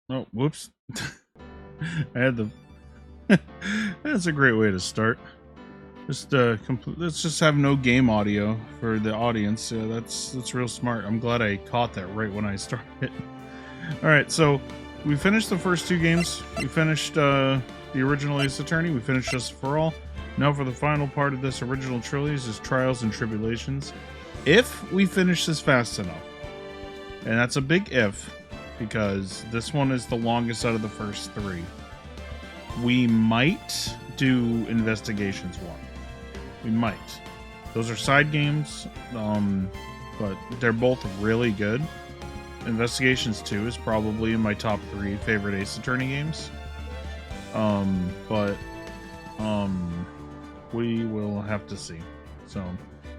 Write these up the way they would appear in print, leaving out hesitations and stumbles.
Oh, whoops. I had the... That's a great way to start. Just let's just have no game audio for the audience. That's real smart. I'm glad I caught that right when I started. All right, so we finished the first two games. We finished the original Ace Attorney. We finished Justice for All. Now for the final part of this original trilogy is Trials and Tribulations. If we finish this fast enough, and that's a big if, because this one is the longest out of the first three, we might do Investigations 1. We might. Those are side games, but they're both really good. Investigations 2 is probably in my top 3 favorite Ace Attorney games. But we will have to see. So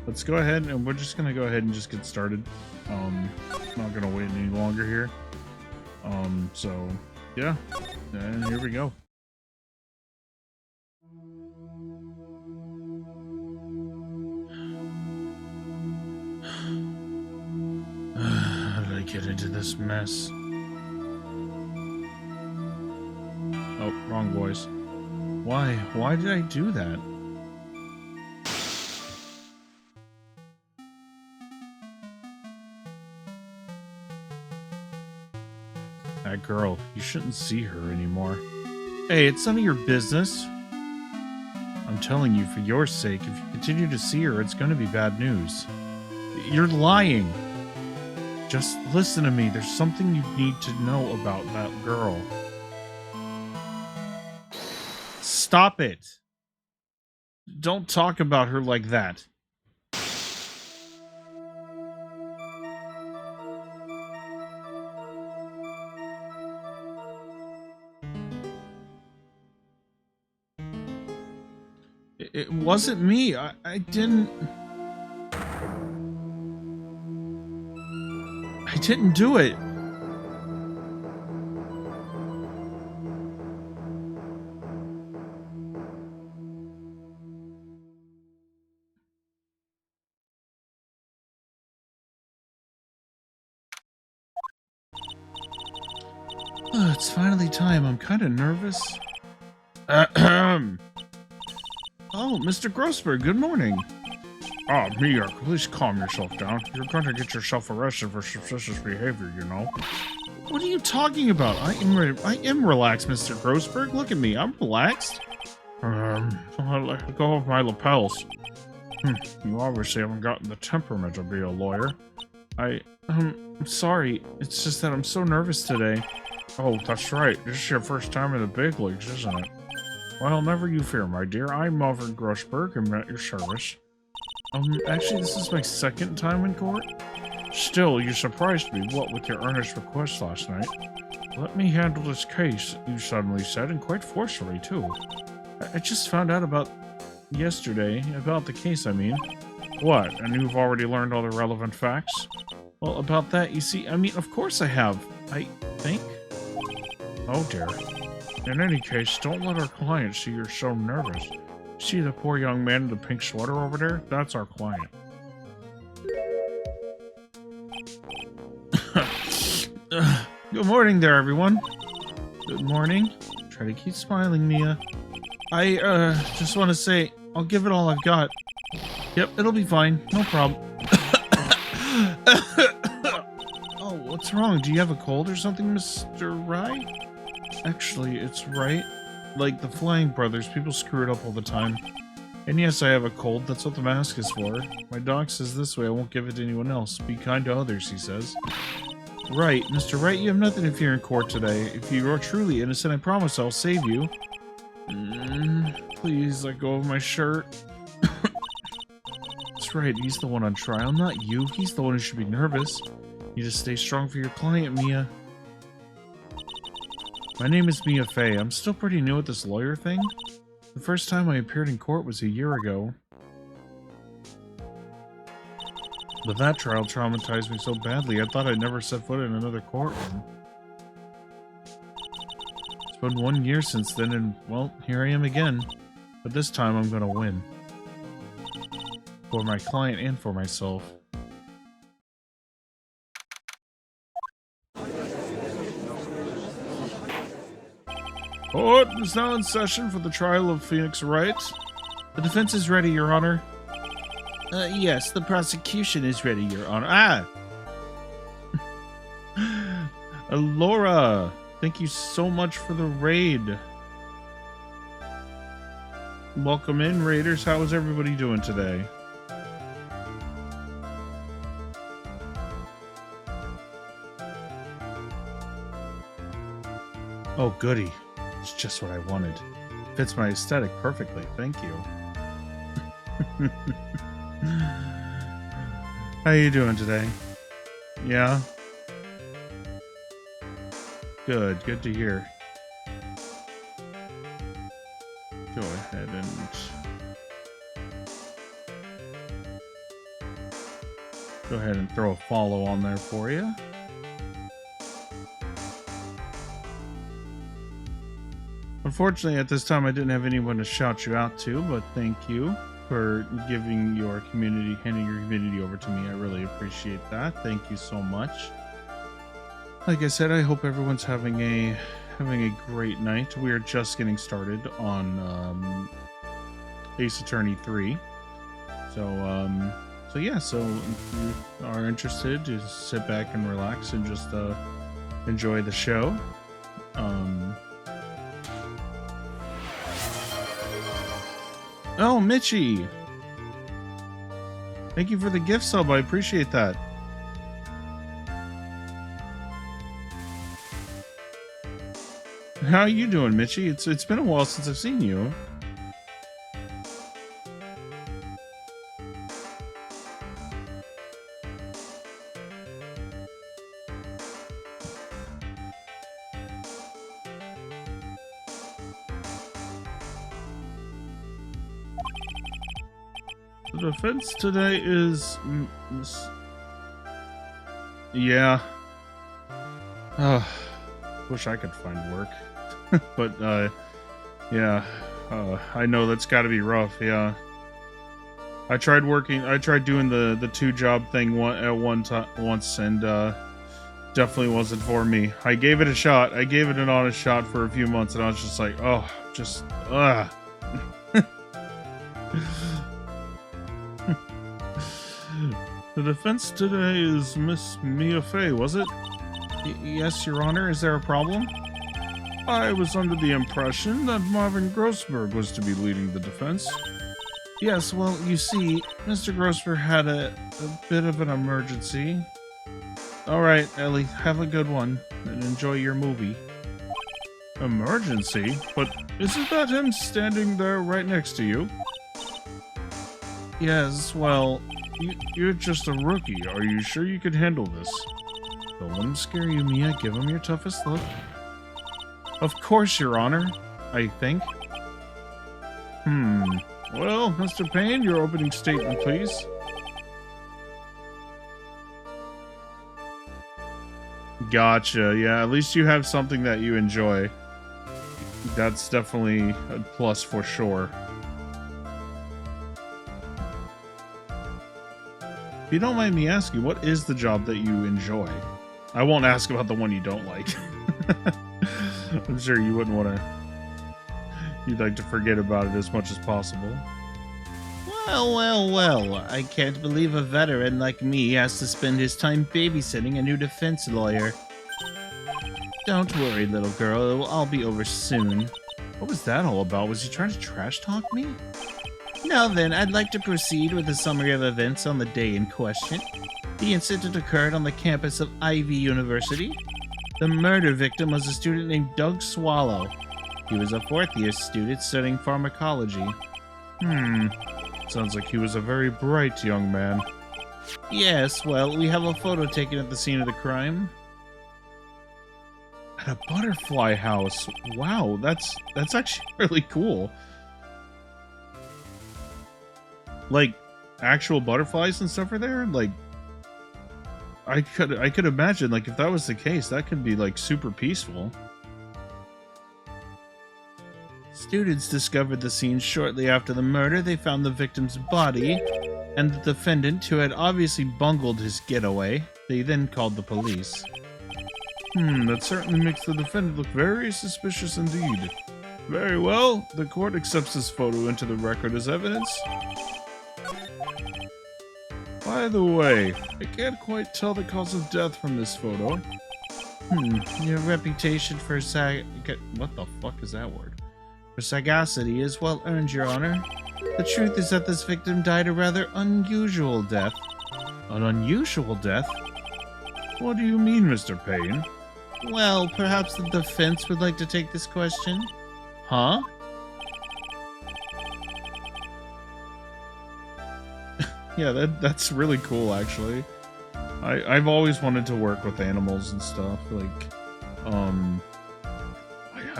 let's go ahead, and we're just gonna go ahead and just get started. Not gonna wait any longer here. So yeah, and here we go. How did I get into this mess? Oh, wrong voice. Why? Why did I do that? That girl, you shouldn't see her anymore. Hey, it's none of your business. I'm telling you, for your sake, if you continue to see her, it's going to be bad news. You're lying. Just listen to me. There's something you need to know about that girl. Stop it. Don't talk about her like that. It wasn't me. I didn't do it. It's finally time. I'm kind of nervous. Oh, Mr. Grossberg, good morning. Oh, Mia, please calm yourself down. You're going to get yourself arrested for suspicious behavior, you know. What are you talking about? I am relaxed, Mr. Grossberg. Look at me. I'm relaxed. I'll let go of my lapels. You obviously haven't gotten the temperament to be a lawyer. I'm sorry. It's just that I'm so nervous today. Oh, that's right. This is your first time in the big leagues, isn't it? Well, never you fear, my dear. I'm Melvin Grossberg. I'm at your service. Actually, this is my second time in court. Still, you surprised me, what, with your earnest request last night. Let me handle this case, you suddenly said, and quite forcefully, too. I just found out about the case, I mean. What, and you've already learned all the relevant facts? Well, about that, you see, I mean, of course I have. I think? Oh, dear. In any case, don't let our client see you're so nervous. See the poor young man in the pink sweater over there? That's our client. Good morning there, everyone. Good morning. Try to keep smiling, Mia. I, just want to say, I'll give it all I've got. Yep, it'll be fine. No problem. Oh, what's wrong? Do you have a cold or something, Mr. Rye? Actually, it's right. Like the Flying Brothers, people screw it up all the time. And yes, I have a cold, that's what the mask is for. My doc says this way I won't give it to anyone else. Be kind to others, he says. Right, Mr. Wright, you have nothing to fear in court today. If you are truly innocent, I promise I'll save you. Please let go of my shirt. That's right, he's the one on trial, not you. He's the one who should be nervous. You need to stay strong for your client, Mia. My name is Mia Fey. I'm still pretty new at this lawyer thing. The first time I appeared in court was a year ago. But that trial traumatized me so badly, I thought I'd never set foot in another courtroom. It's been 1 year since then, and, well, here I am again. But this time I'm gonna win. For my client and for myself. Court is now in session for the trial of Phoenix Wright. The defense is ready, Your Honor. Yes, the prosecution is ready, Your Honor. Laura, thank you so much for the raid. Welcome in, Raiders. How is everybody doing today? Oh, goody. It's just what I wanted. Fits my aesthetic perfectly. Thank you. How you doing today? Yeah? Good. Good to hear. Go ahead and... Go ahead and throw a follow on there for you. Unfortunately, at this time, I didn't have anyone to shout you out to, but thank you for giving your community, handing your community over to me. I really appreciate that. Thank you so much. Like I said, I hope everyone's having a great night. We are just getting started on Ace Attorney 3. So yeah, so if you are interested, just sit back and relax and just enjoy the show. Oh, Mitchie! Thank you for the gift sub. I appreciate that. How are you doing, Mitchie? It's been a while since I've seen you. The defense today is... Yeah. Wish I could find work. But, yeah. I know that's gotta be rough, yeah. I tried doing the two-job thing once, and, definitely wasn't for me. I gave it a shot. I gave it an honest shot for a few months, and I was just like, oh, just, The defense today is Miss Mia Fey, was it? Yes, Your Honor. Is there a problem? I was under the impression that Marvin Grossberg was to be leading the defense. Yes, well, you see, Mr. Grossberg had a bit of an emergency. Alright, Ellie, have a good one, and enjoy your movie. Emergency? But isn't that him standing there right next to you? Yes, well... You're just a rookie. Are you sure you can handle this? Don't let him scare you, Mia. Give him your toughest look. Of course, Your Honor. I think. Well, Mr. Payne, your opening statement, please. Gotcha. Yeah, at least you have something that you enjoy. That's definitely a plus for sure. If you don't mind me asking, what is the job that you enjoy? I won't ask about the one you don't like. I'm sure you wouldn't want to... You'd like to forget about it as much as possible. Well, I can't believe a veteran like me has to spend his time babysitting a new defense lawyer. Don't worry, little girl, it'll all be over soon. What was that all about? Was he trying to trash talk me? Now then, I'd like to proceed with a summary of events on the day in question. The incident occurred on the campus of Ivy University. The murder victim was a student named Doug Swallow. He was a fourth-year student studying pharmacology. Sounds like he was a very bright young man. Yes, well, we have a photo taken at the scene of the crime. At a butterfly house. Wow, that's actually really cool. Like, actual butterflies and stuff are there? Like, I could imagine, like, if that was the case, that could be, like, super peaceful. Students discovered the scene shortly after the murder. They found the victim's body and the defendant, who had obviously bungled his getaway. They then called the police. That certainly makes the defendant look very suspicious indeed. Very well, the court accepts this photo into the record as evidence. By the way, I can't quite tell the cause of death from this photo. Your reputation for what the fuck is that word? For sagacity is well earned, Your Honor. The truth is that this victim died a rather unusual death. An unusual death? What do you mean, Mr. Payne? Well, perhaps the defense would like to take this question? Huh? Yeah, that's really cool, actually. I've always wanted to work with animals and stuff. Like, I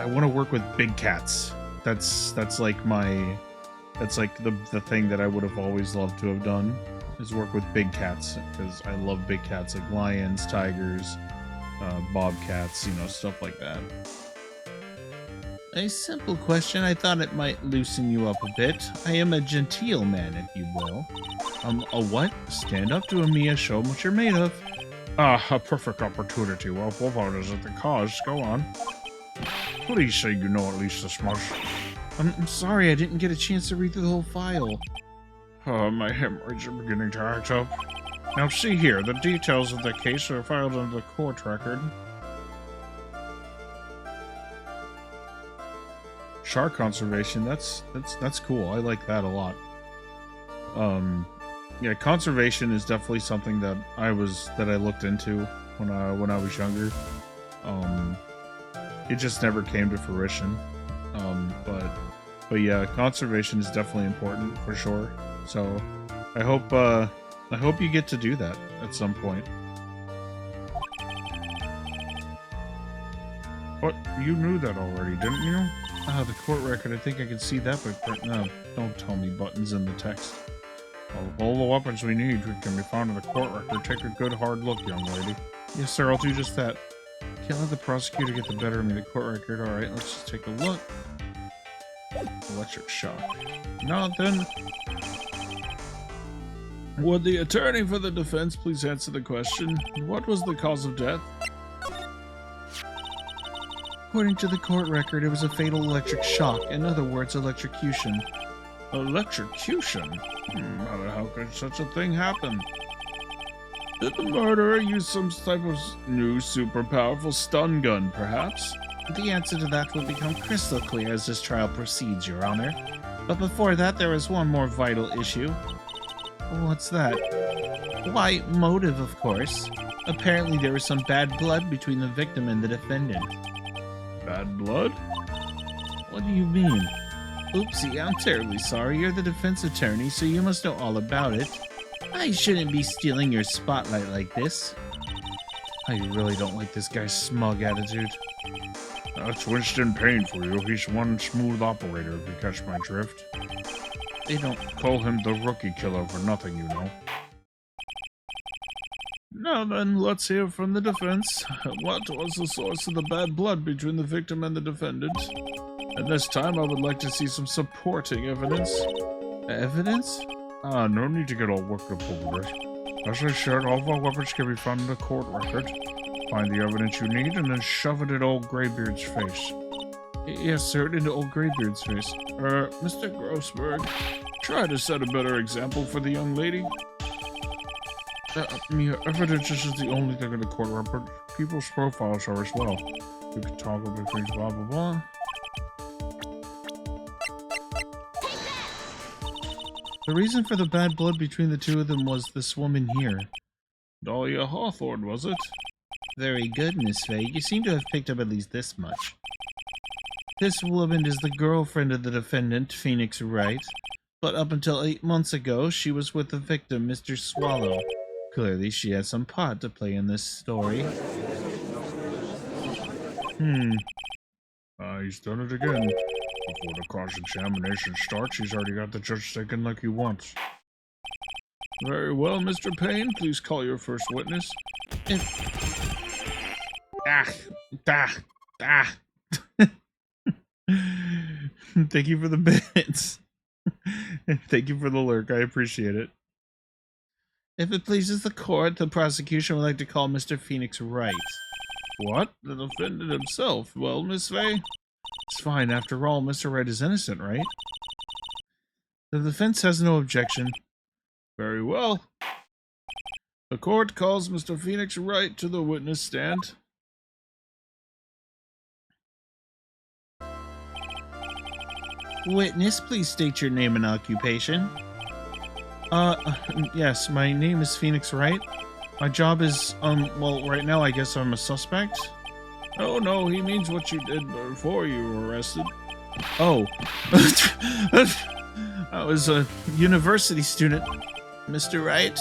want to work with big cats. That's like the thing that I would have always loved to have done, is work with big cats, because I love big cats, like lions, tigers, bobcats, you know, stuff like that. A simple question. I thought it might loosen you up a bit. I am a genteel man, if you will. A what? Stand up to Mia, show 'em what you're made of. A perfect opportunity. Well, what is it the cause? Go on. Please say you know at least this much. I'm sorry, I didn't get a chance to read through the whole file. My hemorrhoids are beginning to act up. Now see here, the details of the case are filed under the court record. Shark conservation, that's cool. I like that a lot. Yeah, conservation is definitely something that I looked into when I was younger. It just never came to fruition. But yeah, conservation is definitely important for sure. So I hope you get to do that at some point. What? You knew that already, didn't you? The court record. I think I can see that, but no, don't tell me buttons in the text. All the weapons we need can be found in the court record. Take a good hard look, young lady. Yes, sir, I'll do just that. Can't let the prosecutor get the better of me. The court record. Alright, let's just take a look. Electric shock. Nothing. Would the attorney for the defense please answer the question? What was the cause of death? According to the court record, it was a fatal electric shock. In other words, electrocution. Electrocution? How could such a thing happen? Did the murderer use some type of new super powerful stun gun, perhaps? The answer to that will become crystal clear as this trial proceeds, Your Honor. But before that, there is one more vital issue. What's that? Why, motive, of course. Apparently there was some bad blood between the victim and the defendant. Bad blood? What do you mean? Oopsie, I'm terribly sorry. You're the defense attorney, so you must know all about it. I shouldn't be stealing your spotlight like this. I really don't like this guy's smug attitude. That's Winston Payne for you. He's one smooth operator, if you catch my drift. They don't call him the rookie killer for nothing, you know. Now then, let's hear from the defense. What was the source of the bad blood between the victim and the defendant? And this time I would like to see some supporting evidence. Evidence? No need to get all worked up over this. As I said, all of our weapons can be found in the court record. Find the evidence you need and then shove it in old Greybeard's face. Yes, sir, into old Greybeard's face. Mr. Grossberg, try to set a better example for the young lady. Mia, evidence isn't the only thing in the court record. People's profiles are as well. You can toggle between blah blah blah. The reason for the bad blood between the two of them was this woman here. Dahlia Hawthorne, was it? Very good, Miss Faye. You seem to have picked up at least this much. This woman is the girlfriend of the defendant, Phoenix Wright. But up until 8 months ago, she was with the victim, Mr. Swallow. Clearly, she has some part to play in this story. He's done it again. Before the cross-examination starts, he's already got the judge thinking like he wants. Very well, Mr. Payne. Please call your first witness. Thank you for the bits. Thank you for the lurk. I appreciate it. If it pleases the court, the prosecution would like to call Mr. Phoenix Wright. What? The defendant himself? Well, Miss Fay? It's fine. After all, Mr. Wright is innocent, right? The defense has no objection. Very well. The court calls Mr. Phoenix Wright to the witness stand. Witness, please state your name and occupation. Yes, my name is Phoenix Wright. My job is, well, right now I guess I'm a suspect. Oh, no, he means what you did before you were arrested. Oh. I was a university student. Mr. Wright,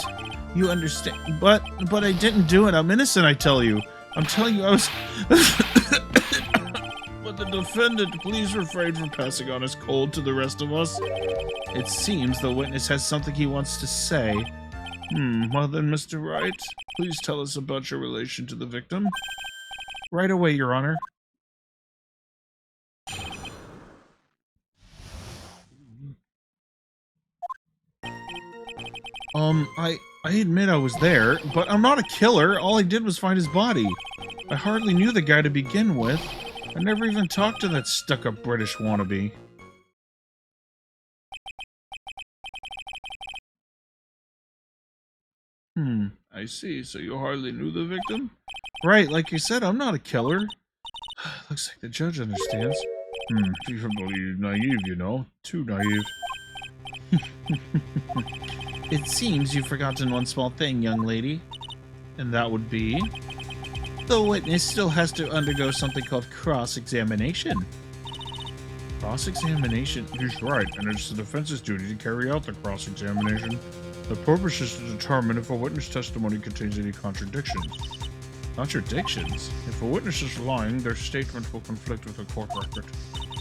you understand, but I didn't do it. I'm innocent, I tell you. I'm telling you I was... But the defendant, please refrain from passing on his cold to the rest of us. It seems the witness has something he wants to say. Well then, Mr. Wright, please tell us about your relation to the victim. Right away, Your Honor. I admit I was there, but I'm not a killer. All I did was find his body. I hardly knew the guy to begin with. I never even talked to that stuck-up British wannabe. I see. So you hardly knew the victim? Right, like you said, I'm not a killer. Looks like the judge understands. You're naive, you know. Too naive. It seems you've forgotten one small thing, young lady. And that would be... The witness still has to undergo something called cross-examination. Cross-examination? He's right, and it's the defense's duty to carry out the cross-examination. The purpose is to determine if a witness testimony contains any contradictions. Contradictions? If a witness is lying, their statement will conflict with the court record.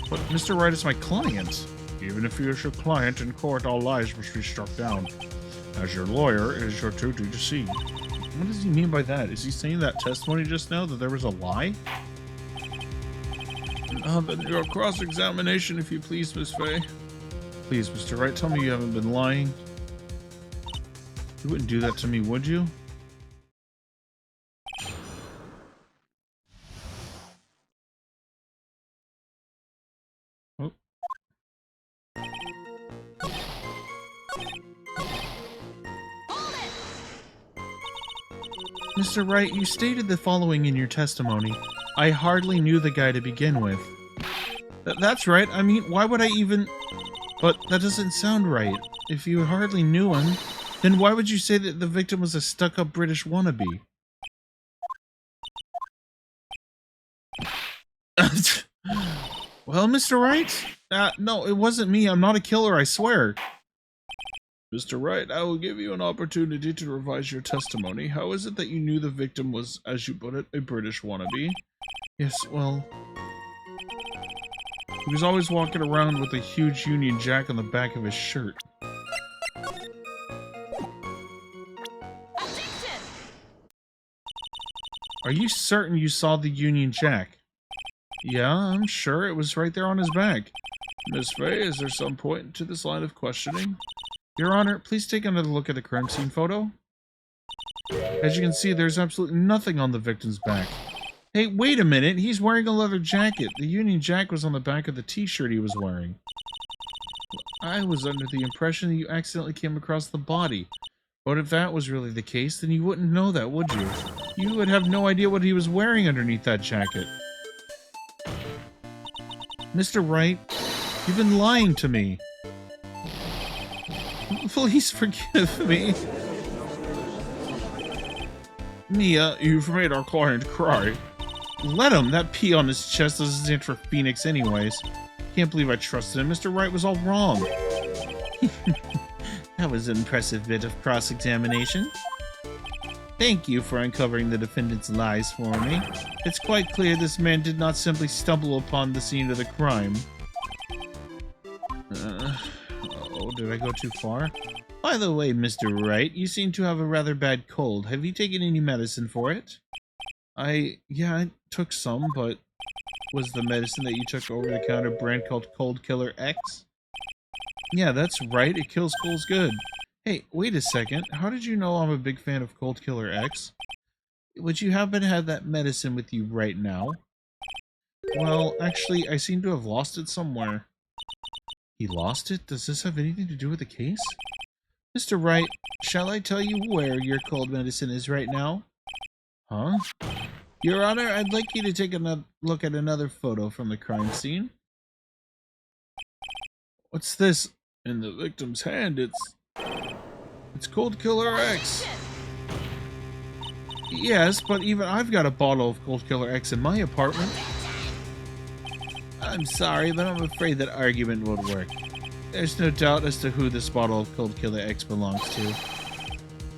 But Mr. Wright is my client. Even if he is your client, in court all lies must be struck down. As your lawyer, it is your duty to see. What does he mean by that? Is he saying that testimony just now that there was a lie? Then your cross-examination, if you please, Miss Fay. Please, Mr. Wright, tell me you haven't been lying. You wouldn't do that to me, would you? Oh. Mr. Wright, you stated the following in your testimony. I hardly knew the guy to begin with. That's right. I mean, why would I even... But that doesn't sound right. If you hardly knew him, then why would you say that the victim was a stuck-up British wannabe? Well, Mr. Wright? No, it wasn't me. I'm not a killer, I swear. Mr. Wright, I will give you an opportunity to revise your testimony. How is it that you knew the victim was, as you put it, a British wannabe? Yes, well... He was always walking around with a huge Union Jack on the back of his shirt. Are you certain you saw the Union Jack? Yeah, I'm sure. It was right there on his back. Miss Fay, is there some point to this line of questioning? Your Honor, please take another look at the crime scene photo. As you can see, there's absolutely nothing on the victim's back. Hey, wait a minute. He's wearing a leather jacket. The Union Jack was on the back of the t-shirt he was wearing. I was under the impression that you accidentally came across the body. But if that was really the case, then you wouldn't know that, would you? You would have no idea what he was wearing underneath that jacket. Mr. Wright, you've been lying to me. Please forgive me. Mia, you've made our client cry. Let him. That pee on his chest doesn't stand for Phoenix anyways. Can't believe I trusted him. Mr. Wright was all wrong. That was an impressive bit of cross-examination. Thank you for uncovering the defendant's lies for me. It's quite clear this man did not simply stumble upon the scene of the crime. Oh, did I go too far? By the way, Mr. Wright, you seem to have a rather bad cold. Have you taken any medicine for it? Yeah, I took some, but was the medicine that you took over-the-counter brand called Cold Killer X? Yeah, that's right. It kills colds good. Hey, wait a second. How did you know I'm a big fan of Cold Killer X? Would you happen to have that medicine with you right now? Well, actually, I seem to have lost it somewhere. He lost it? Does this have anything to do with the case? Mr. Wright, shall I tell you where your cold medicine is right now? Huh? Your Honor, I'd like you to take a look at another photo from the crime scene. What's this? In the victim's hand, it's Cold Killer X. Yes, but even I've got a bottle of Cold Killer X in my apartment. I'm sorry, but I'm afraid that argument won't work. There's no doubt as to who this bottle of Cold Killer X belongs to.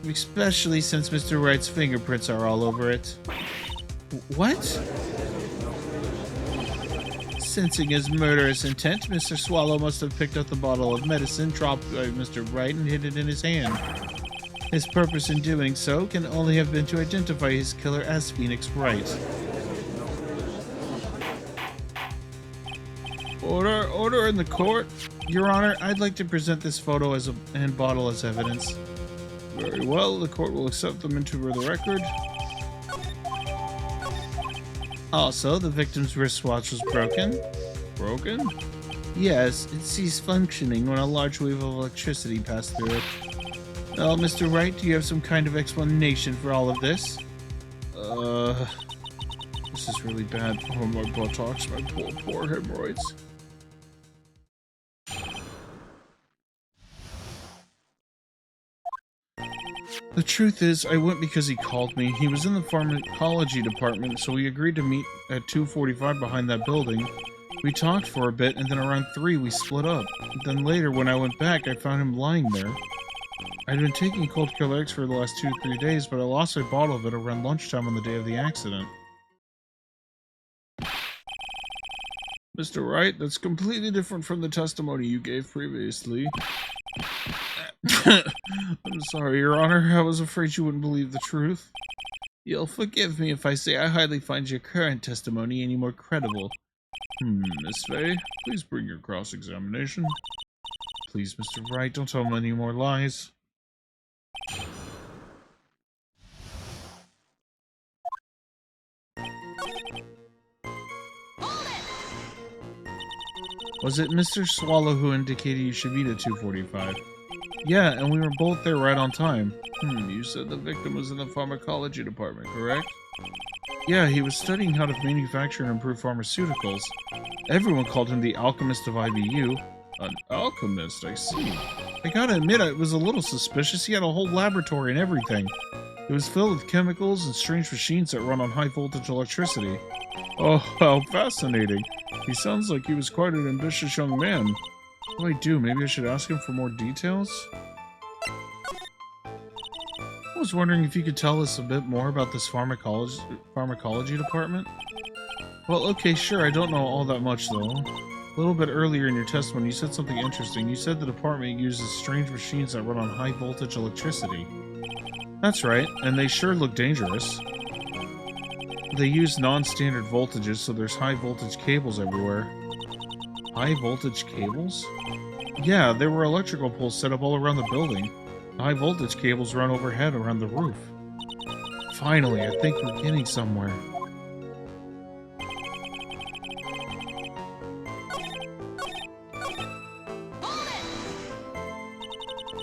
Especially since Mr. Wright's fingerprints are all over it. What? Sensing his murderous intent, Mr. Swallow must have picked up the bottle of medicine dropped by Mr. Wright and hid it in his hand. His purpose in doing so can only have been to identify his killer as Phoenix Wright. Order in the court. Your Honor, I'd like to present this photo and bottle as evidence. Very well, the court will accept them into the record. Also, the victim's wristwatch was broken. Broken? Yes, it ceased functioning when a large wave of electricity passed through it. Well, Mr. Wright, do you have some kind of explanation for all of this? This is really bad. Oh, my buttocks, my poor hemorrhoids. The truth is, I went because he called me. He was in the pharmacology department, so we agreed to meet at 2:45 behind that building. We talked for a bit, and then around 3 we split up. Then later, when I went back, I found him lying there. I'd been taking Cold Killer X for the last 2-3 days, but I lost a bottle of it around lunchtime on the day of the accident. Mr. Wright, that's completely different from the testimony you gave previously. I'm sorry, Your Honor. I was afraid you wouldn't believe the truth. You'll forgive me if I say I hardly find your current testimony any more credible. Miss Fay, please bring your cross-examination. Please, Mr. Wright, don't tell him any more lies. Was it Mr. Swallow who indicated you should meet at 2:45? Yeah, and we were both there right on time. You said the victim was in the pharmacology department, correct? Yeah, he was studying how to manufacture and improve pharmaceuticals. Everyone called him the alchemist of IBU. An alchemist, I see. I gotta admit, I was a little suspicious. He had a whole laboratory and everything. It was filled with chemicals and strange machines that run on high-voltage electricity. Oh, how fascinating. He sounds like he was quite an ambitious young man. What do I do? Maybe I should ask him for more details? I was wondering if you could tell us a bit more about this pharmacology department? Well, okay, sure, I don't know all that much, though. A little bit earlier in your testimony, you said something interesting. You said the department uses strange machines that run on high-voltage electricity. That's right, and they sure look dangerous. They use non-standard voltages, so there's high-voltage cables everywhere. High-voltage cables? Yeah, there were electrical poles set up all around the building. The high-voltage cables run overhead around the roof. Finally, I think we're getting somewhere.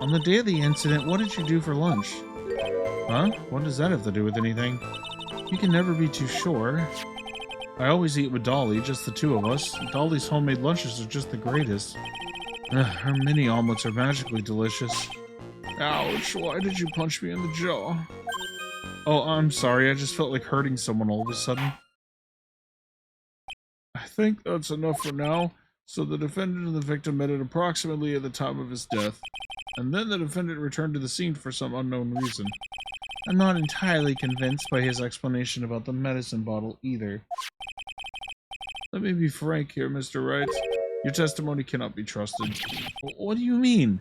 On the day of the incident, what did you do for lunch? Huh? What does that have to do with anything? You can never be too sure. I always eat with Dolly, just the two of us. Dolly's homemade lunches are just the greatest. Her mini omelets are magically delicious. Ouch, why did you punch me in the jaw? Oh, I'm sorry, I just felt like hurting someone all of a sudden. I think that's enough for now. So the defendant and the victim met at approximately at the time of his death. And then the defendant returned to the scene for some unknown reason. I'm not entirely convinced by his explanation about the medicine bottle either. Let me be frank here, Mr. Wright. Your testimony cannot be trusted. What do you mean?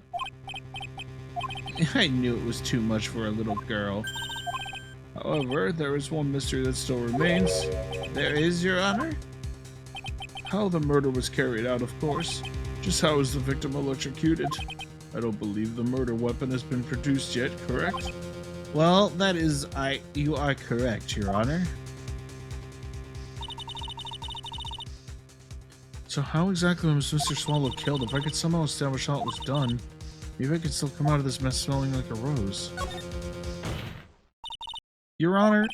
I knew it was too much for a little girl. However, there is one mystery that still remains. There is, Your Honor? How the murder was carried out, of course. Just how was the victim electrocuted? I don't believe the murder weapon has been produced yet, correct? Well, you are correct, Your Honor. So how exactly was Mr. Swallow killed? If I could somehow establish how it was done, maybe I could still come out of this mess smelling like a rose. Your Honor,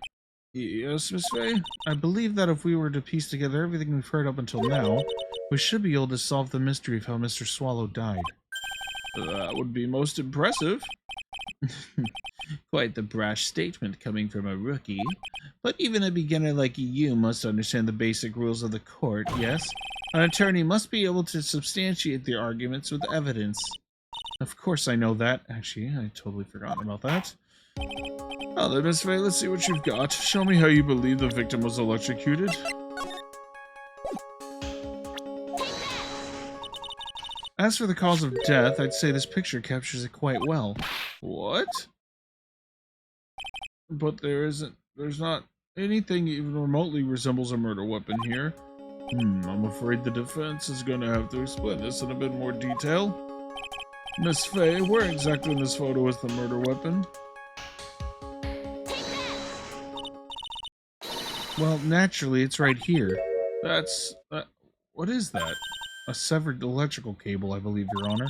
yes, Miss Faye? I believe that if we were to piece together everything we've heard up until now, we should be able to solve the mystery of how Mr. Swallow died. That would be most impressive. Quite the brash statement coming from a rookie. But even a beginner like you must understand the basic rules of the court, yes? An attorney must be able to substantiate their arguments with evidence. Of course I know that. Actually, I totally forgot about that. Well then, Miss Faye, let's see what you've got. Show me how you believe the victim was electrocuted. As for the cause of death, I'd say this picture captures it quite well. What? But there's not anything even remotely resembles a murder weapon here. I'm afraid the defense is going to have to explain this in a bit more detail. Miss Faye, where exactly in this photo is the murder weapon? Well, naturally, it's right here. What is that? A severed electrical cable, I believe, Your Honor.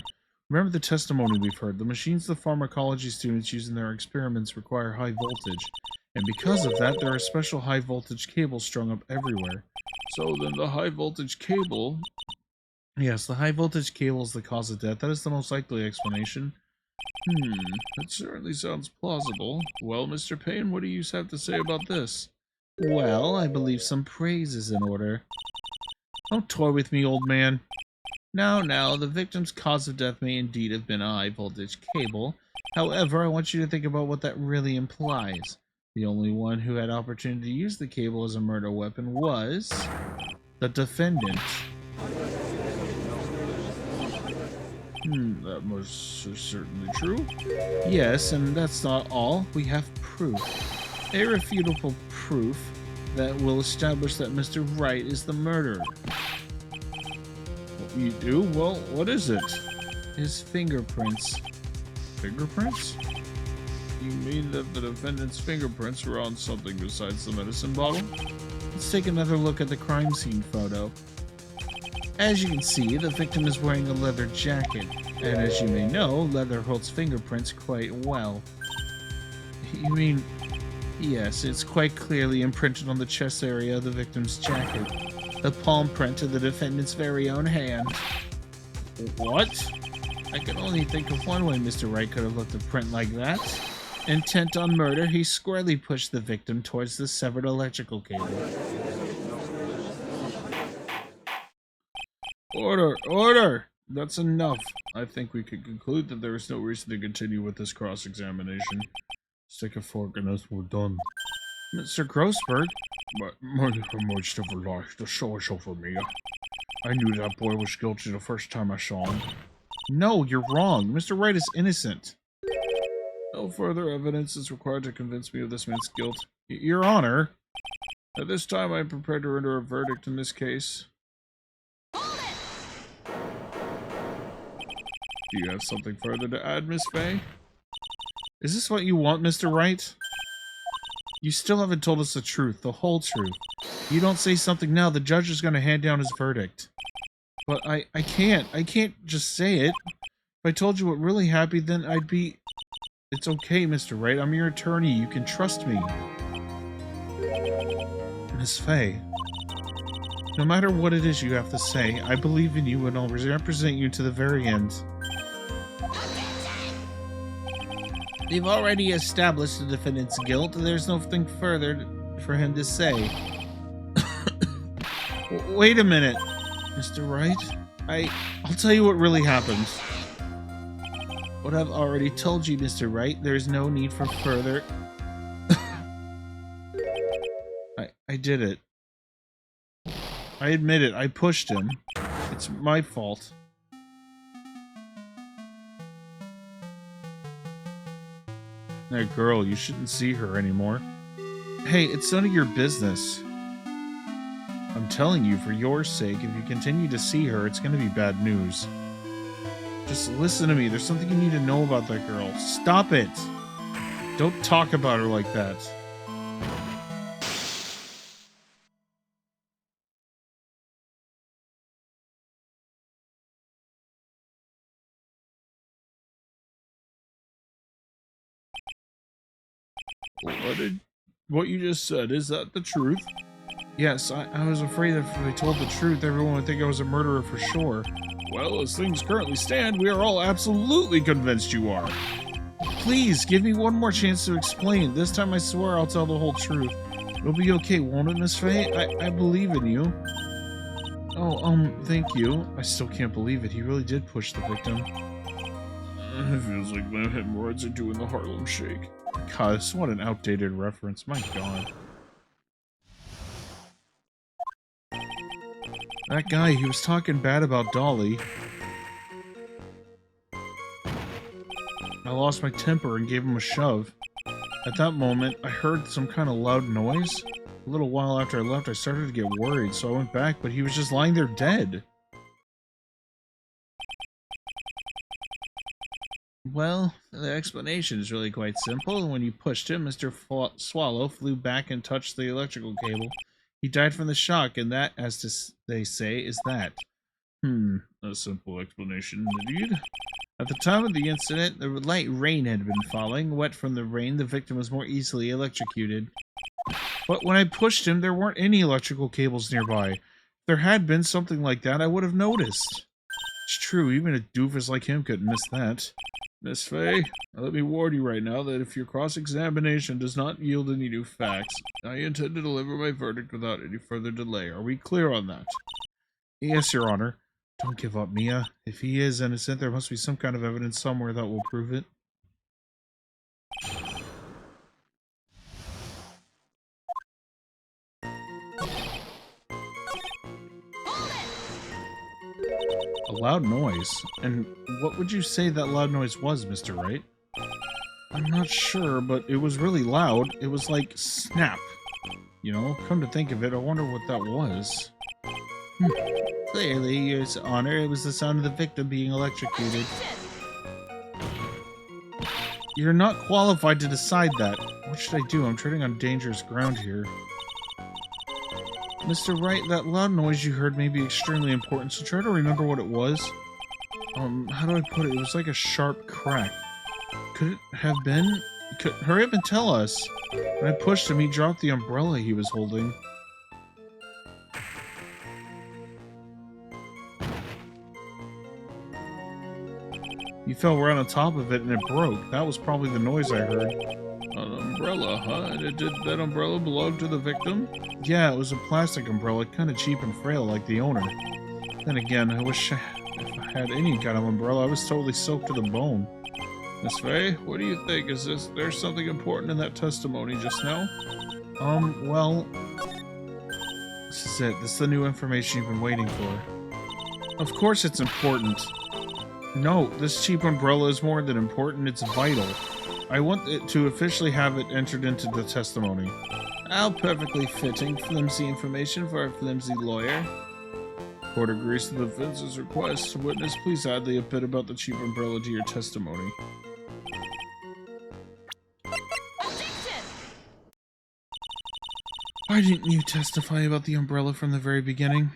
Remember the testimony we've heard. The machines the pharmacology students use in their experiments require high voltage. And because of that, there are special high voltage cables strung up everywhere. So then the high voltage cable... Yes, the high voltage cable is the cause of death. That is the most likely explanation. That certainly sounds plausible. Well, Mr. Payne, what do you have to say about this? Well, I believe some praise is in order. Don't toy with me, old man. Now, the victim's cause of death may indeed have been a high-voltage cable. However, I want you to think about what that really implies. The only one who had opportunity to use the cable as a murder weapon was... the defendant. That was certainly true. Yes, and that's not all. We have proof. Irrefutable proof that will establish that Mr. Wright is the murderer. You do? Well, what is it? His fingerprints. Fingerprints? You mean that the defendant's fingerprints were on something besides the medicine bottle? Let's take another look at the crime scene photo. As you can see, the victim is wearing a leather jacket, and as you may know, leather holds fingerprints quite well. You mean... Yes, it's quite clearly imprinted on the chest area of the victim's jacket. The palm print of the defendant's very own hand. What? I can only think of one way Mr. Wright could have left a print like that. Intent on murder, he squarely pushed the victim towards the severed electrical cable. Order! Order! That's enough. I think we can conclude that there is no reason to continue with this cross-examination. Stick a fork in us, we're done. Mr. Grossberg? My never life, the show is over me. I knew that boy was guilty the first time I saw him. No, you're wrong. Mr. Wright is innocent. No further evidence is required to convince me of this man's guilt. Your Honor, at this time I am prepared to render a verdict in this case. Do you have something further to add, Miss Faye? Is this what you want, Mr. Wright? You still haven't told us the truth, the whole truth. You don't say something now, the judge is going to hand down his verdict. But I can't just say it. If I told you what really happened, then I'd be... It's okay, Mr. Wright, I'm your attorney, you can trust me. Miss Faye, no matter what it is you have to say, I believe in you and I'll represent you to the very end. We've already established the defendant's guilt, and there's nothing further for him to say. Wait a minute, Mr. Wright. I'll tell you what really happened. What I've already told you, Mr. Wright, there's no need for further... I did it. I admit it, I pushed him. It's my fault. That girl, you shouldn't see her anymore. Hey, it's none of your business. I'm telling you, for your sake, if you continue to see her, it's gonna be bad news. Just listen to me, there's something you need to know about that girl. Stop it! Don't talk about her like that. What you just said, is that the truth? Yes, I was afraid that if I told the truth, everyone would think I was a murderer for sure. Well, as things currently stand, we are all absolutely convinced you are. Please, give me one more chance to explain. This time I swear I'll tell the whole truth. It'll be okay, won't it, Miss Faye? I believe in you. Oh, thank you. I still can't believe it. He really did push the victim. It feels like my hemorrhoids are doing the Harlem Shake. Gosh, what an outdated reference. My god. That guy, he was talking bad about Dolly. I lost my temper and gave him a shove. At that moment, I heard some kind of loud noise. A little while after I left, I started to get worried, so I went back, but he was just lying there dead. Well, the explanation is really quite simple. When you pushed him, Mr. Swallow flew back and touched the electrical cable. He died from the shock, and that, as they say, is that. A simple explanation indeed. At the time of the incident, the light rain had been falling. Wet from the rain, the victim was more easily electrocuted. But when I pushed him, there weren't any electrical cables nearby. If there had been something like that, I would have noticed. It's true, even a doofus like him couldn't miss that. Miss Faye, let me warn you right now that if your cross-examination does not yield any new facts, I intend to deliver my verdict without any further delay. Are we clear on that? Yes, Your Honor. Don't give up, Mia. If he is innocent, there must be some kind of evidence somewhere that will prove it. A loud noise? And what would you say that loud noise was, Mr. Wright? I'm not sure, but it was really loud. It was like, snap. You know, come to think of it, I wonder what that was. Clearly, Your Honor, it was the sound of the victim being electrocuted. You're not qualified to decide that. What should I do? I'm treading on dangerous ground here. Mr. Wright, that loud noise you heard may be extremely important, so try to remember what it was. How do I put it? It was like a sharp crack. Could it have been? Hurry up and tell us. When I pushed him, he dropped the umbrella he was holding. He fell right on top of it and it broke. That was probably the noise I heard. An umbrella, huh? Did that umbrella belong to the victim? Yeah, it was a plastic umbrella, kind of cheap and frail like the owner. Then again, I wish if I had any kind of umbrella, I was totally soaked to the bone. Miss Faye, what do you think? Is there something important in that testimony just now? Well... This is it. This is the new information you've been waiting for. Of course it's important. No, this cheap umbrella is more than important, it's vital. I want it to officially have it entered into the testimony. How perfectly fitting, flimsy information for a flimsy lawyer. Court agrees to the defense's request. Witness, please add a bit about the cheap umbrella to your testimony. Why didn't you testify about the umbrella from the very beginning?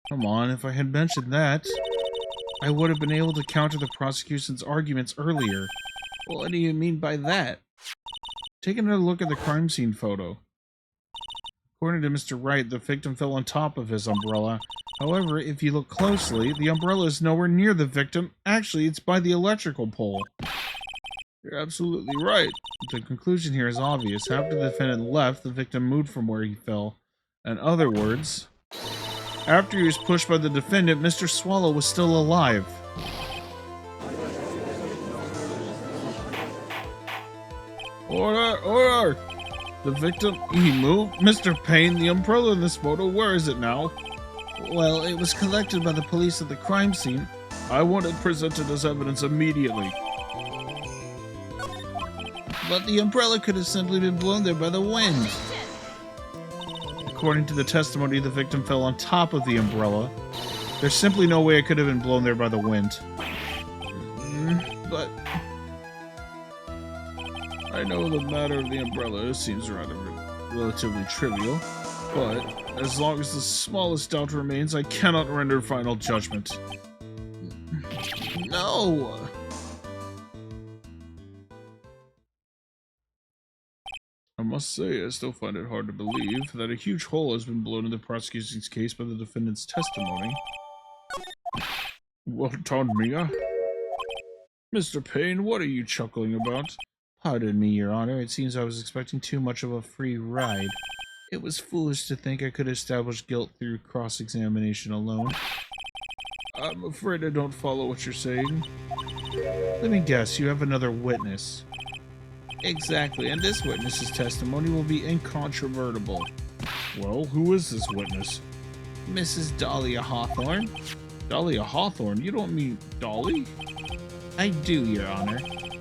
Come on, if I had mentioned that, I would have been able to counter the prosecution's arguments earlier. What do you mean by that? Take another look at the crime scene photo. According to Mr. Wright, the victim fell on top of his umbrella. However, if you look closely, the umbrella is nowhere near the victim. Actually, it's by the electrical pole. You're absolutely right. The conclusion here is obvious. After the defendant left, the victim moved from where he fell. In other words, after he was pushed by the defendant, Mr. Swallow was still alive. Order! Order! The victim, he moved? Mr. Payne, the umbrella in this photo, where is it now? Well, it was collected by the police at the crime scene. I want it presented as evidence immediately. But the umbrella could have simply been blown there by the wind. According to the testimony, the victim fell on top of the umbrella. There's simply no way it could have been blown there by the wind. But know the matter of the umbrella seems rather relatively trivial, but as long as the smallest doubt remains, I cannot render final judgment. No! I must say, I still find it hard to believe that a huge hole has been blown in the prosecution's case by the defendant's testimony. Well done, Mia. Mr. Payne, what are you chuckling about? Pardon me, Your Honor. It seems I was expecting too much of a free ride. It was foolish to think I could establish guilt through cross-examination alone. I'm afraid I don't follow what you're saying. Let me guess, you have another witness. Exactly, and this witness's testimony will be incontrovertible. Well, who is this witness? Mrs. Dahlia Hawthorne. Dahlia Hawthorne? You don't mean Dolly? I do, Your Honor.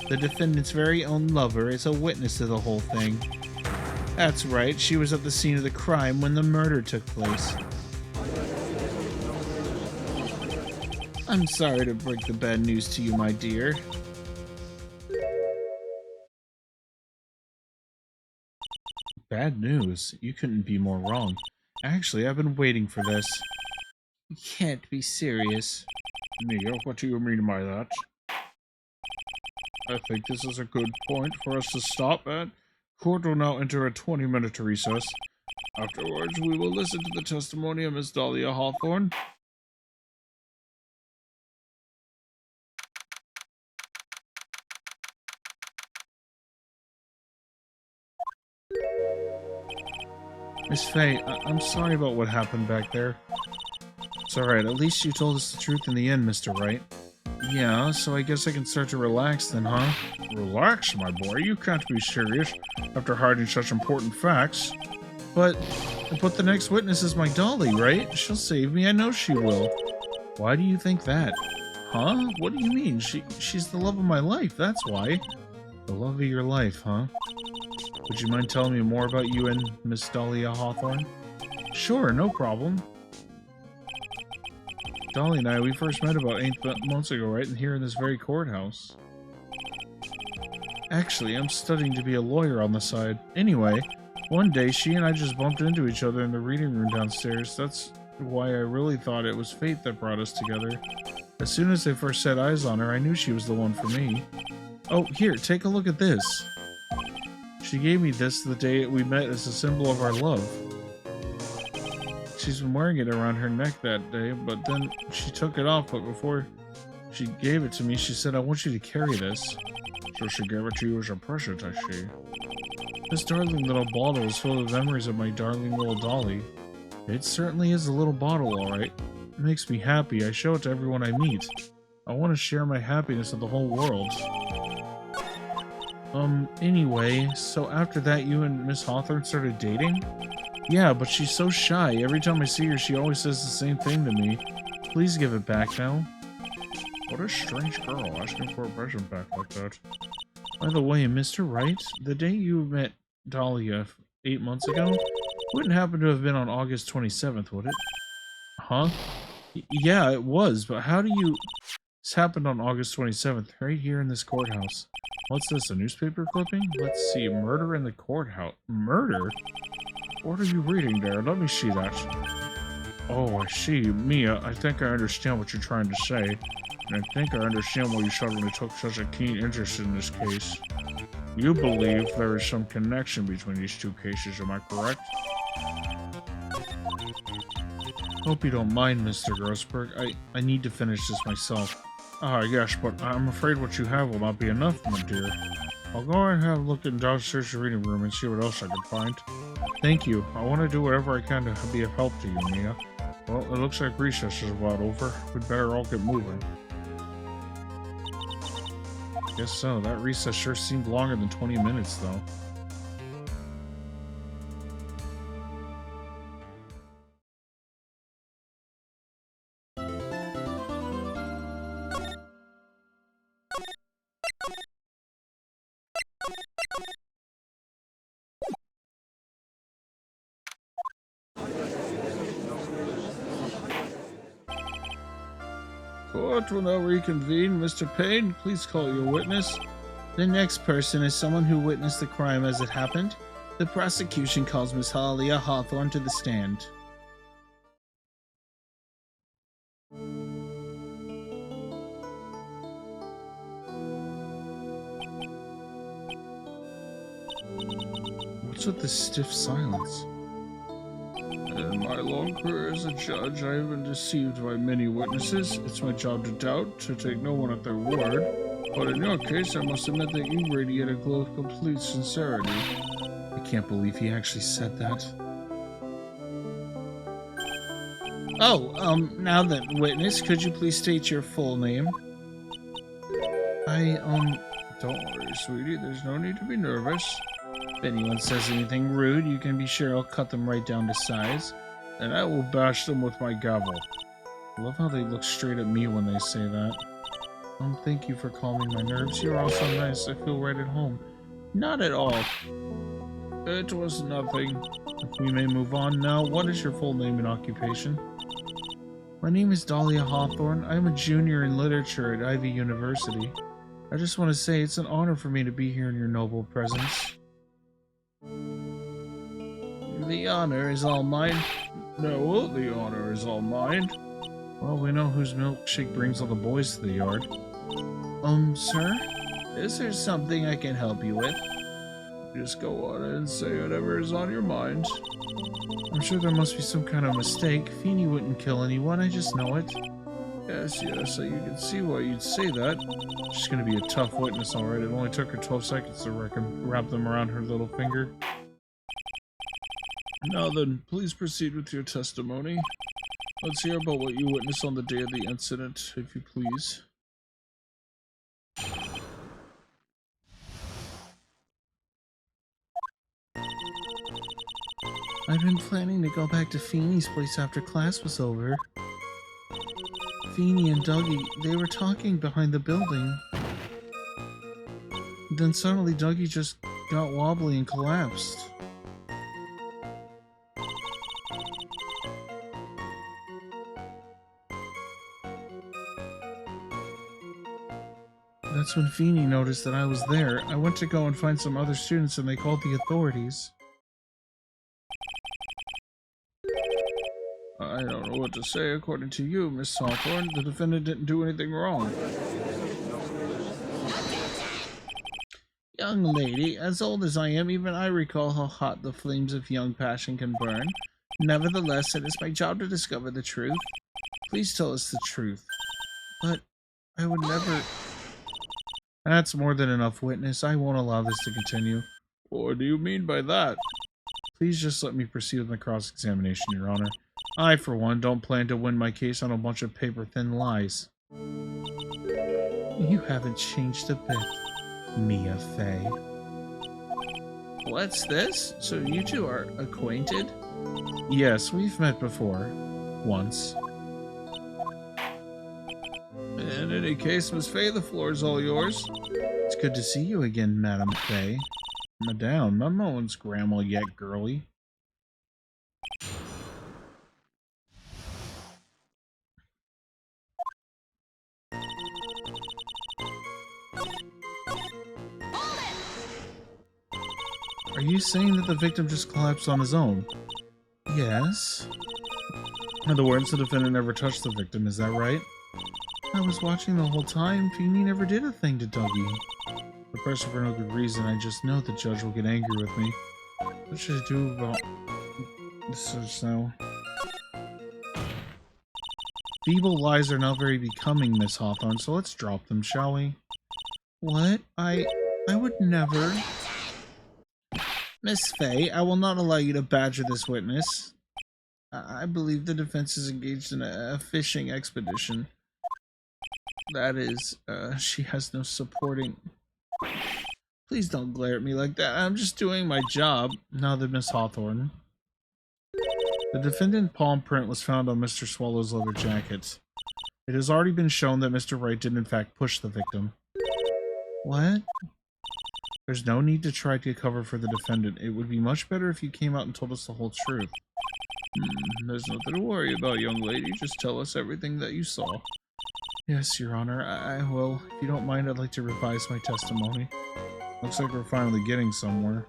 The defendant's very own lover is a witness to the whole thing. That's right, she was at the scene of the crime when the murder took place. I'm sorry to break the bad news to you, my dear. Bad news? You couldn't be more wrong. Actually, I've been waiting for this. You can't be serious. Mia, what do you mean by that? I think this is a good point for us to stop at. Court will now enter a 20-minute recess. Afterwards, we will listen to the testimony of Miss Dahlia Hawthorne. Miss Faye, I'm sorry about what happened back there. It's alright, at least you told us the truth in the end, Mr. Wright. Yeah, so I guess I can start to relax then, huh? Relax, my boy, you can't be serious after hiding such important facts. But the next witness is my Dolly, right? She'll save me, I know she will. Why do you think that? Huh? What do you mean? She's the love of my life, that's why. The love of your life, huh? Would you mind telling me more about you and Miss Dahlia Hawthorne? Sure, no problem. Dolly and I, we first met about 8 months ago, right? And here in this very courthouse. Actually, I'm studying to be a lawyer on the side. Anyway, one day she and I just bumped into each other in the reading room downstairs. That's why I really thought it was fate that brought us together. As soon as I first set eyes on her, I knew she was the one for me. Oh, here, take a look at this. She gave me this the day we met as a symbol of our love. She's been wearing it around her neck that day, but then she took it off, but before she gave it to me, she said, I want you to carry this. So she gave it to you as a present, I see. This darling little bottle is full of memories of my darling little Dolly. It certainly is a little bottle, alright. It makes me happy. I show it to everyone I meet. I want to share my happiness with the whole world. Anyway, so after that you and Miss Hawthorne started dating? Yeah, but she's so shy. Every time I see her, she always says the same thing to me. Please give it back now. What a strange girl, asking for a present back like that. By the way, Mr. Wright, the day you met Dahlia 8 months ago wouldn't happen to have been on August 27th, would it? Huh? Yeah, it was, but how do you... This happened on August 27th, right here in this courthouse. What's this, a newspaper clipping? Let's see, murder in the courthouse. Murder? What are you reading there? Let me see that. Oh, I see. Mia, I think I understand what you're trying to say. And I think I understand why you suddenly took such a keen interest in this case. You believe there is some connection between these two cases, am I correct? Hope you don't mind, Mr. Grossberg. I need to finish this myself. Ah, yes, but I'm afraid what you have will not be enough, my dear. I'll go and have a look in downstairs reading room and see what else I can find. Thank you. I want to do whatever I can to be of help to you, Mia. Well, it looks like recess is about over. We'd better all get moving. Guess so. That recess sure seemed longer than 20 minutes, though. Court will now reconvene. Mr. Payne, please call your witness. The next person is someone who witnessed the crime as it happened. The prosecution calls Miss Dahlia Hawthorne to the stand. What's with this stiff silence? In my long career as a judge, I have been deceived by many witnesses. It's my job to doubt, to take no one at their word. But in your case, I must admit that you radiate a glow of complete sincerity. I can't believe he actually said that. Now then, witness, could you please state your full name? Don't worry, sweetie, there's no need to be nervous. If anyone says anything rude, you can be sure I'll cut them right down to size. And I will bash them with my gavel. I love how they look straight at me when they say that. Thank you for calming my nerves. You're all so nice. I feel right at home. Not at all. It was nothing. If we may move on now, what is your full name and occupation? My name is Dahlia Hawthorne. I'm a junior in literature at Ivy University. I just want to say it's an honor for me to be here in your noble presence. The honor is all mine. No, the honor is all mine. Well, we know whose milkshake brings all the boys to the yard. Sir? Is there something I can help you with? Just go on and say whatever is on your mind. I'm sure there must be some kind of mistake. Feeny wouldn't kill anyone, I just know it. Yes, so you can see why you'd say that. She's gonna be a tough witness, alright. It only took her 12 seconds to wrap them around her little finger. Now then, please proceed with your testimony. Let's hear about what you witnessed on the day of the incident, if you please. I'd been planning to go back to Feeny's place after class was over. Feeny and Dougie, they were talking behind the building. Then suddenly Dougie just got wobbly and collapsed. That's when Feeny noticed that I was there. I went to go and find some other students and they called the authorities. I don't know what to say. According to you, Miss Hawthorne, the defendant didn't do anything wrong. Young lady, as old as I am, even I recall how hot the flames of young passion can burn. Nevertheless, it is my job to discover the truth. Please tell us the truth. But I would never... That's more than enough, witness. I won't allow this to continue. What do you mean by that? Please just let me proceed with my cross-examination, Your Honor. I, for one, don't plan to win my case on a bunch of paper-thin lies. You haven't changed a bit, Mia Fey. What's this? So you two are acquainted? Yes, we've met before. Once. In any case, Miss Fey, the floor is all yours. It's good to see you again, Madame Fey. Madame, I'm no one's grandma yet, girlie. Are you saying that the victim just collapsed on his own? Yes. In other words, the defendant never touched the victim, is that right? I was watching the whole time. Feeny never did a thing to Dougie. The person for no good reason. I just know the judge will get angry with me. What should I do about this just now? Feeble lies are not very becoming, Miss Hawthorne, so let's drop them, shall we? What? I would never... Miss Fey, I will not allow you to badger this witness. I believe the defense is engaged in a fishing expedition. That is, she has no supporting... Please don't glare at me like that. I'm just doing my job. Now then, Miss Hawthorne. The defendant palm print was found on Mr. Swallow's leather jacket. It has already been shown that Mr. Wright did in fact push the victim. What? There's no need to try to cover for the defendant. It would be much better if you came out and told us the whole truth. There's nothing to worry about, young lady. Just tell us everything that you saw. Yes, Your Honor, I will. If you don't mind, I'd like to revise my testimony. Looks like we're finally getting somewhere.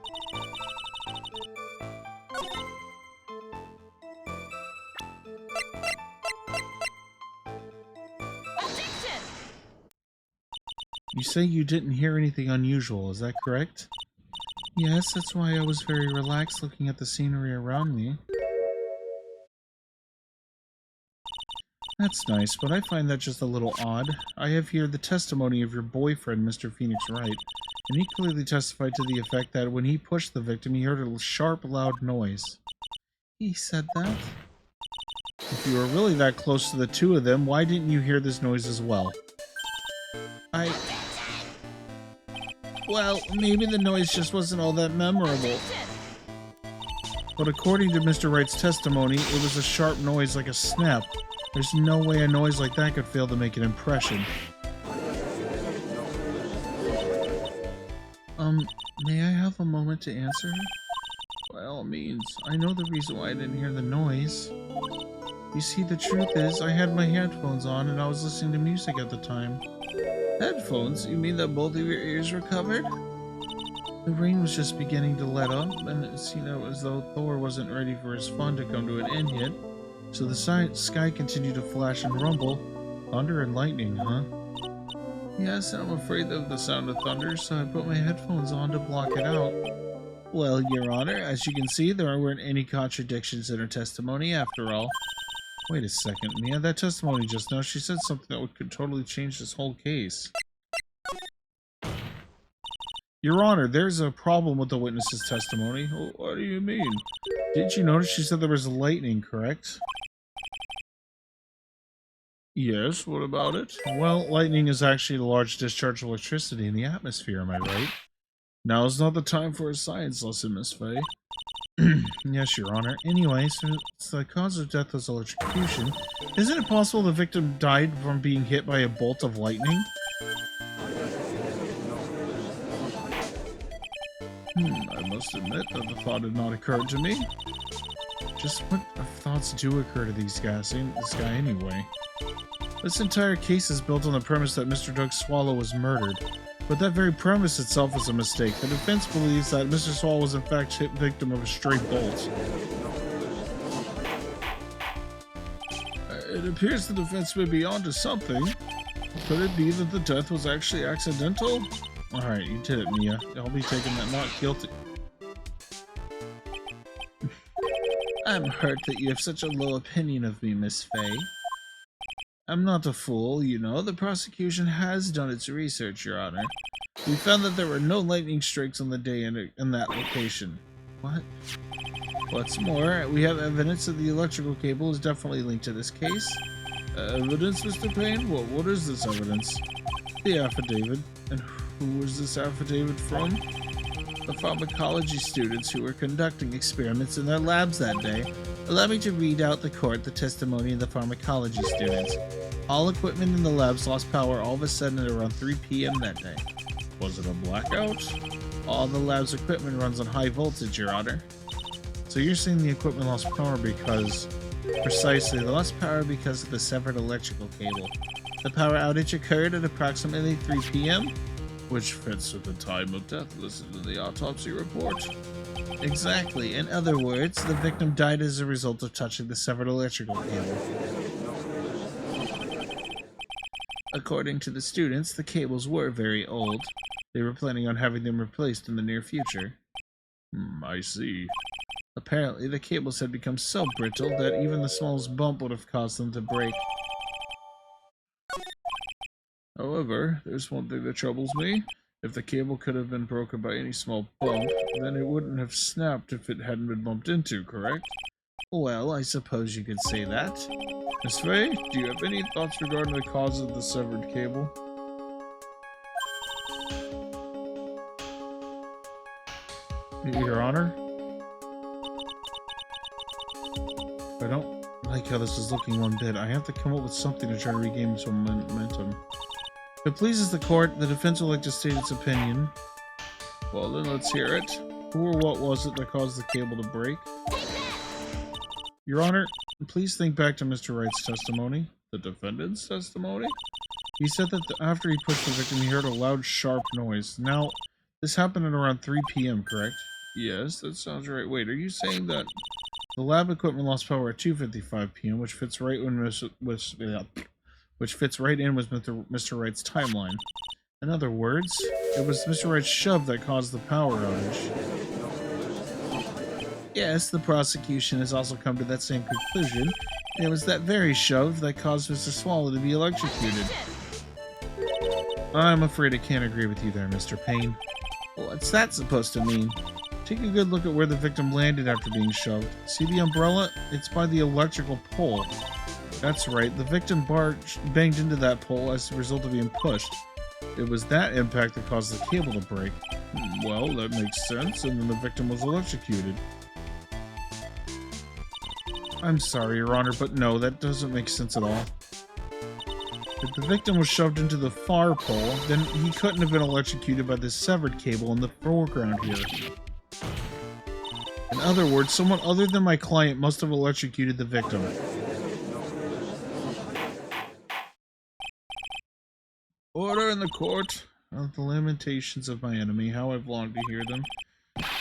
You say you didn't hear anything unusual, is that correct? Yes, that's why I was very relaxed looking at the scenery around me. That's nice, but I find that just a little odd. I have here the testimony of your boyfriend, Mr. Phoenix Wright, and he clearly testified to the effect that when he pushed the victim, he heard a sharp, loud noise. He said that? If you were really that close to the two of them, why didn't you hear this noise as well? Well, maybe the noise just wasn't all that memorable. But according to Mr. Wright's testimony, it was a sharp noise like a snap. There's no way a noise like that could fail to make an impression. May I have a moment to answer? By all means, I know the reason why I didn't hear the noise. You see, the truth is, I had my headphones on and I was listening to music at the time. Headphones? You mean that both of your ears were covered? The rain was just beginning to let up, and it seemed as though Thor wasn't ready for his fun to come to an end yet. So the sky continued to flash and rumble. Thunder and lightning, huh? Yes, I'm afraid of the sound of thunder, so I put my headphones on to block it out. Well, Your Honor, as you can see, there weren't any contradictions in her testimony after all. Wait a second, Mia, that testimony just now, she said something that could totally change this whole case. Your Honor, there's a problem with the witness's testimony. What do you mean? Did you notice she said there was lightning, correct? Yes, what about it? Well, lightning is actually a large discharge of electricity in the atmosphere, am I right? Now is not the time for a science lesson, Miss Faye. Yes, Your Honor. Anyway, since the cause of death was electrocution, isn't it possible the victim died from being hit by a bolt of lightning? I must admit that the thought had not occurred to me. Just what thoughts do occur to this guy anyway? This entire case is built on the premise that Mr. Doug Swallow was murdered. But that very premise itself is a mistake. The defense believes that Mr. Swallow was in fact hit victim of a stray bolt. It appears the defense may be onto something. Could it be that the death was actually accidental? Alright, you did it, Mia. I'll be taking that not guilty. I'm hurt that you have such a low opinion of me, Miss Faye. I'm not a fool, you know. The prosecution has done its research, Your Honor. We found that there were no lightning strikes on the day in that location. What? What's more, we have evidence that the electrical cable is definitely linked to this case. Evidence, Mr. Payne? What is this evidence? The affidavit. And who was this affidavit from? The pharmacology students who were conducting experiments in their labs that day. Allow me to read out the court the testimony of the pharmacology students. All equipment in the labs lost power all of a sudden at around 3 p.m. that day. Was it a blackout? All the lab's equipment runs on high voltage, Your Honor. So you're saying the equipment lost power because... Precisely, they lost power because of the severed electrical cable. The power outage occurred at approximately 3 p.m., which fits with the time of death listed in the autopsy report. Exactly. In other words, the victim died as a result of touching the severed electrical cable. According to the students, the cables were very old. They were planning on having them replaced in the near future. I see. Apparently, the cables had become so brittle that even the smallest bump would have caused them to break. However, there's one thing that troubles me. If the cable could have been broken by any small bump, then it wouldn't have snapped if it hadn't been bumped into, correct? Well, I suppose you could say that. Miss Faye, do you have any thoughts regarding the cause of the severed cable? Your Honor? I don't like how this is looking one bit. I have to come up with something to try to regain some momentum. If it pleases the court, the defense would like to state its opinion. Well, then let's hear it. Who or what was it that caused the cable to break? Your Honor, please think back to Mr. Wright's testimony. The defendant's testimony? He said that after he pushed the victim, he heard a loud, sharp noise. Now, this happened at around 3 p.m., correct? Yes, that sounds right. Wait, are you saying that the lab equipment lost power at 2:55 p.m., which fits right in with Mr. Wright's timeline? In other words, it was Mr. Wright's shove that caused the power outage. Yes, the prosecution has also come to that same conclusion, and it was that very shove that caused Mr. Swallow to be electrocuted. I'm afraid I can't agree with you there, Mr. Payne. What's that supposed to mean? Take a good look at where the victim landed after being shoved. See the umbrella? It's by the electrical pole. That's right, the victim banged into that pole as a result of being pushed. It was that impact that caused the cable to break. Well, that makes sense, and then the victim was electrocuted. I'm sorry, Your Honor, but no, that doesn't make sense at all. If the victim was shoved into the far pole, then he couldn't have been electrocuted by the severed cable in the foreground here. In other words, someone other than my client must have electrocuted the victim. Order in the court. Oh, the lamentations of my enemy, how I've longed to hear them.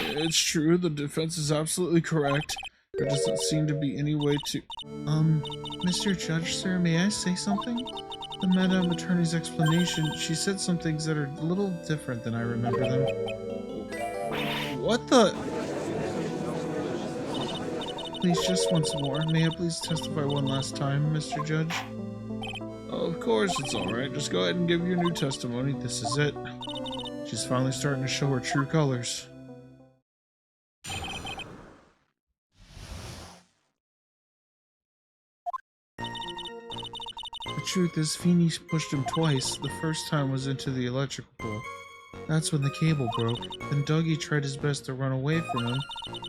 It's true, the defense is absolutely correct. There doesn't seem to be any way to... Mr. Judge, sir, may I say something? The Madam Attorney's explanation, she said some things that are a little different than I remember them. What the... Please, just once more. May I please testify one last time, Mr. Judge? Of course, it's alright. Just go ahead and give your new testimony. This is it. She's finally starting to show her true colors. The truth is, Feeney pushed him twice. The first time was into the electrical pole. That's when the cable broke. Then Dougie tried his best to run away from him,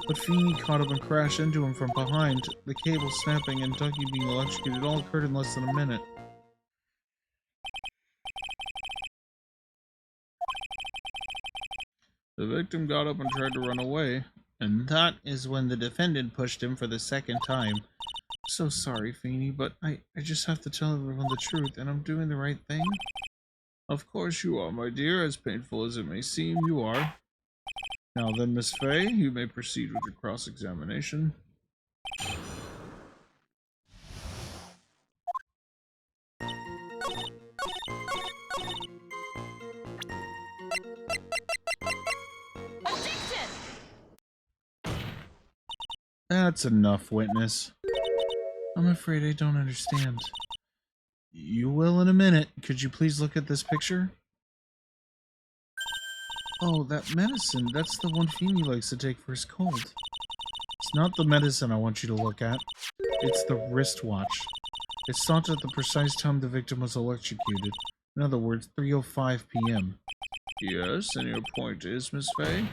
but Feeney caught up and crashed into him from behind. The cable snapping and Dougie being electrocuted all occurred in less than a minute. The victim got up and tried to run away, and that is when the defendant pushed him for the second time. So sorry, Feeney, but I just have to tell everyone the truth, and I'm doing the right thing. Of course you are, my dear. As painful as it may seem, you are. Now then, Miss Fay, you may proceed with your cross-examination. That's enough, witness. I'm afraid I don't understand. You will in a minute. Could you please look at this picture? Oh, that medicine. That's the one Feeney likes to take for his cold. It's not the medicine I want you to look at. It's the wristwatch. It's stopped at the precise time the victim was electrocuted. In other words, 3:05 p.m. Yes, and your point is, Miss Fay?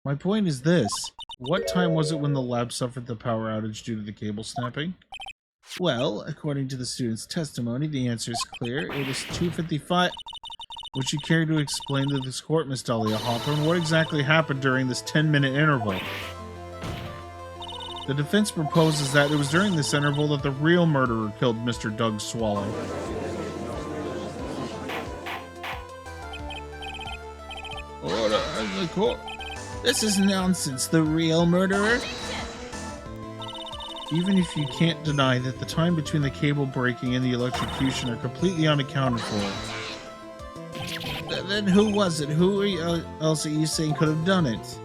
My point is this. What time was it when the lab suffered the power outage due to the cable snapping? Well, according to the student's testimony, the answer is clear. It was 2:55. Would you care to explain to this court, Miss Dahlia Hawthorne, what exactly happened during this 10-minute interval? The defense proposes that it was during this interval that the real murderer killed Mr. Doug Swallow. Order in the court. This is nonsense. The real murderer? Even if you can't deny that the time between the cable breaking and the electrocution are completely unaccounted for, then who was it? Who else are you saying could have done it?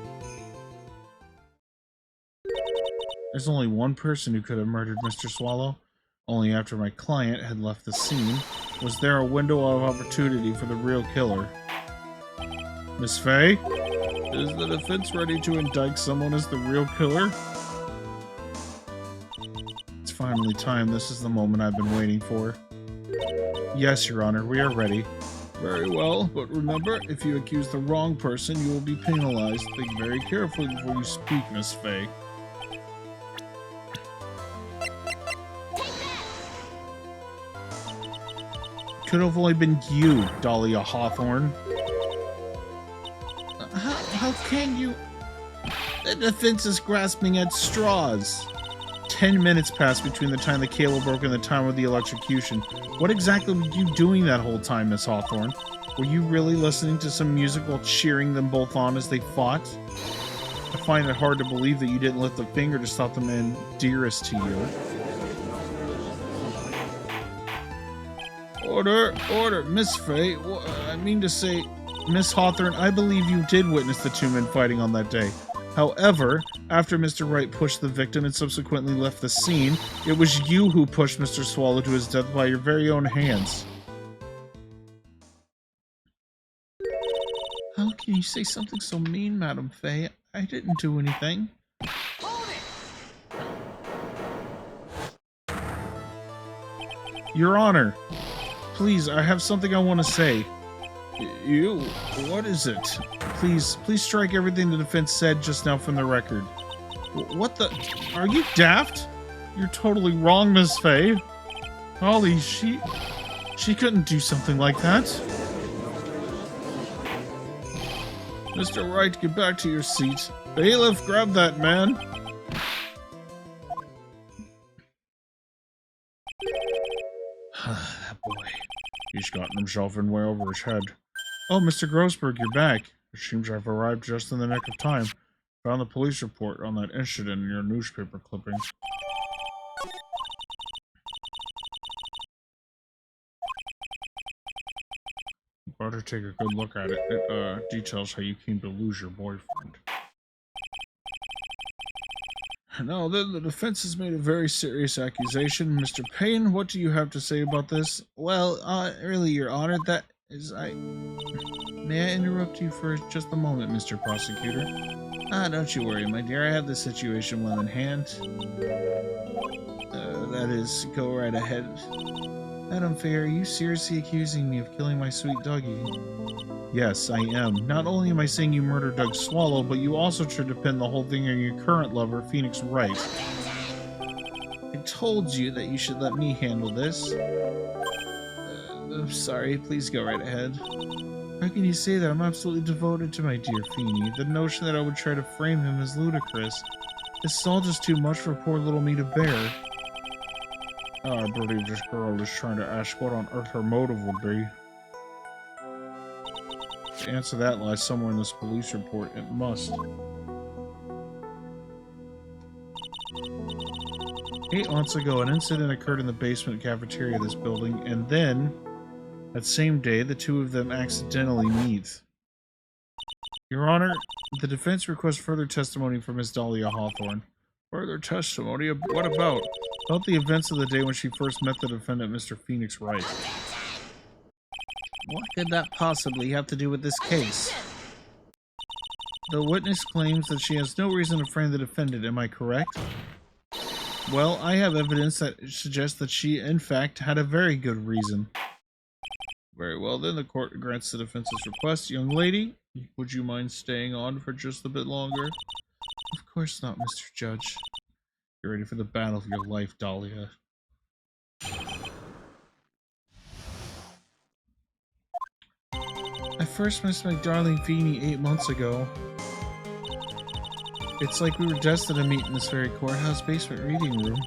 There's only one person who could have murdered Mr. Swallow. Only after my client had left the scene was there a window of opportunity for the real killer. Miss Fay? Is the defense ready to indict someone as the real killer? It's finally time. This is the moment I've been waiting for. Yes, Your Honor, we are ready. Very well, but remember, if you accuse the wrong person, you will be penalized. Think very carefully before you speak, Miss Fay. Could have only been you, Dahlia Hawthorne. How can you... The defense is grasping at straws. 10 minutes passed between the time the cable broke and the time of the electrocution. What exactly were you doing that whole time, Miss Hawthorne? Were you really listening to some music while cheering them both on as they fought? I find it hard to believe that you didn't lift a finger to stop the man dearest to you. Order, Miss Fay. I mean to say, Miss Hawthorne, I believe you did witness the two men fighting on that day. However, after Mr. Wright pushed the victim and subsequently left the scene, it was you who pushed Mr. Swallow to his death by your very own hands. How can you say something so mean, Madam Fay? I didn't do anything. Your Honor, please, I have something I want to say. You? What is it? Please strike everything the defense said just now from the record. What the? Are you daft? You're totally wrong, Miss Fay. Holly, she couldn't do something like that. Mr. Wright, get back to your seat. Bailiff, grab that man. That boy. He's gotten himself in way over his head. Oh, Mr. Grossberg, you're back. It seems I've arrived just in the nick of time. Found the police report on that incident in your newspaper clipping. Better take a good look at it. It details how you came to lose your boyfriend. Now, then, the defense has made a very serious accusation. Mr. Payne, what do you have to say about this? Well, really, Your Honor, that is, May I interrupt you for just a moment, Mr. Prosecutor? Don't you worry, my dear. I have the situation well in hand. That is, go right ahead. Madam Fay, are you seriously accusing me of killing my sweet doggy? Yes, I am. Not only am I saying you murdered Doug Swallow, but you also tried to pin the whole thing on your current lover, Phoenix Wright. I told you that you should let me handle this. I'm sorry, please go right ahead. How can you say that? I'm absolutely devoted to my dear Feeny. The notion that I would try to frame him is ludicrous. This is all just too much for poor little me to bear. I believe this girl is trying to ask what on earth her motive would be. The answer to that lies somewhere in this police report. It must. 8 months ago, an incident occurred in the basement cafeteria of this building, and then, that same day, the two of them accidentally meet. Your Honor, the defense requests further testimony from Miss Dahlia Hawthorne. Further testimony? What about? About the events of the day when she first met the defendant, Mr. Phoenix Wright. What could that possibly have to do with this case? The witness claims that she has no reason to frame the defendant, am I correct? Well, I have evidence that suggests that she, in fact, had a very good reason. Very well, then the court grants the defense's request. Young lady, would you mind staying on for just a bit longer? Of course not, Mr. Judge. You're ready for the battle of your life, Dahlia. I first missed my darling Feeny 8 months ago. It's like we were destined to meet in this very courthouse basement reading room.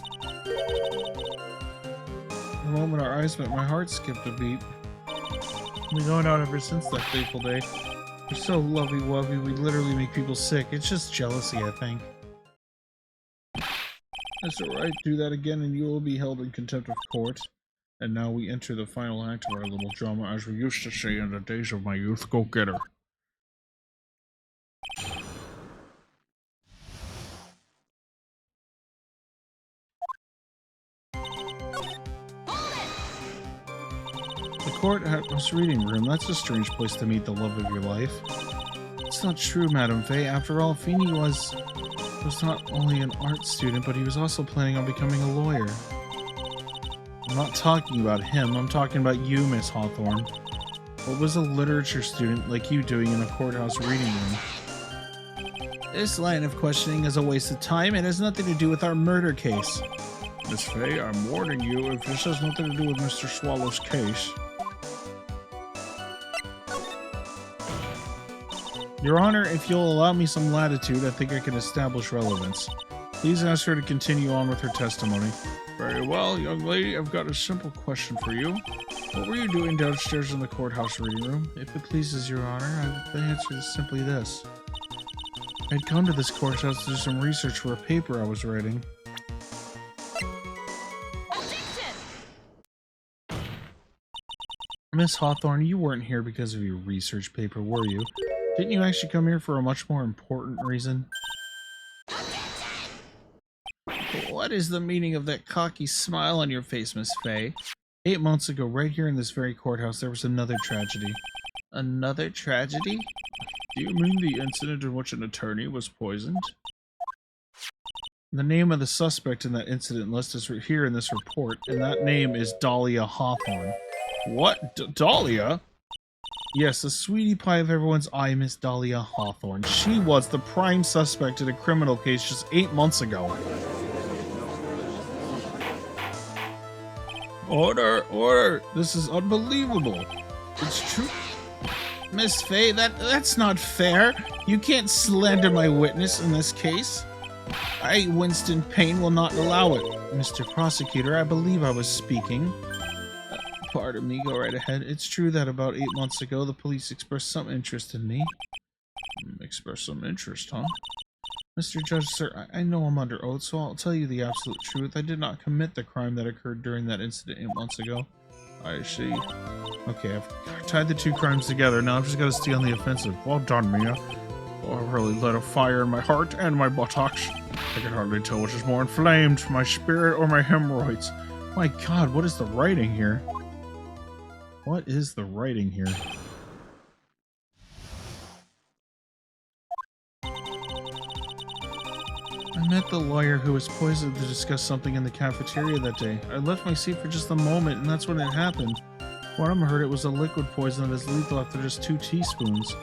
The moment our eyes met, my heart skipped a beat. We've been going out ever since that fateful day. We're so lovey-wovey, we literally make people sick. It's just jealousy, I think. That's alright, do that again and you will be held in contempt of court. And now we enter the final act of our little drama, as we used to say in the days of my youth. Go get her. The courthouse reading room, that's a strange place to meet the love of your life. It's not true, Madam Fay. After all, Feeny was not only an art student, but he was also planning on becoming a lawyer. I'm not talking about him, I'm talking about you, Miss Hawthorne. What was a literature student like you doing in a courthouse reading room? This line of questioning is a waste of time. It has nothing to do with our murder case. Miss Fay, I'm warning you, if this has nothing to do with Mr. Swallow's case. Your Honor, if you'll allow me some latitude, I think I can establish relevance. Please ask her to continue on with her testimony. Very well, young lady, I've got a simple question for you. What were you doing downstairs in the courthouse reading room? If it pleases your honor, the answer is simply this. I'd come to this courthouse to do some research for a paper I was writing. Miss Hawthorne, you weren't here because of your research paper, were you? Didn't you actually come here for a much more important reason? What is the meaning of that cocky smile on your face, Miss Fay? 8 months ago, right here in this very courthouse, there was another tragedy. Another tragedy? Do you mean the incident in which an attorney was poisoned? The name of the suspect in that incident list is here in this report, and that name is Dahlia Hawthorne. What? Dahlia? Yes, the sweetie pie of everyone's eye, Miss Dahlia Hawthorne. She was the prime suspect in a criminal case just 8 months ago. Order, order! This is unbelievable. It's true. Miss Fay, that's not fair. You can't slander my witness in this case. I, Winston Payne, will not allow it. Mr. Prosecutor, I believe I was speaking. Pardon me, go right ahead. It's true that about 8 months ago, the police expressed some interest in me. Expressed some interest, huh? Mr. Judge, sir, I know I'm under oath, so I'll tell you the absolute truth. I did not commit the crime that occurred during that incident 8 months ago. I see. Okay, I've tied the two crimes together. Now I've just got to stay on the offensive. Well done, Mia. Oh, I really lit a fire in my heart and my buttocks. I can hardly tell which is more inflamed, my spirit or my hemorrhoids. My God, what is the writing here? What is the writing here? I met the lawyer who was poisoned to discuss something in the cafeteria that day. I left my seat for just a moment, and that's when it happened. One of them heard it was a liquid poison that is lethal after just 2 teaspoons.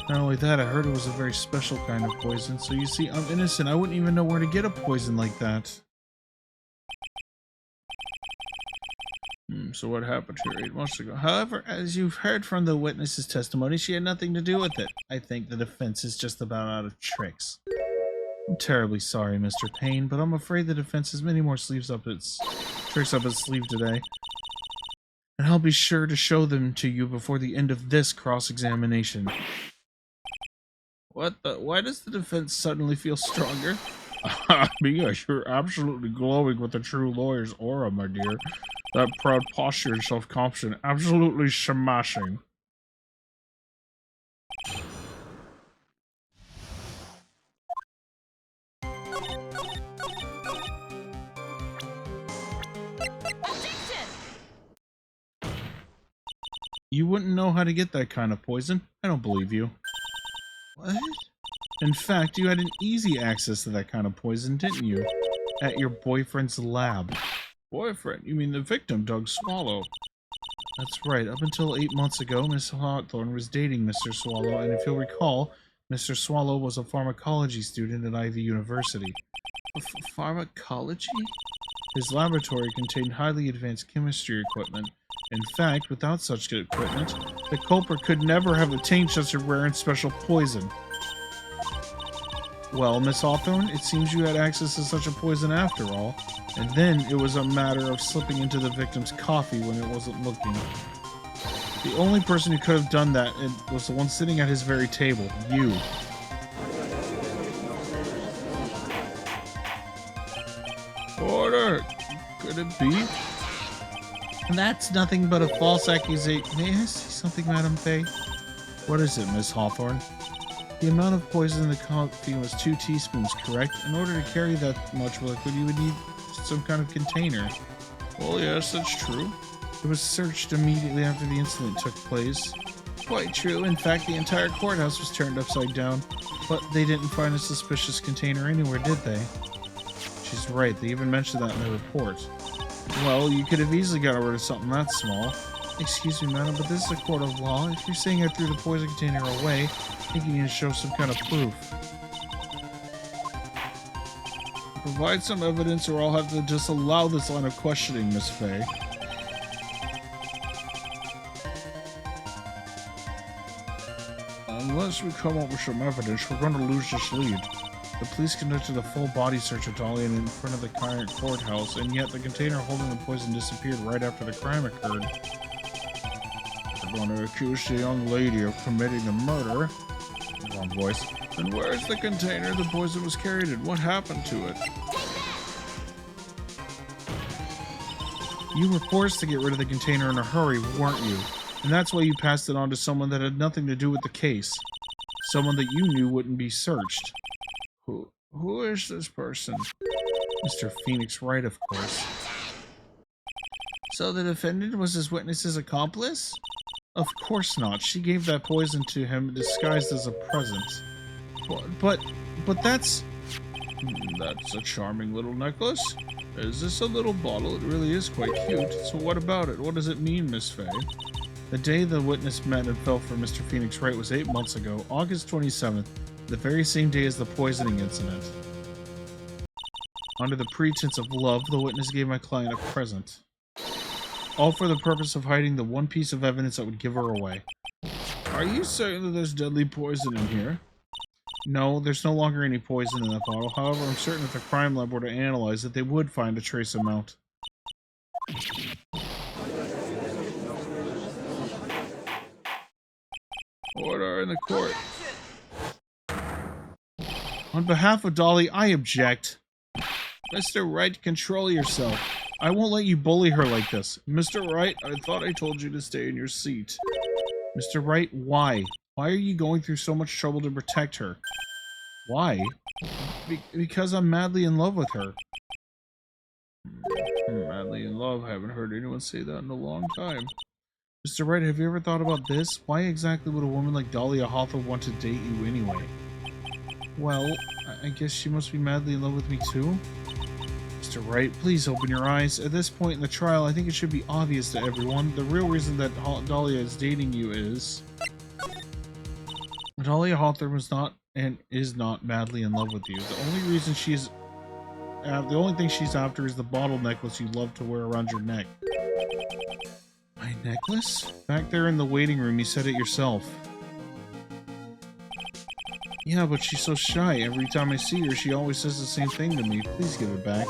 Not only that, I heard it was a very special kind of poison. So you see, I'm innocent. I wouldn't even know where to get a poison like that. So what happened here 8 months ago? However, as you've heard from the witness's testimony, she had nothing to do with it. I think the defense is just about out of tricks. I'm terribly sorry, Mr. Payne, but I'm afraid the defense has many more tricks up its sleeve today. And I'll be sure to show them to you before the end of this cross-examination. What the? Why does the defense suddenly feel stronger? Mia, you're absolutely glowing with a true lawyer's aura, my dear. That proud posture and self-confidence, absolutely smashing. You wouldn't know how to get that kind of poison. I don't believe you. What? In fact, you had an easy access to that kind of poison, didn't you? At your boyfriend's lab. Boyfriend? You mean the victim, Doug Swallow? That's right. Up until 8 months ago, Miss Hawthorne was dating Mr. Swallow, and if you'll recall, Mr. Swallow was a pharmacology student at Ivy University. Pharmacology? His laboratory contained highly advanced chemistry equipment. In fact, without such equipment, the culprit could never have obtained such a rare and special poison. Well, Miss Hawthorne, it seems you had access to such a poison after all, and then it was a matter of slipping into the victim's coffee when it wasn't looking. The only person who could have done that was the one sitting at his very table, you. Order! Could it be? That's nothing but a false accusation. May I say something, Madam Fay? What is it, Miss Hawthorne? The amount of poison in the coffee was 2 teaspoons, correct? In order to carry that much liquid, you would need some kind of container. Well, yes, that's true. It was searched immediately after the incident took place. Quite true. In fact, the entire courthouse was turned upside down. But they didn't find a suspicious container anywhere, did they? She's right. They even mentioned that in the report. Well, you could have easily got rid of something that small. Excuse me, madam, but this is a court of law. If you're saying I threw the poison container away, I think you need to show some kind of proof. Provide some evidence or I'll have to disallow this line of questioning, Miss Fay. Unless we come up with some evidence, we're going to lose this lead. The police conducted a full body search of Dolly in front of the current courthouse, and yet the container holding the poison disappeared right after the crime occurred. They're going to accuse the young lady of committing the murder. Wrong voice. Then where's the container the poison was carried in? What happened to it? You were forced to get rid of the container in a hurry, weren't you? And that's why you passed it on to someone that had nothing to do with the case. Someone that you knew wouldn't be searched. Who is this person? Mr. Phoenix Wright, of course. So the defendant was his witness's accomplice? Of course not. She gave that poison to him disguised as a present. But that's a charming little necklace. Is this a little bottle? It really is quite cute. So what about it? What does it mean, Miss Faye? The day the witness met and fell for Mr. Phoenix Wright was 8 months ago, August 27th, the very same day as the poisoning incident. Under the pretense of love, the witness gave my client a present. All for the purpose of hiding the one piece of evidence that would give her away. Are you certain that there's deadly poison in here? No, there's no longer any poison in that bottle. However, I'm certain if the crime lab were to analyze it, they would find a trace amount. Order in the court. On behalf of Dolly, I object. Mr. Wright, control yourself. I won't let you bully her like this. Mr. Wright, I thought I told you to stay in your seat. Mr. Wright, why? Why are you going through so much trouble to protect her? Why? Because I'm madly in love with her. Madly in love? I haven't heard anyone say that in a long time. Mr. Wright, have you ever thought about this? Why exactly would a woman like Dahlia Hawthorne want to date you anyway? Well, I guess she must be madly in love with me too? Mr. Wright, please open your eyes. At this point in the trial, I think it should be obvious to everyone. The real reason that Dahlia is dating you is... Dahlia Hawthorne was not and is not madly in love with you. The only reason she's... the only thing she's after is the bottle necklace you love to wear around your neck. My necklace? Back there in the waiting room, you said it yourself. Yeah, but she's so shy. Every time I see her, she always says the same thing to me. Please give it back.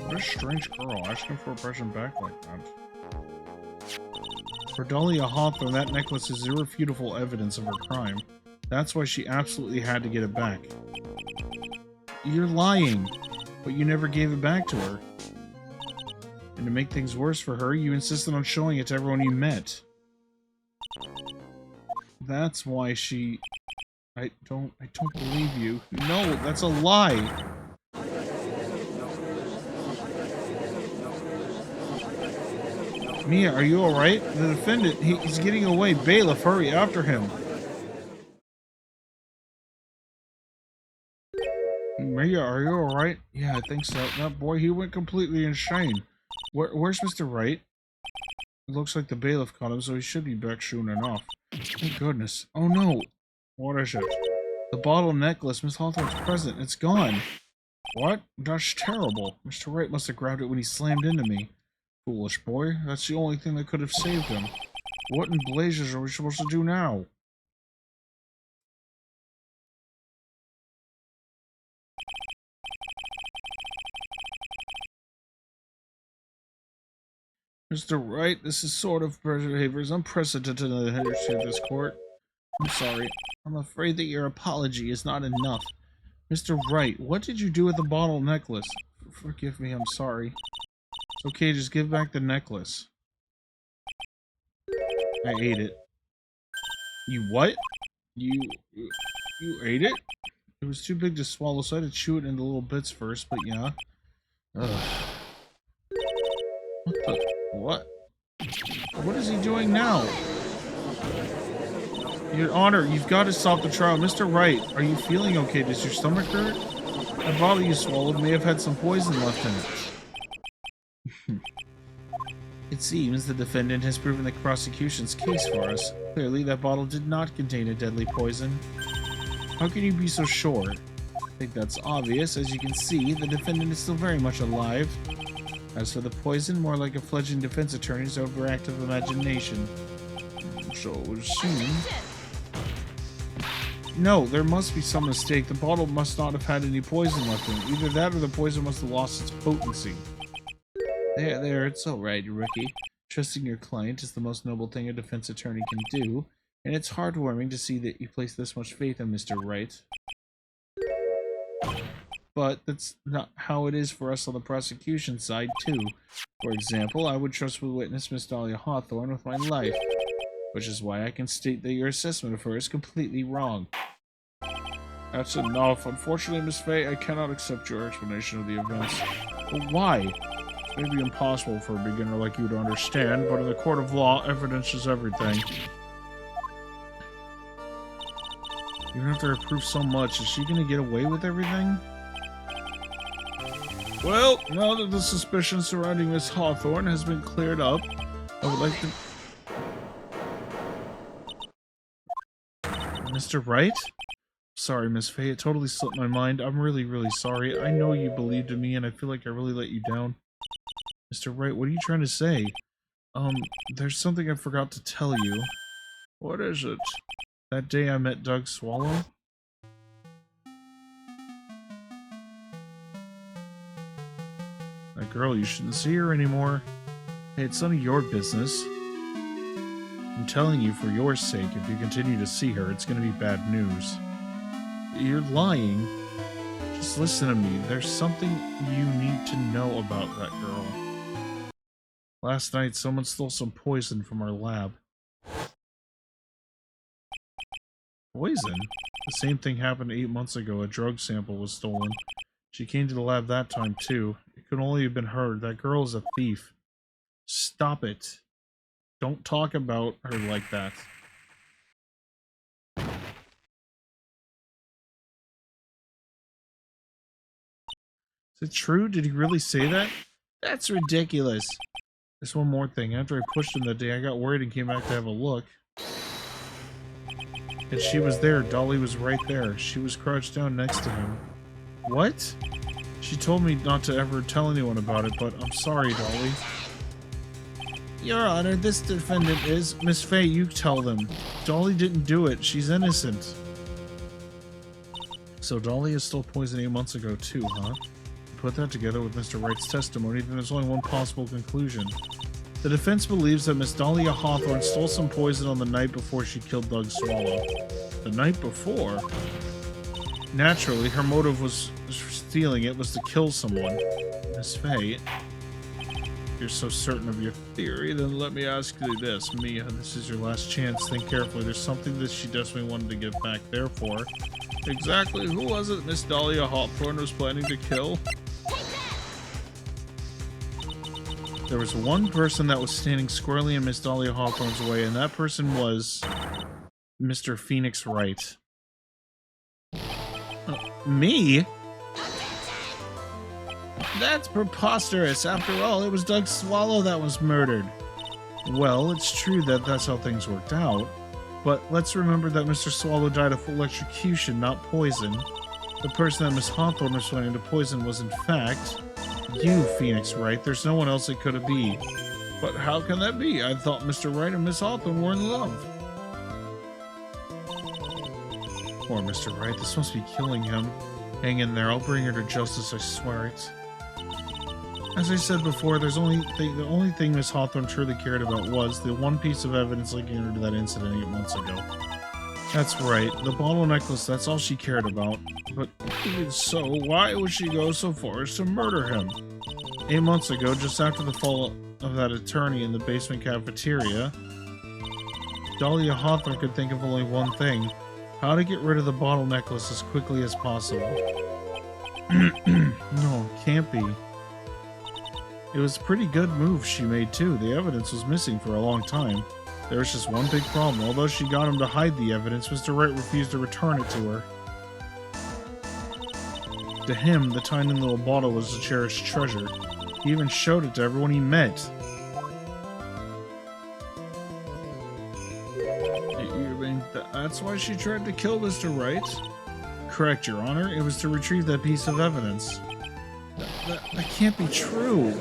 What a strange girl, asking for a present back like that. For Dahlia Hawthorne, that necklace is irrefutable evidence of her crime. That's why she absolutely had to get it back. You're lying, but you never gave it back to her. And to make things worse for her, you insisted on showing it to everyone you met. That's why she... I don't believe you. No, that's a lie! Mia, are you alright? The defendant, he's getting away. Bailiff, hurry after him. Mia, are you alright? Yeah, I think so. That boy, he went completely insane. Where's Mr. Wright? It looks like the bailiff caught him, so he should be back soon enough. Thank goodness. Oh no! What is it? The bottle necklace, Miss Hawthorne's present. It's gone. What? That's terrible. Mr. Wright must have grabbed it when he slammed into me. Foolish boy. That's the only thing that could have saved him. What in blazes are we supposed to do now? Mr. Wright, this is sort of behavior is unprecedented in the history of this court. I'm sorry. I'm afraid that your apology is not enough. Mr. Wright, what did you do with the bottle necklace? Forgive me, I'm sorry. It's okay, just give back the necklace. I ate it. You what? You ate it? It was too big to swallow, so I had to chew it into little bits first, but yeah. Ugh. What the? What? What is he doing now? Your Honor, you've got to stop the trial. Mr. Wright, are you feeling okay? Does your stomach hurt? The bottle you swallowed may have had some poison left in it. It seems the defendant has proven the prosecution's case for us. Clearly, that bottle did not contain a deadly poison. How can you be so sure? I think that's obvious. As you can see, the defendant is still very much alive. As for the poison, more like a fledgling defense attorney's overactive imagination. So it would seem... No, there must be some mistake. The bottle must not have had any poison left in it. Either that or the poison must have lost its potency. There, it's all right, rookie. Trusting your client is the most noble thing a defense attorney can do, and it's heartwarming to see that you place this much faith in Mr. Wright. But that's not how it is for us on the prosecution side, too. For example, I would trust the witness Miss Dahlia Hawthorne with my life, which is why I can state that your assessment of her is completely wrong. That's enough. Unfortunately, Miss Fay, I cannot accept your explanation of the events. But why? It may be impossible for a beginner like you to understand, but in the court of law, evidence is everything. Even after I prove so much, is she gonna get away with everything? Well, now that the suspicion surrounding Miss Hawthorne has been cleared up, I would like to... Mr. Wright? Sorry, Miss Fay, it totally slipped my mind. I'm really, really sorry. I know you believed in me, and I feel like I really let you down. Mr. Wright, what are you trying to say? There's something I forgot to tell you. What is it? That day I met Doug Swallow? That girl, you shouldn't see her anymore. Hey, it's none of your business. I'm telling you for your sake, if you continue to see her, it's gonna be bad news. You're lying. Just listen to me. There's something you need to know about that girl. Last night, someone stole some poison from our lab. Poison? The same thing happened 8 months ago. A drug sample was stolen. She came to the lab that time, too. It could only have been her. That girl is a thief. Stop it. Don't talk about her like that. Is it true? Did he really say that? That's ridiculous. There's one more thing. After I pushed him that day, I got worried and came back to have a look. And she was there. Dolly was right there. She was crouched down next to him. What? She told me not to ever tell anyone about it, but I'm sorry, Dolly. Your Honor, this defendant is... Miss Fay, you tell them. Dolly didn't do it. She's innocent. So Dolly is still poisoned 8 months ago, too, huh? Put that together with Mr. Wright's testimony, then there's only one possible conclusion. The defense believes that Miss Dahlia Hawthorne stole some poison on the night before she killed Doug Swallow. The night before? Naturally, her motive was for stealing it was to kill someone. Miss Fay, you're so certain of your theory, then let me ask you this. Mia, this is your last chance. Think carefully. There's something that she desperately wanted to get back there for. Exactly who was it Miss Dahlia Hawthorne was planning to kill? There was one person that was standing squarely in Miss Dahlia Hawthorne's way, and that person was Mr. Phoenix Wright. Me? That's preposterous. After all, it was Doug Swallow that was murdered. Well, it's true that that's how things worked out, but let's remember that Mr. Swallow died of electrocution, not poison. The person that Miss Hawthorne was planning to poison was, in fact, you, Phoenix Wright. There's no one else it could have been. But how can that be? I thought Mr. Wright and Miss Hawthorne were in love. Poor Mr. Wright, this must be killing him. Hang in there, I'll bring her to justice, I swear it. As I said before, the only thing Miss Hawthorne truly cared about was the one piece of evidence linking her to that incident 8 months ago. That's right, the bottle necklace, that's all she cared about. But even so, why would she go so far as to murder him? 8 months ago, just after the fall of that attorney in the basement cafeteria, Dahlia Hawthorne could think of only one thing: how to get rid of the bottle necklace as quickly as possible. No, it can't be. It was a pretty good move she made too. The evidence was missing for a long time. There was just one big problem. Although she got him to hide the evidence, Mr. Wright refused to return it to her. To him, the tiny little bottle was a cherished treasure. He even showed it to everyone he met. You mean that's why she tried to kill Mr. Wright? Correct, Your Honor. It was to retrieve that piece of evidence. That can't be true.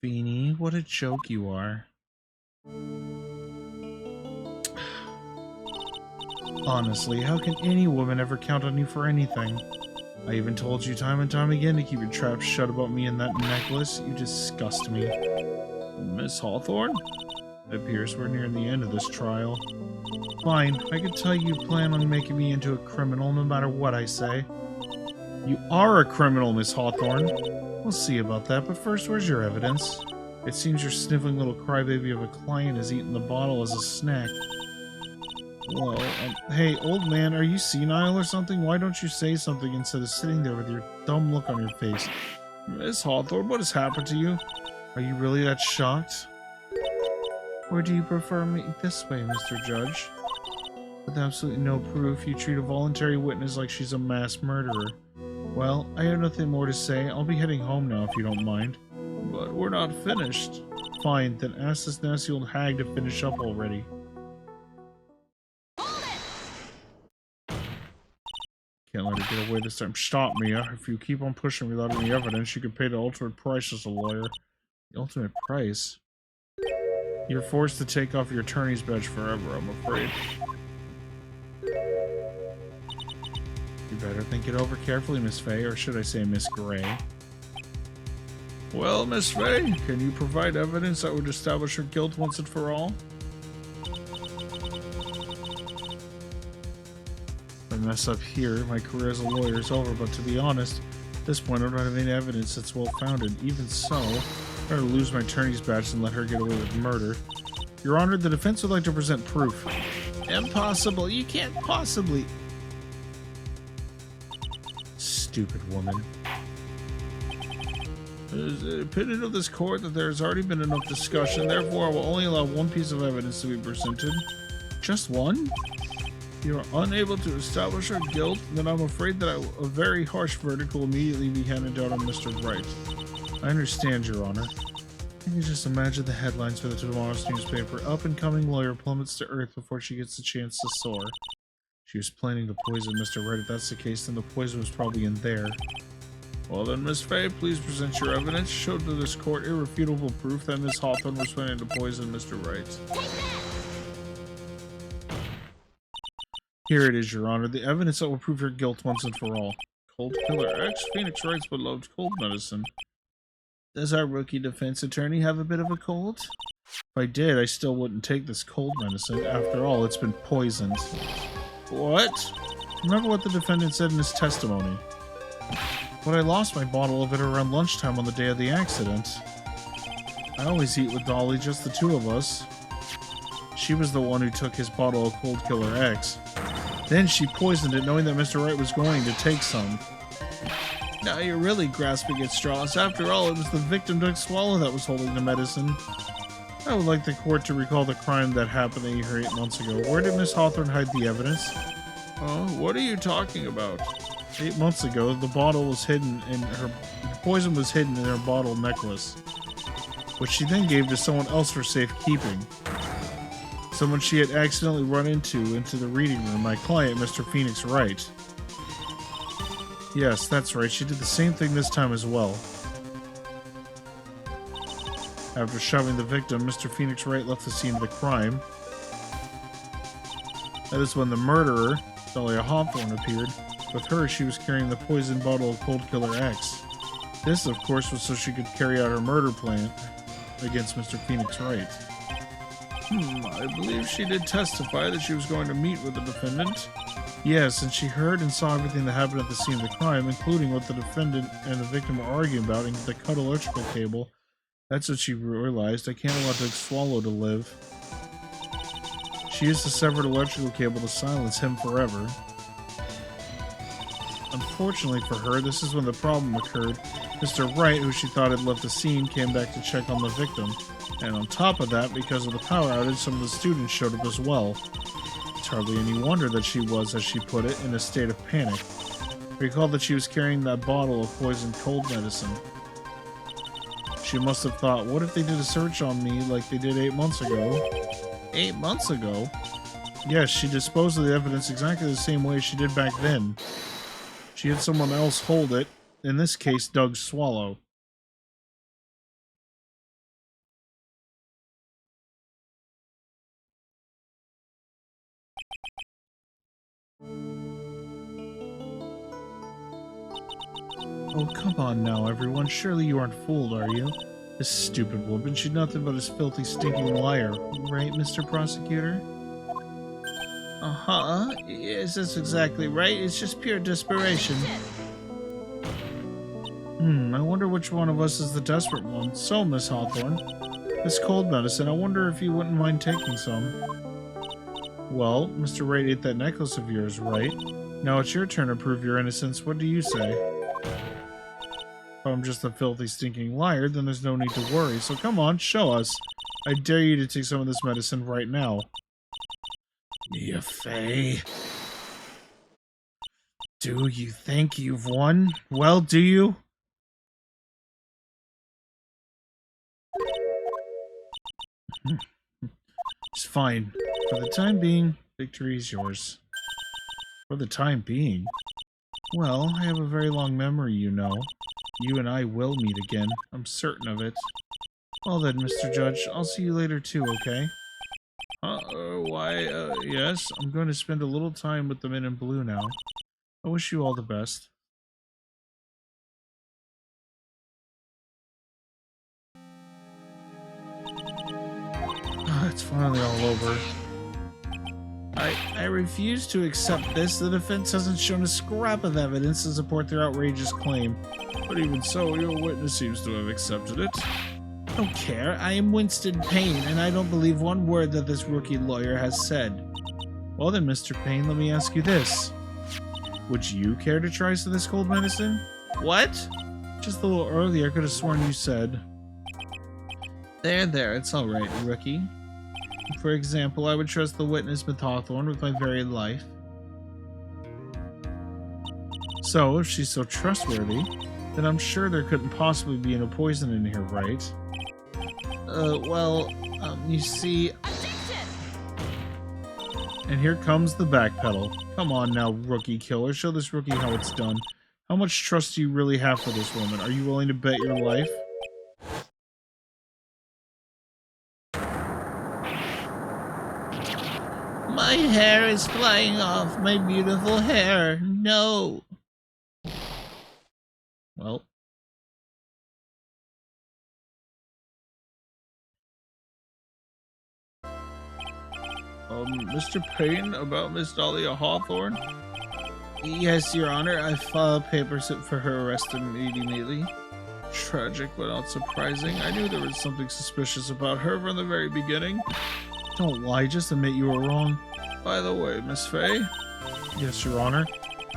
Beanie, what a joke you are. Honestly, how can any woman ever count on you for anything? I even told you time and time again to keep your trap shut about me and that necklace. You disgust me. Miss Hawthorne? It appears we're near the end of this trial. Fine, I can tell you plan on making me into a criminal no matter what I say. You are a criminal, Miss Hawthorne. We'll see about that, but first, where's your evidence? It seems your sniveling little crybaby of a client has eaten the bottle as a snack. Well, hey, old man, are you senile or something? Why don't you say something instead of sitting there with your dumb look on your face? Miss Hawthorne, what has happened to you? Are you really that shocked? Or do you prefer me this way, Mr. Judge? With absolutely no proof, you treat a voluntary witness like she's a mass murderer. Well, I have nothing more to say. I'll be heading home now if you don't mind. But we're not finished. Fine, then ask this nasty old hag to finish up already. Can't let her get away this time. Stop, Mia. If you keep on pushing without any evidence, you could pay the ultimate price as a lawyer. The ultimate price? You're forced to take off your attorney's badge forever, I'm afraid. You better think it over carefully, Miss Fay, or should I say Miss Gray. Well, Miss Fay, can you provide evidence that would establish her guilt once and for all? If I mess up here, my career as a lawyer is over, but to be honest, at this point I don't have any evidence that's well-founded. Even so, I'd rather lose my attorney's badge than let her get away with murder. Your Honor, the defense would like to present proof. Impossible. You can't possibly... Stupid woman. It is the opinion of this court that there has already been enough discussion, therefore I will only allow one piece of evidence to be presented. Just one? If you are unable to establish her guilt, then I'm afraid that a very harsh verdict will immediately be handed down on Mr. Wright. I understand, Your Honor. Can you just imagine the headlines for the tomorrow's newspaper? Up-and-coming lawyer plummets to earth before she gets a chance to soar. She was planning to poison Mr. Wright. If that's the case, then the poison was probably in there. Well then, Miss Fay, please present your evidence. Show to this court irrefutable proof that Miss Hawthorne was planning to poison Mr. Wright. Here it is, Your Honor. The evidence that will prove your guilt once and for all. Cold Killer X, Phoenix Wright's beloved cold medicine. Does our rookie defense attorney have a bit of a cold? If I did, I still wouldn't take this cold medicine. After all, it's been poisoned. What? Remember what the defendant said in his testimony. But I lost my bottle of it around lunchtime on the day of the accident. I always eat with Dolly, just the two of us. She was the one who took his bottle of Cold Killer X. Then she poisoned it knowing that Mr. Wright was going to take some. Now you're really grasping at straws. After all, it was the victim Doug Swallow that was holding the medicine. I would like the court to recall the crime that happened to her 8 months ago. Where did Miss Hawthorne hide the evidence? What are you talking about? 8 months ago, the bottle was hidden in her... The poison was hidden in her bottle necklace, which she then gave to someone else for safekeeping. Someone she had accidentally run into the reading room, my client, Mr. Phoenix Wright. Yes, that's right, she did the same thing this time as well. After shoving the victim, Mr. Phoenix Wright left the scene of the crime. That is when the murderer, Dahlia Hawthorne, appeared. With her, she was carrying the poisoned bottle of Cold Killer X. This, of course, was so she could carry out her murder plan against Mr. Phoenix Wright. I believe she did testify that she was going to meet with the defendant. Yes, and she heard and saw everything that happened at the scene of the crime, including what the defendant and the victim were arguing about and the cut electrical cable. That's what she realized. I can't allow Doug Swallow to live. She used the severed electrical cable to silence him forever. Unfortunately for her, this is when the problem occurred. Mr. Wright, who she thought had left the scene, came back to check on the victim. And on top of that, because of the power outage, some of the students showed up as well. It's hardly any wonder that she was, as she put it, in a state of panic. Recall that she was carrying that bottle of poisoned cold medicine. She must have thought, what if they did a search on me like they did 8 months ago? 8 months ago? Yes, she disposed of the evidence exactly the same way she did back then. She had someone else hold it, in this case, Doug Swallow. Oh, come on now, everyone. Surely you aren't fooled, are you? This stupid woman, she's nothing but a filthy, stinking liar. Right, Mr. Prosecutor? Uh-huh. Yes, that's exactly right. It's just pure desperation. I wonder which one of us is the desperate one. So, Miss Hawthorne, this cold medicine, I wonder if you wouldn't mind taking some. Well, Mr. Wright ate that necklace of yours, right? Now it's your turn to prove your innocence. What do you say? If I'm just a filthy, stinking liar, then there's no need to worry. So come on, show us. I dare you to take some of this medicine right now. Mia Fey. Do you think you've won? Well, do you? It's fine. For the time being, victory is yours. For the time being? Well, I have a very long memory, you know. You and I will meet again. I'm certain of it. Well then, Mr. Judge, I'll see you later too, okay? Yes, I'm going to spend a little time with the men in blue now. I wish you all the best. It's finally all over. I refuse to accept this. The defense hasn't shown a scrap of evidence to support their outrageous claim. But even so, your witness seems to have accepted it. I don't care. I am Winston Payne, and I don't believe one word that this rookie lawyer has said. Well then, Mr. Payne, let me ask you this. Would you care to try some of this cold medicine? What? Just a little earlier, I could have sworn you said. There, it's alright, rookie. For example, I would trust the witness Miss Hawthorne with my very life. So, if she's so trustworthy, then I'm sure there couldn't possibly be no poison in here, right? You see... And here comes the backpedal. Come on now, rookie killer. Show this rookie how it's done. How much trust do you really have for this woman? Are you willing to bet your life? My hair is flying off. My beautiful hair. No. Well. Mr. Payne, about Miss Dahlia Hawthorne? Yes, Your Honor. I filed papers for her arrest immediately. Tragic, but not surprising. I knew there was something suspicious about her from the very beginning. Don't lie, just admit you were wrong. By the way, Miss Fey? Yes, Your Honor.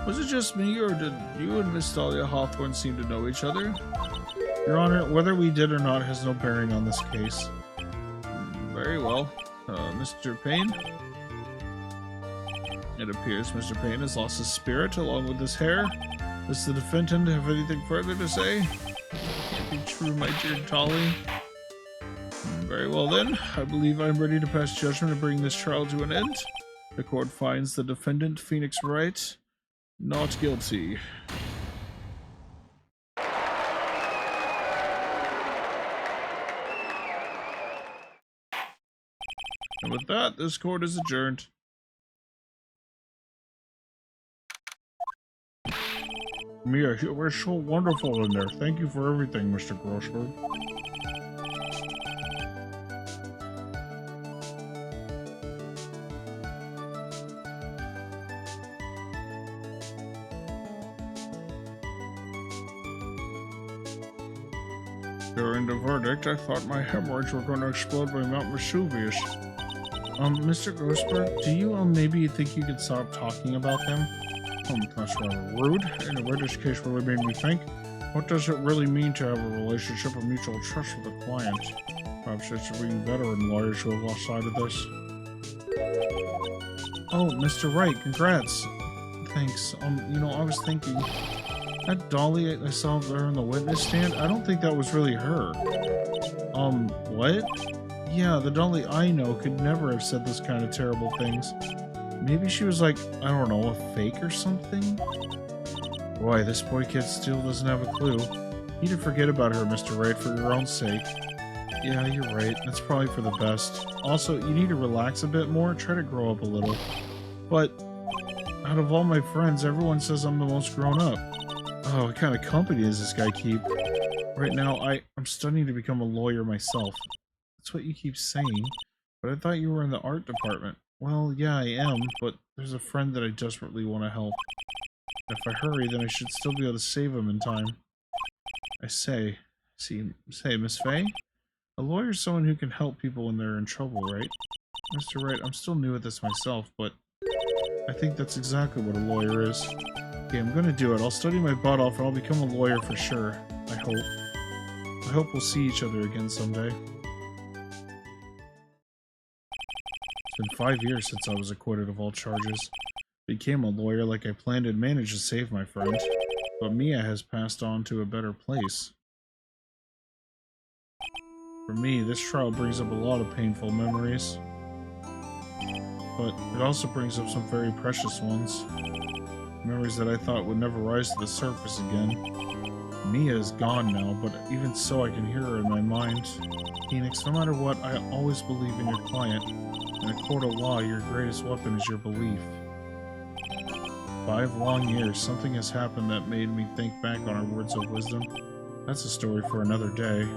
Was it just me, or did you and Miss Dahlia Hawthorne seem to know each other? Your Honor, whether we did or not has no bearing on this case. Very well. Mr. Payne? It appears Mr. Payne has lost his spirit along with his hair. Does the defendant have anything further to say? Can't be true, my dear Dolly. Very well then, I believe I'm ready to pass judgment and bring this trial to an end. The court finds the defendant, Phoenix Wright, not guilty. And with that, this court is adjourned. Mia, you were so wonderful in there. Thank you for everything, Mr. Grossberg. During the verdict, I thought my hemorrhoids were going to explode by Mount Vesuvius. Mr. Grossberg, do you maybe think you could stop talking about them? That's rather rude. In a witness case really made me think, what does it really mean to have a relationship of mutual trust with a client? Perhaps it should be veteran lawyers who have lost sight of this. Oh, Mr. Wright, congrats. Thanks. I was thinking, that Dolly I saw there in the witness stand, I don't think that was really her. What? Yeah, the Dolly I know could never have said those kind of terrible things. Maybe she was like, I don't know, a fake or something? Boy, this boy kid still doesn't have a clue. You need to forget about her, Mr. Wright, for your own sake. Yeah, you're right. That's probably for the best. Also, you need to relax a bit more, try to grow up a little. But, out of all my friends, everyone says I'm the most grown up. Oh, what kind of company does this guy keep? Right now, I'm studying to become a lawyer myself. That's what you keep saying. But I thought you were in the art department. Well, yeah, I am, but there's a friend that I desperately want to help. If I hurry, then I should still be able to save him in time. I say, Miss Faye? A lawyer's someone who can help people when they're in trouble, right? Mr. Wright, I'm still new at this myself, but I think that's exactly what a lawyer is. Okay, I'm gonna do it. I'll study my butt off and I'll become a lawyer for sure. I hope. I hope we'll see each other again someday. It's been 5 years since I was acquitted of all charges. Became a lawyer like I planned and managed to save my friend. But Mia has passed on to a better place. For me, this trial brings up a lot of painful memories. But it also brings up some very precious ones. Memories that I thought would never rise to the surface again. Mia is gone now, but even so I can hear her in my mind. Phoenix, no matter what, I always believe in your client. In a court of law, your greatest weapon is your belief. 5 long years, something has happened that made me think back on our words of wisdom. That's a story for another day.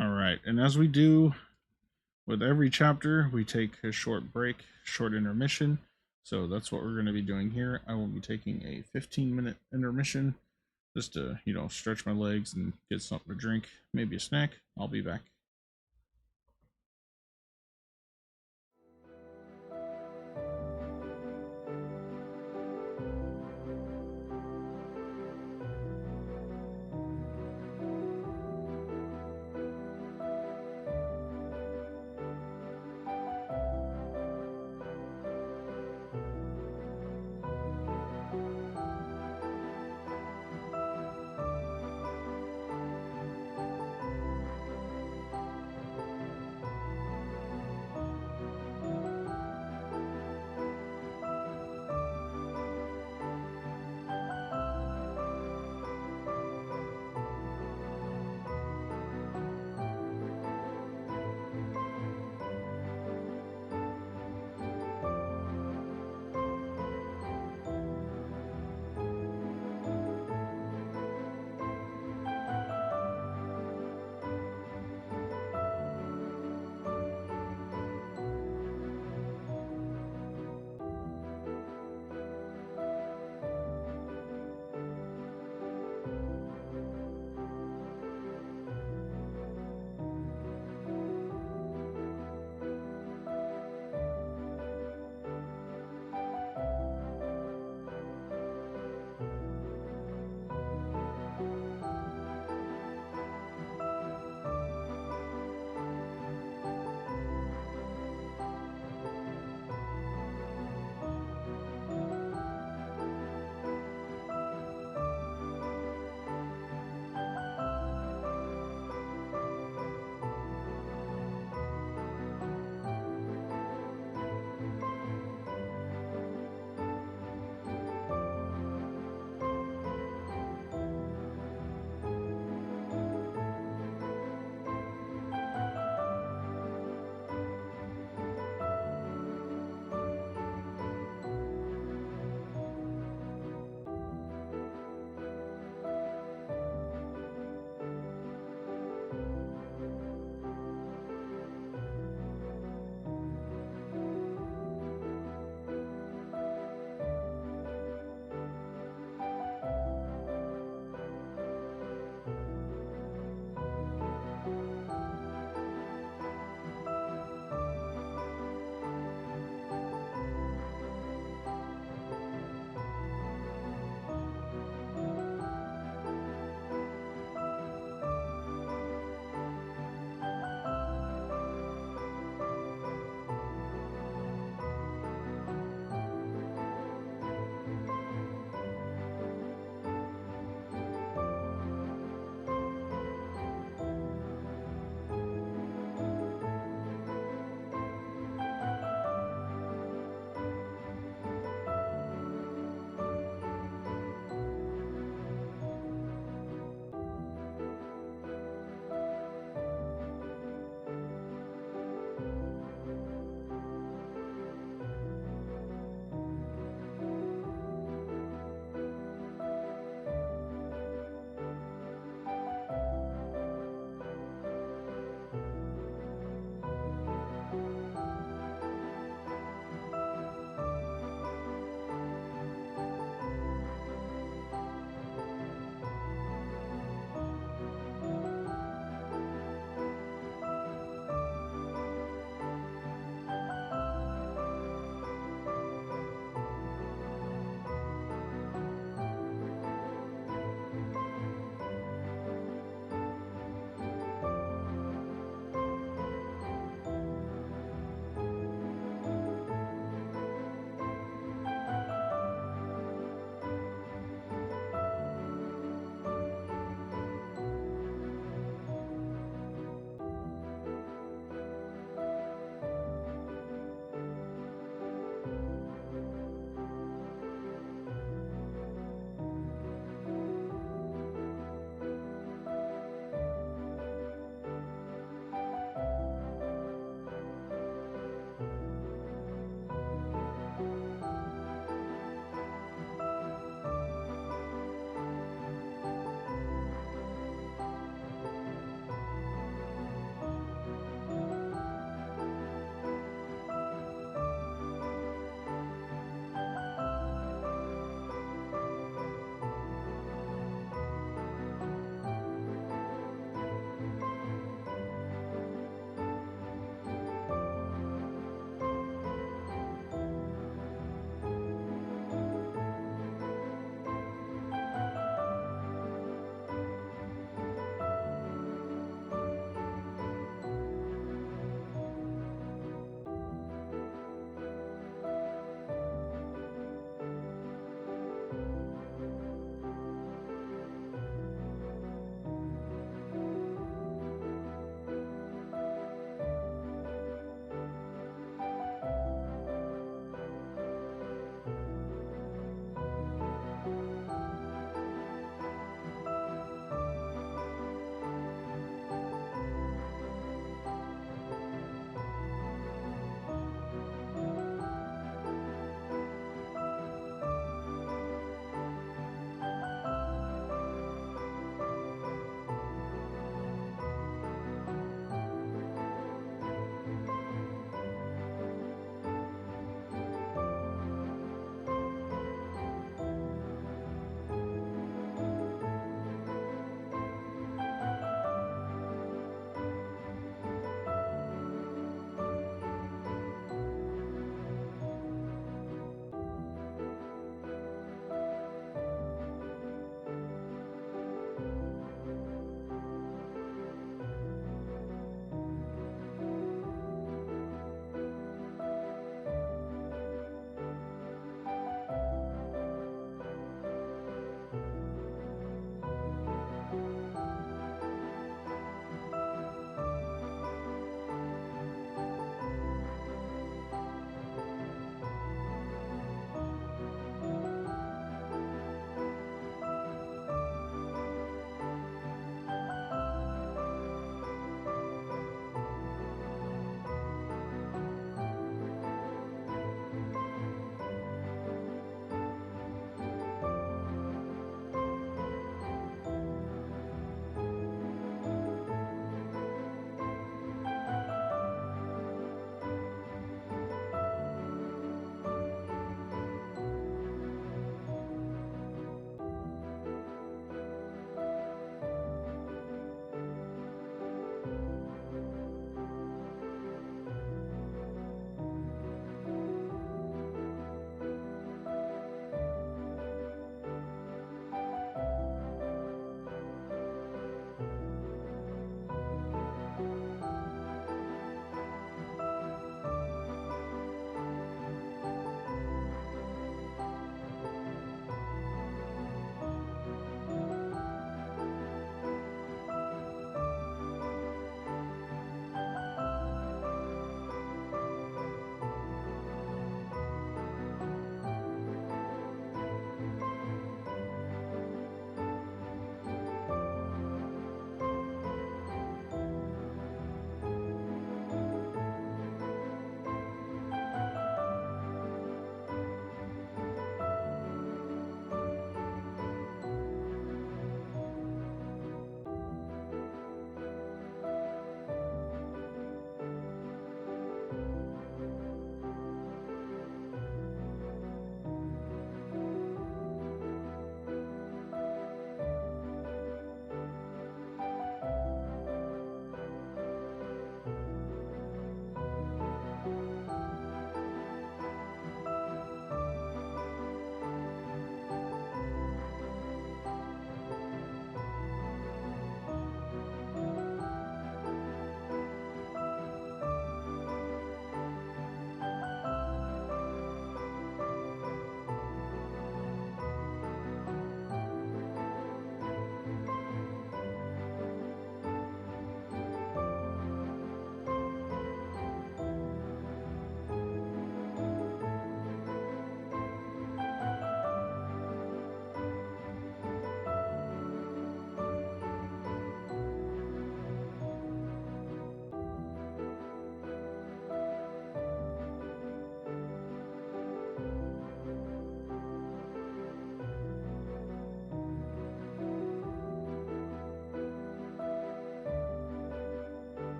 Alright, and as we do with every chapter, we take a short break, short intermission. So that's what we're going to be doing here. I will be taking a 15-minute intermission just to, stretch my legs and get something to drink, maybe a snack. I'll be back.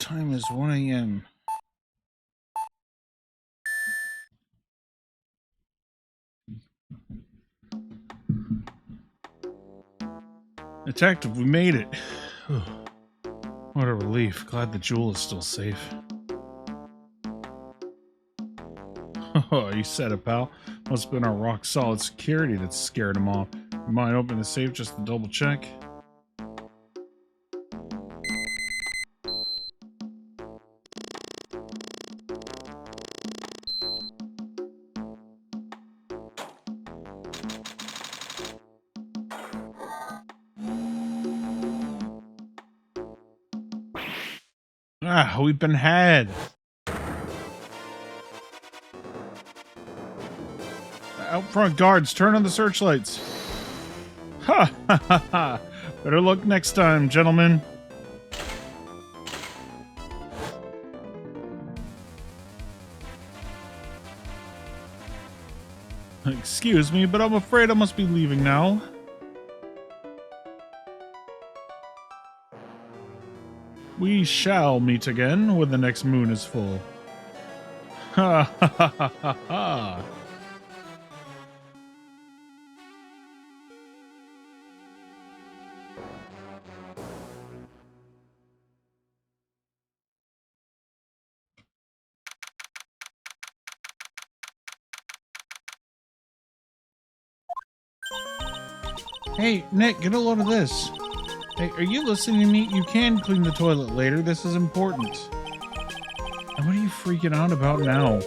time is 1 a.m. Detective, we made it. What a relief. Glad the jewel is still safe. Oh, you said it, pal. Must have been our rock-solid security that scared him off. You mind opening the safe just to double check? Ah, we've been had. Out front, guards, turn on the searchlights. Ha ha ha ha. Better luck next time, gentlemen. Excuse me, but I'm afraid I must be leaving now. We shall meet again when the next moon is full. Ha ha ha ha ha ha. Hey, Nick, get a load of this. Hey, are you listening to me? You can clean the toilet later. This is important. And what are you freaking out about now?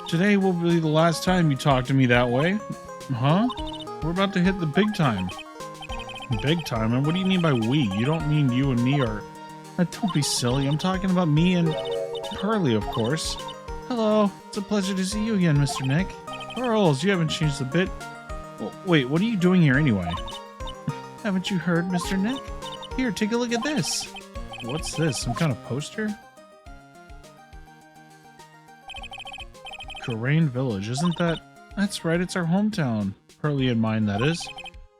Today will be the last time you talk to me that way. Huh? We're about to hit the big time. Big time? And what do you mean by we? You don't mean you and me are... Don't be silly. I'm talking about me and Pearly, of course. Hello. It's a pleasure to see you again, Mr. Nick. Pearls, you haven't changed a bit. Well, wait, what are you doing here anyway? Haven't you heard, Mr. Nick? Here, take a look at this. What's this? Some kind of poster? Corain Village, isn't that... That's right, it's our hometown. Pearly and mine, that is.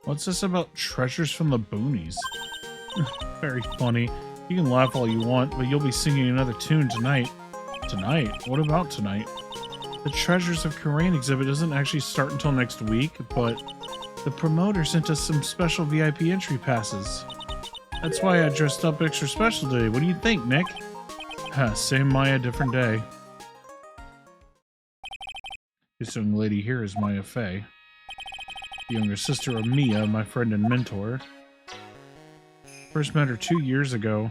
What's this about treasures from the boonies? Very funny. You can laugh all you want, but you'll be singing another tune tonight. Tonight? What about tonight? The Treasures of Corain exhibit doesn't actually start until next week, but the promoter sent us some special VIP entry passes. That's why I dressed up extra special today. What do you think, Nick? Same Maya, different day. This young lady here is Maya Fey, the younger sister of Mia, my friend and mentor. First met her 2 years ago.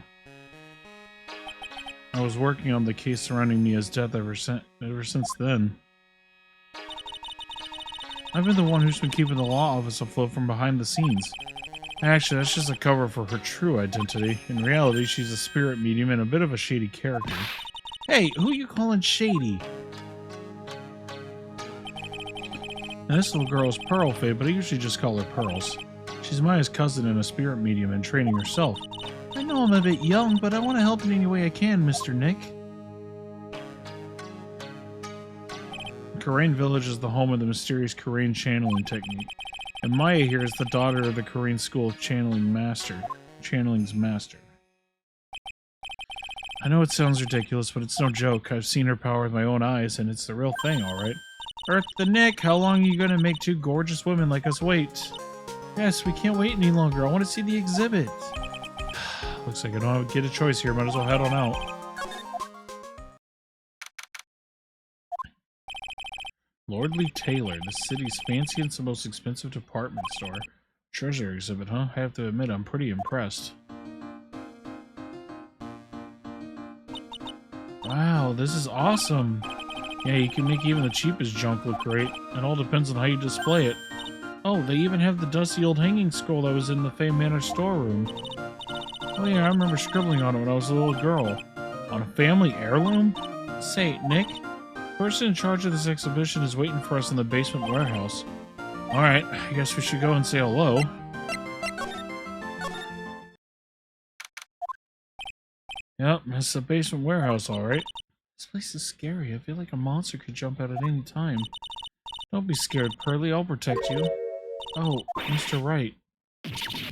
I was working on the case surrounding Mia's death ever since then. I've been the one who's been keeping the law office afloat from behind the scenes. Actually, that's just a cover for her true identity. In reality, she's a spirit medium and a bit of a shady character. Hey, who you calling shady? Now, this little girl is Pearl Fey, but I usually just call her Pearls. She's Maya's cousin and a spirit medium in training herself. I know I'm a bit young, but I want to help in any way I can, Mr. Nick. Corain Village is the home of the mysterious Corain channeling technique, and Maya here is the daughter of the Corain School of Channeling's master. I know it sounds ridiculous, but it's no joke. I've seen her power with my own eyes, and it's the real thing, alright? Eartha Nick, how long are you going to make two gorgeous women like us wait? Yes, we can't wait any longer. I want to see the exhibit. Looks like I don't get a choice here. Might as well head on out. Lordly Taylor, the city's fanciest and most expensive department store. Treasure exhibit, huh? I have to admit, I'm pretty impressed. Wow, this is awesome. Yeah, you can make even the cheapest junk look great. It all depends on how you display it. Oh, they even have the dusty old hanging scroll that was in the Fey Manor storeroom. Oh yeah, I remember scribbling on it when I was a little girl. On a family heirloom? Say, Nick, the person in charge of this exhibition is waiting for us in the basement warehouse. Alright, I guess we should go and say hello. Yep, it's the basement warehouse, alright. This place is scary. I feel like a monster could jump out at any time. Don't be scared, Pearly. I'll protect you. Oh, Mr. Wright.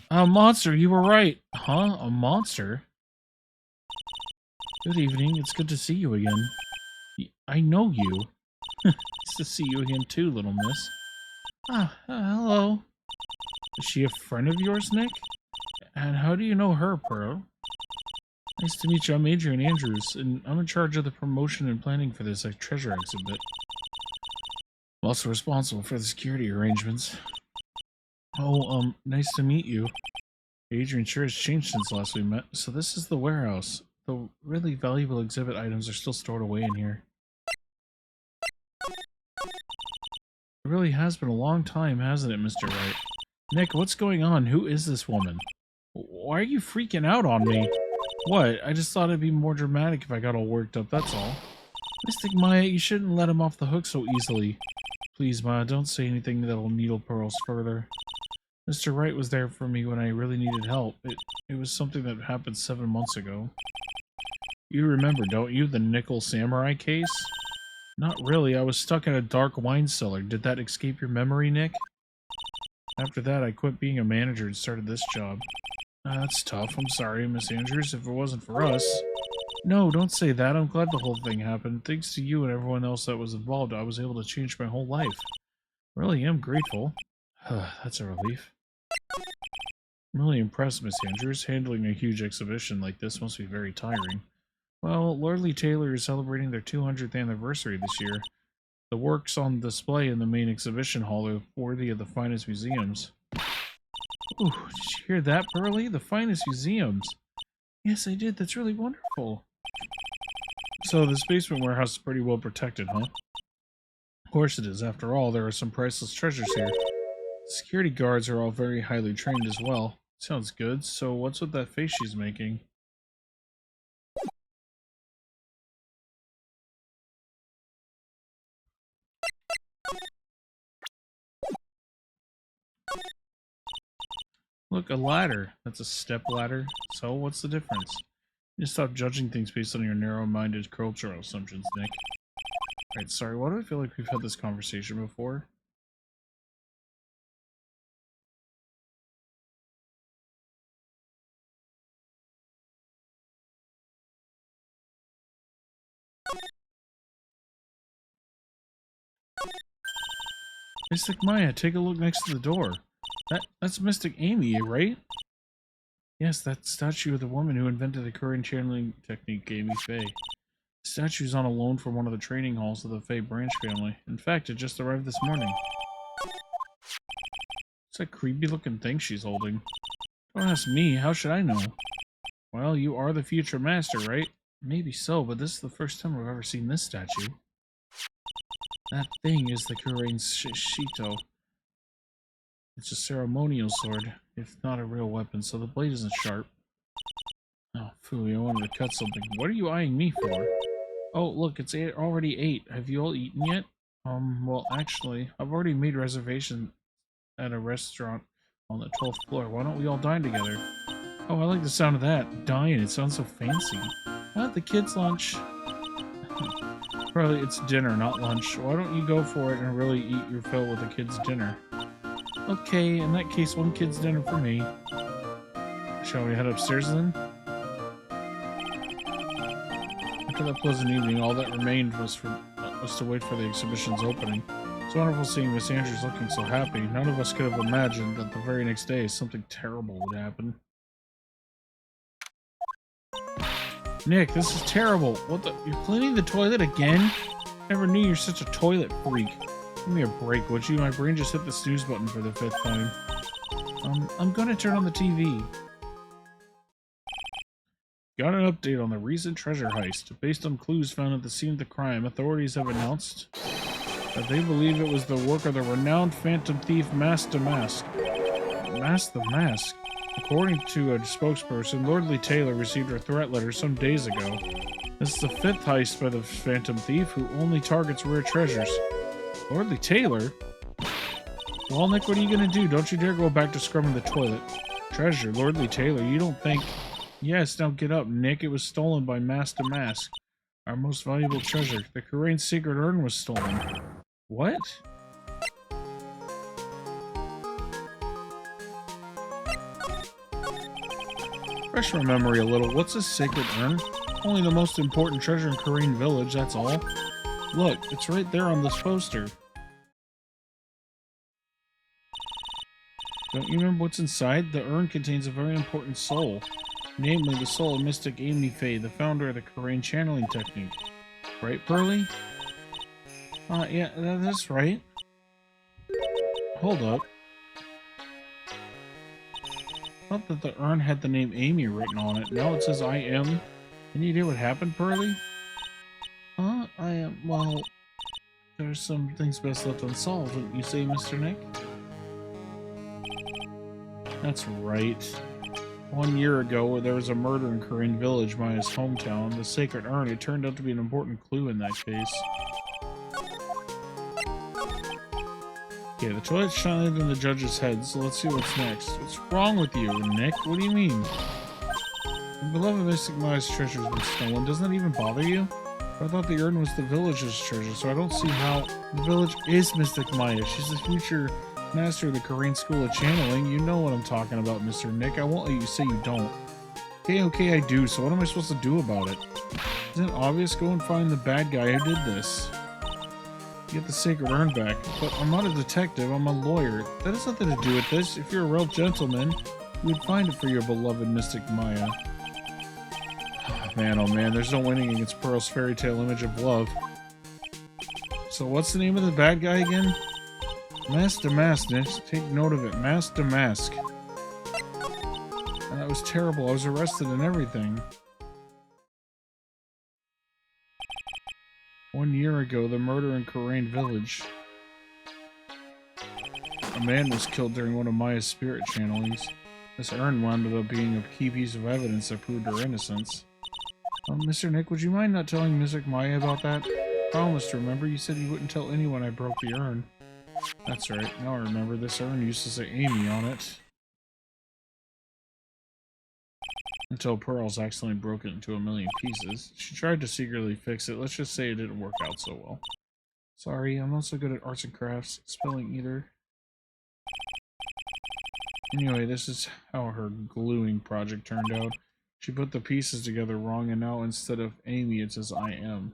A monster, you were right. Huh? A monster? Good evening, it's good to see you again. I know you. Nice to see you again too, little miss. Hello. Is she a friend of yours, Nick? And how do you know her, Pearl? Nice to meet you. I'm Adrian Andrews, and I'm in charge of the promotion and planning for this treasure exhibit. I'm also responsible for the security arrangements. Oh, nice to meet you. Adrian sure has changed since last we met. So this is the warehouse. The really valuable exhibit items are still stored away in here. It really has been a long time, hasn't it, Mr. Wright? Nick, what's going on? Who is this woman? Why are you freaking out on me? What? I just thought it'd be more dramatic if I got all worked up, that's all. Mystic Maya, you shouldn't let him off the hook so easily. Please, Maya, don't say anything that'll needle Pearls further. Mr. Wright was there for me when I really needed help. It was something that happened 7 months ago. You remember, don't you, the Nickel Samurai case? Not really, I was stuck in a dark wine cellar. Did that escape your memory, Nick? After that, I quit being a manager and started this job. That's tough. I'm sorry, Miss Andrews, if it wasn't for us. No, don't say that. I'm glad the whole thing happened. Thanks to you and everyone else that was involved, I was able to change my whole life. Really am grateful. That's a relief. I'm really impressed, Miss Andrews. Handling a huge exhibition like this must be very tiring. Well, Lordly Taylor is celebrating their 200th anniversary this year. The works on display in the main exhibition hall are worthy of the finest museums. Ooh, did you hear that, Pearlie? The finest museums. Yes, I did. That's really wonderful. So this basement warehouse is pretty well protected, huh? Of course it is. After all, there are some priceless treasures here. The security guards are all very highly trained as well. Sounds good. So what's with that face she's making? Look, a ladder. That's a step ladder. So what's the difference? You just stop judging things based on your narrow-minded cultural assumptions, Nick. Right, sorry, why do I feel like we've had this conversation before? Mystic Maya, take a look next to the door. That's Mystic Amy, right? Yes, that statue of the woman who invented the current channeling technique, Amy Faye. The statue's on a loan from one of the training halls of the Faye branch family. In fact, it just arrived this morning. What's that creepy-looking thing she's holding? Don't ask me, how should I know? Well, you are the future master, right? Maybe so, but this is the first time I've ever seen this statue. That thing is the Kurain's Shito. It's a ceremonial sword, if not a real weapon, so the blade isn't sharp. Oh, phooey, I wanted to cut something. What are you eyeing me for? Oh, look, it's already 8. Have you all eaten yet? Well, actually, I've already made reservations at a restaurant on the 12th floor. Why don't we all dine together? Oh, I like the sound of that. Dine, it sounds so fancy. The kids' lunch. Probably it's dinner, not lunch. Why don't you go for it and really eat your fill with the kids' dinner? Okay, in that case, one kid's dinner for me. Shall we head upstairs then? After that pleasant evening, all that remained was to wait for the exhibition's opening. It's wonderful seeing Miss Andrews looking so happy. None of us could have imagined that the very next day something terrible would happen. Nick, this is terrible. What the? You're cleaning the toilet again? Never knew you're such a toilet freak. Give me a break, would you? My brain just hit the snooze button for the 5th time. I'm gonna turn on the TV. Got an update on the recent treasure heist. Based on clues found at the scene of the crime, authorities have announced that they believe it was the work of the renowned phantom thief Mask the Mask. Mask the Mask? According to a spokesperson, Lordly Taylor received a threat letter some days ago. This is the 5th heist by the phantom thief, who only targets rare treasures. Lordly Taylor? Well, Nick, what are you gonna do? Don't you dare go back to scrubbing the toilet. Treasure, Lordly Taylor, you don't think... Yes, now get up, Nick. It was stolen by Mask the Mask. Our most valuable treasure. The Kurain's secret urn was stolen. What? Refresh my memory a little. What's a sacred urn? Only the most important treasure in Korean village, that's all. Look, it's right there on this poster. Don't you remember what's inside? The urn contains a very important soul. Namely, the soul of Mystic Amy Faye, the founder of the Korean channeling technique. Right, Pearly? Yeah, that's right. Hold up. I thought that the urn had the name Amy written on it. Now it says I am. Any idea what happened, Pearly? I am, well, there's some things best left unsolved, wouldn't you say, Mr. Nick? That's right. 1 year ago, there was a murder in Korean Village, Maya's hometown. The sacred urn, it turned out to be an important clue in that case. Okay, the toilet's shining in the judge's head, so let's see what's next. What's wrong with you, Nick? What do you mean? The beloved Mystic Maya's treasure has been stolen. Doesn't that even bother you? I thought the urn was the village's treasure, so I don't see how... The village is Mystic Maya. She's the future master of the Korean School of Channeling. You know what I'm talking about, Mr. Nick. I won't let you say you don't. Okay, I do, so what am I supposed to do about it? Isn't it obvious? Go and find the bad guy who did this. Get the sacred urn back. But I'm not a detective, I'm a lawyer. That has nothing to do with this. If you're a real gentleman, you would find it for your beloved Mystic Maya. Man, oh man, there's no winning against Pearl's fairy tale image of love. So what's the name of the bad guy again? Mask to Mask, Nick. Take note of it. Mask to Mask. And that was terrible. I was arrested and everything. 1 year ago, the murder in Korean Village. A man was killed during one of Maya's spirit channelings. This urn wound up being a key piece of evidence that proved her innocence. Mr. Nick, would you mind not telling Mystic Maya about that? Promise to remember, you said you wouldn't tell anyone I broke the urn. That's right, now I remember. This urn used to say Amy on it. Until Pearls accidentally broke it into a million pieces. She tried to secretly fix it. Let's just say it didn't work out so well. Sorry, I'm not so good at arts and crafts, spelling either. Anyway, this is how her gluing project turned out. She put the pieces together wrong, and now instead of Amy, it says I am.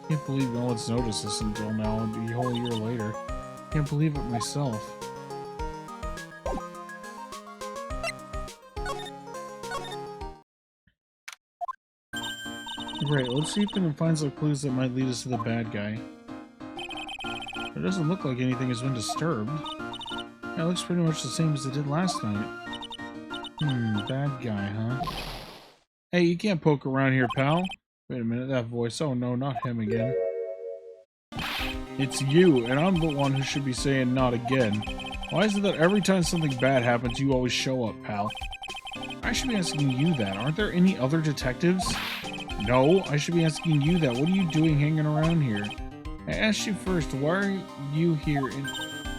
Can't believe no one's noticed this until now, a whole year later. Can't believe it myself. Great, let's see if we can find some clues that might lead us to the bad guy. It doesn't look like anything has been disturbed. Yeah, it looks pretty much the same as it did last night. Bad guy, huh? Hey, you can't poke around here, pal. Wait a minute, that voice. Oh no, not him again. It's you, and I'm the one who should be saying not again. Why is it that every time something bad happens, you always show up, pal? I should be asking you that. Aren't there any other detectives? No, I should be asking you that. What are you doing hanging around here? I asked you first, why are you here?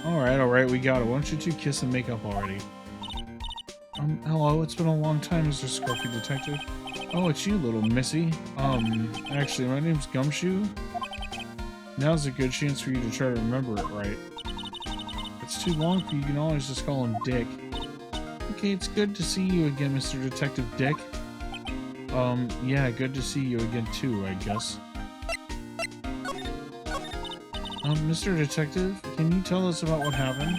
Alright, we got it. Why don't you two kiss and make up already? Hello, it's been a long time, Mr. Scruffy Detective. Oh, it's you, little missy. Actually, my name's Gumshoe. Now's a good chance for you to try to remember it right. If it's too long for you, you can always just call him Dick. Okay, it's good to see you again, Mr. Detective Dick. Yeah, good to see you again too, I guess. Mr. Detective, can you tell us about what happened?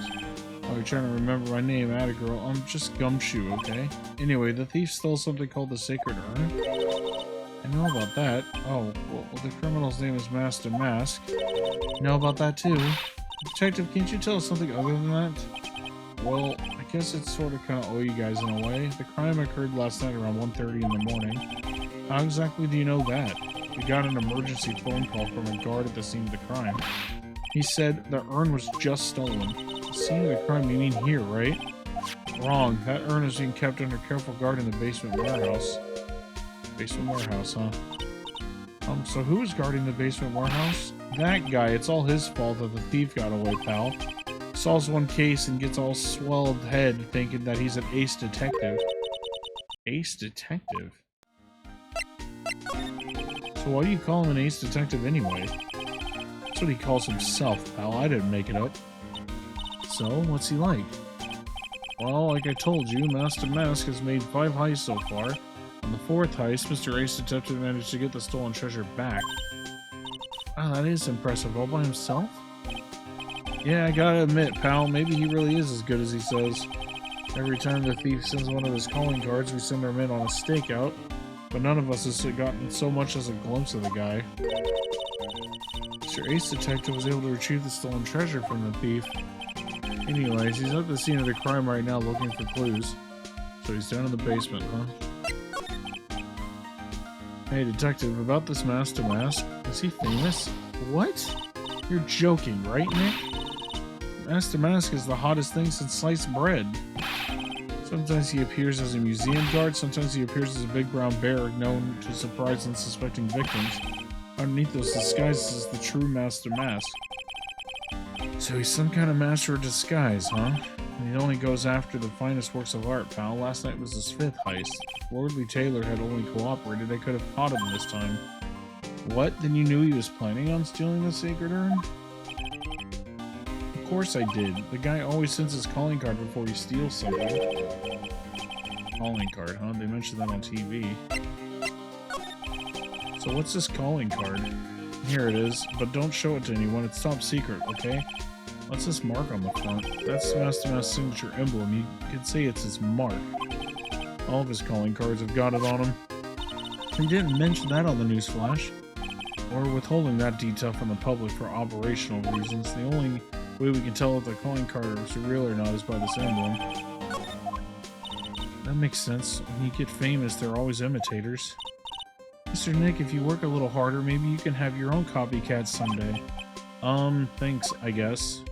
Oh, you're trying to remember my name, Attagirl. I'm just Gumshoe, okay? Anyway, the thief stole something called the Sacred Urn. I know about that. Oh, well, the criminal's name is Mask to Mask. Know about that too. Detective, can't you tell us something other than that? Well, I guess it's sort of kind of owe you guys in a way. The crime occurred last night around 1:30 in the morning. How exactly do you know that? We got an emergency phone call from a guard at the scene of the crime. He said the urn was just stolen. The scene of the crime, you mean here, right? Wrong. That urn is being kept under careful guard in the basement warehouse. Basement warehouse, huh? So who is guarding the basement warehouse? That guy. It's all his fault that the thief got away, pal. Solves one case and gets all swelled head thinking that he's an ace detective. Ace detective? So why do you call him an ace detective anyway? That's what he calls himself, pal. I didn't make it up. So, what's he like? Well, like I told you, Master Mask has made 5 heists so far. On the 4th heist, Mr. Ace Detective managed to get the stolen treasure back. Wow, that is impressive. All by himself? Yeah, I gotta admit, pal, maybe he really is as good as he says. Every time the thief sends one of his calling cards, we send our men on a stakeout, but none of us has gotten so much as a glimpse of the guy. Mr. Ace Detective was able to retrieve the stolen treasure from the thief. Anyways, he's at the scene of the crime right now looking for clues. So he's down in the basement, huh? Hey, Detective, about this Master Mask. Is he famous? What? You're joking, right, Nick? Master Mask is the hottest thing since sliced bread. Sometimes he appears as a museum guard, sometimes he appears as a big brown bear known to surprise unsuspecting victims. Underneath those disguises is the true Master Mask. So he's some kind of master of disguise, huh? And he only goes after the finest works of art, pal. Last night was his 5th heist. If Lordly Taylor had only cooperated, I could have caught him this time. What? Then you knew he was planning on stealing the sacred urn? Of course I did. The guy always sends his calling card before he steals something. Calling card, huh? They mentioned that on TV. So what's this calling card? Here it is, but don't show it to anyone. It's top secret, okay? What's this mark on the front? That's Master Mask's signature emblem. You could say it's his mark. All of his calling cards have got it on them. He didn't mention that on the news flash. We're withholding that detail from the public for operational reasons. The only way we can tell if the calling card is real or not is by this emblem. That makes sense. When you get famous, there are always imitators. Mr. Nick, if you work a little harder, maybe you can have your own copycat someday. Thanks, I guess.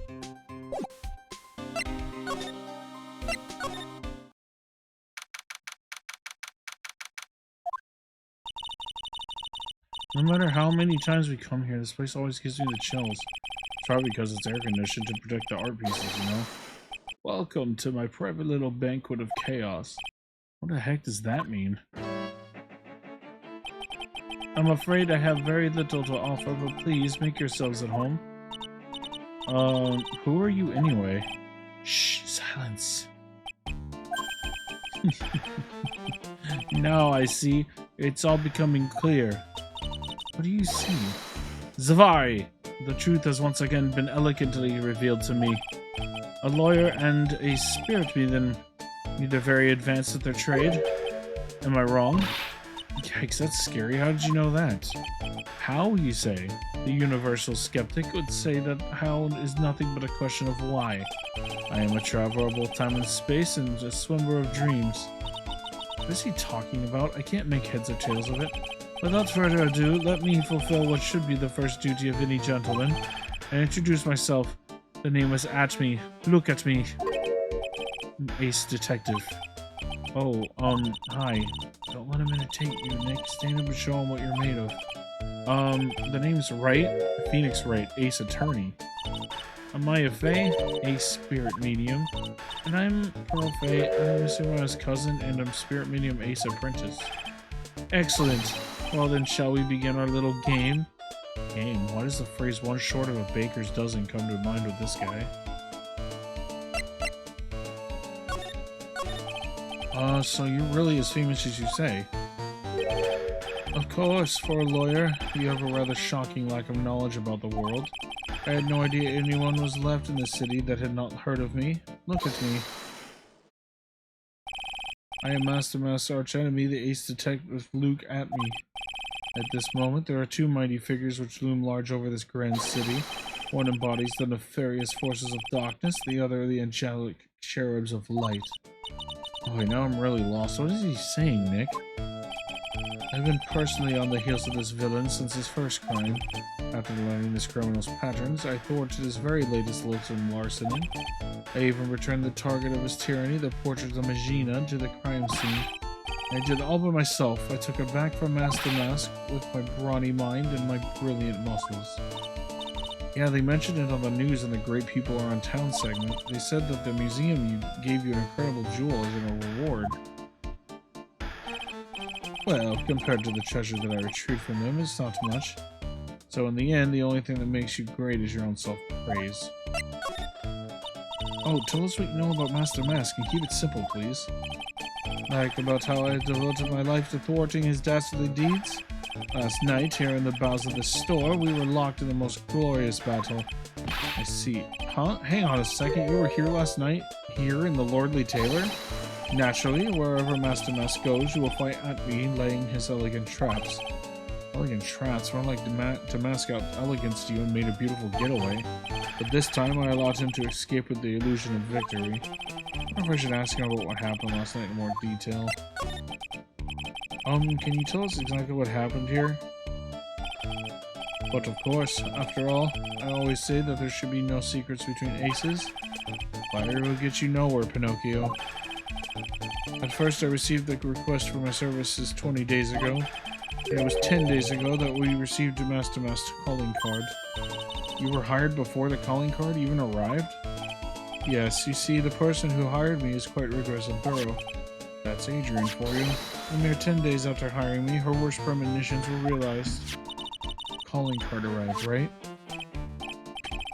No matter how many times we come here, this place always gives me the chills. It's probably because it's air conditioned to protect the art pieces, you know? Welcome to my private little banquet of chaos. What the heck does that mean? I'm afraid I have very little to offer, but please make yourselves at home. Who are you anyway? Shh, silence. Now I see. It's all becoming clear. What do you see? Zavari! The truth has once again been elegantly revealed to me. A lawyer and a spirit medium, neither very advanced at their trade. Am I wrong? Yikes, that's scary. How did you know that? How, you say? The universal skeptic would say that how is nothing but a question of why. I am a traveler of both time and space and a swimmer of dreams. What is he talking about? I can't make heads or tails of it. Without further ado, let me fulfill what should be the first duty of any gentleman, and introduce myself. The name is At Me. Look at me. Ace Detective. Oh, hi. Don't let him imitate you, Nick. Stand up and show him what you're made of. The name's Wright. Phoenix Wright, Ace Attorney. I'm Maya Fey, Ace Spirit Medium. And I'm Pearl Fey. I'm Mr. Maya's cousin, and I'm Spirit Medium Ace Apprentice. Excellent. Well then, shall we begin our little game? Game? Why does the phrase one short of a baker's dozen come to mind with this guy? So you're really as famous as you say. Of course, for a lawyer, you have a rather shocking lack of knowledge about the world. I had no idea anyone was left in the city that had not heard of me. Look at me. I am Master Mask's archenemy, the Ace Detective Luke At Me. At this moment, there are two mighty figures which loom large over this grand city. One embodies the nefarious forces of darkness, the other the angelic cherubs of light. Boy, now I'm really lost. What is he saying, Nick? I've been personally on the heels of this villain since his first crime. After learning this criminal's patterns, I thwarted his very latest loathsome larceny. I even returned the target of his tyranny, the portrait of Magina, to the crime scene. I did it all by myself. I took her back from Master Mask with my brawny mind and my brilliant muscles. Yeah, they mentioned it on the news in the Great People Are on Town segment. They said that the museum gave you an incredible jewel as a reward. Well, compared to the treasure that I retrieved from them, it's not much. So in the end, the only thing that makes you great is your own self-praise. Oh, tell us what you know about Master Mask and keep it simple, please. Like about how I devoted my life to thwarting his dastardly deeds? Last night, here in the bowels of the store, we were locked in the most glorious battle. I see. Huh? Hang on a second, you were here last night? Here in the Lordly Tailor? Naturally, wherever Master Mask goes, you will find Atme laying his elegant traps. Elegant traps? More like Damask out elegance to you and made a beautiful getaway. But this time, I allowed him to escape with the illusion of victory. I wonder if I should ask him about what happened last night in more detail. Can you tell us exactly what happened here? But of course, after all, I always say that there should be no secrets between aces. Fire will get you nowhere, Pinocchio. At first, I received the request for my services 20 days ago. It was 10 days ago that we received a Master Mask calling card. You were hired before the calling card even arrived? Yes, you see, the person who hired me is quite rigorous and thorough. That's Adrian for you. A mere 10 days after hiring me, her worst premonitions were realized. Calling card arrived, right?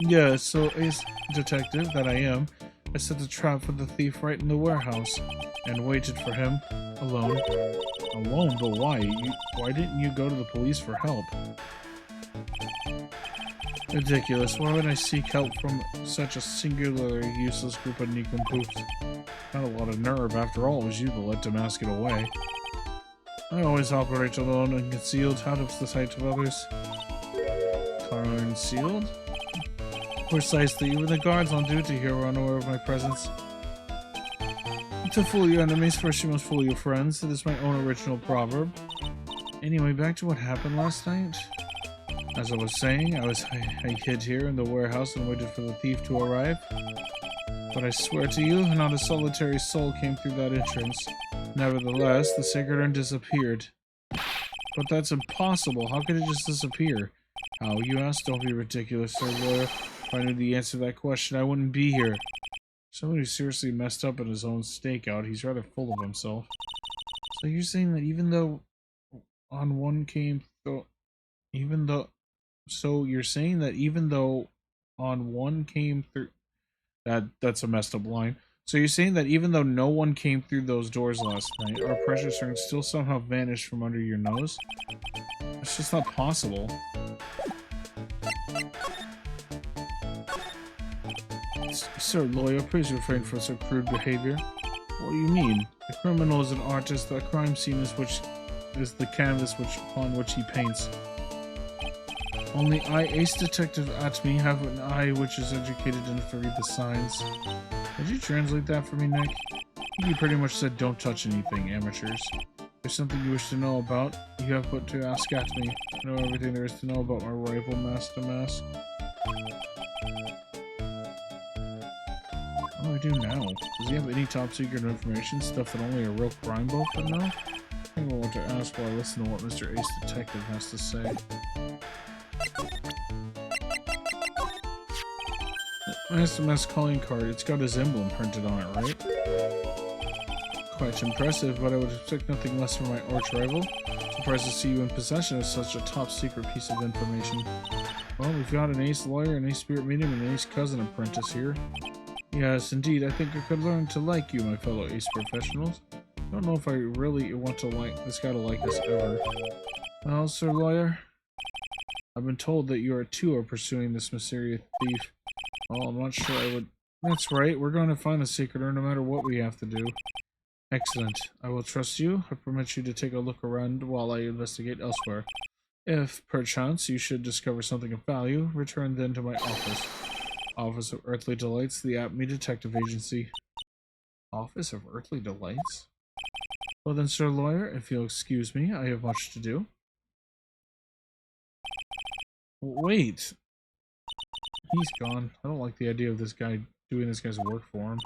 Yeah, so as detective that I am, I set a trap for the thief right in the warehouse, and waited for him, alone. Alone? But why? Why didn't you go to the police for help? Ridiculous. Why would I seek help from such a singularly useless group of nincompoofs? Not a lot of nerve. After all, it was you that let Damask get away. I always operate alone and concealed, out of the sight of others. Concealed? Precisely. Even the guards on duty here were unaware of my presence. To fool your enemies, first you must fool your friends. It is my own original proverb. Anyway, back to what happened last night. As I was saying, I hid here in the warehouse and waited for the thief to arrive. But I swear to you, not a solitary soul came through that entrance. Nevertheless, the sacred urn disappeared. But that's impossible. How could it just disappear? How, you ask? Don't be ridiculous, sir lawyer. If I knew the answer to that question, I wouldn't be here. Someone who seriously messed up at his own stakeout. He's rather full of himself. So you're saying that even though on one came through... So you're saying that even though on one came through... That's a messed up line. So you're saying that even though no one came through those doors last night, our precious urn still somehow vanished from under your nose? It's just not possible. Sir lawyer, please refrain from so crude behavior. What do you mean? The criminal is an artist. The crime scene is the canvas upon which he paints. Only I, ace detective Atme, have an eye which is educated enough to read the signs. Could you translate that for me, Nick? I think you pretty much said don't touch anything, amateurs. If there's something you wish to know about, you have but to ask Atme. I know everything there is to know about my rival Master Mask. What do I do now? Does he have any top secret information? Stuff that only a real crime buff would know? I think I want to ask while I listen to what Mr. Ace Detective has to say. Master Mask calling card, it's got his emblem printed on it, right? Quite impressive, but I would expect nothing less from my arch rival. Surprised to see you in possession of such a top secret piece of information. Well, we've got an ace lawyer, an ace spirit medium, and an ace cousin apprentice here. Yes, indeed, I think I could learn to like you, my fellow ace professionals. I don't know if I really want to like this guy to like us ever. Well, sir lawyer, I've been told that you too are pursuing this mysterious thief. Well, I'm not sure I would... That's right, we're going to find the secret urn no matter what we have to do. Excellent. I will trust you. I permit you to take a look around while I investigate elsewhere. If, perchance, you should discover something of value, return then to my office. Office of Earthly Delights, the Atme Detective Agency. Office of Earthly Delights? Well then, sir lawyer, if you'll excuse me, I have much to do. Wait! He's gone. I don't like the idea of this guy doing this guy's work for him.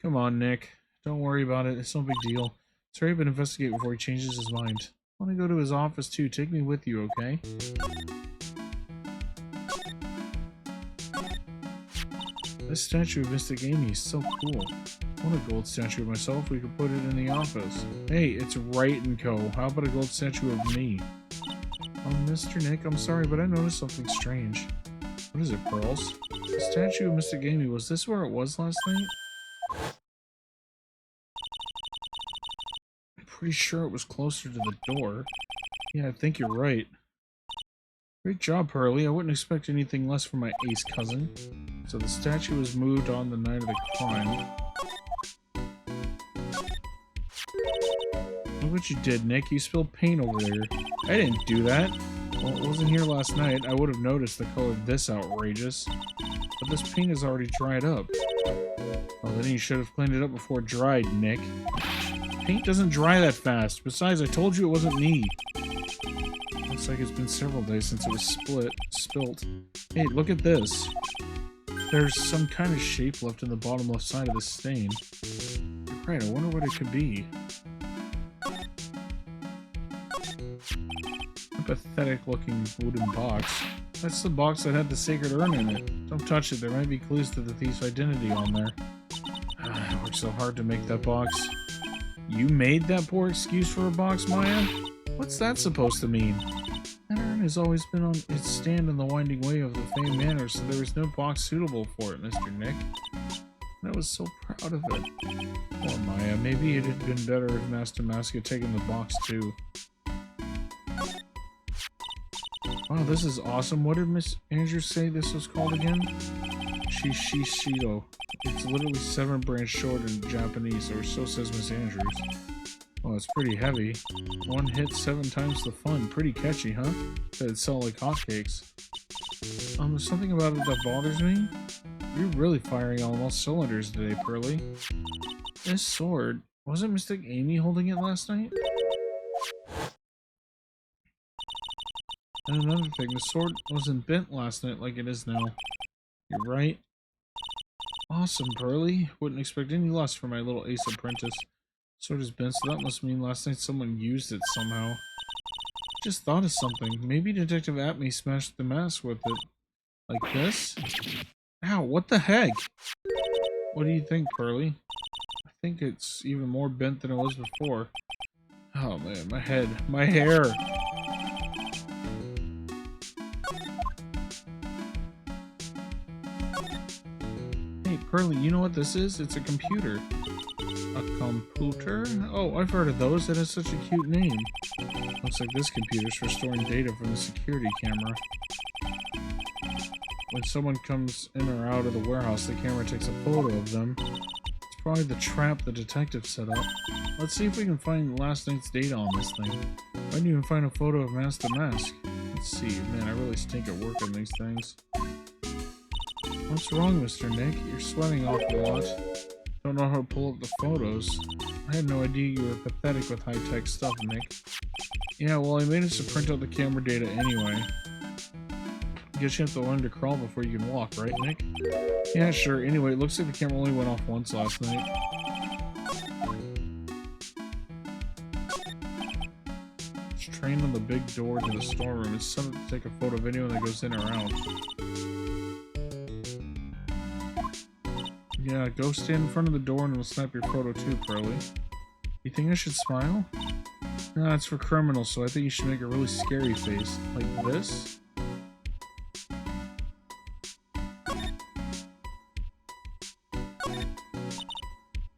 Come on, Nick. Don't worry about it. It's no big deal. Let's hurry up and investigate before he changes his mind. I want to go to his office too. Take me with you, okay? This statue of Mystic Amy is so cool. I want a gold statue of myself. We could put it in the office. Hey, it's Right & Co. How about a gold statue of me? Oh, Mr. Nick, I'm sorry, but I noticed something strange. What is it, pearls? The statue of Mr. Gamey, was this where it was last night? I'm pretty sure it was closer to the door. Yeah, I think you're right. Great job, Pearly. I wouldn't expect anything less from my ace cousin. So the statue was moved on the night of the crime. Look what you did, Nick. You spilled paint over there. I didn't do that. Well, it wasn't here last night. I would have noticed the color of this outrageous. But this paint is already dried up. Well, then you should have cleaned it up before it dried, Nick. Paint doesn't dry that fast. Besides, I told you it wasn't me. Looks like it's been several days since it was spilt. Hey, look at this. There's some kind of shape left in the bottom left side of the stain. You're right, I wonder what it could be. A pathetic looking wooden box. That's the box that had the sacred urn in it. Don't touch it, there might be clues to the thief's identity on there. I worked so hard to make that box. You made that poor excuse for a box, Maya? What's that supposed to mean? That urn has always been on its stand in the winding way of the famed manor, so there was no box suitable for it, Mr. Nick. And I was so proud of it. Poor Maya, maybe it had been better if Master Mask had taken the box too. Wow, this is awesome. What did Miss Andrews say this was called again? Shishido. It's literally 7 branch short in Japanese, or so says Miss Andrews. Well, it's pretty heavy. One hit 7 times the fun. Pretty catchy, huh? It'd sell like hotcakes. There's something about it that bothers me. You're really firing on all cylinders today, Pearly. This sword, wasn't Mystic Amy holding it last night? And another thing, the sword wasn't bent last night like it is now. You're right. Awesome, Pearly. Wouldn't expect any less from my little ace apprentice. Sword is bent, so that must mean last night someone used it somehow. Just thought of something. Maybe Detective Atme smashed the mask with it. Like this? Ow, what the heck? What do you think, Pearly? I think it's even more bent than it was before. Oh man, my head. My hair! Hey, Pearly, you know what this is? It's a computer. A computer? Oh, I've heard of those. That has such a cute name. Looks like this computer's for storing data from the security camera. When someone comes in or out of the warehouse, the camera takes a photo of them. It's probably the trap the detective set up. Let's see if we can find last night's data on this thing. I didn't even find a photo of Master Mask. Let's see. Man, I really stink at work on these things. What's wrong, Mr. Nick? You're sweating awful lot. Don't know how to pull up the photos. I had no idea you were pathetic with high-tech stuff, Nick. Yeah, well, I managed to print out the camera data anyway. Guess you have to learn to crawl before you can walk, right, Nick? Yeah, sure. Anyway, it looks like the camera only went off once last night. It's trained on the big door to the storeroom. It's set up to take a photo of anyone that goes in or out. Yeah, go stand in front of the door and we'll snap your photo too, Pearly. You think I should smile? Nah, it's for criminals, so I think you should make a really scary face. Like this?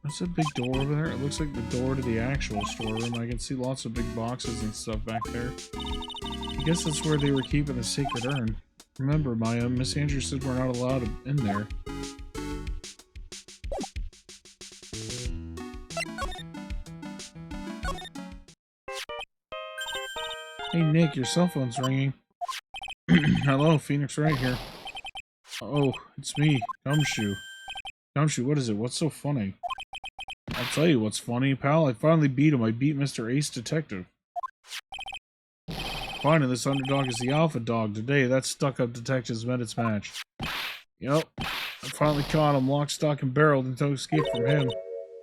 That's a big door over there. It looks like the door to the actual storeroom. I can see lots of big boxes and stuff back there. I guess that's where they were keeping the sacred urn. Remember, Maya, Miss Andrews said we're not allowed in there. Hey Nick, your cell phone's ringing. Hello, Phoenix right here. Oh, it's me, Gumshoe. Gumshoe, what is it? What's so funny? I'll tell you what's funny, pal. I finally beat him. I beat Mr. Ace Detective. Finally, this underdog is the alpha dog. Today, that stuck-up detective's met its match. Yep, I finally caught him lock, stock, and barreled until escape from him.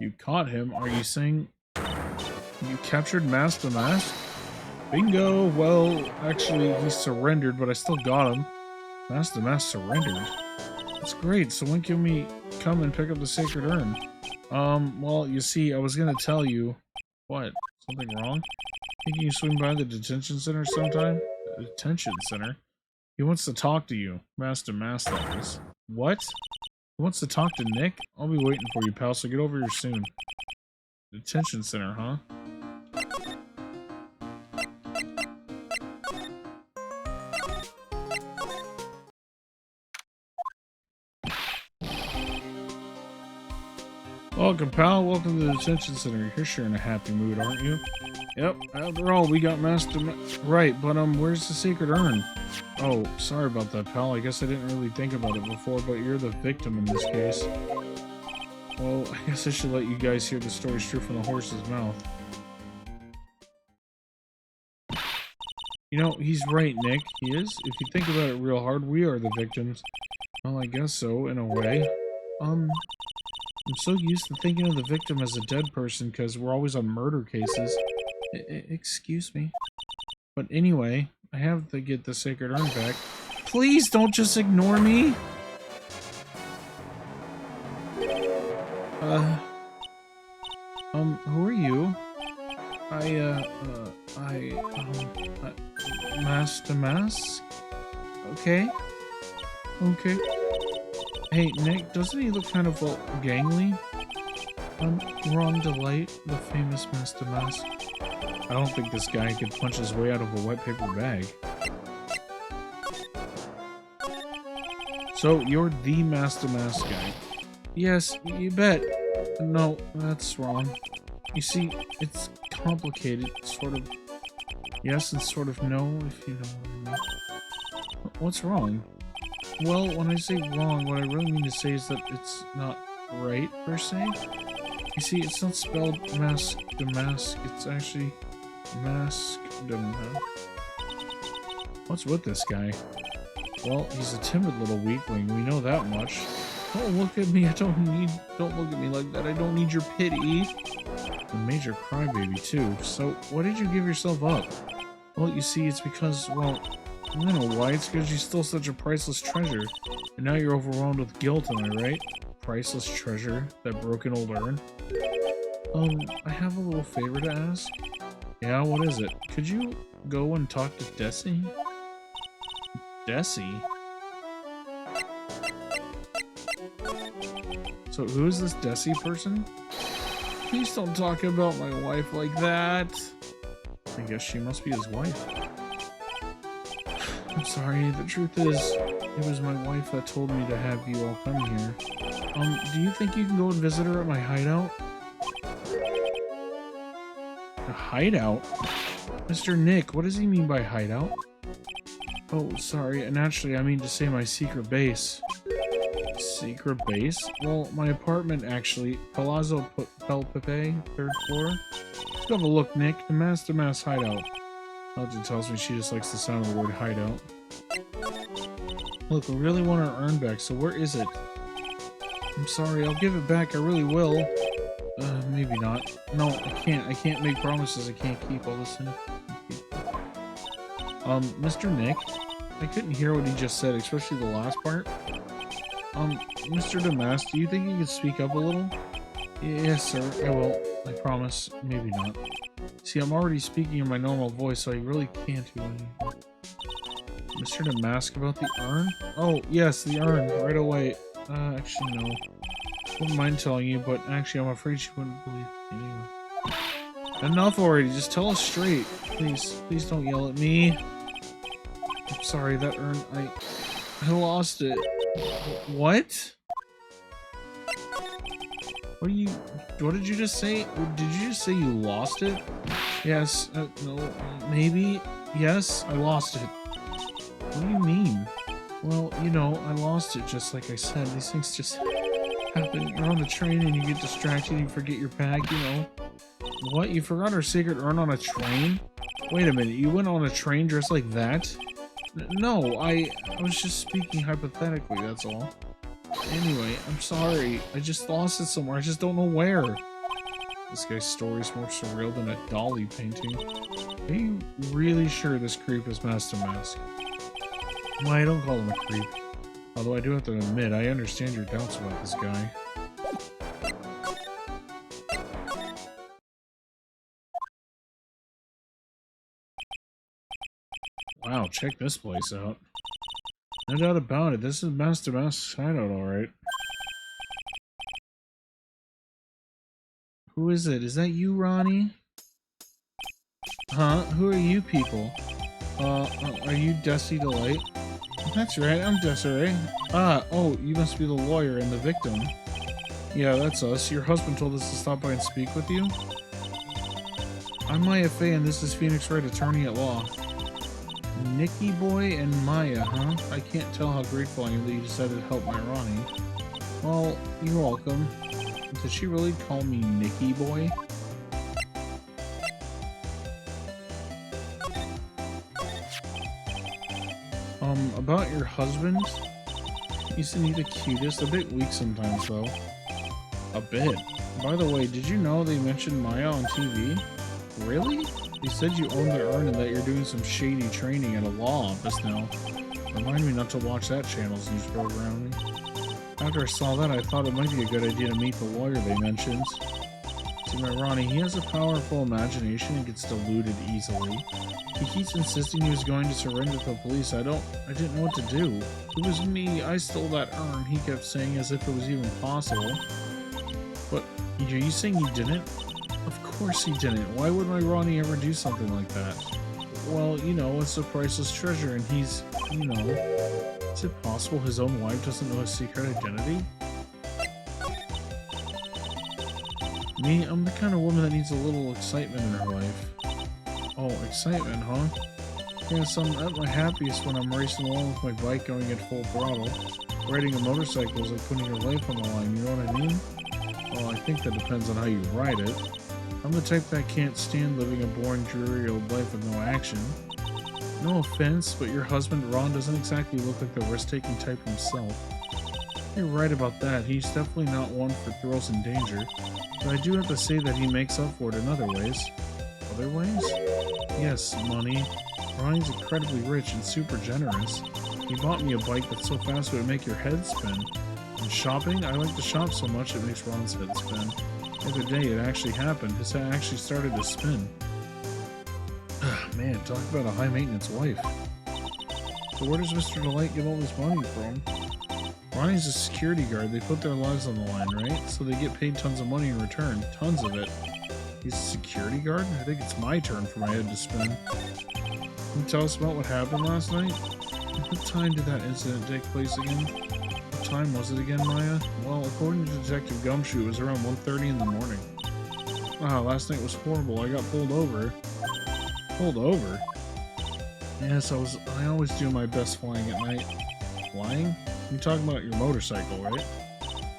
You caught him? Are you saying you captured Master Mask? Bingo! Well, actually, he surrendered, but I still got him. Master Mask surrendered? That's great, so when can we come and pick up the sacred urn? Well, you see, I was gonna tell you... What? Something wrong? Think you swing by the detention center sometime? The detention center? He wants to talk to you. Master Mask, that is. What? Who wants to talk to Nick? I'll be waiting for you, pal, so get over here soon. Detention center, huh? Welcome, pal. Welcome to the detention center. You're sure in a happy mood, aren't you? Yep, after all, we got right, but where's the secret urn? Oh, sorry about that, pal. I guess I didn't really think about it before, but you're the victim in this case. Well, I guess I should let you guys hear the story straight from the horse's mouth. You know, he's right, Nick. He is. If you think about it real hard, we are the victims. Well, I guess so, in a way. I'm so used to thinking of the victim as a dead person because we're always on murder cases. Excuse me. But anyway, I have to get the sacred urn back. Please don't just ignore me! Who are you? Mask to mask? Okay. Okay. Hey, Nick, doesn't he look kind of, well, gangly? Wrong Delight, the famous Master Mask. I don't think this guy could punch his way out of a wet paper bag. So, you're the Master Mask guy? Yes, you bet. No, that's wrong. You see, it's complicated, sort of yes and sort of no, if you know what I mean. What's wrong? Well, when I say wrong, what I really mean to say is that it's not right, per se. You see, it's not spelled mask to mask, it's actually mask to mask. What's with this guy? Well, he's a timid little weakling, we know that much. Don't look at me, don't look at me like that, I don't need your pity. A major crybaby, too. So, why did you give yourself up? Well, you see, it's because, well, I don't know why, it's because you stole such a priceless treasure. And now you're overwhelmed with guilt, am I right? Priceless treasure? That broken old urn? I have a little favor to ask. Yeah, what is it? Could you go and talk to Desi? Desi? So who is this Desi person? Please don't talk about my wife like that. I guess she must be his wife. I'm sorry, the truth is, it was my wife that told me to have you all come here. Do you think you can go and visit her at my hideout? A hideout? Mr. Nick, what does he mean by hideout? Oh, sorry, and actually I mean to say my secret base. Secret base? Well, my apartment actually. Palazzo Pepe, 3rd floor. Let's have a look, Nick. The Master Mass hideout. Elgin tells me she just likes the sound of the word hideout. Look, we really want our urn back, so where is it? I'm sorry, I'll give it back, I really will. Maybe not. No, I can't make promises I can't keep. All this. Mr. Nick? I couldn't hear what he just said, especially the last part. Mr. Damas, do you think you could speak up a little? Yes, sir, I will. I promise. Maybe not. See, I'm already speaking in my normal voice, so I really can't do anything. Mr. Damas, about the urn? Oh, yes, the urn, right away. Actually, no. Wouldn't mind telling you, but actually, I'm afraid she wouldn't believe me anyway. Enough already, just tell us straight. Please don't yell at me. I'm sorry, that urn, I lost it. What? What did you just say? Did you just say you lost it? Yes, no, maybe. Yes, I lost it. What do you mean? Well, you know, I lost it just like I said. These things just happen. You're on the train and you get distracted and you forget your bag, you know. What? You forgot our secret urn on a train? Wait a minute, you went on a train dressed like that? No, I was just speaking hypothetically, that's all. Anyway, I'm sorry. I just lost it somewhere. I just don't know where. This guy's story's more surreal than a Dolly painting. Are you really sure this creep is Master Mask? Well, I don't call him a creep. Although I do have to admit, I understand your doubts about this guy. Wow, check this place out. No doubt about it. This is Master Mask's hideout, alright. Who is it? Is that you, Ronnie? Huh? Who are you people? Are you Dusty Delight? That's right, I'm Desiree. Oh, you must be the lawyer and the victim. Yeah, that's us. Your husband told us to stop by and speak with you. I'm Maya Fey, and this is Phoenix Wright, attorney at law. Nicky Boy and Maya, huh? I can't tell how grateful I am that you decided to help my Ronnie. Well, you're welcome. Did she really call me Nicky Boy? About your husband? Isn't he the cutest? A bit weak sometimes, though. A bit. By the way, did you know they mentioned Maya on TV? Really? They said you own the urn and that you're doing some shady training at a law office now. Remind me not to watch that channel's news programming. After I saw that, I thought it might be a good idea to meet the lawyer they mentioned. See, my Ronnie, he has a powerful imagination and gets deluded easily. He keeps insisting he was going to surrender to the police. I didn't know what to do. It was me. I stole that urn, he kept saying, as if it was even possible. But, are you saying he didn't? Of course he didn't. Why would my Ronnie ever do something like that? Well, you know, it's a priceless treasure, and he's, you know... Is it possible his own wife doesn't know his secret identity? Me, I'm the kind of woman that needs a little excitement in her life. Oh, excitement, huh? Yes, I'm at my happiest when I'm racing along with my bike going at full throttle. Riding a motorcycle is like putting your life on the line, you know what I mean? Well, I think that depends on how you ride it. I'm the type that can't stand living a boring, dreary old life with no action. No offense, but your husband Ron doesn't exactly look like the risk-taking type himself. You're right about that, he's definitely not one for thrills and danger, but I do have to say that he makes up for it in other ways. Other ways? Yes, money. Ronnie's incredibly rich and super generous. He bought me a bike that's so fast it would make your head spin. And shopping? I like to shop so much it makes Ron's head spin. The other day it actually happened. His head actually started to spin. Man, talk about a high-maintenance wife. So where does Mr. Delight get all this money from? Ronnie's a security guard. They put their lives on the line, right? So they get paid tons of money in return. Tons of it. He's a security guard? I think it's my turn for my head to spin. Can you tell us about what happened last night? What time did that incident take place again? What time was it again, Maya? Well, according to Detective Gumshoe, it was around 1:30 in the morning. Wow, last night was horrible. I got pulled over. Pulled over? Yes, I always do my best flying at night. Flying? You're talking about your motorcycle, right?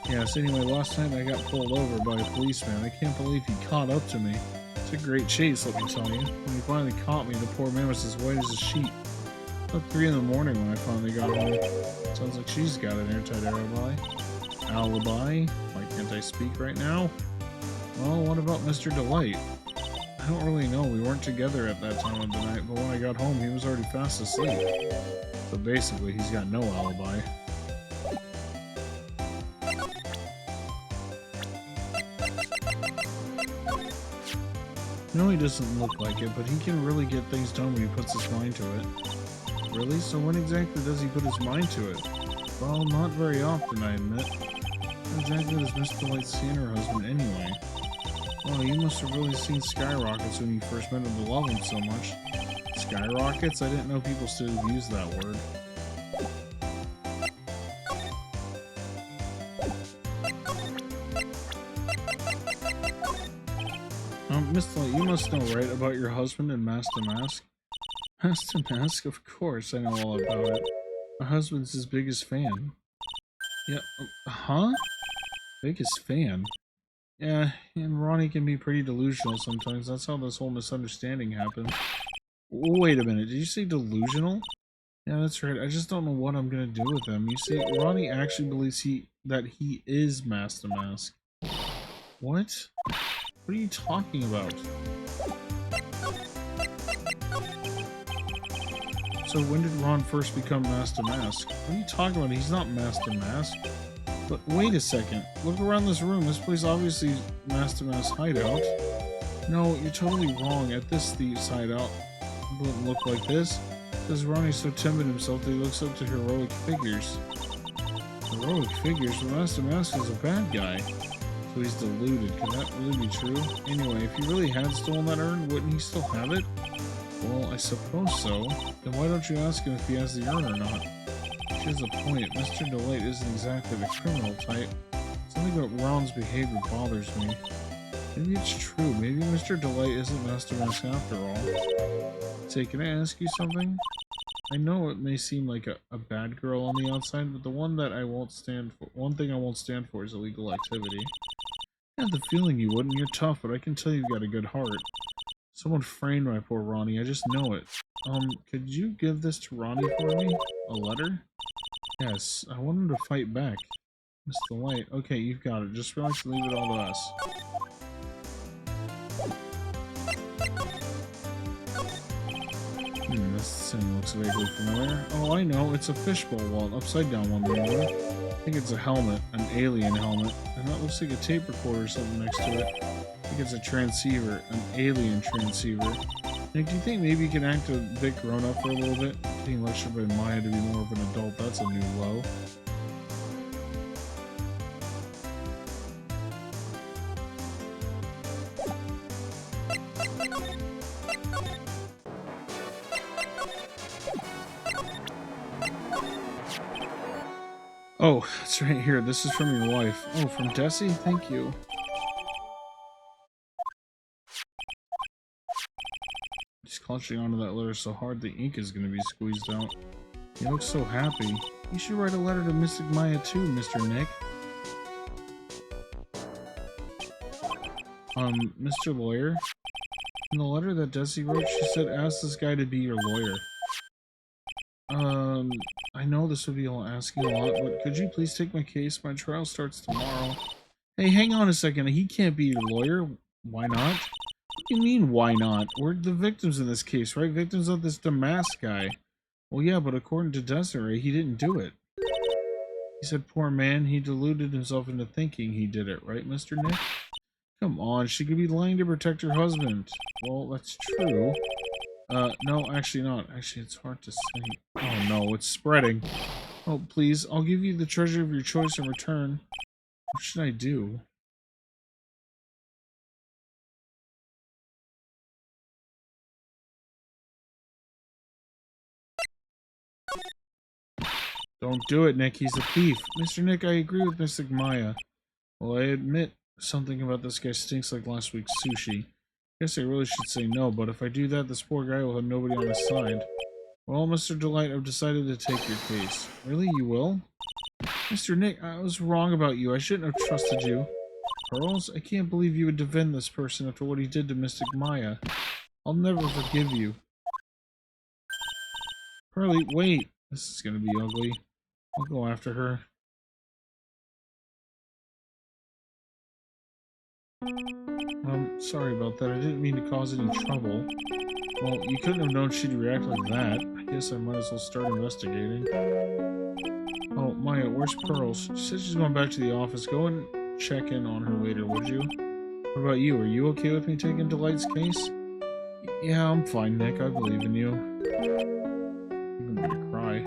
Yes, anyway, last night I got pulled over by a policeman. I can't believe he caught up to me. It's a great chase, let me tell you. When he finally caught me, the poor man was as white as a sheet. About 3 in the morning when I finally got home. Sounds like she's got an airtight alibi. Alibi? Why can't I speak right now? Well, what about Mr. Delight? I don't really know. We weren't together at that time of the night, but when I got home, he was already fast asleep. So basically, he's got no alibi. No, he doesn't look like it, but he can really get things done when he puts his mind to it. Really? So when exactly does he put his mind to it? Well, not very often, I admit. How exactly does Miss Delight see her husband anyway? Well, you must have really seen skyrockets when you first met him to love him so much. Skyrockets? I didn't know people still use that word. Miss Delight, you must know, right, about your husband and Master Mask? Master Mask? Of course, I know all about it. My husband's his biggest fan. Yeah, huh? Biggest fan? Yeah, and Ronnie can be pretty delusional sometimes. That's how this whole misunderstanding happened. Wait a minute, did you say delusional? Yeah, that's right. I just don't know what I'm gonna do with him. You see, Ronnie actually believes that he is Master Mask. What? What are you talking about? So when did Ron first become Master Mask? What are you talking about? He's not Master Mask. But wait a second. Look around this room. This place obviously is Master Mask's hideout. No, you're totally wrong. At this thieves' hideout, it wouldn't look like this. Because Ronnie's so timid himself that he looks up to heroic figures. Heroic figures? The Master Mask is a bad guy. So he's deluded. Could that really be true? Anyway, if he really had stolen that urn, wouldn't he still have it? Well, I suppose so. Then why don't you ask him if he has the urn or not? She has a point. Mr. Delight isn't exactly the criminal type. Something about Ron's behavior bothers me. Maybe it's true. Maybe Mr. Delight isn't Master Mask after all. Say, can I ask you something? I know it may seem like a bad girl on the outside, but one thing I won't stand for is illegal activity. I had the feeling you wouldn't. You're tough, but I can tell you've got a good heart. Someone framed my poor Ronnie. I just know it. Could you give this to Ronnie for me? A letter? Yes, I want him to fight back. Miss Delight. Okay, you've got it. Just relax and leave it all to us. This thing looks vaguely familiar. Oh, I know. It's a fishbowl wall, upside down one, remember? I think it's a helmet, an alien helmet. And that looks like a tape recorder or something next to it. I think it's a transceiver, an alien transceiver. Nick, do you think maybe you can act a bit grown up for a little bit? Being lectured by Maya to be more of an adult, that's a new low. Oh, it's right here. This is from your wife. Oh, from Desi? Thank you. He's clutching onto that letter so hard the ink is going to be squeezed out. He looks so happy. You should write a letter to Mystic Maya too, Mr. Nick. Mr. Lawyer? In the letter that Desi wrote, she said, ask this guy to be your lawyer. I know this would be asking a lot, but could you please take my case? My trial starts tomorrow. Hey, hang on a second. He can't be your lawyer. Why not? What do you mean, why not? We're the victims in this case, right? Victims of this Damask guy. Well, yeah, but according to Desiree, he didn't do it. He said, poor man, he deluded himself into thinking he did it, right, Mr. Nick? Come on, she could be lying to protect her husband. Well, that's true. No, actually not. Actually, it's hard to say. Oh no, it's spreading. Oh, please, I'll give you the treasure of your choice in return. What should I do? Don't do it, Nick. He's a thief. Mr. Nick, I agree with Mystic Maya. Well, I admit something about this guy stinks like last week's sushi. Guess I really should say no, but if I do that, this poor guy will have nobody on his side. Well, Mr. Delight, I've decided to take your case. Really, you will? Mr. Nick, I was wrong about you. I shouldn't have trusted you. Pearls, I can't believe you would defend this person after what he did to Mystic Maya. I'll never forgive you. Pearly, wait. This is gonna be ugly. I'll go after her. Sorry about that. I didn't mean to cause any trouble. Well, you couldn't have known she'd react like that. I guess I might as well start investigating. Oh, Maya, where's Pearls? She said she's going back to the office. Go and check in on her later, would you? What about you? Are you okay with me taking Delight's case? Yeah, I'm fine, Nick. I believe in you. I'm gonna cry.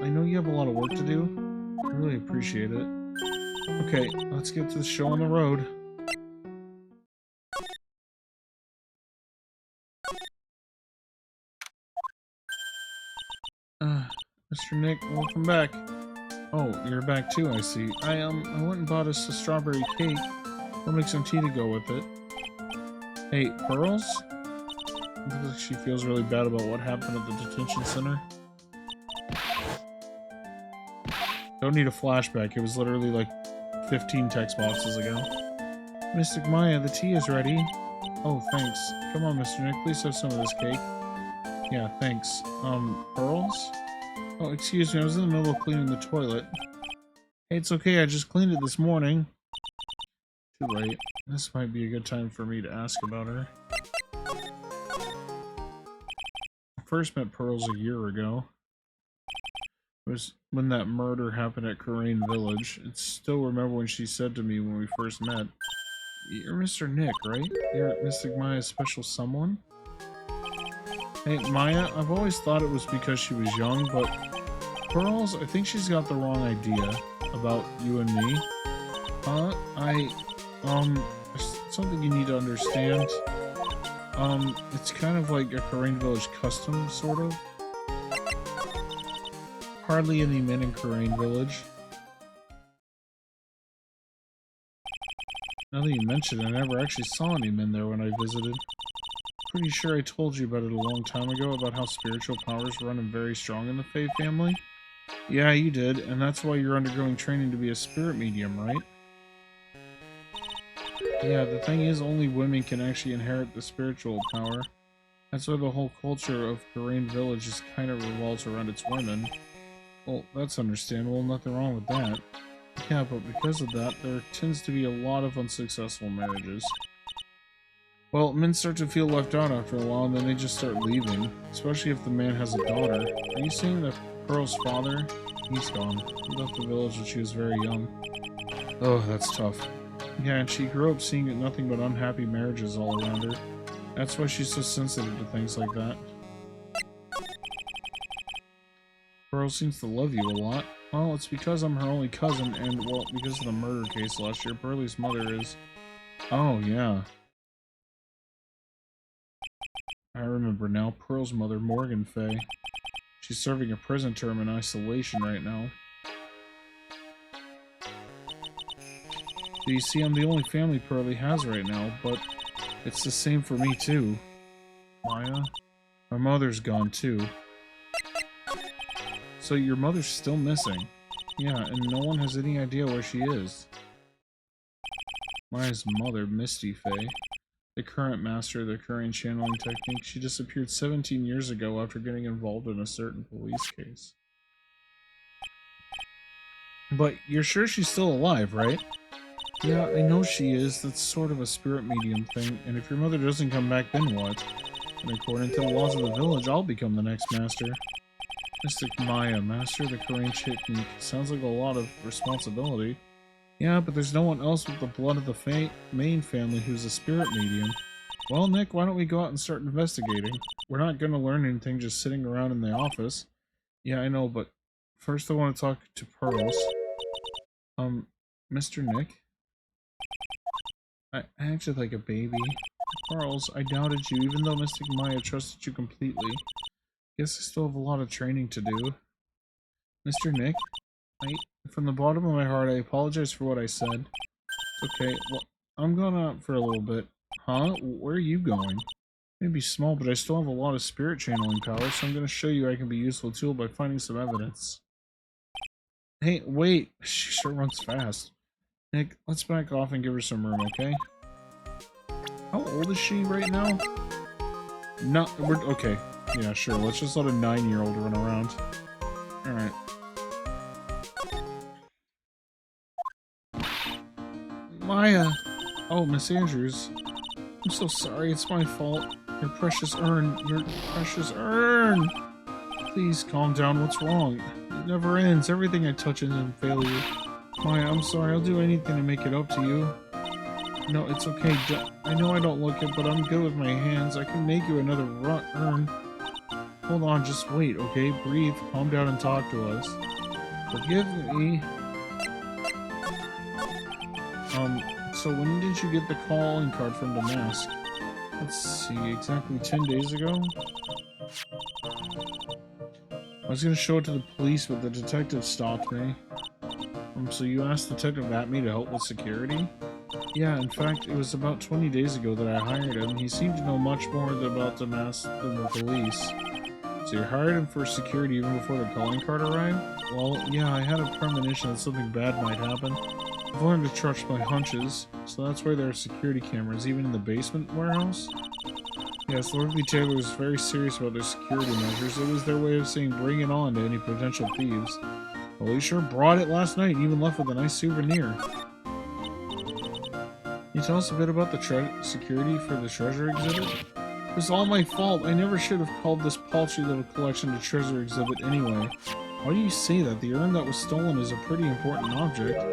I know you have a lot of work to do. I really appreciate it. Okay, let's get to the show on the road. Mr. Nick, welcome back. Oh, you're back too, I see. I went and bought us a strawberry cake. We'll make some tea to go with it. Hey, Pearls? It looks like she feels really bad about what happened at the detention center. Don't need a flashback. It was literally like 15 text boxes ago. Mystic Maya, the tea is ready. Oh, thanks. Come on, Mr. Nick, please have some of this cake. Yeah, thanks. Pearls? Oh, excuse me, I was in the middle of cleaning the toilet. Hey, it's okay, I just cleaned it this morning. Too late. This might be a good time for me to ask about her. I first met Pearls a year ago. It was when that murder happened at Karain Village. I still remember when she said to me when we first met, "You're Mr. Nick, right? You're Mystic Maya's special someone?" Hey, Maya, I've always thought it was because she was young, but Pearls, I think she's got the wrong idea about you and me. There's something you need to understand. It's kind of like a Korean village custom, sort of. Hardly any men in Korean village. Now that you mention it, I never actually saw any men there when I visited. Pretty sure I told you about it a long time ago, about how spiritual powers run and very strong in the Fae family. Yeah, you did, and that's why you're undergoing training to be a spirit medium, right? Yeah, the thing is, only women can actually inherit the spiritual power. That's why the whole culture of Korean village is kind of revolves around its women. Well, that's understandable, nothing wrong with that. Yeah, but because of that, there tends to be a lot of unsuccessful marriages. Well, men start to feel left out after a while, and then they just start leaving. Especially if the man has a daughter. Are you saying that Pearl's father? He's gone. He left the village when she was very young. Oh, that's tough. Yeah, and she grew up seeing nothing but unhappy marriages all around her. That's why she's so sensitive to things like that. Pearl seems to love you a lot. Well, it's because I'm her only cousin, and, well, because of the murder case last year, Pearlie's mother is... Oh, yeah. I remember now. Pearl's mother, Morgan Faye. She's serving a prison term in isolation right now. So you see, I'm the only family Pearlie has right now, but it's the same for me too. Maya? My mother's gone too. So your mother's still missing? Yeah, and no one has any idea where she is. Maya's mother, Misty Faye, the current master of the Korean channeling technique, she disappeared 17 years ago after getting involved in a certain police case. But you're sure she's still alive, right? Yeah, I know she is. That's sort of a spirit medium thing, and if your mother doesn't come back, then what? And according to the laws of the village, I'll become the next master. Mystic Maya, master of the Korean technique. Sounds like a lot of responsibility. Yeah, but there's no one else with the blood of the main family who's a spirit medium. Well, Nick, why don't we go out and start investigating? We're not going to learn anything just sitting around in the office. Yeah, I know, but first I want to talk to Pearls. Mr. Nick? I acted like a baby. Pearls, I doubted you, even though Mystic Maya trusted you completely. Guess I still have a lot of training to do. Mr. Nick, from the bottom of my heart, I apologize for what I said. It's okay, well, I'm going out for a little bit. Huh? Where are you going? Maybe small, but I still have a lot of spirit channeling power, so I'm going to show you I can be a useful tool by finding some evidence. Hey, wait! She sure runs fast. Nick, let's back off and give her some room, okay? How old is she right now? Okay. Yeah, sure. Let's just let a 9-year-old run around. Alright. Maya! Oh, Miss Andrews. I'm so sorry. It's my fault. Your precious urn. Your precious urn! Please calm down. What's wrong? It never ends. Everything I touch ends in failure. Maya, I'm sorry. I'll do anything to make it up to you. No, it's okay. I know I don't look it, but I'm good with my hands. I can make you another urn. Hold on, just wait, okay? Breathe, calm down, and talk to us. Forgive me. So when did you get the calling card from Damask? Let's see, exactly 10 days ago? I was gonna show it to the police, but the detective stopped me. So you asked Detective Atme to help with security? Yeah, in fact, it was about 20 days ago that I hired him. He seemed to know much more about Damask than the police. So you hired him for security even before the calling card arrived? Well, yeah, I had a premonition that something bad might happen. I've learned to trust my hunches, so that's why there are security cameras, even in the basement warehouse. Yes, Lord V. Taylor was very serious about their security measures. It was their way of saying bring it on to any potential thieves. Well, he sure brought it last night and even left with a nice souvenir. Can you tell us a bit about the security for the treasure exhibit? It was all my fault. I never should have called this paltry little collection a treasure exhibit anyway. Why do you say that? The urn that was stolen is a pretty important object.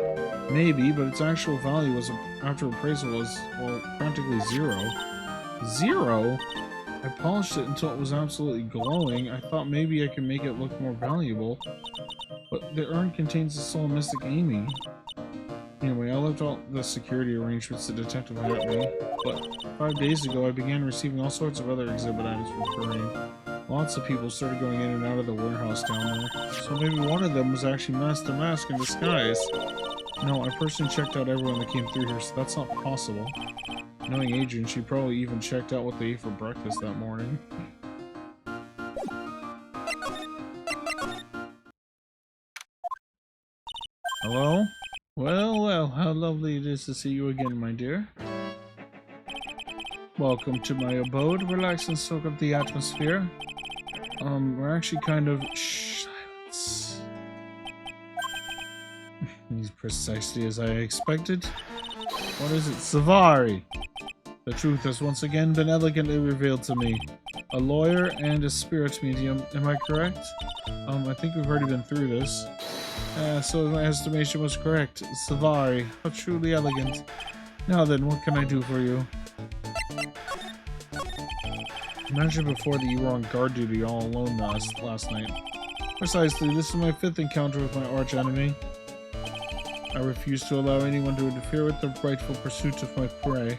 Maybe, but its actual value was after appraisal was, well, practically zero. Zero? I polished it until it was absolutely glowing. I thought maybe I could make it look more valuable. But the urn contains the soul of Mystic Amy. Anyway, I left all the security arrangements the detective had me. But 5 days ago, I began receiving all sorts of other exhibit items from Kareem. Lots of people started going in and out of the warehouse down there. So maybe one of them was actually Master Mask in disguise. No, I personally checked out everyone that came through here, so that's not possible. Knowing Adrian, she probably even checked out what they ate for breakfast that morning. Hello? Well, well, how lovely it is to see you again, my dear. Welcome to my abode. Relax and soak up the atmosphere. We're actually kind of... Shh, silence. He's precisely as I expected. What is it? Savari! The truth has once again been elegantly revealed to me. A lawyer and a spirit medium, am I correct? I think we've already been through this. So my estimation was correct. Savari, how truly elegant. Now then, what can I do for you? I mentioned before that you were on guard duty all alone last night. Precisely, this is my 5th encounter with my arch enemy. I refuse to allow anyone to interfere with the rightful pursuit of my prey.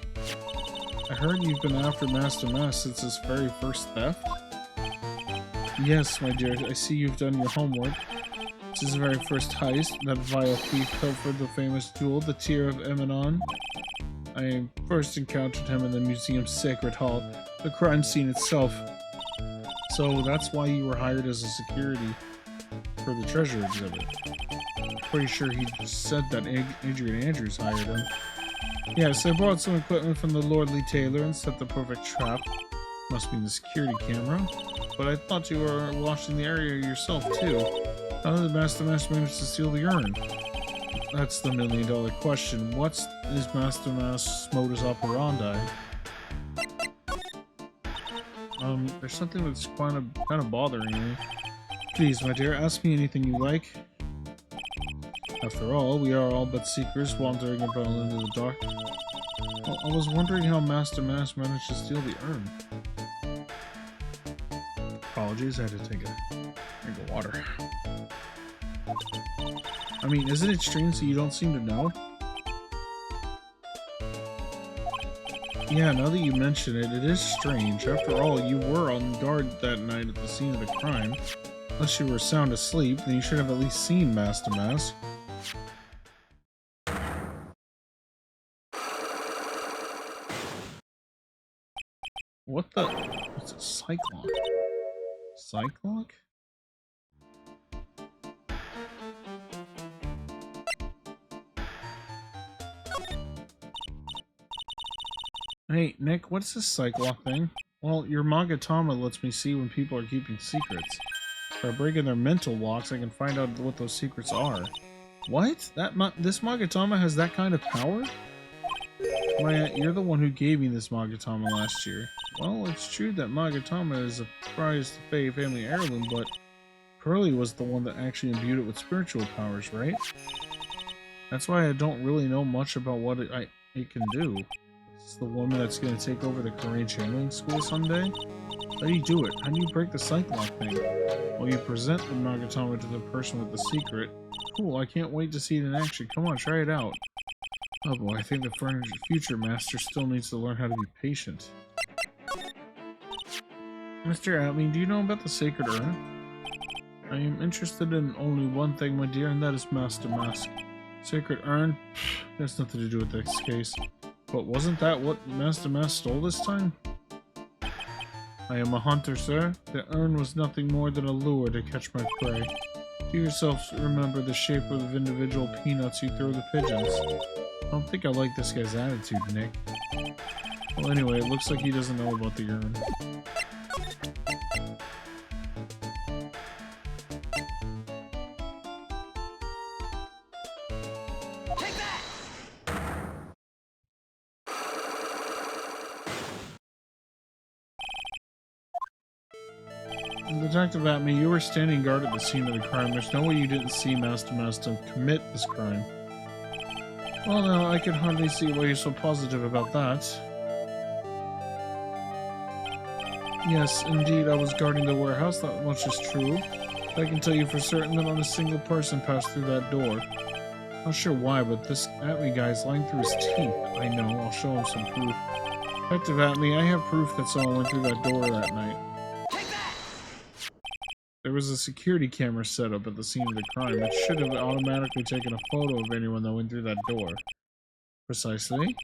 I heard you've been after Master Mask since his very first theft? Yes, my dear, I see you've done your homework. This is his very first heist. That vile thief pilfered the famous jewel, the Tear of Emanon. I first encountered him in the museum's sacred hall, the crime scene itself. So that's why you were hired as a security for the treasure exhibit. Pretty sure he said that Adrian Andrews hired him. Yes, I brought some equipment from the lordly tailor and set the perfect trap. Must be the security camera. But I thought you were watching the area yourself, too. How did the Master Mask manage to steal the urn? That's the $1 million question. What's his Master Mask's modus operandi? There's something that's kind of bothering me. Please, my dear, ask me anything you like. After all, we are all but seekers wandering about into the dark. Well, I was wondering how Master Mask managed to steal the urn. Apologies, I had to take a drink of water. I mean, isn't it strange that you don't seem to know? Yeah, now that you mention it, it is strange. After all, you were on guard that night at the scene of the crime. Unless you were sound asleep, then you should have at least seen Master Mask. What the? What's a Cyclock? Cyclock? Hey, Nick, what's this Cyclock thing? Well, your Magatama lets me see when people are keeping secrets. By breaking their mental locks, I can find out what those secrets are. What? This Magatama has that kind of power? Why, you're the one who gave me this Magatama last year. Well, it's true that Magatama is a prized Fae family heirloom, but Curly was the one that actually imbued it with spiritual powers, right? That's why I don't really know much about what it can do. It's the woman that's going to take over the Korean channeling school someday? How do you do it? How do you break the Cyclock thing? Well, you present the Magatama to the person with the secret. Cool, I can't wait to see it in action. Come on, try it out. Oh boy, I think the future master still needs to learn how to be patient. Mr. Atling, do you know about the Sacred Urn? I am interested in only one thing, my dear, and that is Master Mask. Sacred Urn? That's nothing to do with this case. But wasn't that what Master Mask stole this time? I am a hunter, sir. The urn was nothing more than a lure to catch my prey. Do yourself remember the shape of individual peanuts you throw the pigeons. I don't think I like this guy's attitude, Nick. Well, anyway, it looks like he doesn't know about the urn. Detective Atme, you were standing guard at the scene of the crime. There's no way you didn't see Master Master commit this crime. Well, no, I can hardly see why you're so positive about that. Yes, indeed, I was guarding the warehouse, that much is true. I can tell you for certain that not a single person passed through that door. Not sure why, but this Atlee guy is lying through his teeth. I know, I'll show him some proof. Detective Atlee, I have proof that someone went through that door that night. There was a security camera set up at the scene of the crime. It should have automatically taken a photo of anyone that went through that door. Precisely.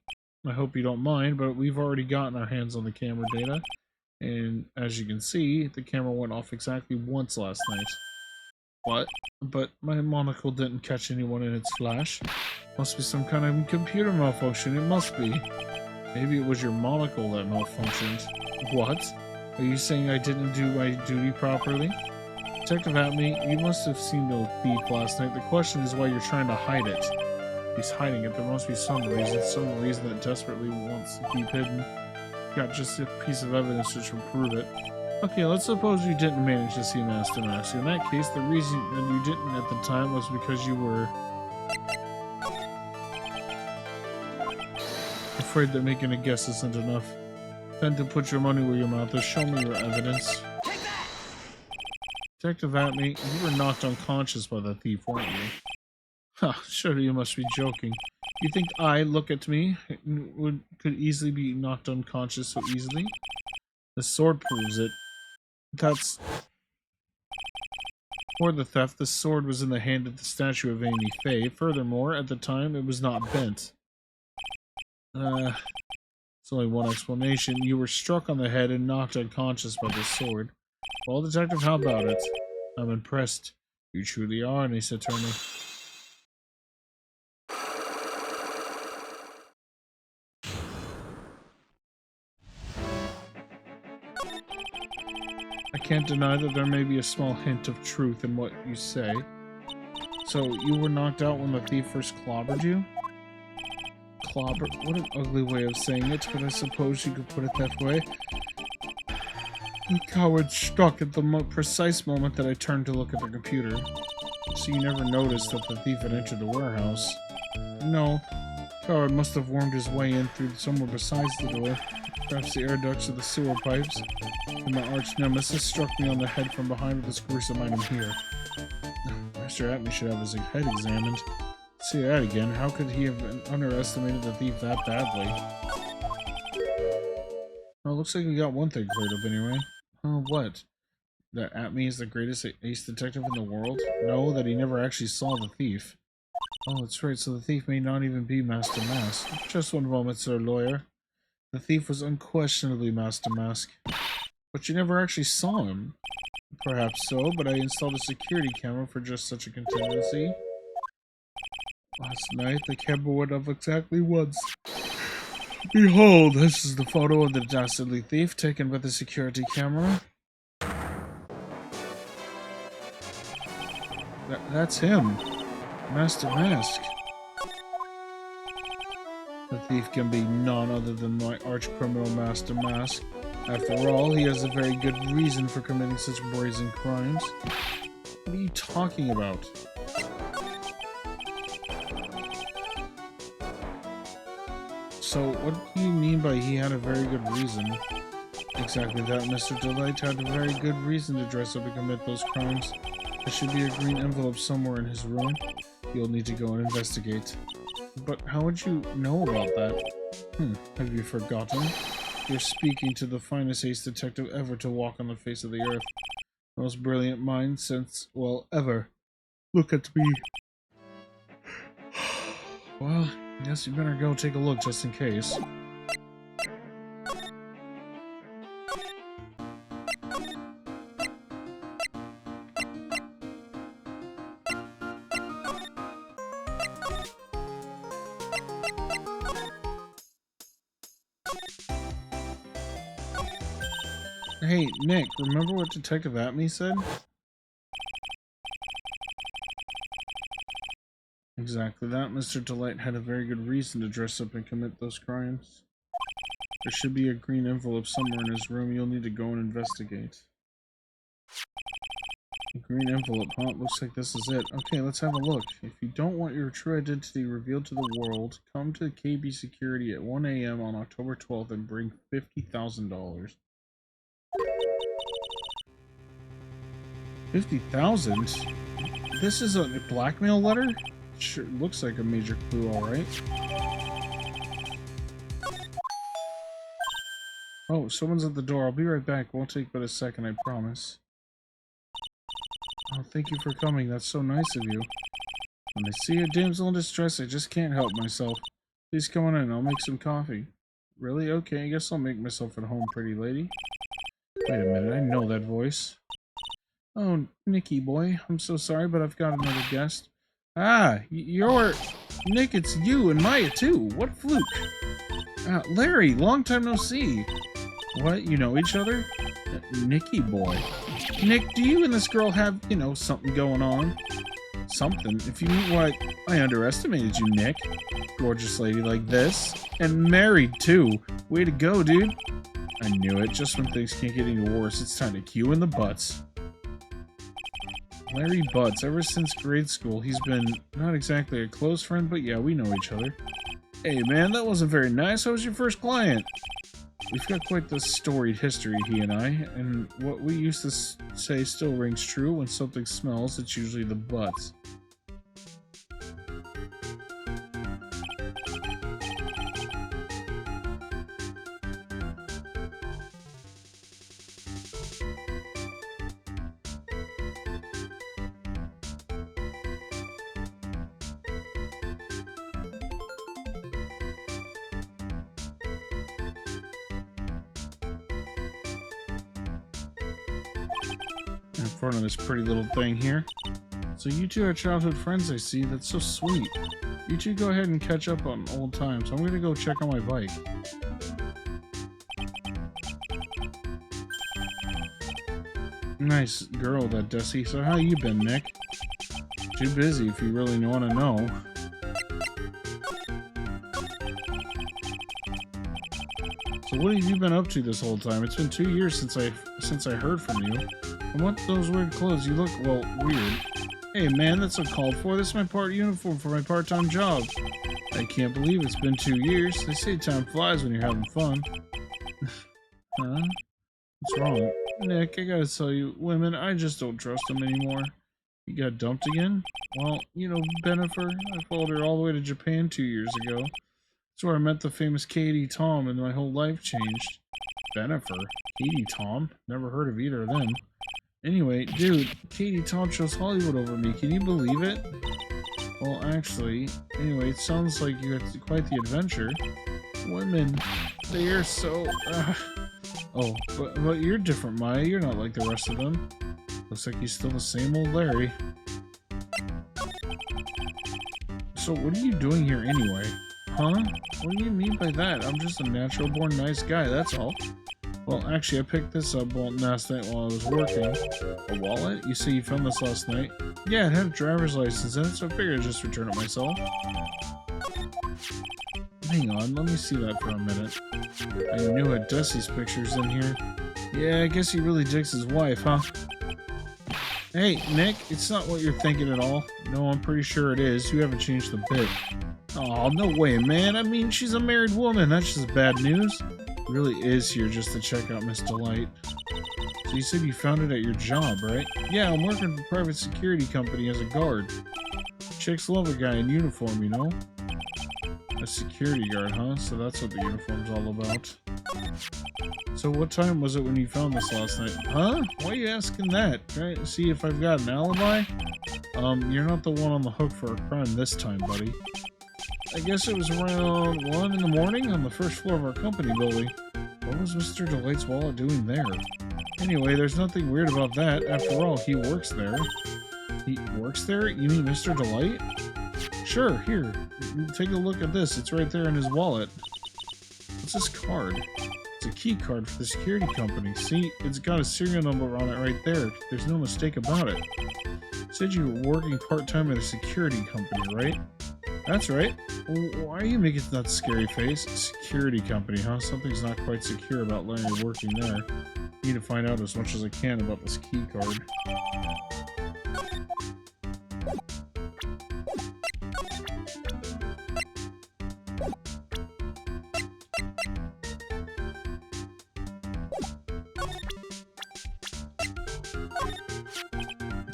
I hope you don't mind, but we've already gotten our hands on the camera data. And as you can see, the camera went off exactly once last night. What? But my monocle didn't catch anyone in its flash. Must be some kind of computer malfunction. It must be. Maybe it was your monocle that malfunctioned. What? Are you saying I didn't do my duty properly? Detective Atlee, you must have seen the thief last night. The question is why you're trying to hide it. He's hiding it. There must be some reason that desperately wants to keep hidden. Got just a piece of evidence which will prove it. Okay, let's suppose you didn't manage to see Master Mask. In that case, the reason that you didn't at the time was because you were afraid that making a guess isn't enough. Time to put your money where your mouth is. Show me your evidence. Detective Atlee, you were knocked unconscious by the thief, weren't you? Ha, surely you must be joking. You think I, look at me, could easily be knocked unconscious so easily? The sword proves it. That's... For the theft, the sword was in the hand of the statue of Amy Faye. Furthermore, at the time, it was not bent. It's only one explanation. You were struck on the head and knocked unconscious by the sword. Well, Detective, how about it? I'm impressed. You truly are an ace attorney. I can't deny that there may be a small hint of truth in what you say. So, you were knocked out when the thief first clobbered you? Clobber? What an ugly way of saying it, but I suppose you could put it that way. The coward struck at the precise moment that I turned to look at the computer. So you never noticed that the thief had entered the warehouse? No. Coward must have wormed his way in through somewhere besides the door. Perhaps the air ducts or the sewer pipes. And my arch nemesis struck me on the head from behind with this gruesome item here. Master Atlee should have his head examined. See that again. How could he have underestimated the thief that badly? Well, looks like we got one thing cleared up anyway. Oh, what? That Atlee is the greatest ace detective in the world? No, that he never actually saw the thief. Oh, that's right, so the thief may not even be Master Mask. Just one moment, sir lawyer. The thief was unquestionably Master Mask. But you never actually saw him. Perhaps so, but I installed a security camera for just such a contingency. Last night, the camera went off exactly once. Behold, this is the photo of the dastardly thief taken by the security camera. That's him. Master Mask. The thief can be none other than my arch-criminal Master Mask. After all, he has a very good reason for committing such brazen crimes. What are you talking about? So, what do you mean by he had a very good reason? Exactly that, Mr. Delight had a very good reason to dress up and commit those crimes. There should be a green envelope somewhere in his room. You'll need to go and investigate. But how would you know about that? Have you forgotten? You're speaking to the finest ace detective ever to walk on the face of the earth. Most brilliant mind since, well, ever. Look at me. Well, I guess you better go take a look just in case. Hey, Nick, remember what Detective Atlee said? Exactly that. Mr. Delight had a very good reason to dress up and commit those crimes. There should be a green envelope somewhere in his room. You'll need to go and investigate. A green envelope, huh? Looks like this is it. Okay, let's have a look. If you don't want your true identity revealed to the world, come to KB Security at 1 a.m. on October 12th and bring $50,000. 50,000? This is a blackmail letter? Sure, looks like a major clue, alright. Oh, someone's at the door. I'll be right back. Won't take but a second, I promise. Oh, thank you for coming. That's so nice of you. When I see a damsel in distress, I just can't help myself. Please come on in. I'll make some coffee. Really? Okay, I guess I'll make myself at home, pretty lady. Wait a minute, I know that voice. Oh, Nicky boy, I'm so sorry, but I've got another guest. Ah, you're... Nick, it's you and Maya, too. What fluke. Larry, long time no see. What, you know each other? Nicky boy. Nick, do you and this girl have, you know, something going on? Something? If you mean what? I underestimated you, Nick. Gorgeous lady like this. And married, too. Way to go, dude. I knew it. Just when things can't get any worse, it's time to cue in the butts. Larry Butts. Ever since grade school, he's been not exactly a close friend, but yeah, we know each other. Hey, man, that wasn't very nice. How was your first client? We've got quite the storied history, he and I, and what we used to say still rings true. When something smells, it's usually the butts. In front of this pretty little thing here. So you two are childhood friends, I see. That's so sweet. You two go ahead and catch up on old times. I'm gonna go check on my bike. Nice girl, that Desi. So how you been, Nick? Too busy if you really want to know. So what have you been up to this whole time? It's been 2 years since I heard from you. And what those weird clothes? You look, well, weird. Hey man, that's uncalled for. This is my uniform for my part-time job. I can't believe it's been 2 years. They say time flies when you're having fun. Huh? What's wrong? Nick, I gotta tell you, women, I just don't trust them anymore. You got dumped again? Well, you know, Benifer, I followed her all the way to Japan 2 years ago. That's where I met the famous Katie Tom and my whole life changed. Benifer? Katie Tom? Never heard of either of them. Anyway, dude, Katie Tom chose Hollywood over me. Can you believe it? Well, actually, anyway, it sounds like you had quite the adventure. Women, they are so... Oh, but you're different, Maya. You're not like the rest of them. Looks like he's still the same old Larry. So what are you doing here anyway? Huh? What do you mean by that? I'm just a natural-born nice guy, that's all. Well, actually, I picked this up last night while I was working. A wallet? You say you found this last night? Yeah, it had a driver's license in it, so I figured I'd just return it myself. Hang on, let me see that for a minute. I knew it. Dusty's picture's in here. Yeah, I guess he really digs his wife, huh? Hey, Nick, it's not what you're thinking at all. No, I'm pretty sure it is. You haven't changed a bit. Oh, no way, man. I mean, she's a married woman. That's just bad news. Really is here just to check out Miss Delight. So you said you found it at your job, right? Yeah, I'm working for a private security company as a guard. Chicks love a guy in uniform, you know? A security guard, huh? So that's what the uniform's all about. So what time was it when you found this last night? Huh? Why are you asking that? Try to see if I've got an alibi? You're not the one on the hook for a crime this time, buddy. I guess it was around 1 in the morning on the first floor of our company building. What was Mr. Delight's wallet doing there? Anyway, there's nothing weird about that. After all, he works there. He works there? You mean Mr. Delight? Sure, here. Take a look at this. It's right there in his wallet. What's this card? It's a key card for the security company. See, it's got a serial number on it right there. There's no mistake about it. You said you were working part-time at a security company, right? That's right. Why are you making that scary face? Security company, huh? Something's not quite secure about Larry working there. Need to find out as much as I can about this key card.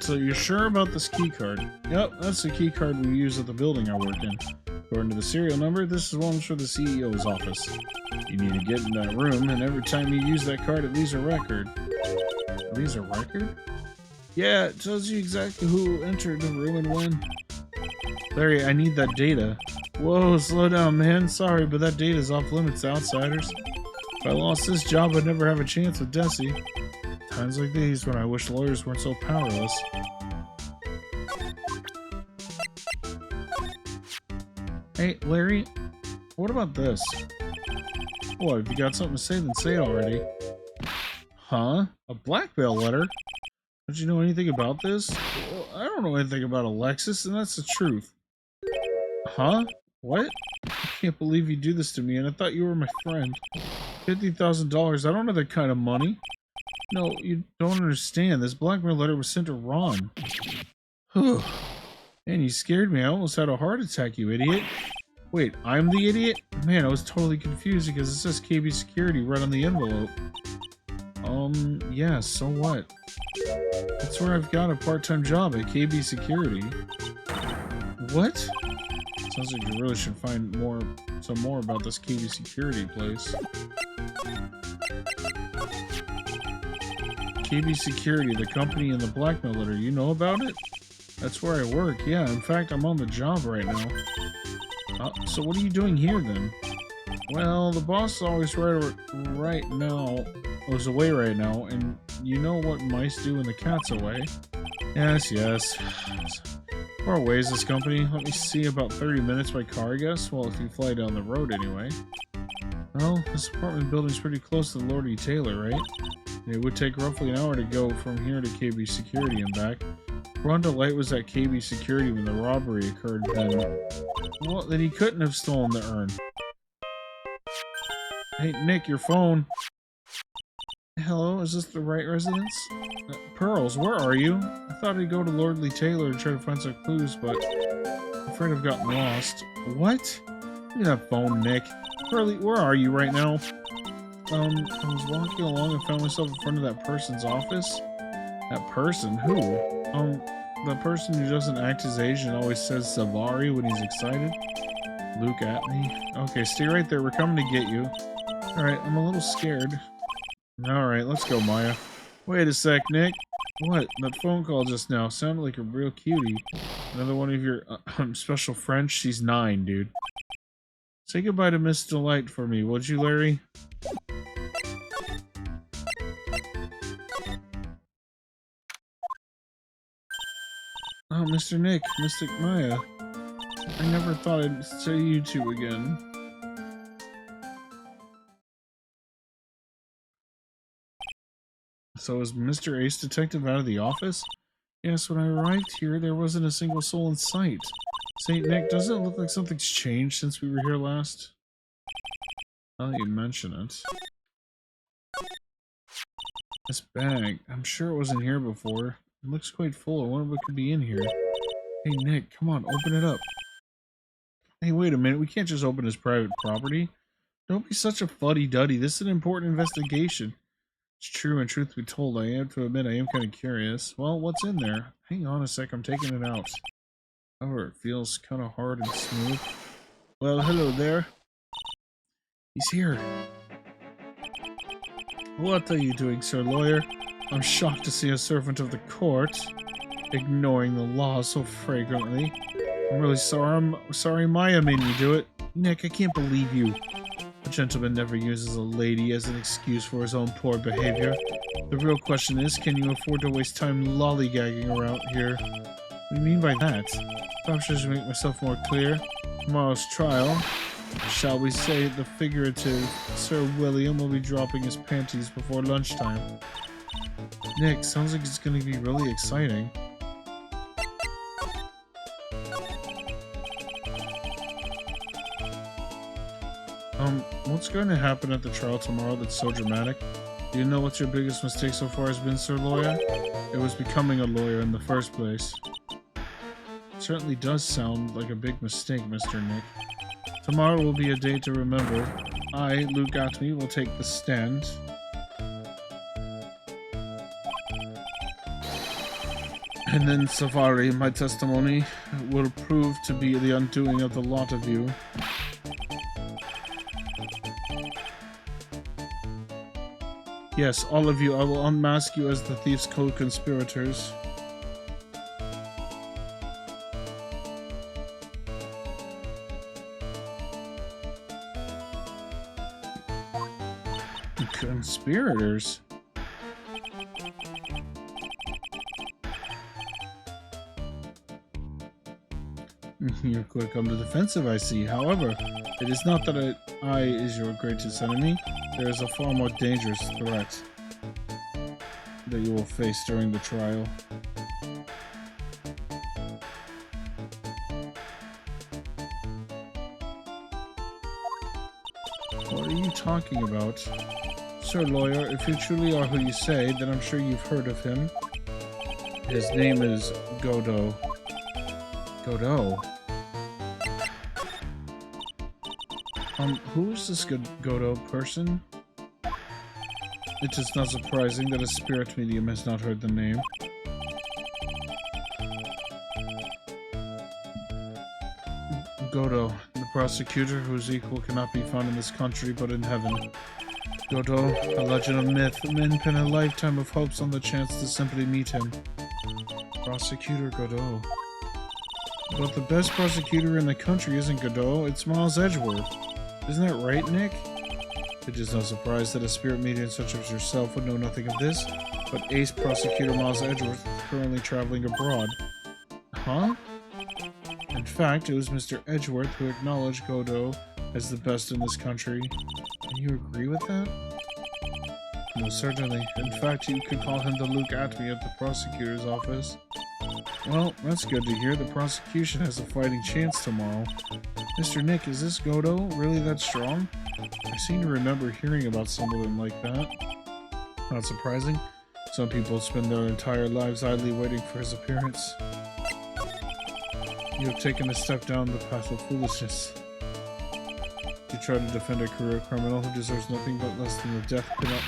So you're sure about this key card? Yep, that's the key card we use at the building I work in. According to the serial number, this is one for the CEO's office. You need to get in that room, and every time you use that card, it leaves a record. It leaves a record? Yeah, it tells you exactly who entered the room and when. Larry, I need that data. Whoa, slow down, man. Sorry, but that data is off limits to outsiders. If I lost this job, I'd never have a chance with Desi. Times like these when I wish lawyers weren't so powerless. Hey, Larry, what about this? What, if you got something to say, then say it already. Huh? A blackmail letter? Don't you know anything about this? Well, I don't know anything about Alexis, and that's the truth. Huh? What? I can't believe you do this to me, and I thought you were my friend. $50,000, I don't have that kind of money. No, you don't understand. This blackmail letter was sent to Ron. Whew. Man, you scared me. I almost had a heart attack, you idiot. Wait, I'm the idiot? Man, I was totally confused because it says KB Security right on the envelope. Yeah, so what? That's where I've got a part-time job at KB Security. What? Sounds like you really should find some more about this KB Security place. KB Security, the company in the blackmail letter, you know about it? That's where I work, yeah. In fact, I'm on the job right now. So what are you doing here, then? Well, the boss is always right now, was away right now, and you know what mice do when the cat's away. Yes. Far away is this company? Let me see, about 30 minutes by car, I guess? Well, if you fly down the road anyway. Well, this apartment building's pretty close to the Lord E. Taylor, right? It would take roughly an hour to go from here to KB Security and back. Rhonda Light was at KB Security when the robbery occurred then. Well, then he couldn't have stolen the urn. Hey, Nick, your phone. Hello, is this the right residence? Pearls, where are you? I thought I'd go to Lord Lee Taylor and try to find some clues, but I'm afraid I've gotten lost. What? Give me that phone, Nick. Pearlie, where are you right now? I was walking along and found myself in front of that person's office. That person? Who? The person who doesn't act his age and always says Savari when he's excited. Luke at me. Okay, stay right there. We're coming to get you. Alright, I'm a little scared. Alright, let's go, Maya. Wait a sec, Nick. What? That phone call just now sounded like a real cutie. Another one of your special friends? She's 9, dude. Say goodbye to Miss Delight for me, would you, Larry? Oh, Mr. Nick, Mystic Maya. I never thought I'd see you two again. So is Mr. Ace Detective out of the office? Yes, when I arrived here, there wasn't a single soul in sight. St. Nick, doesn't it look like something's changed since we were here last? Now that you mention it. This bag, I'm sure it wasn't here before. It looks quite full. I wonder what could be in here. Hey, Nick, come on, open it up. Hey, wait a minute. We can't just open his private property. Don't be such a fuddy-duddy. This is an important investigation. It's true, and truth be told, I have to admit I am kind of curious. Well, what's in there? Hang on a sec, I'm taking it out. Oh, it feels kind of hard and smooth. Well, hello there. He's here. What are you doing, sir lawyer? I'm shocked to see a servant of the court ignoring the law so flagrantly. I'm really sorry. I'm sorry Maya made me do it. Nick, I can't believe you. A gentleman never uses a lady as an excuse for his own poor behavior. The real question is, can you afford to waste time lollygagging around here? What do you mean by that? Perhaps I should make myself more clear. Tomorrow's trial, shall we say the figurative, Sir William will be dropping his panties before lunchtime. Nick, sounds like it's going to be really exciting. What's going to happen at the trial tomorrow that's so dramatic? Do you know what your biggest mistake so far has been, Sir Lawyer? It was becoming a lawyer in the first place. It certainly does sound like a big mistake, Mr. Nick. Tomorrow will be a day to remember. I, Luke Atme, will take the stand. And then, Safari, my testimony will prove to be the undoing of the lot of you. Yes, all of you, I will unmask you as the thief's co-conspirators. Conspirators? You're quick on the defensive, I see. However, it is not that I is your greatest enemy. There is a far more dangerous threat that you will face during the trial. What are you talking about? Sir Lawyer, if you truly are who you say, then I'm sure you've heard of him. His name is Godot. Godot? Who is this Godot person? It is not surprising that a spirit medium has not heard the name. Godot, the prosecutor whose equal cannot be found in this country but in heaven. Godot, a legend of myth. Men pin a lifetime of hopes on the chance to simply meet him. Prosecutor Godot. But the best prosecutor in the country isn't Godot, it's Miles Edgeworth. Isn't that right, Nick? It is no surprise that a spirit medium such as yourself would know nothing of this, but ace prosecutor Miles Edgeworth is currently traveling abroad. Huh? In fact, it was Mr. Edgeworth who acknowledged Godot as the best in this country. Can you agree with that? No, certainly. In fact, you could call him the Luke Atme of the prosecutor's office. Well, that's good to hear. The prosecution has a fighting chance tomorrow. Mr. Nick, is this Godot really that strong? I seem to remember hearing about someone like that. Not surprising. Some people spend their entire lives idly waiting for his appearance. You have taken a step down the path of foolishness. You try to defend a career criminal who deserves nothing but less than the death penalty.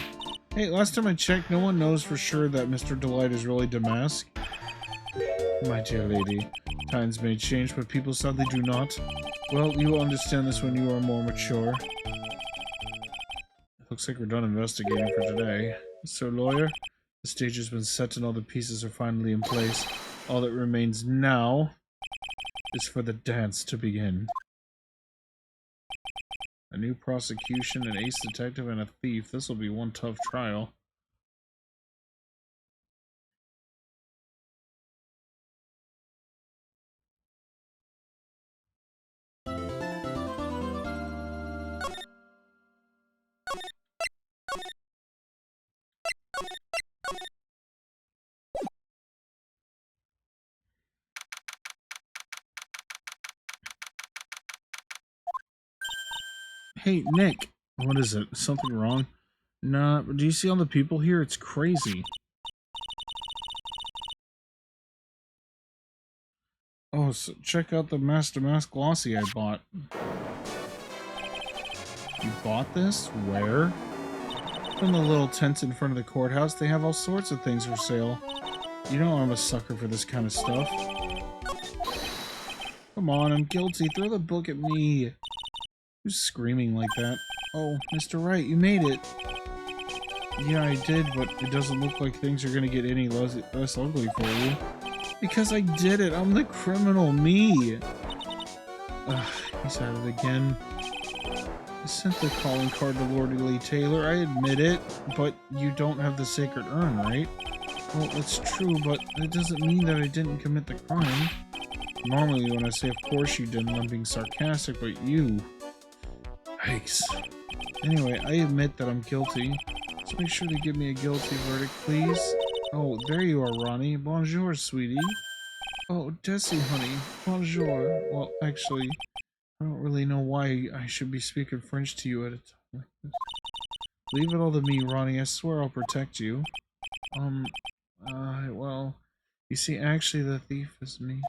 Hey, last time I checked, no one knows for sure that Mr. Delight is really Damask. My dear lady, times may change, but people sadly do not. Well, you will understand this when you are more mature. Looks like we're done investigating for today. Sir Lawyer, the stage has been set and all the pieces are finally in place. All that remains now is for the dance to begin. A new prosecution, an ace detective, and a thief. This will be one tough trial. Hey, Nick. What is it? Something wrong? Nah, do you see all the people here? It's crazy. Oh, so check out the Master Mask Glossy I bought. You bought this? Where? From the little tents in front of the courthouse, they have all sorts of things for sale. You know I'm a sucker for this kind of stuff. Come on, I'm guilty. Throw the book at me. Who's screaming like that? Oh, Mr. Wright, you made it. Yeah, I did, but it doesn't look like things are gonna get any less ugly for you. Because I did it. I'm the criminal. Me. Ugh, he's at it again. I sent the calling card to Lord Lee Taylor. I admit it, but you don't have the sacred urn, right? Well, it's true, but it doesn't mean that I didn't commit the crime. Normally, when I say of course you didn't, I'm being sarcastic, but you... Yikes. Anyway, I admit that I'm guilty. Just make sure to give me a guilty verdict, please. Oh, there you are, Ronnie. Bonjour, sweetie. Oh, Desi, honey. Bonjour. Well, actually, I don't really know why I should be speaking French to you at a time like this. Leave it all to me, Ronnie. I swear I'll protect you. Well, you see, actually, the thief is me.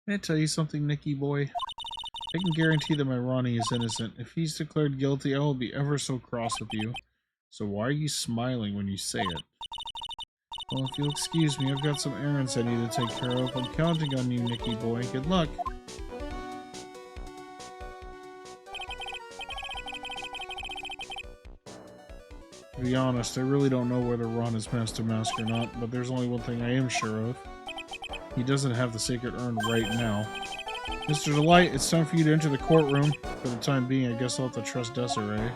Can I tell you something, Nicky boy? I can guarantee that my Ronnie is innocent. If he's declared guilty, I will be ever so cross with you. So why are you smiling when you say it? Well, if you'll excuse me, I've got some errands I need to take care of. I'm counting on you, Nicky boy. Good luck. To be honest, I really don't know whether Ron is Master Mask or not, but there's only one thing I am sure of. He doesn't have the sacred urn right now. Mr. Delight, it's time for you to enter the courtroom. For the time being, I guess I'll have to trust Desiree.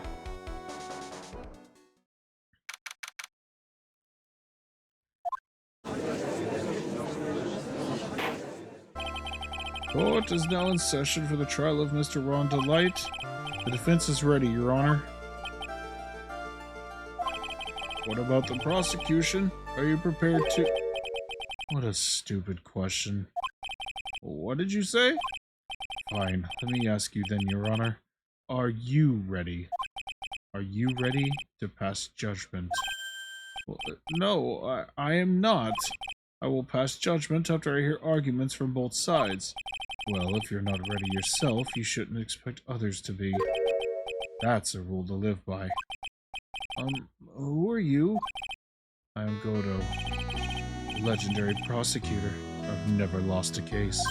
Court is now in session for the trial of Mr. Ron Delight. The defense is ready, Your Honor. What about the prosecution? Are you prepared to... What a stupid question. What did you say? Fine, let me ask you then, Your Honor. Are you ready? Are you ready to pass judgment? Well, no, I am not. I will pass judgment after I hear arguments from both sides. Well, if you're not ready yourself, you shouldn't expect others to be. That's a rule to live by. Who are you? I am Godo, legendary prosecutor. I've never lost a case.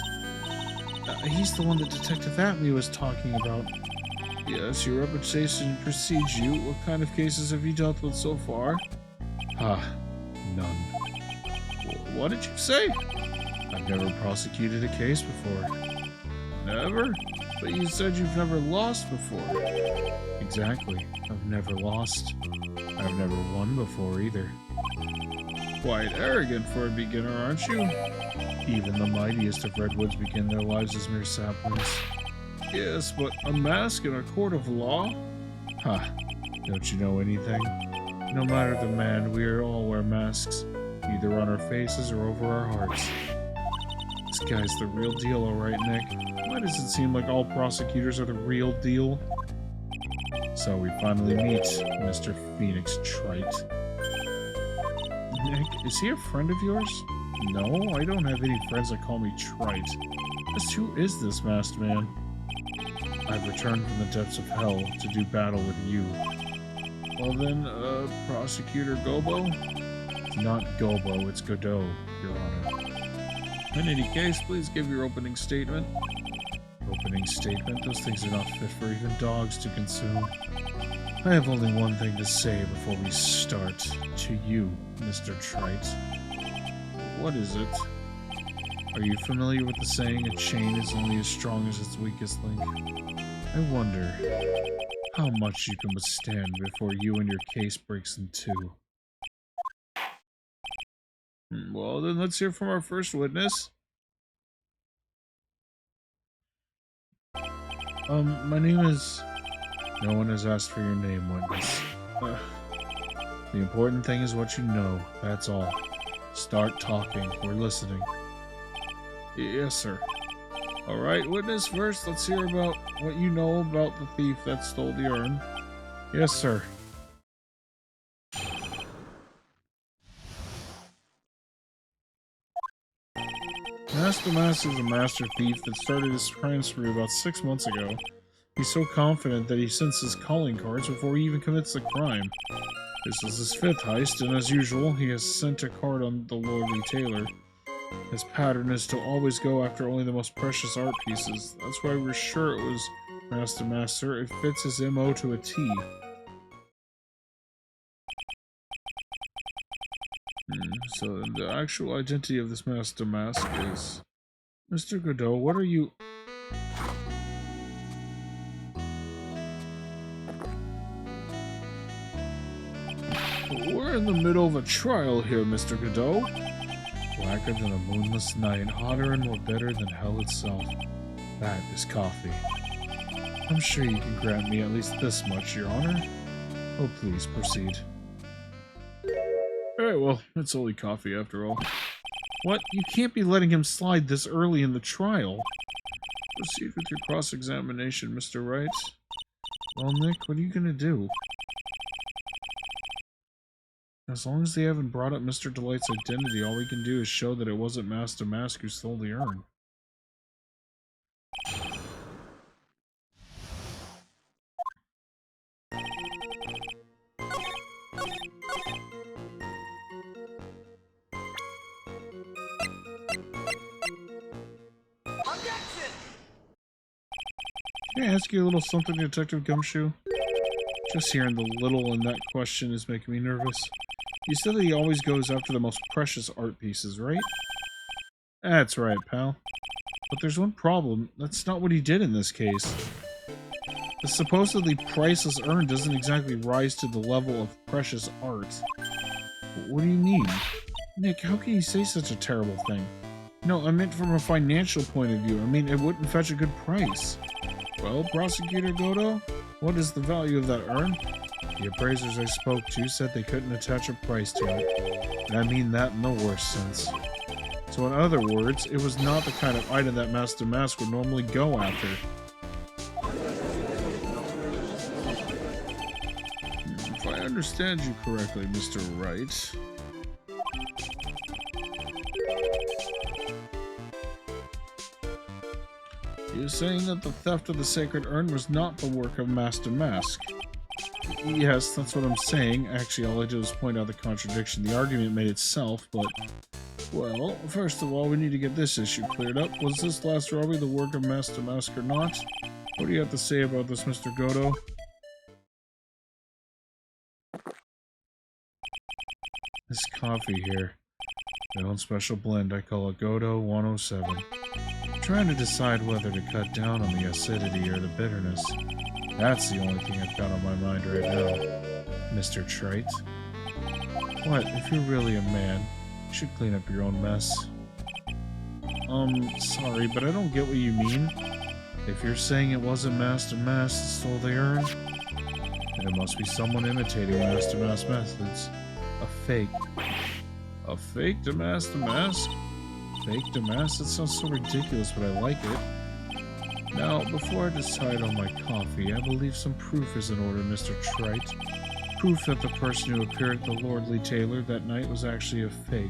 He's the one that Detective Atlee was talking about. Yes, your reputation precedes you. What kind of cases have you dealt with so far? None. What did you say? I've never prosecuted a case before. Never? But you said you've never lost before. Exactly. I've never lost. I've never won before either. Quite arrogant for a beginner, aren't you? Even the mightiest of redwoods begin their lives as mere saplings. Yes, but a mask in a court of law? Don't you know anything? No matter the man, we all wear masks, either on our faces or over our hearts. This guy's the real deal, alright, Nick. Why does it seem like all prosecutors are the real deal? So we finally meet Mr. Phoenix Trite. Nick, is he a friend of yours? No, I don't have any friends that call me Trite. Just who is this masked man? I've returned from the depths of hell to do battle with you. Well then, Prosecutor Gobo? It's not Gobo, it's Godot, Your Honor. In any case, please give your opening statement. Opening statement? Those things are not fit for even dogs to consume. I have only one thing to say before we start. To you, Mr. Trite. What is it? Are you familiar with the saying, a chain is only as strong as its weakest link? I wonder how much you can withstand before you and your case breaks in two. Well, then let's hear from our first witness. My name is... No one has asked for your name, witness. The important thing is what you know, that's all. Start talking, we're listening. Yes, sir. Alright, witness, first let's hear about what you know about the thief that stole the urn. Yes, sir. Master Mask is a master thief that started his crime spree about 6 months ago. He's so confident that he sends his calling cards before he even commits the crime. This is his 5th heist, and as usual, he has sent a card on the lordly tailor. His pattern is to always go after only the most precious art pieces. That's why we're sure it was Master Master. It fits his MO to a T. So the actual identity of this Master Mask is... Mr. Godot, what are you... We're in the middle of a trial here, Mr. Godot. Blacker than a moonless night, hotter and more bitter than hell itself. That is coffee. I'm sure you can grant me at least this much, Your Honor. Oh, please, proceed. Alright, well, it's only coffee after all. What? You can't be letting him slide this early in the trial. Proceed with your cross-examination, Mr. Wright. Well, Nick, what are you gonna do? As long as they haven't brought up Mr. Delight's identity, all we can do is show that it wasn't Master Mask who stole the urn. Can I ask you a little something, Detective Gumshoe? Just hearing the little in that question is making me nervous. You said that he always goes after the most precious art pieces, right? That's right, pal. But there's one problem. That's not what he did in this case. The supposedly priceless urn doesn't exactly rise to the level of precious art. What do you mean? Nick, how can you say such a terrible thing? No, I meant from a financial point of view. I mean, it wouldn't fetch a good price. Well, Prosecutor Godo, what is the value of that urn? The appraisers I spoke to said they couldn't attach a price to it. And I mean that in the worst sense. So in other words, it was not the kind of item that Master Mask would normally go after. If I understand you correctly, Mr. Wright... You're saying that the theft of the sacred urn was not the work of Master Mask? Yes, that's what I'm saying. Actually, all I did was point out the contradiction. The argument made itself, but... Well, first of all, we need to get this issue cleared up. Was this last robbery the work of Master Mask or not? What do you have to say about this, Mr. Godo? This coffee here. My own special blend. I call it Godo 107. I'm trying to decide whether to cut down on the acidity or the bitterness. That's the only thing I've got on my mind right now, Mr. Trite. What, if you're really a man, you should clean up your own mess. Sorry, but I don't get what you mean. If you're saying it wasn't Master Mask that stole the urn, then it must be someone imitating Master Mask's methods. A fake. A fake to Master Mask? Fake to Mask? That sounds so ridiculous, but I like it. Now, before I decide on my coffee, I believe some proof is in order, Mr. Trite. Proof that the person who appeared at the Lordly Tailor that night was actually a fake.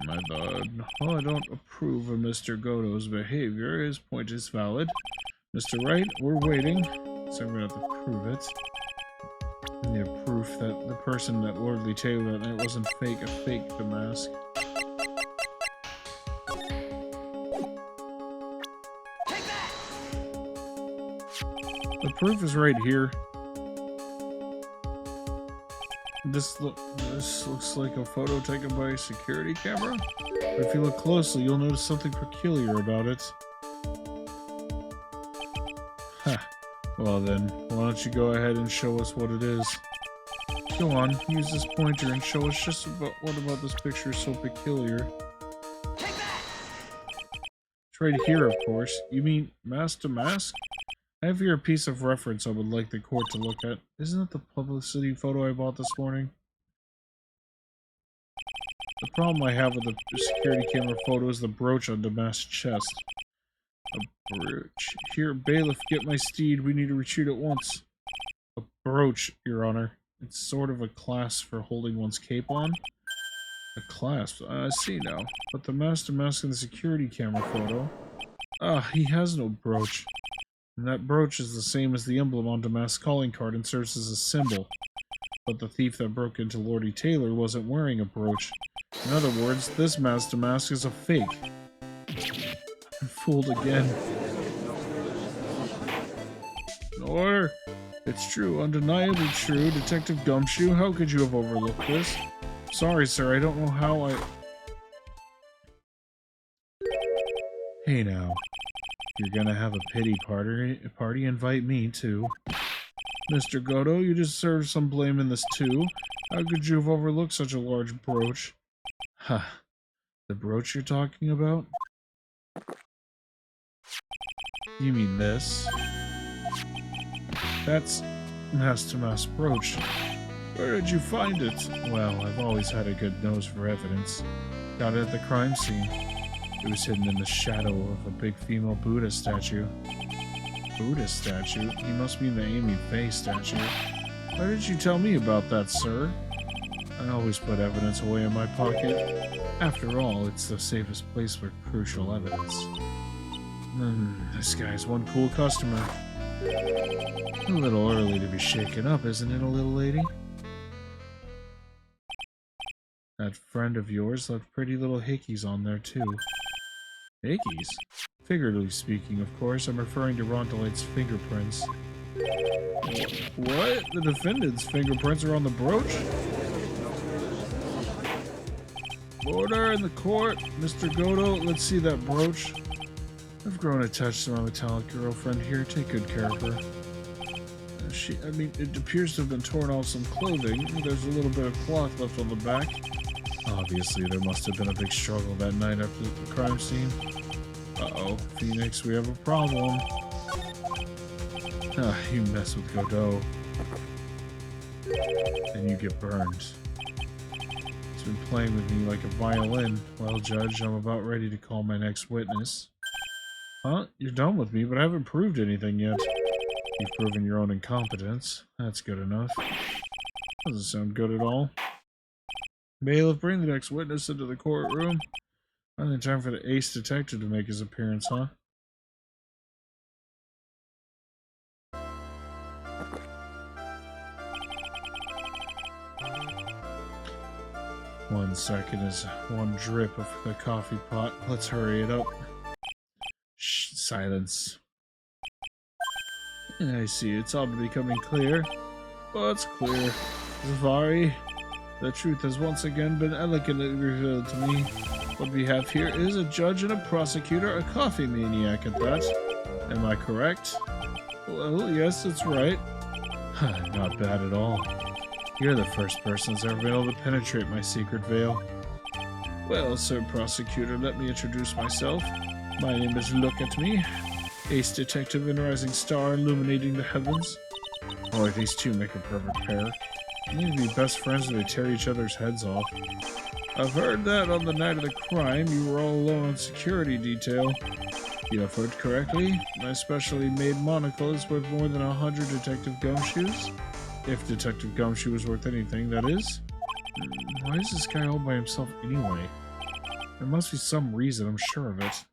My bad. Well, I don't approve of Mr. Godo's behavior. His point is valid. Mr. Wright, we're waiting, so we're going to have to prove it. And the proof that the person at Lordly Tailor that night wasn't fake, a fake to Mask. The proof is right here. This looks like a photo taken by a security camera. But if you look closely, you'll notice something peculiar about it. Huh. Well then, why don't you go ahead and show us what it is? Go on, use this pointer and show us just what about this picture is so peculiar. It's right here, of course. You mean Master Mask? I have here a piece of reference I would like the court to look at. Isn't it the publicity photo I bought this morning? The problem I have with the security camera photo is the brooch on the mask's chest. A brooch. Here, bailiff, get my steed. We need to retreat at once. A brooch, Your Honor. It's sort of a clasp for holding one's cape on. A clasp? I see now. But the Master Mask in the security camera photo... Ah, he has no brooch. And that brooch is the same as the emblem on Damask's calling card and serves as a symbol. But the thief that broke into Lordy Tailor wasn't wearing a brooch. In other words, this Master Mask is a fake. I'm fooled again. Order! It's true, undeniably true. Detective Gumshoe, how could you have overlooked this? Sorry, sir, I don't know how I... Hey now. You're gonna have a pity party, invite me too. Mr. Godo, you deserve some blame in this too. How could you have overlooked such a large brooch? Ha. The brooch you're talking about? You mean this? That's Master Mask's brooch. Where did you find it? Well, I've always had a good nose for evidence. Got it at the crime scene. It was hidden in the shadow of a big female Buddha statue. Buddha statue? You must mean the Amy Faye statue. Why did you tell me about that, sir? I always put evidence away in my pocket. After all, it's the safest place for crucial evidence. This guy's one cool customer. A little early to be shaken up, isn't it, a little lady? That friend of yours left pretty little hickeys on there, too. Ickies? Figuratively speaking, of course, I'm referring to Rondelight's fingerprints. What? The defendant's fingerprints are on the brooch? Order in the court, Mr. Godo. Let's see that brooch. I've grown attached to my metallic girlfriend here. Take good care of her. It appears to have been torn off some clothing. There's a little bit of cloth left on the back. Obviously, there must have been a big struggle that night after the crime scene. Uh-oh, Phoenix, we have a problem. You mess with Godot, and you get burned. He's been playing with me like a violin. Well, Judge, I'm about ready to call my next witness. Huh? You're done with me, but I haven't proved anything yet. You've proven your own incompetence. That's good enough. Doesn't sound good at all. Bailiff, bring the next witness into the courtroom. Finally time for the ace detective to make his appearance, huh? One second is one drip of the coffee pot. Let's hurry it up. Shh, silence. I see, it's all becoming clear. What's clear? Zavari, the truth has once again been elegantly revealed to me. What we have here is a judge and a prosecutor, a coffee maniac at that. Am I correct? Well, yes, that's right. Not bad at all. You're the first person that's ever been able to penetrate my secret veil. Well, Sir Prosecutor, let me introduce myself. My name is Look at Me, ace detective and rising star illuminating the heavens. Boy, these two make a perfect pair. They need to be best friends when they tear each other's heads off. I've heard that on the night of the crime, you were all alone on security detail. You have heard correctly. My specially made monocle is worth more than 100 Detective Gumshoes. If Detective Gumshoe is worth anything, that is. Why is this guy all by himself anyway? There must be some reason, I'm sure of it.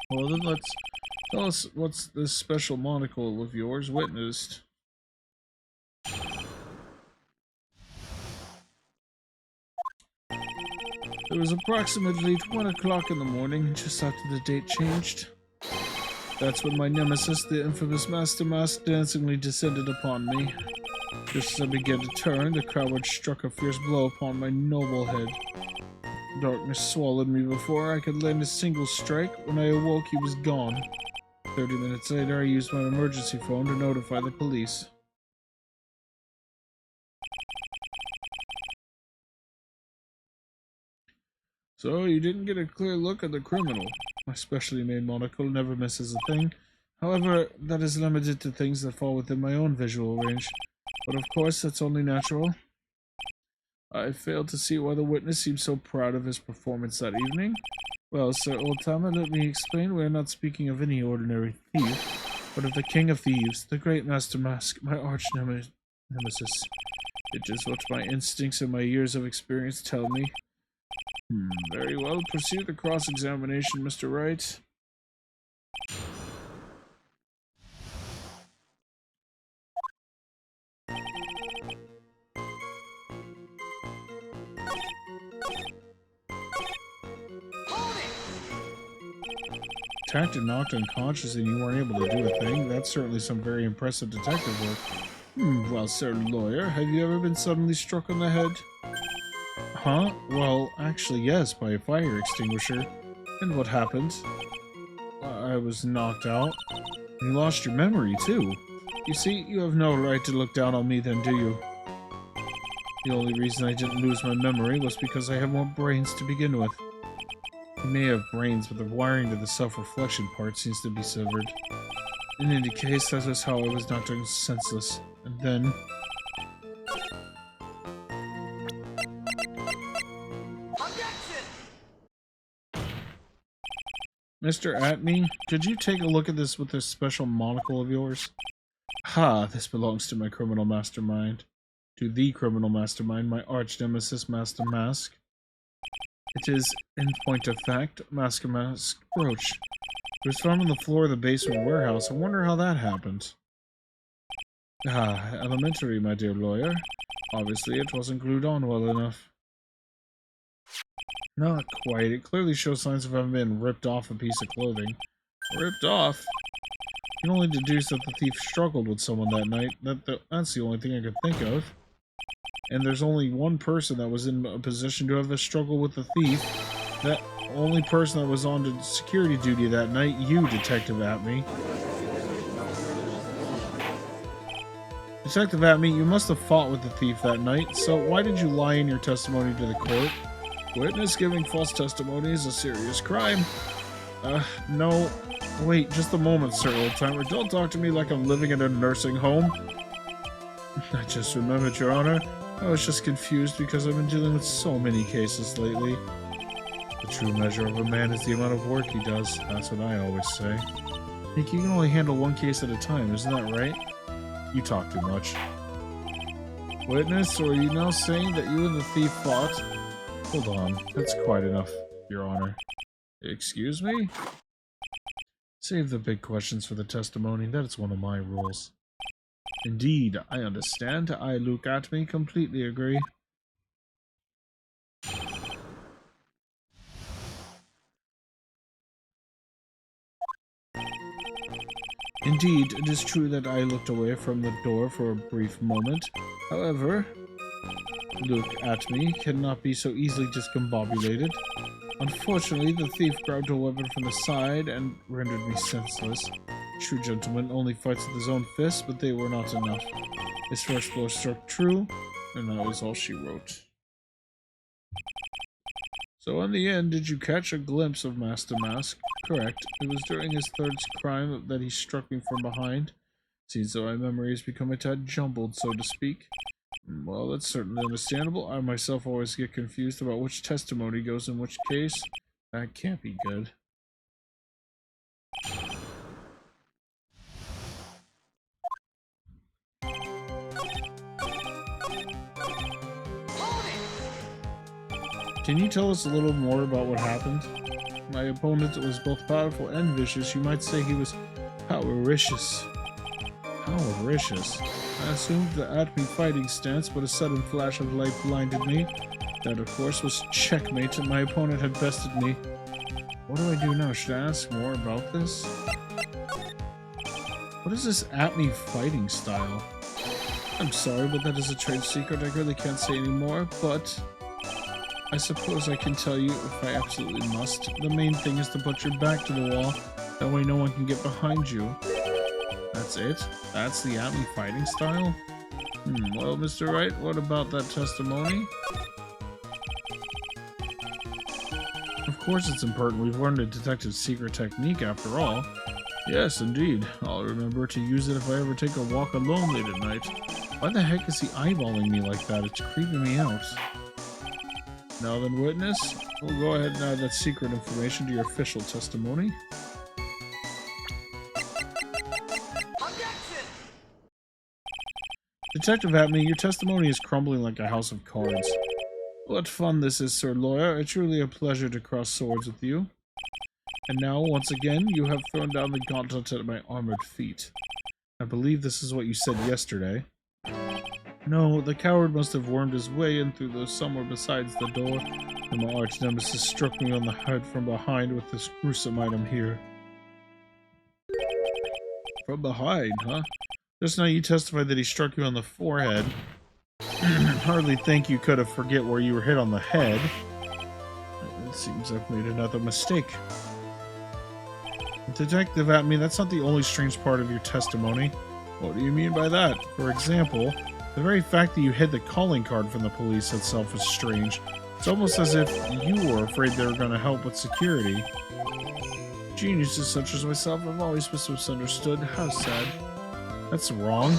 Well then tell us what's this special monocle of yours witnessed. It was approximately 1 o'clock in the morning, just after the date changed. That's when my nemesis, the infamous Master Mask, dancingly descended upon me. Just as I began to turn, the coward struck a fierce blow upon my noble head. Darkness swallowed me before I could land a single strike. When I awoke, he was gone. 30 minutes later, I used my emergency phone to notify the police. So, you didn't get a clear look at the criminal. My specially made monocle never misses a thing. However, that is limited to things that fall within my own visual range. But of course, that's only natural. I failed to see why the witness seemed so proud of his performance that evening. Well, Sir Oldtimer, let me explain. We are not speaking of any ordinary thief, but of the King of Thieves, the great Master Mask, my arch nemesis. It is what my instincts and my years of experience tell me. Very well. Pursue the cross-examination, Mr. Wright. Attacked and knocked unconscious and you weren't able to do a thing? That's certainly some very impressive detective work. Well, sir lawyer, have you ever been suddenly struck on the head? Huh? Well, actually, yes, by a fire extinguisher. And what happened? I was knocked out. You lost your memory, too. You see, you have no right to look down on me then, do you? The only reason I didn't lose my memory was because I have more brains to begin with. I may have brains, but the wiring to the self-reflection part seems to be severed. In any case, that was how I was knocked senseless. And then... Mr. Atney, could you take a look at this with this special monocle of yours? Ha, this belongs to my criminal mastermind. To the criminal mastermind, my arch nemesis, Master Mask. It is, in point of fact, Master Mask brooch. It was found on the floor of the basement warehouse. I wonder how that happened. Ah, elementary, my dear lawyer. Obviously, it wasn't glued on well enough. Not quite. It clearly shows signs of having been ripped off a piece of clothing. Ripped off? You can only deduce that the thief struggled with someone that night. That's the only thing I could think of. And there's only one person that was in a position to have a struggle with the thief. That only person that was on to security duty that night, you, Detective Atme. Detective Atme, you must have fought with the thief that night, so why did you lie in your testimony to the court? Witness giving false testimony is a serious crime. No. Wait, just a moment, sir, old-timer. Don't talk to me like I'm living in a nursing home. I just remembered, Your Honor. I was just confused because I've been dealing with so many cases lately. The true measure of a man is the amount of work he does. That's what I always say. Nick, you can only handle one case at a time, isn't that right? You talk too much. Witness, or are you now saying that you and the thief fought? Hold on, that's quite enough, Your Honor. Excuse me? Save the big questions for the testimony. That is one of my rules. Indeed, I understand. I look at me, completely agree. Indeed, it is true that I looked away from the door for a brief moment. However, look at me cannot be so easily discombobulated. Unfortunately, the thief grabbed a weapon from the side and rendered me senseless. True gentleman only fights with his own fists, but they were not enough. His first blow struck true, and that was all she wrote. So in the end, did you catch a glimpse of Master Mask? Correct. It was during his third crime that he struck me from behind. Seems though my memory has become a tad jumbled, so to speak. Well, that's certainly understandable. I myself always get confused about which testimony goes in which case. That can't be good. Can you tell us a little more about what happened? My opponent was both powerful and vicious. You might say he was powericious. Powericious? I assumed the Atme fighting stance, but a sudden flash of light blinded me. That, of course, was checkmate, and my opponent had bested me. What do I do now? Should I ask more about this? What is this Atme fighting style? I'm sorry, but that is a trade secret. I really can't say anymore, but I suppose I can tell you if I absolutely must. The main thing is to put your back to the wall. That way no one can get behind you. That's it? That's the Atme fighting style? Well, Mr. Wright, what about that testimony? Of course it's important. We've learned a detective's secret technique after all. Yes, indeed. I'll remember to use it if I ever take a walk alone late at night. Why the heck is he eyeballing me like that? It's creeping me out. Now then, witness, we'll go ahead and add that secret information to your official testimony. Detective Atme, your testimony is crumbling like a house of cards. What fun this is, Sir Lawyer. It's truly a pleasure to cross swords with you. And now, once again, you have thrown down the gauntlet at my armored feet. I believe this is what you said yesterday. No, the coward must have wormed his way in through the somewhere besides the door, and my arch nemesis struck me on the head from behind with this gruesome item here. From behind, huh? Just now you testified that he struck you on the forehead. Hardly think you could have forget where you were hit on the head. It seems I've made another mistake. Detective Atme, that's not the only strange part of your testimony. What do you mean by that? For example, the very fact that you hid the calling card from the police itself is strange. It's almost as if you were afraid they were going to help with security. Geniuses such as myself have always been misunderstood. How sad. That's wrong.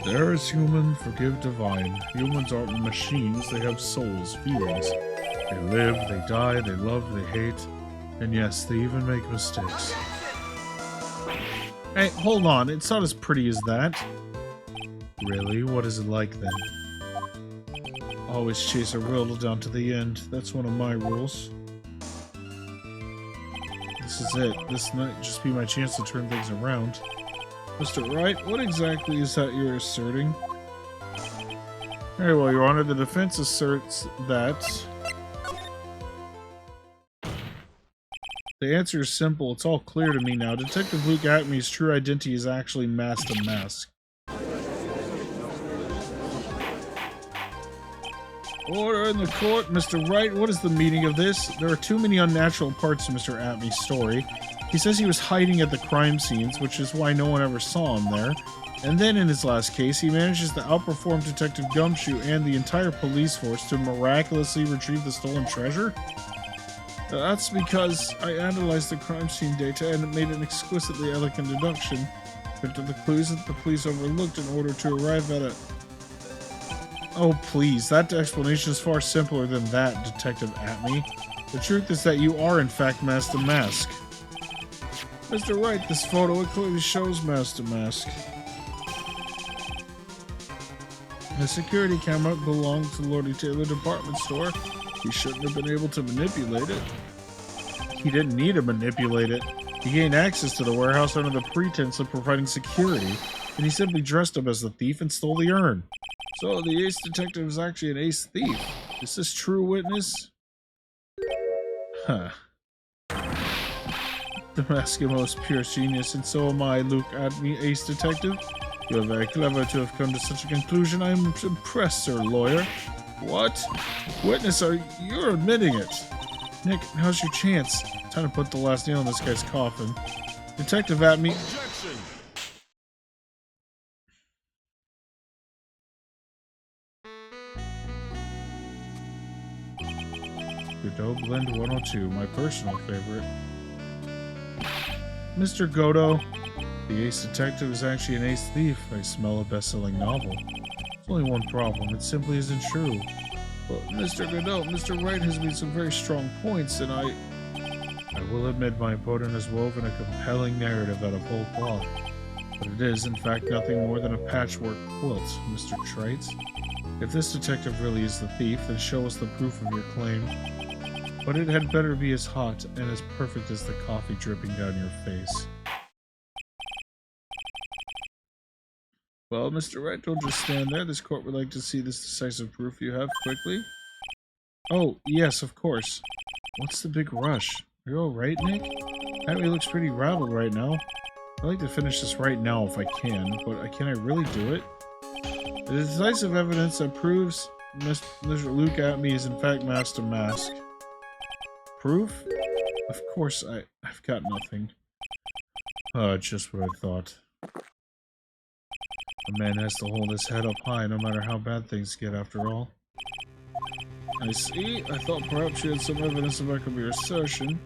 There is human, forgive divine. Humans aren't machines, they have souls, feelings. They live, they die, they love, they hate. And yes, they even make mistakes. Hey, hold on, it's not as pretty as that. Really? What is it like then? Always chase a riddle down to the end. That's one of my rules. This is it. This might just be my chance to turn things around. Mr. Wright, what exactly is that you're asserting? Very well, Your Honor. The defense asserts that... The answer is simple. It's all clear to me now. Detective Luke Acme's true identity is actually Mask to Mask. Order in the court, Mr. Wright. What is the meaning of this? There are too many unnatural parts to Mr. Atmey's story. He says he was hiding at the crime scenes, which is why no one ever saw him there. And then in his last case, he manages to outperform Detective Gumshoe and the entire police force to miraculously retrieve the stolen treasure? That's because I analyzed the crime scene data and made an exquisitely elegant deduction into the clues that the police overlooked in order to arrive at a... Oh, please, that explanation is far simpler than that, Detective Atmey. The truth is that you are, in fact, Mask to Mask. Mr. Wright, this photo, it clearly shows Mask to Mask. The security camera belonged to Lordy Taylor department store. He shouldn't have been able to manipulate it. He didn't need to manipulate it. He gained access to the warehouse under the pretense of providing security, and he simply dressed up as the thief and stole the urn. So the ace detective is actually an ace thief. Is this true, witness? Huh. The Maskimo is pure genius, and so am I, Luke Atmey, ace detective. You are very clever to have come to such a conclusion. I am impressed, sir, lawyer. What? Witness, you're admitting it. Nick, now's your chance. Time to put the last nail in this guy's coffin. Detective Atmey... Objection! Godot Blend 102, my personal favorite. Mr. Godot, the ace detective is actually an ace thief. I smell a best-selling novel. There's only one problem, it simply isn't true. But Mr. Godot, Mr. Wright has made some very strong points, and I will admit my opponent has woven a compelling narrative out of whole cloth. But it is, in fact, nothing more than a patchwork quilt, Mr. Trite. If this detective really is the thief, then show us the proof of your claim. But it had better be as hot and as perfect as the coffee dripping down your face. Well, Mr. Wright, don't just stand there. This court would like to see this decisive proof you have quickly. Oh, yes, of course. What's the big rush? Are you alright, Nick? Atmey looks pretty rattled right now. I'd like to finish this right now if I can, but can I really do it? The decisive evidence that proves Mr. Luke Atmey is in fact Mask to Mask. Proof? Of course, I've got nothing. Just what I thought. A man has to hold his head up high no matter how bad things get, after all. I see. I thought perhaps you had some evidence to back up your assertion.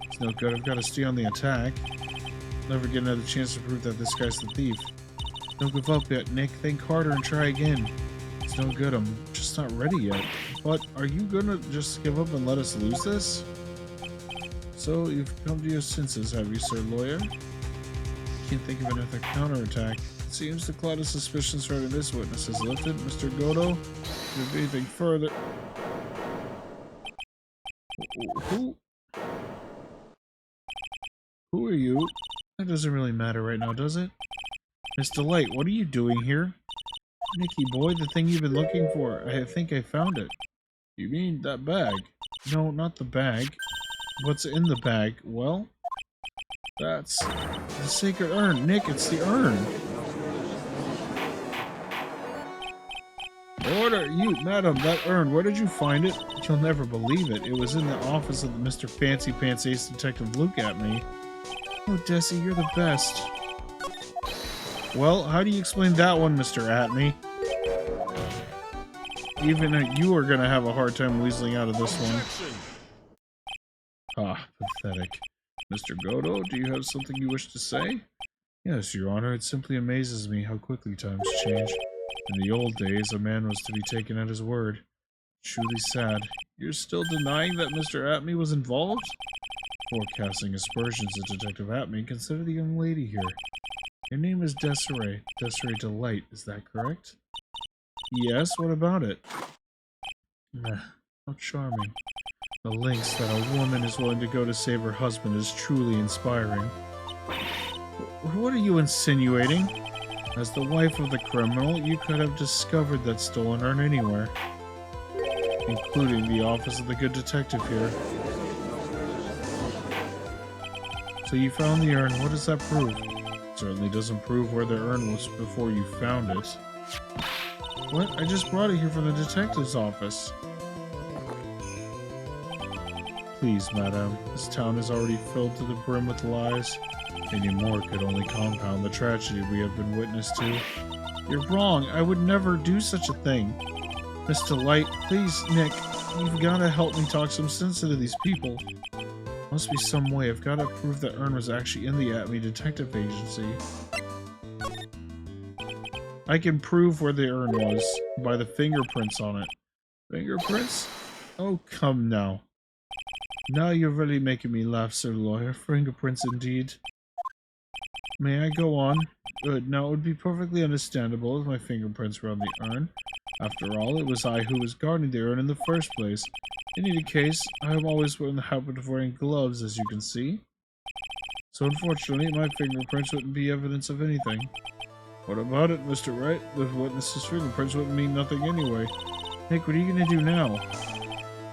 It's no good. I've got to stay on the attack. Never get another chance to prove that this guy's the thief. Don't give up yet, Nick. Think harder and try again. It's no good. I'm just not ready yet. But are you gonna just give up and let us lose this? So you've come to your senses, have you, sir, lawyer? Can't think of another counterattack. It seems the cloud of suspicion surrounding this witness has lifted. Mr. Godot, if anything further... Who are you? That doesn't really matter right now, does it? Miss Delight, what are you doing here? Nicky boy, the thing you've been looking for. I think I found it. You mean that bag? No, not the bag. What's in the bag? Well, that's the sacred urn. Nick, it's the urn. Order! You, madam, that urn, where did you find it? You'll never believe it. It was in the office of Mr. Fancy Pants Ace Detective Luke Atmey. Oh, Desi, you're the best. Well, how do you explain that one, Mr. Atmey? Even you are gonna have a hard time weaseling out of this one. Ah, pathetic. Mr. Godot, do you have something you wish to say? Yes, Your Honor, it simply amazes me how quickly times change. In the old days, a man was to be taken at his word. Truly sad. You're still denying that Mr. Atmey was involved? Before casting aspersions at Detective Atmey, consider the young lady here. Your name is Desiree. Desiree Delight, is that correct? Yes, what about it? How charming. The lengths that a woman is willing to go to save her husband is truly inspiring. What are you insinuating? As the wife of the criminal, you could have discovered that stolen urn anywhere, including the office of the good detective here. So you found the urn. What does that prove? It certainly doesn't prove where the urn was before you found it. What? I just brought it here from the detective's office. Please, madame. This town is already filled to the brim with lies. Any more could only compound the tragedy we have been witness to. You're wrong. I would never do such a thing. Mr. Light, please, Nick, you've got to help me talk some sense into these people. Must be some way. I've got to prove that urn was actually in the Acme Detective Agency. I can prove where the urn was by the fingerprints on it. Fingerprints? Oh, come now. Now you're really making me laugh, Sir Lawyer. Fingerprints indeed. May I go on? Good. Now it would be perfectly understandable if my fingerprints were on the urn. After all, it was I who was guarding the urn in the first place. In any case, I am always in the habit of wearing gloves, as you can see. So unfortunately, my fingerprints wouldn't be evidence of anything. What about it, Mr. Wright? The witness's fingerprints wouldn't mean nothing anyway. Nick, what are you going to do now?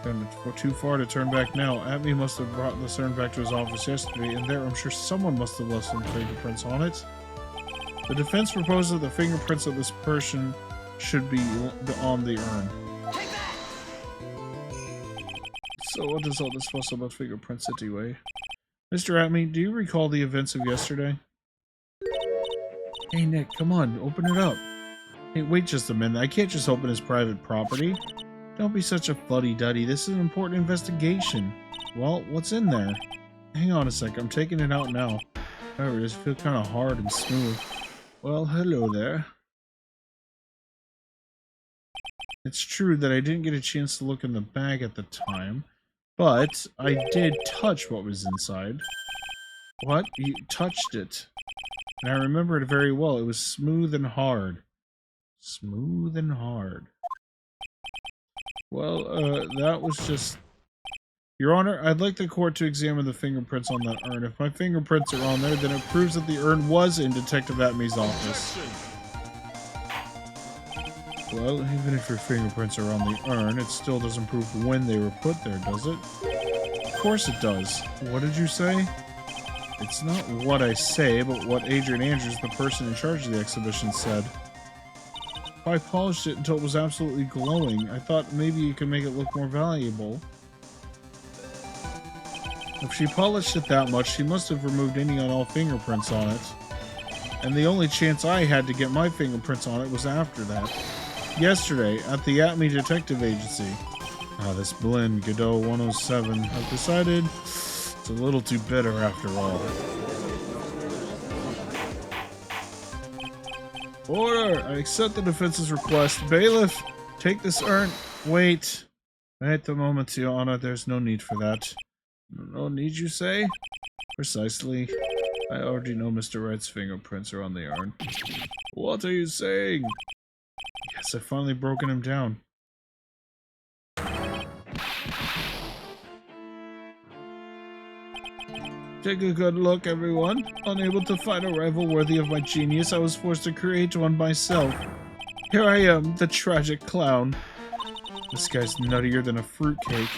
It's too far to turn back now. Atme must have brought the urn back to his office yesterday, and there I'm sure someone must have left some fingerprints on it. The defense proposes that the fingerprints of this person should be on the urn. So what is all this fuss about fingerprints anyway? Mr. Atme, do you recall the events of yesterday? Hey Nick, come on, open it up. Hey, wait just a minute. I can't just open his private property. Don't be such a fuddy-duddy. This is an important investigation. Well, what's in there? Hang on a sec. I'm taking it out now. However, it just feels kind of hard and smooth. Well, hello there. It's true that I didn't get a chance to look in the bag at the time, but I did touch what was inside. What? You touched it. And I remember it very well. It was smooth and hard. Smooth and hard. Well, that was just... Your Honor, I'd like the court to examine the fingerprints on that urn. If my fingerprints are on there, then it proves that the urn was in Detective Atme's office. Well, even if your fingerprints are on the urn, it still doesn't prove when they were put there, does it? Of course it does. What did you say? It's not what I say, but what Adrian Andrews, the person in charge of the exhibition, said. I polished it until it was absolutely glowing. I thought maybe you could make it look more valuable. If she polished it that much, she must have removed any and all fingerprints on it. And the only chance I had to get my fingerprints on it was after that. Yesterday, at the Atme Detective Agency. This blend, Godot 107. I've decided it's a little too bitter after all. Order! I accept the defense's request. Bailiff, take this urn. Wait. At the moment, Your Honor, there's no need for that. No need, you say? Precisely. I already know Mr. Wright's fingerprints are on the urn. What are you saying? Yes, I've finally broken him down. Take a good look, everyone. Unable to find a rival worthy of my genius, I was forced to create one myself. Here I am, the tragic clown. This guy's nuttier than a fruitcake.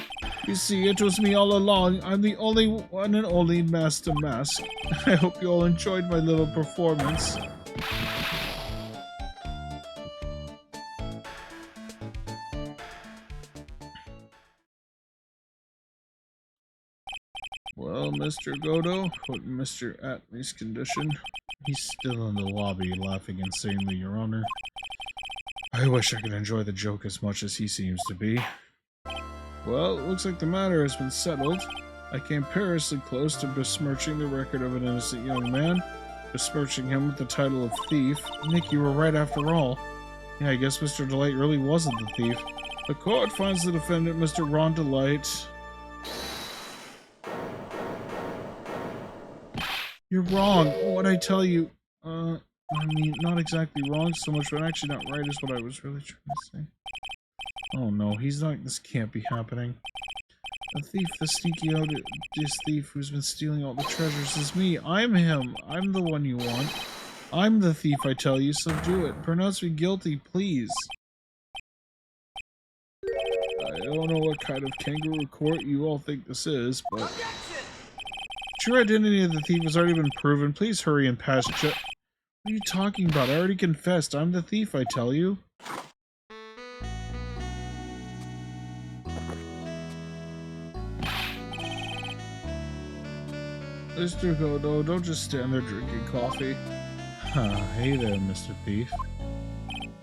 You see, it was me all along. I'm the only one and only Master Mask. I hope you all enjoyed my little performance. Well, Mr. Godot, what Mr. Atme's condition? He's still in the lobby, laughing insanely, Your Honor. I wish I could enjoy the joke as much as he seems to be. Well, it looks like the matter has been settled. I came perilously close to besmirching the record of an innocent young man, besmirching him with the title of thief. Nick, you were right after all. Yeah, I guess Mr. Delight really wasn't the thief. The court finds the defendant, Mr. Ron Delight. You're wrong. What I tell you, I mean, not exactly wrong so much, but actually not right is what I was really trying to say. Oh no, he's not, this can't be happening. The thief, the sneaky odious thief who's been stealing all the treasures is me. I'm him. I'm the one you want. I'm the thief, I tell you, so do it. Pronounce me guilty, please. I don't know what kind of kangaroo court you all think this is, but... True identity of the thief has already been proven. Please hurry and pass What are you talking about? I already confessed. I'm the thief, I tell you. Mr. Godo, don't just stand there drinking coffee. Hey there, Mr. Thief.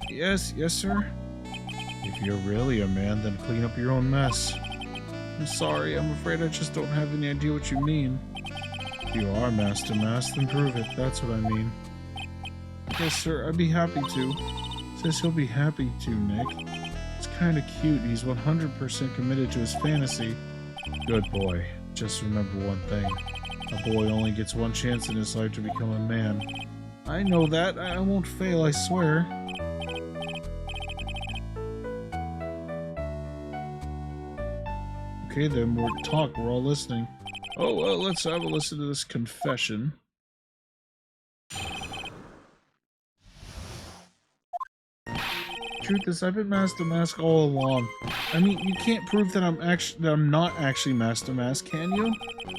Yes, sir? If you're really a man, then clean up your own mess. I'm sorry, I'm afraid I just don't have any idea what you mean. If you are Master Mask, then prove it. That's what I mean. Yes, sir, I'd be happy to. Says he'll be happy to, Nick. It's kinda cute. He's 100% committed to his fantasy. Good boy. Just remember one thing. A boy only gets one chance in his life to become a man. I know that. I won't fail, I swear. Okay then, more talk. We're all listening. Oh, well, let's have a listen to this confession. Truth is, I've been Master Mask all along. I mean, you can't prove that I'm not actually Master Mask, can you?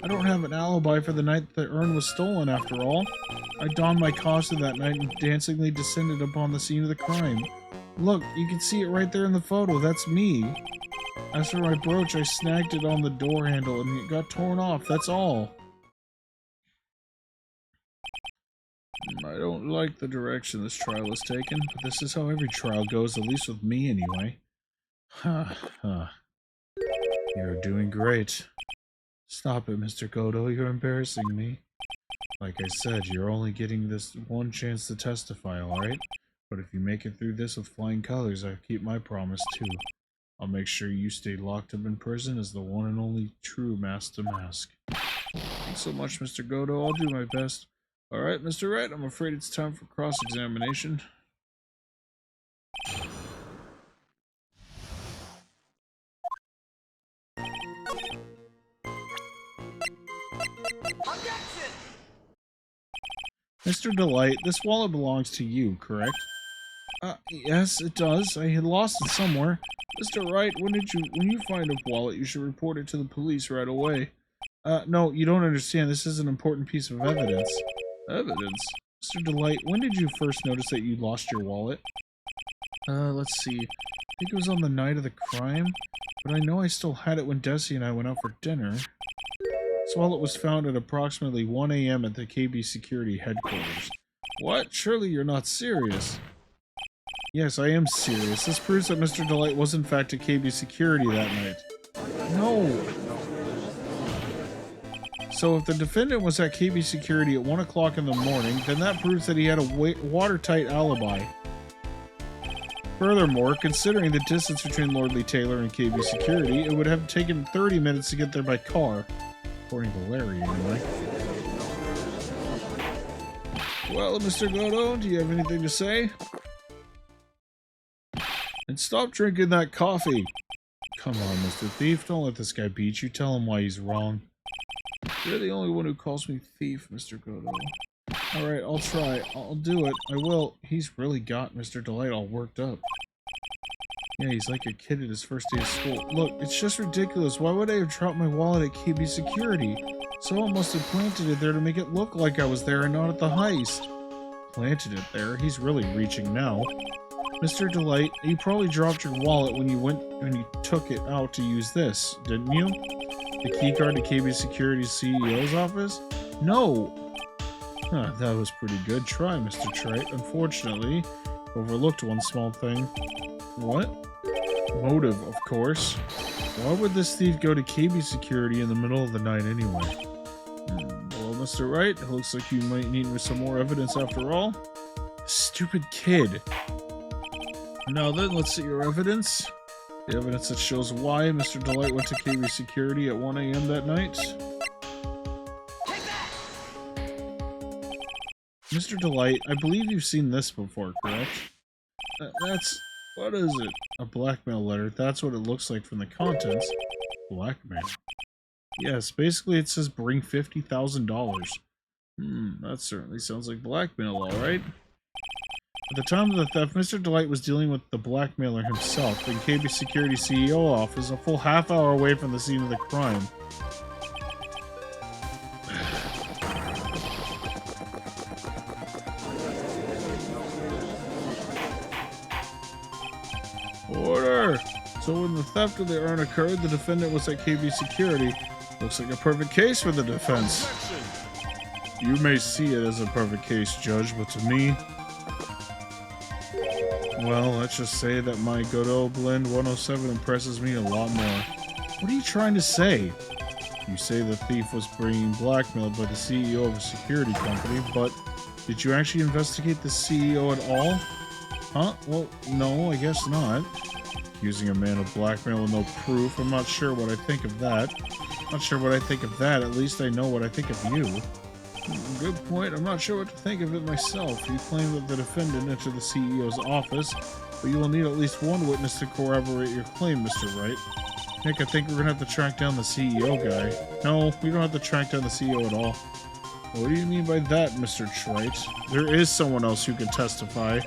I don't have an alibi for the night the urn was stolen, after all. I donned my costume that night and dancingly descended upon the scene of the crime. Look, you can see it right there in the photo. That's me. As for my brooch, I snagged it on the door handle and it got torn off. That's all. I don't like the direction this trial is taken, but this is how every trial goes, at least with me anyway. You're doing great. Stop it, Mr. Godo. You're embarrassing me. Like I said, you're only getting this one chance to testify, alright? But if you make it through this with flying colors, I'll keep my promise too. I'll make sure you stay locked up in prison as the one and only true Master Mask. Thanks so much, Mr. Godo. I'll do my best. Alright, Mr. Wright, I'm afraid it's time for cross-examination. Mr. Delight, this wallet belongs to you, correct? Yes, it does. I had lost it somewhere. Mr. Wright, when you find a wallet, you should report it to the police right away. No, you don't understand. This is an important piece of evidence. Evidence? Mr. Delight, when did you first notice that you lost your wallet? Let's see. I think it was on the night of the crime, but I know I still had it when Desi and I went out for dinner. This wallet was found at approximately 1 a.m. at the KB security headquarters. What? Surely you're not serious. Yes, I am serious. This proves that Mr. Delight was in fact at KB security that night. No! So if the defendant was at KB security at 1 o'clock in the morning, then that proves that he had a watertight alibi. Furthermore, considering the distance between Lordly Taylor and KB security, it would have taken 30 minutes to get there by car. According to Larry, anyway. Well, Mr. Godo, do you have anything to say? And stop drinking that coffee! Come on, Mr. Thief, don't let this guy beat you. Tell him why he's wrong. You're the only one who calls me thief, Mr. Godo. Alright, I'll try. I'll do it. I will. He's really got Mr. Delight all worked up. Yeah, he's like a kid at his first day of school. Look, it's just ridiculous. Why would I have dropped my wallet at KB security? Someone must have planted it there to make it look like I was there and not at the heist. Planted it there? He's really reaching now. Mr. Delight, you probably dropped your wallet when you took it out to use this, didn't you? The keycard to KB Security's CEO's office? No! Huh, that was pretty good try, Mr. Trite. Unfortunately, overlooked one small thing. What? Motive, of course. Why would this thief go to KB Security in the middle of the night anyway? Well, Mr. Wright, it looks like you might need some more evidence after all. Stupid kid. Now then, let's see your evidence. The evidence that shows why Mr. Delight went to KB Security at 1 a.m. that night. Mr. Delight, I believe you've seen this before, correct? What is it? A blackmail letter. That's what it looks like from the contents. Blackmail? Yes, basically it says bring $50,000. That certainly sounds like blackmail, alright. At the time of the theft, Mr. Delight was dealing with the blackmailer himself in KB Security CEO office, a full half hour away from the scene of the crime. Order! So when the theft of the urn occurred, the defendant was at KB Security. Looks like a perfect case for the defense. You may see it as a perfect case, Judge, but to me, well, let's just say that my good old Blend 107 impresses me a lot more. What are you trying to say? You say the thief was being blackmailed by the CEO of a security company, but did you actually investigate the CEO at all? Huh? Well, no, I guess not. Accusing a man of blackmail with no proof, I'm not sure what I think of that. Not sure what I think of that, at least I know what I think of you. Good point, I'm not sure what to think of it myself. You claim that the defendant entered the CEO's office, but you will need at least one witness to corroborate your claim, Mr. Wright. Nick, I think we're gonna have to track down the CEO guy. No, we don't have to track down the CEO at all. What do you mean by that, Mr. Trite? There is someone else who can testify.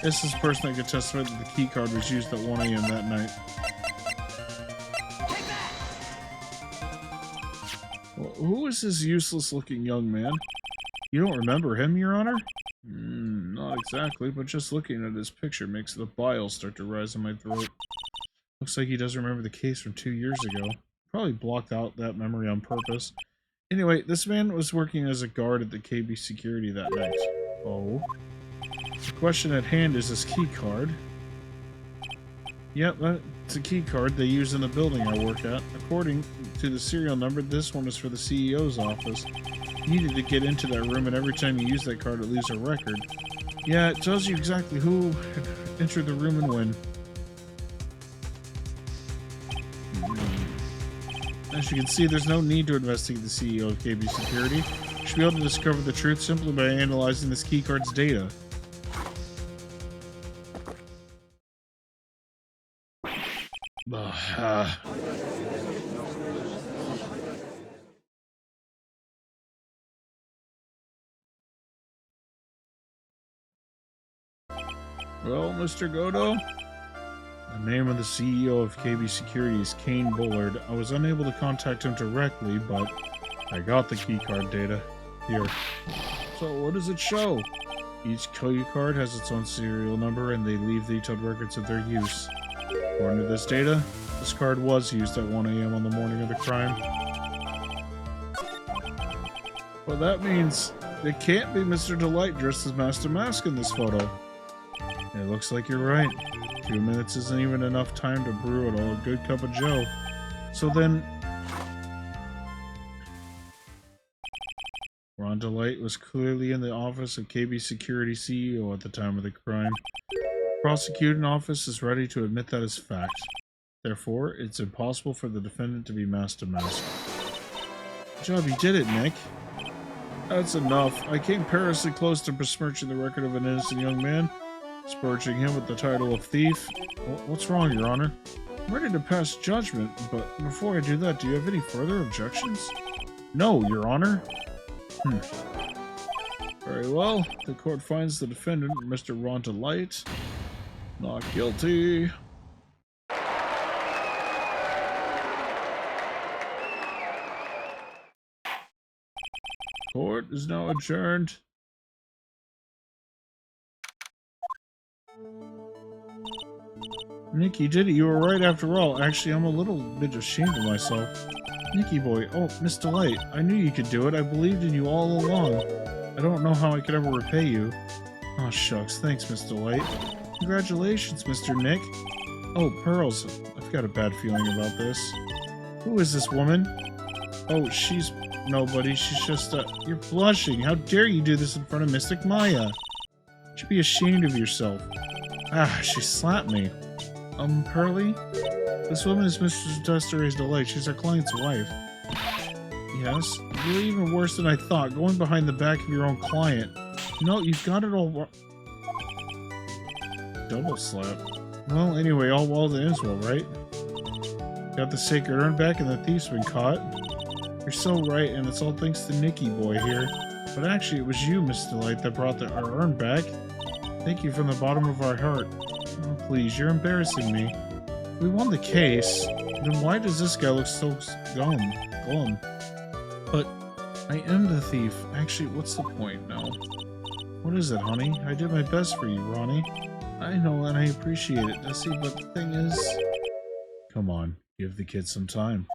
This is the person that can testify that the key card was used at 1 a.m. that night. Well, who is this useless-looking young man? You don't remember him, Your Honor? Not exactly, but just looking at his picture makes the bile start to rise in my throat. Looks like he does remember the case from 2 years ago. Probably blocked out that memory on purpose. Anyway, this man was working as a guard at the KB Security that night. Oh. The question at hand is this key card. Yep, that's a key card they use in the building I work at. According to the serial number, this one is for the CEO's office. You needed to get into that room, and every time you use that card, it leaves a record. Yeah, it tells you exactly who entered the room and when. As you can see, there's no need to investigate the CEO of KB Security. You should be able to discover the truth simply by analyzing this keycard's data. Well, Mr. Godo? The name of the CEO of KB Security is Kane Bullard. I was unable to contact him directly, but I got the keycard data. Here. So, what does it show? Each key card has its own serial number, and they leave detailed records of their use. According to this data, this card was used at 1 a.m. on the morning of the crime. Well, that means it can't be Mr. Delight dressed as Master Mask in this photo. It looks like you're right. 2 minutes isn't even enough time to brew it all a good cup of joe. So then, Ron Delight was clearly in the office of KB Security CEO at the time of the crime. The prosecuting office is ready to admit that as fact. Therefore, it's impossible for the defendant to be Master Mask. Good job, you did it, Nick. That's enough. I came perilously close to besmirching the record of an innocent young man, spurging him with the title of thief. What's wrong, Your Honor? I'm ready to pass judgment, but before I do that, do you have any further objections? No, Your Honor. Very well. The court finds the defendant, Mr. Ron Delight, not guilty. Court is now adjourned. Nick, you did it. You were right after all. Actually, I'm a little bit ashamed of myself. Nicky boy. Oh, Miss Delight. I knew you could do it. I believed in you all along. I don't know how I could ever repay you. Oh, shucks. Thanks, Miss Delight. Congratulations, Mr. Nick. Oh, Pearls. I've got a bad feeling about this. Who is this woman? Oh, she's nobody. She's just, You're blushing. How dare you do this in front of Mystic Maya? You should be ashamed of yourself. Ah, she slapped me. Pearly? This woman is Mrs. Destree's Delight. She's our client's wife. Yes? You're even worse than I thought, going behind the back of your own client. No, you've got it all double slap. Well, anyway, all well that ends well, right? Got the sacred urn back and the thief's been caught. You're so right, and it's all thanks to Nicky boy here. But actually, it was you, Miss Delight, that brought our urn back. Thank you from the bottom of our heart. Oh, please, you're embarrassing me. If we won the case, then why does this guy look so glum? But I am the thief. Actually, what's the point now? What is it, honey? I did my best for you, Ronnie. I know and I appreciate it, Desi, but the thing is... Come on, give the kid some time.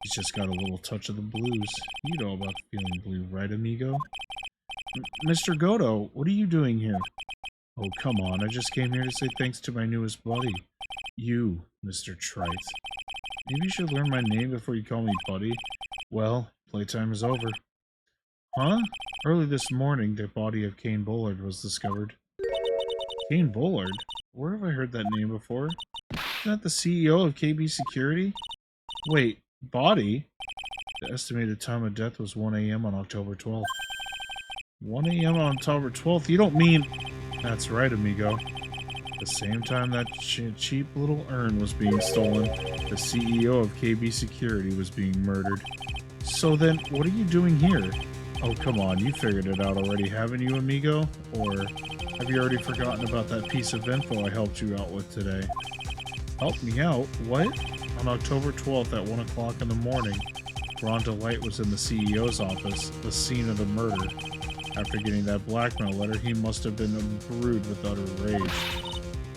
He's just got a little touch of the blues. You know about feeling blue, right, amigo? Mr. Godo, what are you doing here? Oh, come on, I just came here to say thanks to my newest buddy. You, Mr. Trite. Maybe you should learn my name before you call me buddy. Well, playtime is over. Huh? Early this morning, the body of Kane Bullard was discovered. Kane Bullard? Where have I heard that name before? Isn't that the CEO of KB Security? Wait, body? The estimated time of death was 1 a.m. on October 12th. 1 a.m. on October 12th? You don't mean... That's right, amigo. The same time that cheap little urn was being stolen, the CEO of KB Security was being murdered. So then, what are you doing here? Oh, come on, you figured it out already, haven't you, amigo? Or have you already forgotten about that piece of info I helped you out with today? Help me out? What? On October 12th at 1 o'clock in the morning, Ron Delight was in the CEO's office, the scene of the murder. After getting that blackmail letter, he must have been imbrued with utter rage.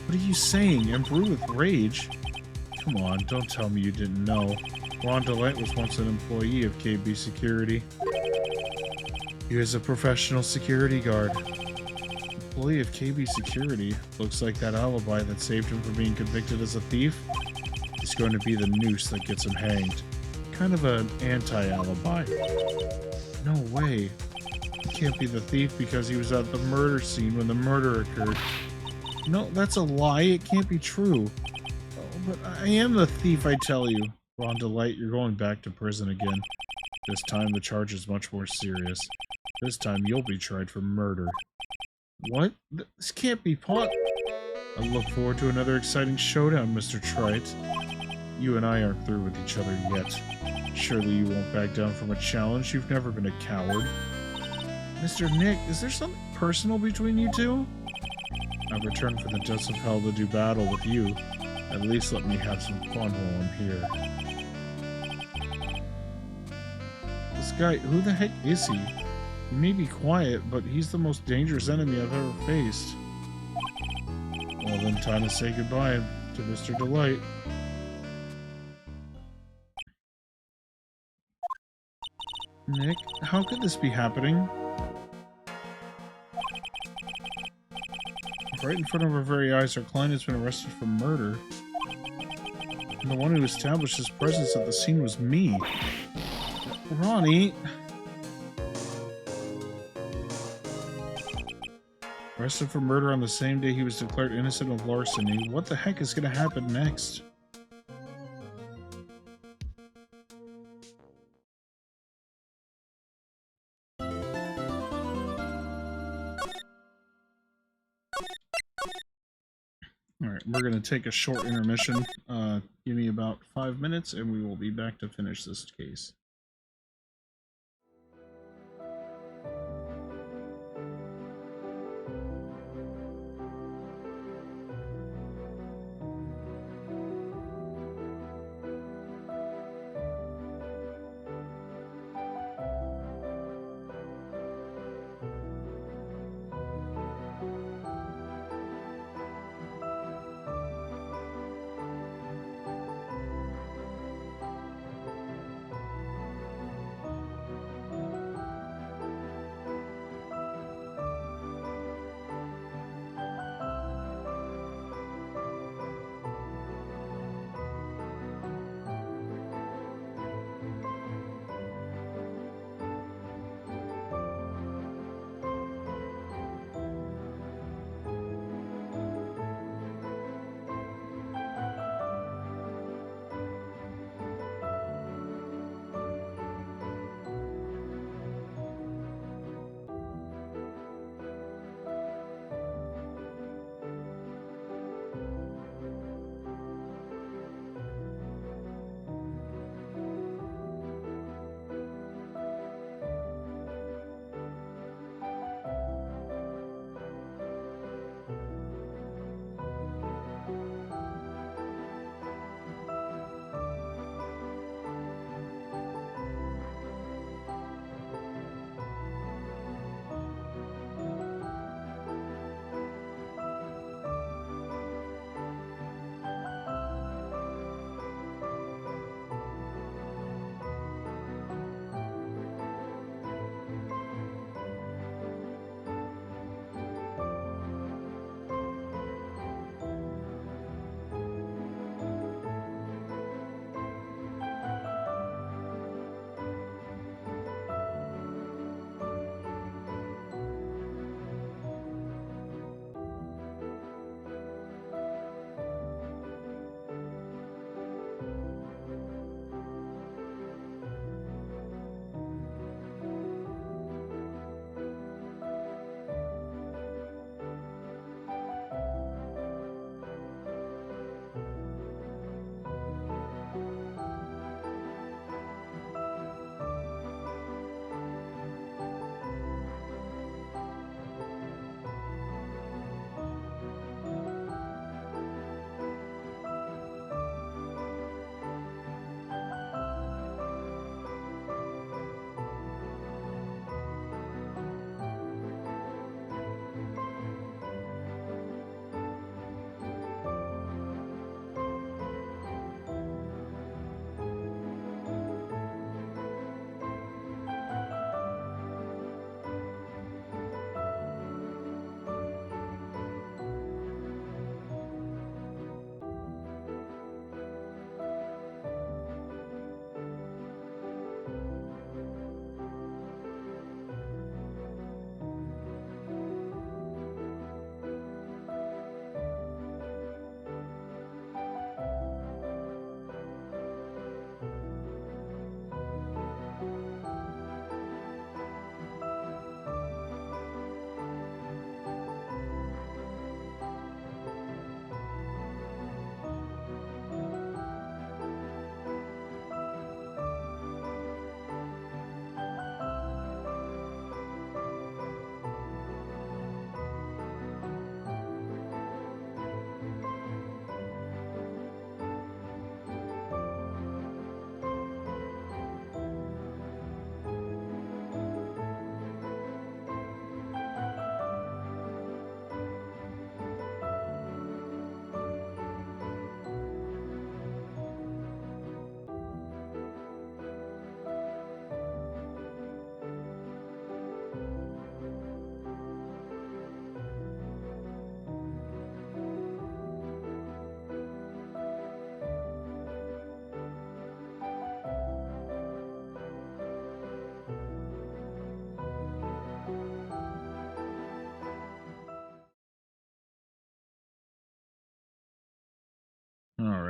What are you saying? Imbrued with rage? Come on, don't tell me you didn't know. Ron Delight was once an employee of KB Security. He was a professional security guard. Employee of KB Security? Looks like that alibi that saved him from being convicted as a thief is going to be the noose that gets him hanged. Kind of an anti-alibi. No way. He can't be the thief because he was at the murder scene when the murder occurred. No, that's a lie. It can't be true. Oh, but I am the thief, I tell you. Ron Delight, you're going back to prison again. This time the charge is much more serious. This time you'll be tried for murder. What? This can't be I look forward to another exciting showdown, Mr. Trite. You and I aren't through with each other yet. Surely you won't back down from a challenge. You've never been a coward. Mr. Nick, is there something personal between you two? I've returned from the depths of hell to do battle with you. At least let me have some fun while I'm here. This guy, who the heck is he? He may be quiet, but he's the most dangerous enemy I've ever faced. Well then, time to say goodbye to Mr. Delight. Nick, how could this be happening? Right in front of our very eyes, our client has been arrested for murder. And the one who established his presence at the scene was me. Ronnie! Arrested for murder on the same day he was declared innocent of larceny. What the heck is going to happen next? Alright, we're going to take a short intermission. Give me about 5 minutes and we will be back to finish this case.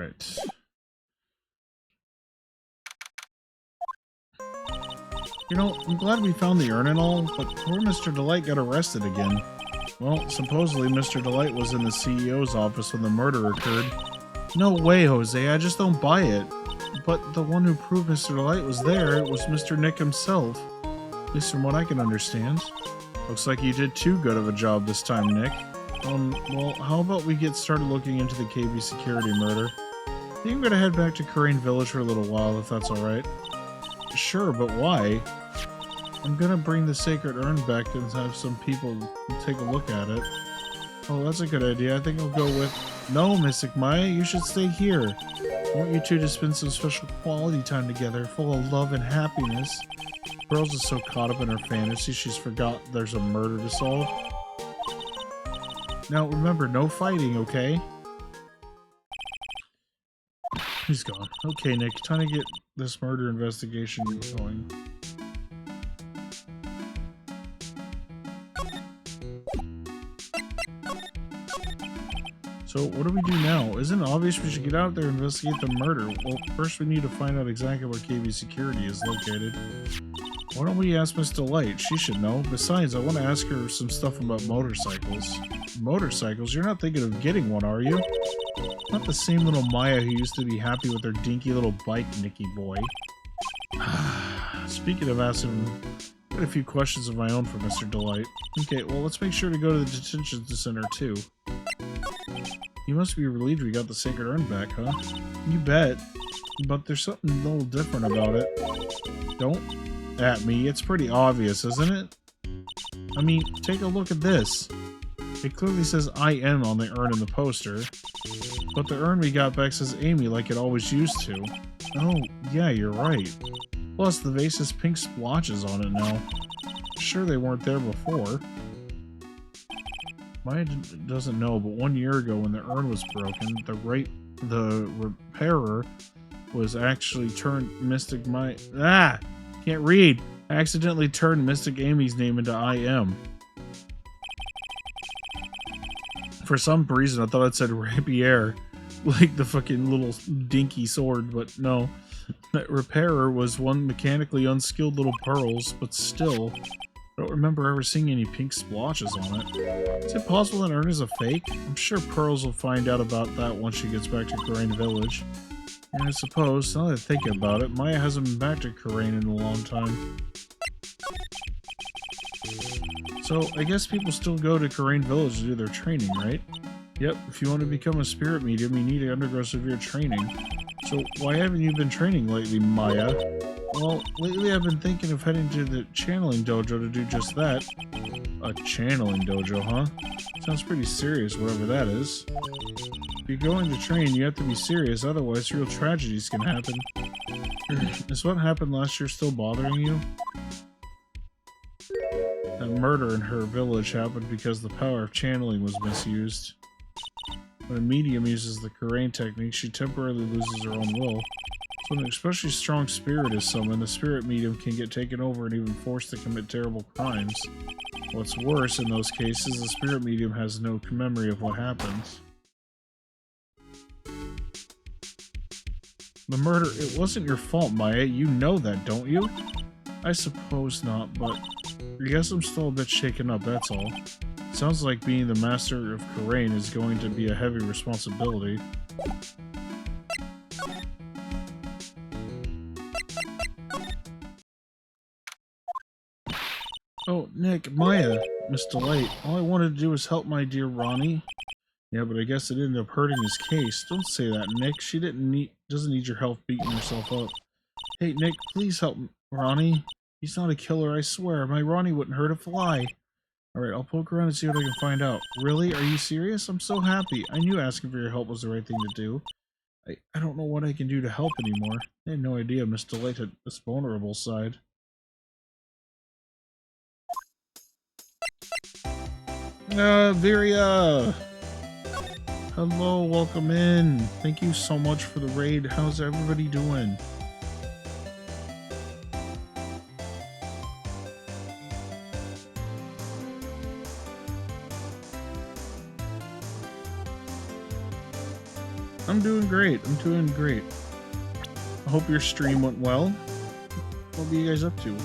Alright. You know, I'm glad we found the urn and all, but poor Mr. Delight got arrested again. Well, supposedly Mr. Delight was in the CEO's office when the murder occurred. No way, Jose, I just don't buy it. But the one who proved Mr. Delight was there was Mr. Nick himself. At least from what I can understand. Looks like you did too good of a job this time, Nick. Well, how about we get started looking into the KB security murder? I think I'm gonna head back to Crane Village for a little while, if that's alright. Sure, but why? I'm gonna bring the sacred urn back and have some people take a look at it. Oh, that's a good idea. I think I'll go with... No, Mystic Maya, you should stay here. I want you two to spend some special quality time together, full of love and happiness. Pearls is so caught up in her fantasy, she's forgot there's a murder to solve. Now, remember, no fighting, okay? He's gone. Okay, Nick, time to get this murder investigation going. So, what do we do now? Isn't it obvious we should get out there and investigate the murder? Well, first we need to find out exactly where KB Security is located. Why don't we ask Miss Delight? She should know. Besides, I want to ask her some stuff about motorcycles. Motorcycles? You're not thinking of getting one, are you? Not the same little Maya who used to be happy with her dinky little bike, Nicky boy. Speaking of asking, I got a few questions of my own for Mr. Delight. Okay, well, let's make sure to go to the detention center, too. You must be relieved we got the sacred urn back, huh? You bet. But there's something a little different about it. Don't at me. It's pretty obvious, isn't it? I mean, take a look at this. It clearly says I am on the urn in the poster. But the urn we got back says Amy like it always used to. Oh, yeah, you're right. Plus, the vase has pink splotches on it now. Sure they weren't there before. Maya doesn't know, but 1 year ago when the urn was broken, the repairer was actually turned Mystic Maya... Ah! Can't read! Accidentally turned Mystic Amy's name into I am. For some reason, I thought it said Rapier, like the fucking little dinky sword, but no. That repairer was one mechanically unskilled little pearls, but still... I don't remember ever seeing any pink splotches on it. Is it possible that urn is a fake? I'm sure Pearls will find out about that once she gets back to Karain Village. And I suppose, now that I think about it, Maya hasn't been back to Karain in a long time. So, I guess people still go to Karain Village to do their training, right? Yep, if you want to become a spirit medium, you need to undergo severe training. So, why haven't you been training lately, Maya? Well, lately I've been thinking of heading to the channeling dojo to do just that. A channeling dojo, huh? Sounds pretty serious, whatever that is. If you're going to train, you have to be serious, otherwise real tragedies can happen. Is what happened last year still bothering you? That murder in her village happened because the power of channeling was misused. When a medium uses the Karain technique, she temporarily loses her own will. So when an especially strong spirit is summoned, the spirit medium can get taken over and even forced to commit terrible crimes. What's worse, in those cases, the spirit medium has no memory of what happened. The murder, it wasn't your fault, Maya. You know that, don't you? I suppose not, but I guess I'm still a bit shaken up, that's all. Sounds like being the master of Karain is going to be a heavy responsibility. Oh, Nick, Maya, Miss Delight, all I wanted to do was help my dear Ronnie. Yeah, but I guess it ended up hurting his case. Don't say that, Nick. She doesn't need your help beating herself up. Hey, Nick, please help Ronnie. He's not a killer, I swear. My Ronnie wouldn't hurt a fly. Alright, I'll poke around and see what I can find out. Really? Are you serious? I'm so happy. I knew asking for your help was the right thing to do. I don't know what I can do to help anymore. I had no idea Miss Delight had this vulnerable side. Viria! Hello, welcome in. Thank you so much for the raid. How's everybody doing? I'm doing great. I'm doing great. I hope your stream went well. What were you guys up to?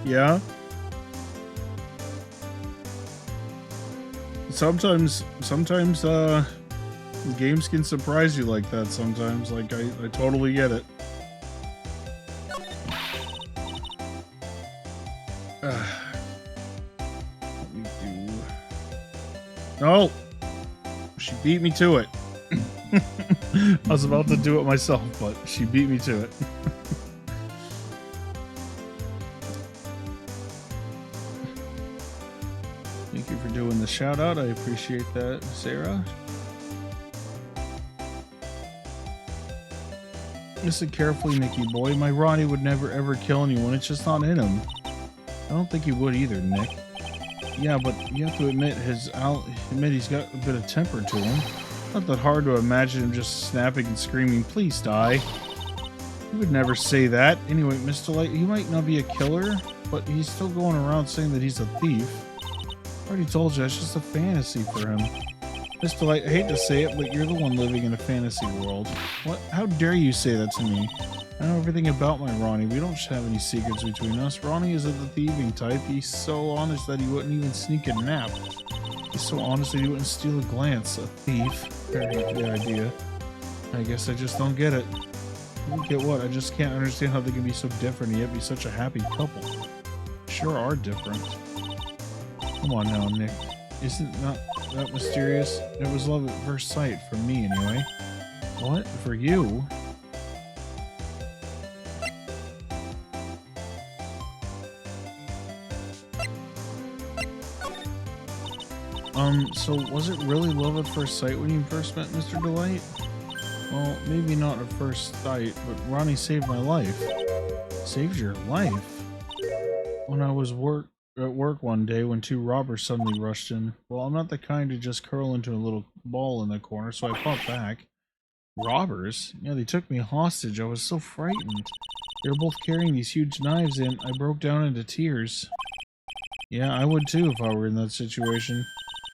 Yeah. Sometimes games can surprise you like that sometimes. Like I totally get it. Let me do. No, she beat me to it. I was about to do it myself, but she beat me to it. Thank you for doing the shout out. I appreciate that, Sarah. Listen carefully, Nicky boy. My Ronnie would never ever kill anyone. It's just not in him. I don't think he would either, Nick. Yeah, but you have to admit he's got a bit of temper to him. Not that hard to imagine him just snapping and screaming, "Please die." He would never say that. Anyway, Mr. Light, he might not be a killer, but he's still going around saying that he's a thief. I already told you, it's just a fantasy for him. Mr. Light, I hate to say it, but you're the one living in a fantasy world. What? How dare you say that to me? I know everything about my Ronnie. We don't have any secrets between us. Ronnie isn't the thieving type. He's so honest that he wouldn't even sneak a nap. He's so honest that he wouldn't steal a glance. A thief. Very good idea. I guess I just don't get it. I don't get what? I just can't understand how they can be so different and yet be such a happy couple. Sure are different. Come on now, Nick. Isn't that mysterious? It was love at first sight, for me anyway. What? For you? So was it really love at first sight when you first met Mr. Delight? Well, maybe not at first sight, but Ronnie saved my life. Saved your life? When I was at work one day when two robbers suddenly rushed in. Well, I'm not the kind to just curl into a little ball in the corner, so I fought back. Robbers? Yeah, they took me hostage. I was so frightened. They were both carrying these huge knives and I broke down into tears. Yeah, I would too if I were in that situation.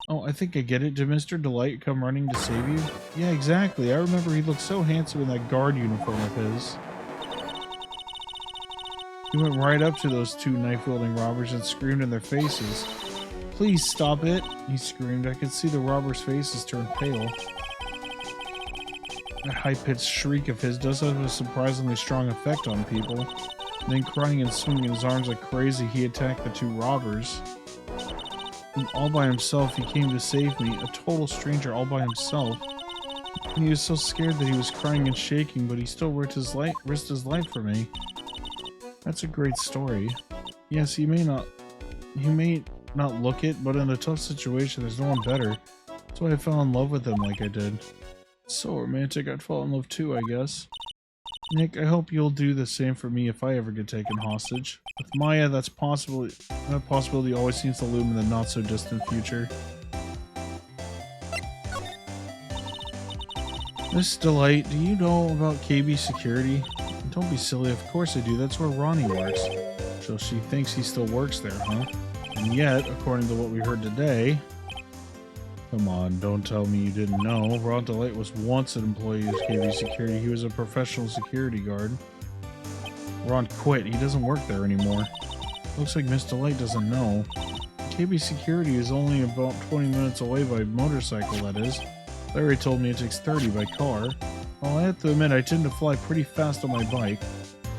Oh, I think I get it. Did Mr. Delight come running to save you? Yeah, exactly. I remember he looked so handsome in that guard uniform of his. He went right up to those two knife-wielding robbers and screamed in their faces. Please stop it, he screamed. I could see the robbers' faces turn pale. That high-pitched shriek of his does have a surprisingly strong effect on people. And then crying and swinging his arms like crazy, he attacked the two robbers. And all by himself, he came to save me, a total stranger all by himself. And he was so scared that he was crying and shaking, but he still risked his life for me. That's a great story. Yes, he may not look it, but in a tough situation, there's no one better. That's why I fell in love with him like I did. So romantic, I'd fall in love too, I guess. Nick, I hope you'll do the same for me if I ever get taken hostage. With Maya, that possibility always seems to loom in the not-so-distant future. Miss Delight, do you know about KB Security? Don't be silly, of course I do. That's where Ronnie works. So she thinks he still works there, huh? And yet, according to what we heard today... Come on, don't tell me you didn't know. Ron Delight was once an employee of KB Security. He was a professional security guard. Ron quit. He doesn't work there anymore. Looks like Miss Delight doesn't know. KB Security is only about 20 minutes away by motorcycle, that is. Larry told me it takes 30 by car. Well, I have to admit, I tend to fly pretty fast on my bike.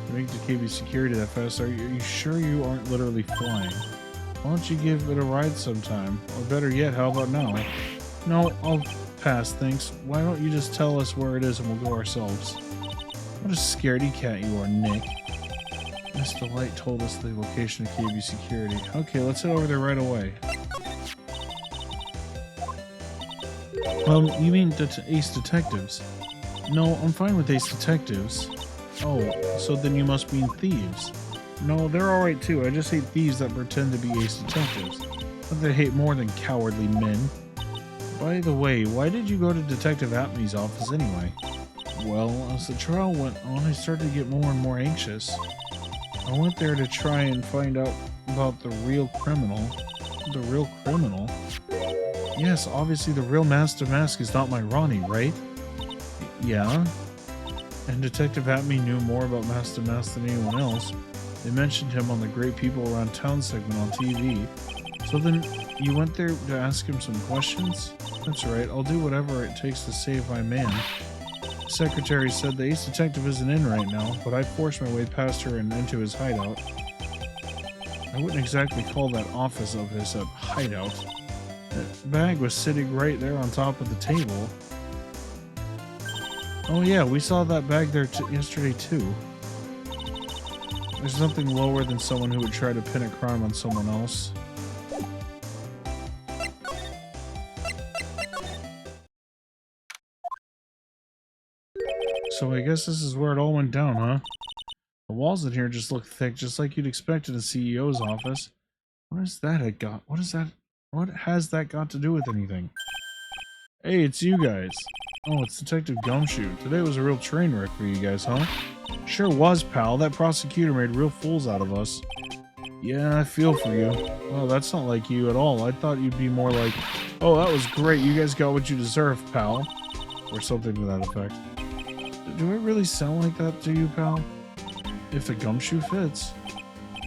To make the KB Security that fast, are you sure you aren't literally flying? Why don't you give it a ride sometime? Or better yet, how about now? No, I'll pass, thanks. Why don't you just tell us where it is and we'll go ourselves? What a scaredy cat you are, Nick. Mr. Light told us the location of KB Security. Okay, let's head over there right away. You mean Ace Detectives? No, I'm fine with Ace Detectives. Oh, so then you must mean thieves. No, they're alright too. I just hate thieves that pretend to be Ace Detectives. But they hate more than cowardly men. By the way, why did you go to Detective Apney's office anyway? Well, as the trial went on, I started to get more and more anxious. I went there to try and find out about the real criminal. The real criminal? Yes, obviously the real Master Mask is not my Ronnie, right? Yeah. And Detective Atney knew more about Master Mask than anyone else. They mentioned him on the Great People Around Town segment on TV. So then, you went there to ask him some questions? That's right, I'll do whatever it takes to save my man. The secretary said the ace detective isn't in right now, but I forced my way past her and into his hideout. I wouldn't exactly call that office of his a hideout. That bag was sitting right there on top of the table. Oh yeah, we saw that bag there yesterday too. There's nothing lower than someone who would try to pin a crime on someone else. So I guess this is where it all went down, huh? The walls in here just look thick, just like you'd expect in a CEO's office. What has that got? What has that got to do with anything? Hey, it's you guys. Oh, it's Detective Gumshoe. Today was a real train wreck for you guys, huh? Sure was, pal. That prosecutor made real fools out of us. Yeah, I feel for you. Well, that's not like you at all. I thought you'd be more like, oh, that was great. You guys got what you deserve, pal. Or something to that effect. Do I really sound like that to you, pal? If the gumshoe fits.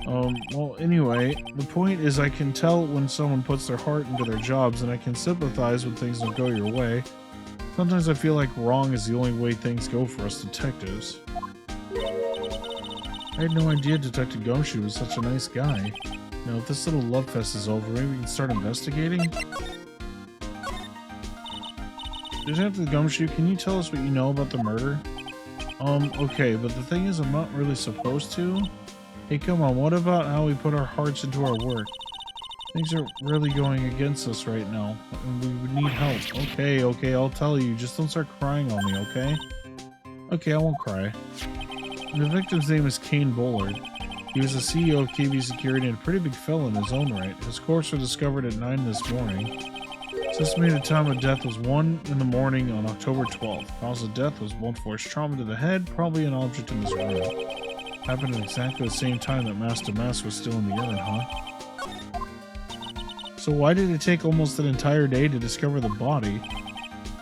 Well, anyway, the point is I can tell when someone puts their heart into their jobs, and I can sympathize when things don't go your way. Sometimes I feel like wrong is the only way things go for us detectives. I had no idea Detective Gumshoe was such a nice guy. Now, if this little love fest is over, maybe we can start investigating? Detective Gumshoe, can you tell us what you know about the murder? Okay, but the thing is I'm not really supposed to. Hey, come on, what about how we put our hearts into our work? Things are really going against us right now, and we would need help. Okay, I'll tell you. Just don't start crying on me, okay? Okay, I won't cry. The victim's name is Kane Bullard. He was the CEO of KB Security and a pretty big fella in his own right. His corpse was discovered at 9 this morning. Estimated time of death was 1 in the morning on October 12th. Cause of death was blunt force trauma to the head, probably an object in this room. Happened at exactly the same time that Master Mask was still in the urn, huh? So why did it take almost an entire day to discover the body?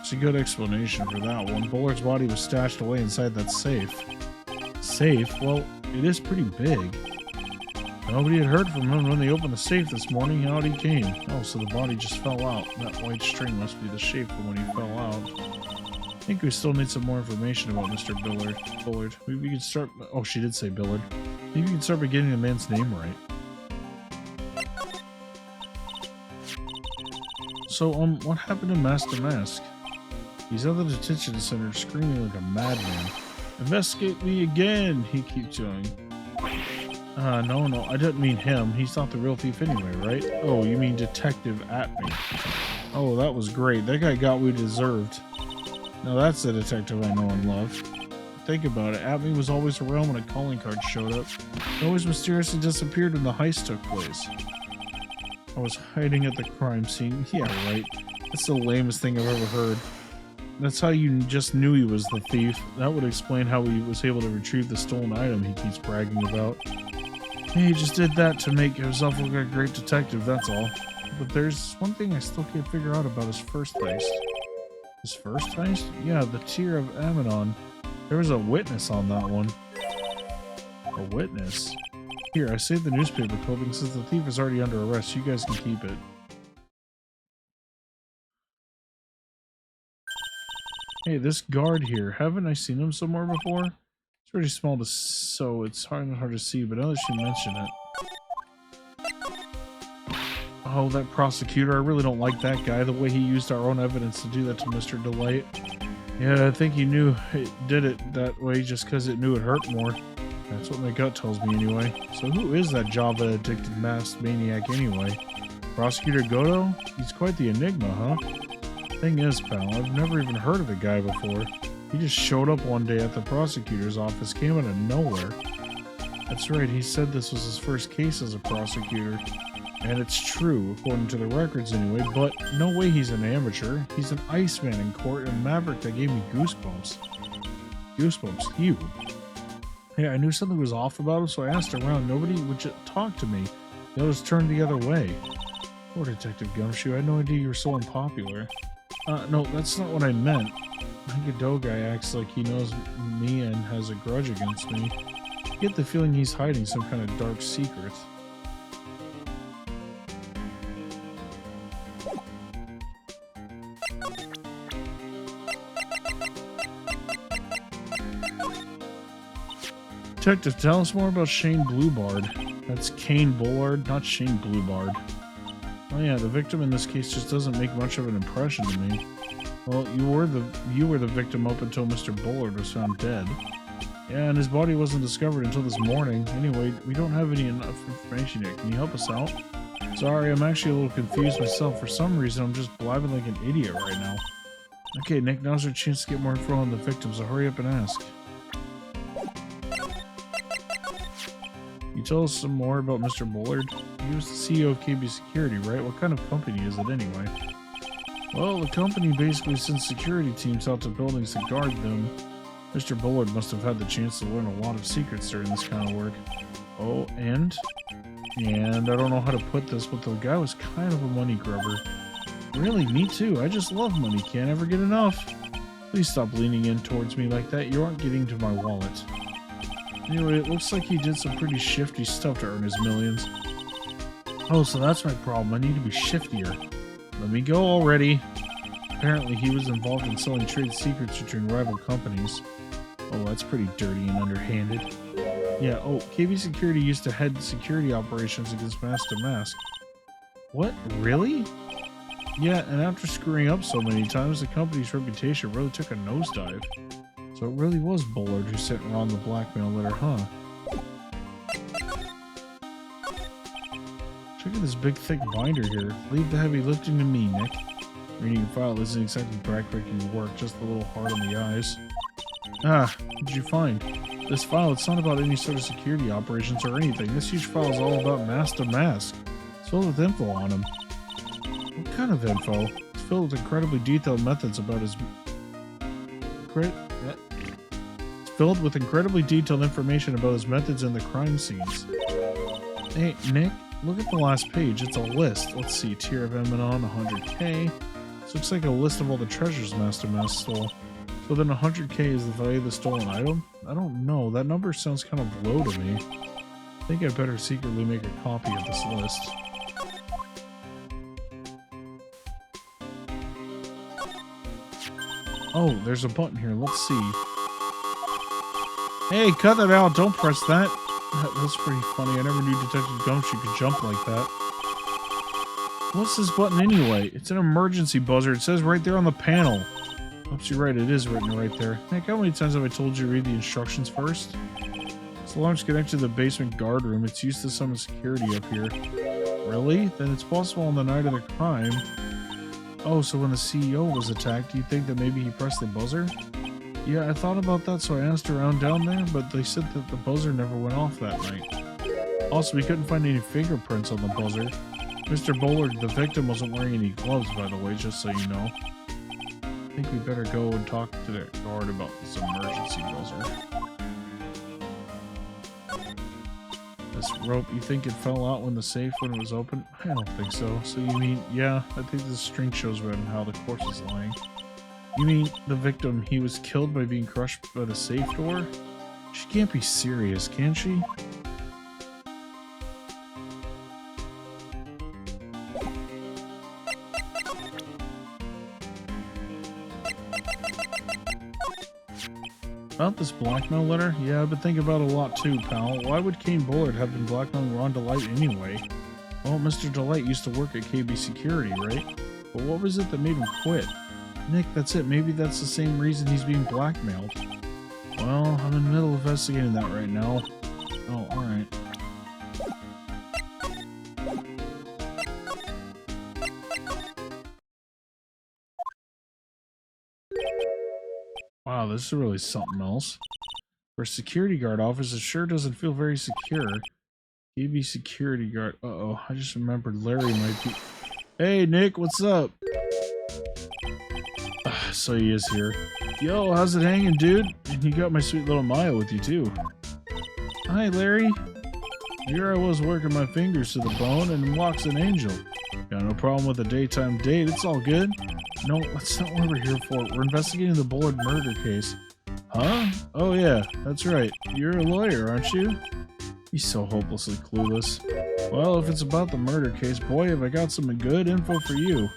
It's a good explanation for that one. Bullard's body was stashed away inside that safe. Safe? Well, it is pretty big. Nobody had heard from him when they opened the safe this morning. Out he came. Oh, so the body just fell out. That white string must be the shape of when he fell out. I think we still need some more information about Mr. Bullard. Maybe we can start... Oh, she did say Bullard. Maybe we can start by getting the man's name right. So, what happened to Master Mask? He's at the detention center screaming like a madman. Investigate me again, he keeps going. No, I didn't mean him. He's not the real thief anyway, right? Oh, you mean Detective Atney. Oh, that was great. That guy got what he deserved. Now that's the detective I know and love. Think about it. Atney was always around when a calling card showed up. He always mysteriously disappeared when the heist took place. I was hiding at the crime scene. Yeah, right. That's the lamest thing I've ever heard. That's how you just knew he was the thief. That would explain how he was able to retrieve the stolen item he keeps bragging about. He just did that to make himself look like a great detective, that's all. But there's one thing I still can't figure out about his first heist. His first heist? Yeah, the Tear of Amanon. There was a witness on that one. A witness? Here, I saved the newspaper clipping since the thief is already under arrest. You guys can keep it. Hey, this guard here. Haven't I seen him somewhere before? It's pretty small so it's hard to see, but now that you mention it. Oh, that prosecutor. I really don't like that guy. The way he used our own evidence to do that to Mr. Delight. Yeah, I think he knew it did it that way just because it knew it hurt more. That's what my gut tells me anyway. So who is that Java-addicted masked maniac anyway? Prosecutor Goto? He's quite the enigma, huh? Thing is, pal, I've never even heard of the guy before. He just showed up one day at the prosecutor's office, came out of nowhere. That's right, he said this was his first case as a prosecutor. And it's true, according to the records anyway, but no way he's an amateur. He's an Iceman in court and Maverick that gave me goosebumps. Goosebumps, you. Hey, I knew something was off about him, so I asked around. Nobody would talk to me. They always turned the other way. Poor Detective Gumshoe, I had no idea you were so unpopular. No, that's not what I meant. The Godot guy acts like he knows me and has a grudge against me. I get the feeling he's hiding some kind of dark secret. Detective, tell us more about Shane Bluebard. That's Kane Bullard, not Shane Bluebard. Oh yeah, the victim in this case just doesn't make much of an impression to me. Well, you were the victim up until Mr. Bullard was found dead. Yeah, and his body wasn't discovered until this morning. Anyway, we don't have enough information yet. Can you help us out? Sorry, I'm actually a little confused myself. For some reason, I'm just blabbing like an idiot right now. Okay, Nick, now's our chance to get more info on the victim, so hurry up and ask. You tell us some more about Mr. Bullard? He was the CEO of KB Security, right? What kind of company is it anyway? Well, the company basically sends security teams out to buildings to guard them. Mr. Bullard must have had the chance to learn a lot of secrets during this kind of work. Oh, and I don't know how to put this, but the guy was kind of a money grubber. Really, me too. I just love money. Can't ever get enough. Please stop leaning in towards me like that. You aren't getting to my wallet. Anyway, it looks like he did some pretty shifty stuff to earn his millions. Oh, so that's my problem. I need to be shiftier. Let me go already. Apparently, he was involved in selling trade secrets between rival companies. Oh, that's pretty dirty and underhanded. Yeah, oh, KB Security used to head security operations against Mask to Mask. What? Really? Yeah, and after screwing up so many times, the company's reputation really took a nosedive. So it really was Bullard who sent Ron the blackmail letter, huh? Check out this big thick binder here. Leave the heavy lifting to me, Nick. Reading a file isn't exactly backbreaking work, just a little hard on the eyes. Ah, what did you find? This file, it's not about any sort of security operations or anything. This huge file is all about Mask to Mask. It's filled with info on him. What kind of info? It's filled with incredibly detailed methods about his... It's filled with incredibly detailed information about his methods in the crime scenes. Hey, Nick, look at the last page. It's a list. Let's see, tier of Eminon, 100k. This looks like a list of all the treasures Master Mask stole. So then 100k is the value of the stolen item? I don't know. That number sounds kind of low to me. I think I'd better secretly make a copy of this list. Oh, there's a button here. Let's see. Hey, cut that out. Don't press that. That's pretty funny. I never knew Detective Gumshoe could jump like that. What's this button anyway? It's an emergency buzzer. It says right there on the panel. Oops, you're right. It is written right there. Nick, how many times have I told you to read the instructions first? This alarm's connected to the basement guard room. It's used to summon security up here. Really? Then it's possible on the night of the crime. Oh, so when the CEO was attacked, do you think that maybe he pressed the buzzer? Yeah, I thought about that, so I asked around down there, but they said that the buzzer never went off that night. Also, we couldn't find any fingerprints on the buzzer. Mr. Bullard, the victim, wasn't wearing any gloves, by the way, just so you know. I think we better go and talk to the guard about this emergency buzzer. This rope, you think it fell out when the safe when it was open? I don't think so. So you mean, yeah, I think the string shows right on how the corpse is lying. You mean the victim, he was killed by being crushed by the safe door? She can't be serious, can she? About this blackmail letter? Yeah, I've been thinking about it a lot too, pal. Why would Kane Bullard have been blackmailing Ron Delight anyway? Well, Mr. Delight used to work at KB Security, right? But what was it that made him quit? Nick, that's it. Maybe that's the same reason he's being blackmailed. Well, I'm in the middle of investigating that right now. Oh, alright. Wow, this is really something else. For a security guard office, it sure doesn't feel very secure. TV security guard. Uh-oh, I just remembered Larry might be... Hey, Nick, what's up? So he is here. Yo, how's it hanging, dude? And you got my sweet little Maya with you, too. Hi, Larry. Here I was working my fingers to the bone, and walks an angel. Got no problem with a daytime date, it's all good. No, that's not what we're here for. We're investigating the Bullard murder case. Huh? Oh yeah, that's right. You're a lawyer, aren't you? He's so hopelessly clueless. Well, if it's about the murder case, boy, have I got some good info for you.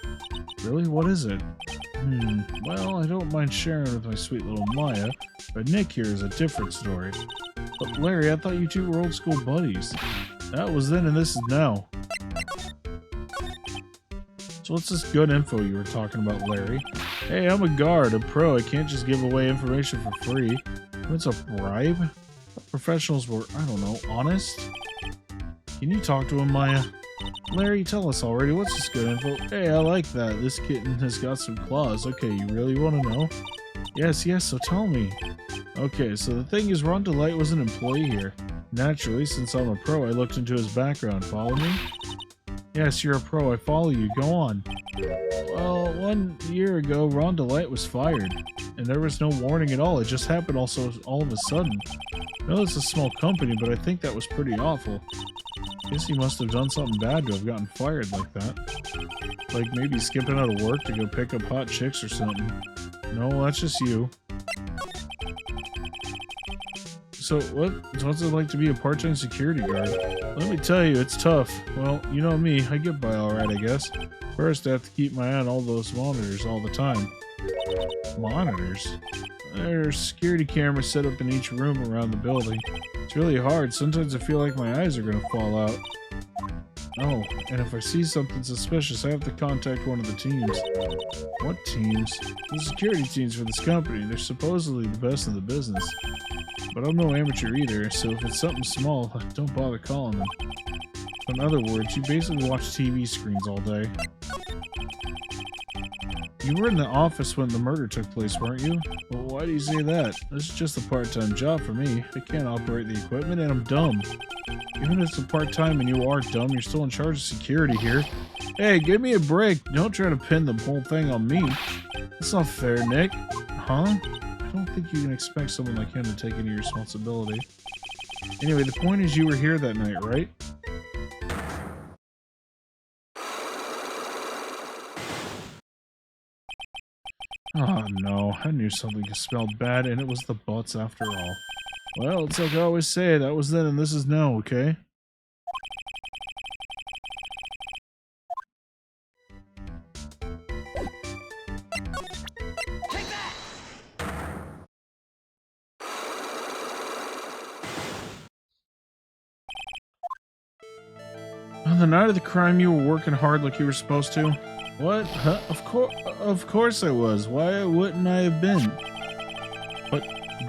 Really? What is it? Well, I don't mind sharing with my sweet little Maya, but Nick here is a different story. But Larry, I thought you two were old school buddies. That was then and this is now. So what's this good info you were talking about, Larry? Hey, I'm a guard, a pro. I can't just give away information for free. What's a bribe? Professionals were, I don't know, honest? Can you talk to him, Maya? Larry, tell us already. What's this good info? Hey, I like that. This kitten has got some claws. Okay, you really want to know? Yes, so tell me. Okay, so the thing is, Ron Delight was an employee here. Naturally, since I'm a pro, I looked into his background. Follow me? Yes, you're a pro. I follow you. Go on. Well, 1 year ago, Ron Delight was fired. And there was no warning at all. It just happened all of a sudden. I know it's a small company, but I think that was pretty awful. Guess he must have done something bad to have gotten fired like that. Like maybe skipping out of work to go pick up hot chicks or something. No, that's just you. So what's it like to be a part-time security guard? Let me tell you, it's tough. Well, you know me, I get by alright, I guess. First, I have to keep my eye on all those monitors all the time. Monitors? There's security cameras set up in each room around the building. It's really hard. Sometimes I feel like my eyes are gonna fall out. Oh, and if I see something suspicious, I have to contact one of the teams. What teams? The security teams for this company. They're supposedly the best in the business. But I'm no amateur either, so if it's something small, don't bother calling them. In other words, you basically watch TV screens all day. You were in the office when the murder took place, weren't you? Well, why do you say that? This is just a part-time job for me. I can't operate the equipment, and I'm dumb. Even if it's a part-time and you are dumb, you're still in charge of security here. Hey, give me a break. Don't try to pin the whole thing on me. That's not fair, Nick. Huh? I don't think you can expect someone like him to take any responsibility. Anyway, the point is you were here that night, right? Oh no, I knew something smelled bad and it was the butts after all. Well, it's like I always say, that was then and this is now, okay? On the night of the crime, you were working hard like you were supposed to? What? Huh? Of course I was. Why wouldn't I have been? But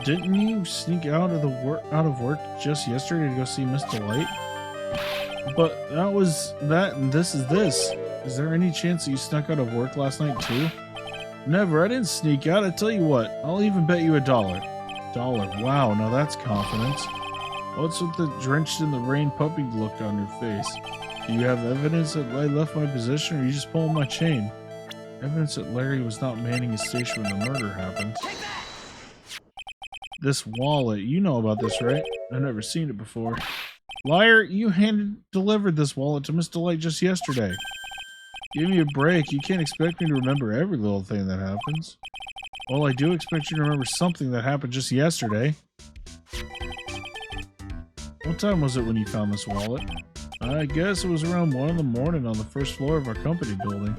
didn't you sneak out of work just yesterday to go see Miss Delight? But that was that, and this is this. Is there any chance that you snuck out of work last night too? Never. I didn't sneak out. I tell you what. I'll even bet you $1. $1. Wow. Now that's confidence. What's with the drenched in the rain puppy look on your face? Do you have evidence that I left my position, or are you just pulling my chain? Evidence that Larry was not manning his station when the murder happened. This wallet, you know about this, right? I've never seen it before. Liar, you delivered this wallet to Miss Delight just yesterday. Give me a break. You can't expect me to remember every little thing that happens. Well, I do expect you to remember something that happened just yesterday. What time was it when you found this wallet? I guess it was around 1 in the morning on the first floor of our company building.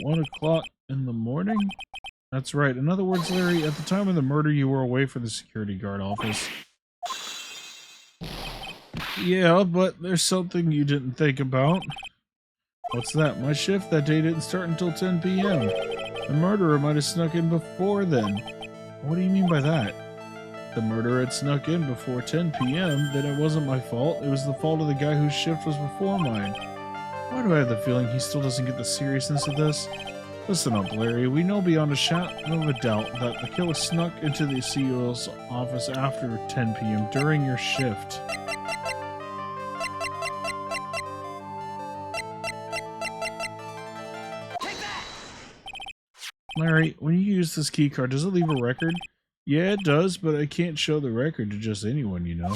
1 o'clock in the morning? That's right. In other words, Larry, at the time of the murder, you were away from the security guard office. Yeah, but there's something you didn't think about. What's that? My shift that day didn't start until 10 p.m. The murderer might have snuck in before then. What do you mean by that? The murderer had snuck in before 10 p.m., then it wasn't my fault. It was the fault of the guy whose shift was before mine. Why do I have the feeling he still doesn't get the seriousness of this? Listen up, Larry. We know beyond a shadow of a doubt that the killer snuck into the CEO's office after 10 p.m. during your shift. Larry, when you use this key card, does it leave a record? Yeah, it does, but I can't show the record to just anyone, you know.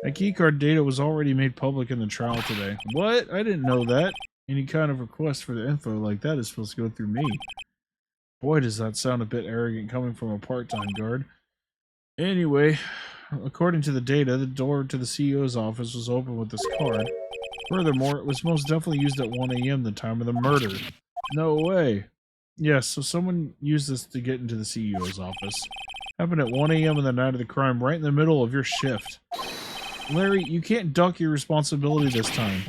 That keycard data was already made public in the trial today. What? I didn't know that. Any kind of request for the info like that is supposed to go through me. Boy, does that sound a bit arrogant coming from a part-time guard. Anyway, according to the data, the door to the CEO's office was open with this card. Furthermore, it was most definitely used at 1 a.m. the time of the murder. No way. Yes, so someone used this to get into the CEO's office. Happened at 1 a.m. on the night of the crime, right in the middle of your shift. Larry, you can't duck your responsibility this time.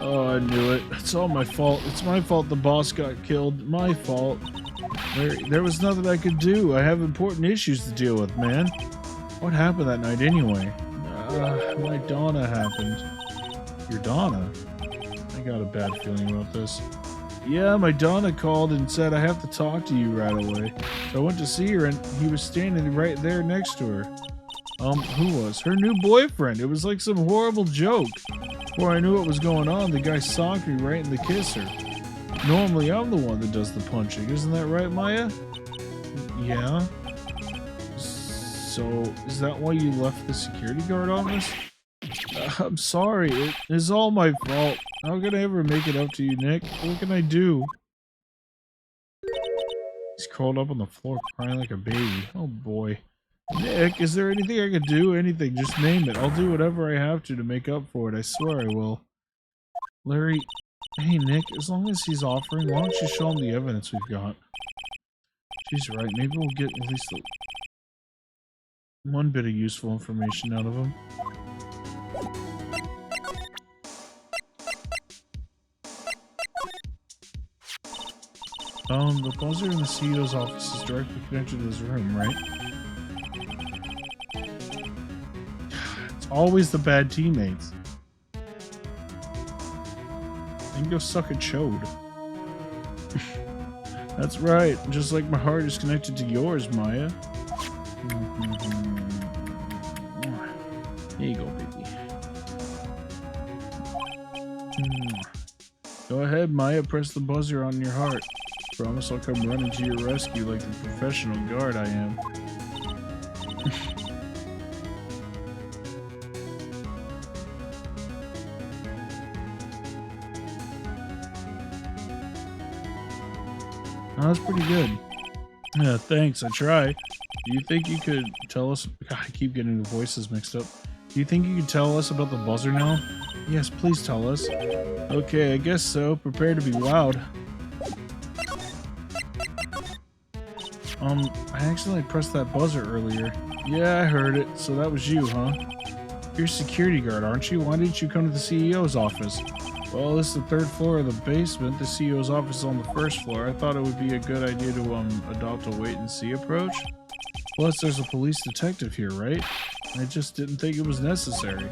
Oh, I knew it. It's all my fault. It's my fault the boss got killed. My fault. There was nothing I could do. I have important issues to deal with, man. What happened that night anyway? My Donna happened. Your Donna? I got a bad feeling about this. Yeah, my Donna called and said I have to talk to you right away. So I went to see her and he was standing right there next to her. Who was? Her new boyfriend. It was like some horrible joke. Before I knew what was going on, the guy socked me right in the kisser. Normally I'm the one that does the punching. Isn't that right, Maya? Yeah. So, is that why you left the security guard office? I'm sorry. It is all my fault. How can I ever make it up to you, Nick? What can I do? He's curled up on the floor crying like a baby. Oh boy. Nick, is there anything I could do? Anything, just name it. I'll do whatever I have to make up for it. I swear I will. Larry, hey Nick, as long as he's offering, why don't you show him the evidence we've got? She's right. Maybe we'll get at least one bit of useful information out of him. The buzzer in the CEO's office is directly connected to his room, right? It's always the bad teammates. Then go suck a chode. That's right, just like my heart is connected to yours, Maya. Here you go, baby. Go ahead, Maya, press the buzzer on your heart. Promise I'll come running to your rescue like the professional guard I am. Oh, that's pretty good. Yeah, thanks, I try. Do you think you could tell us... God, I keep getting the voices mixed up. Do you think you could tell us about the buzzer now? Yes, please tell us. Okay, I guess so. Prepare to be wowed. I accidentally pressed that buzzer earlier. Yeah, I heard it. So that was you, huh? You're a security guard, aren't you? Why didn't you come to the CEO's office? Well, this is the 3rd floor of the basement. The CEO's office is on the 1st floor. I thought it would be a good idea to, adopt a wait-and-see approach. Plus, there's a police detective here, right? I just didn't think it was necessary.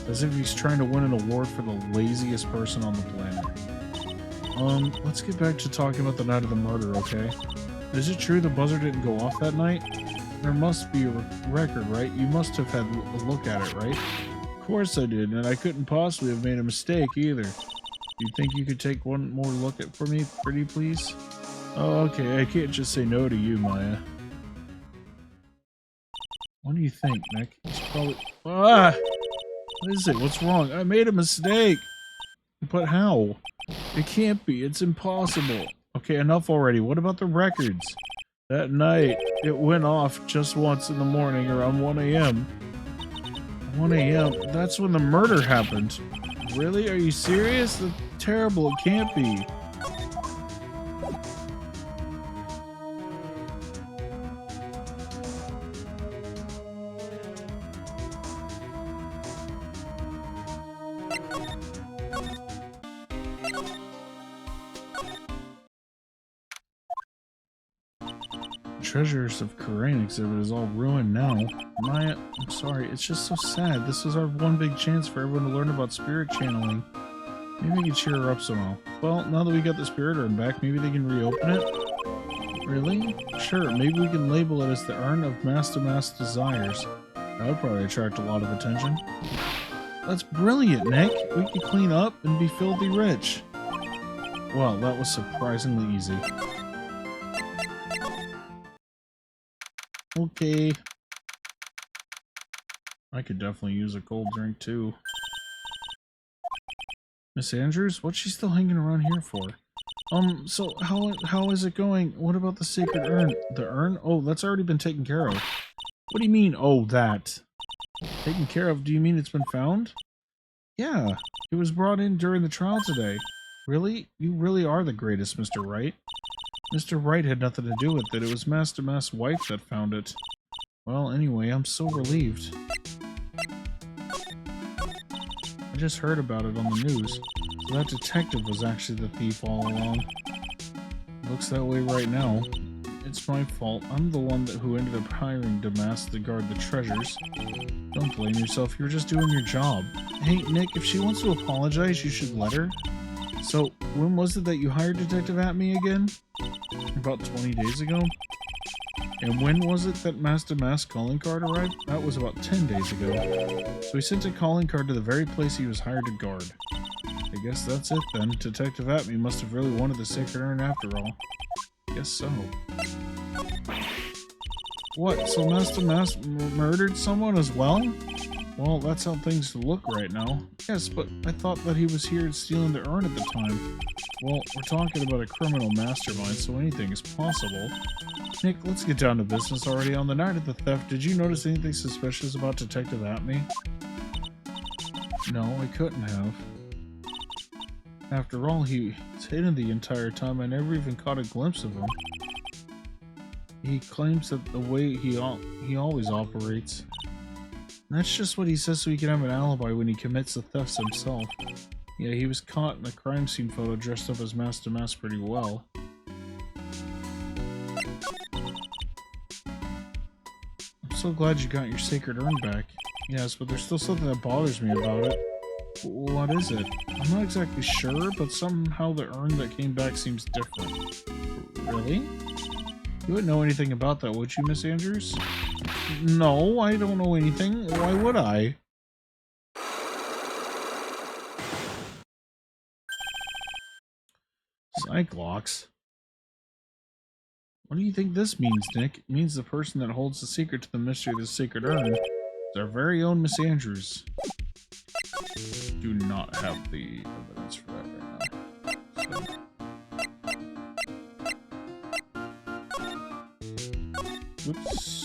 As if he's trying to win an award for the laziest person on the planet. Let's get back to talking about the night of the murder, okay? Is it true the buzzer didn't go off that night? There must be a record, right? You must have had a look at it, right? Of course I did, and I couldn't possibly have made a mistake either. Do you think you could take one more look at for me, pretty please? Oh, okay, I can't just say no to you, Maya. What do you think, Nick? It's probably... Ah! What is it? What's wrong? I made a mistake! But how? It can't be. It's impossible. Okay, enough already. What about the records? That night, it went off just once in the morning around 1 a.m. 1 a.m.? That's when the murder happened. Really? Are you serious? That's terrible. It can't be. Treasures of Korean exhibit is all ruined now. Maya, I'm sorry, it's just so sad. This was our one big chance for everyone to learn about spirit channeling. Maybe we can cheer her up somehow. Well, now that we got the spirit urn back, maybe they can reopen it? Really? Sure, maybe we can label it as the Urn of Master Desires. That would probably attract a lot of attention. That's brilliant, Nick. We could clean up and be filthy rich. Well, that was surprisingly easy. Okay. I could definitely use a cold drink, too. Miss Andrews? What's she still hanging around here for? So how is it going? What about the sacred urn? The urn? Oh, that's already been taken care of. What do you mean, oh, that? Taken care of? Do you mean it's been found? Yeah, it was brought in during the trial today. Really? You really are the greatest, Mr. Wright. Mr. Wright had nothing to do with it. It was Master Mass' wife that found it. Well, anyway, I'm so relieved. I just heard about it on the news. So that detective was actually the thief all along. Looks that way right now. It's my fault. I'm the one who ended up hiring Damas to guard the treasures. Don't blame yourself. You were just doing your job. Hey, Nick, if she wants to apologize, you should let her. So, when was it that you hired Detective Atme again? About 20 days ago? And when was it that Master Mass calling card arrived? That was about 10 days ago. So he sent a calling card to the very place he was hired to guard. I guess that's it then. Detective Atme must have really wanted the sacred urn after all. Guess so. What? So Master Mass murdered someone as well? Well, that's how things look right now. Yes, but I thought that he was here stealing the urn at the time. Well, we're talking about a criminal mastermind, so anything is possible. Nick, let's get down to business already. On the night of the theft, did you notice anything suspicious about Detective Atme? No, I couldn't have. After all, he was hidden the entire time. I never even caught a glimpse of him. He claims that the way he always operates. And that's just what he says so he can have an alibi when he commits the thefts himself. Yeah, he was caught in a crime scene photo dressed up as Master Mass pretty well. I'm so glad you got your sacred urn back. Yes, but there's still something that bothers me about it. What is it? I'm not exactly sure, but somehow the urn that came back seems different. Really? You wouldn't know anything about that, would you, Miss Andrews? No, I don't know anything. Why would I? Cyclops? What do you think this means, Nick? It means the person that holds the secret to the mystery of the sacred urn is our very own Miss Andrews. Do not have the evidence for that right now. So. Whoops.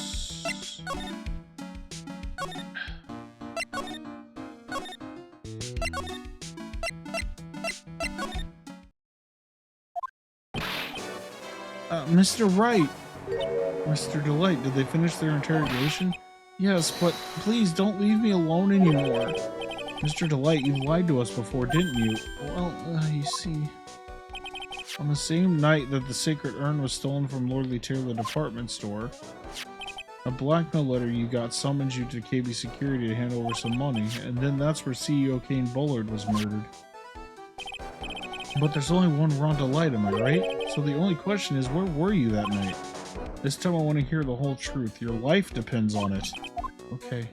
Mr. Wright! Mr. Delight, did they finish their interrogation? Yes, but please don't leave me alone anymore. Mr. Delight, you lied to us before, didn't you? Well, you see... On the same night that the sacred urn was stolen from Lordly Taylor department store, a blackmail letter you got summons you to KB Security to hand over some money, and then that's where CEO Kane Bullard was murdered. But there's only one Rhonda Light, am I right? So the only question is, where were you that night? This time I want to hear the whole truth. Your life depends on it. Okay.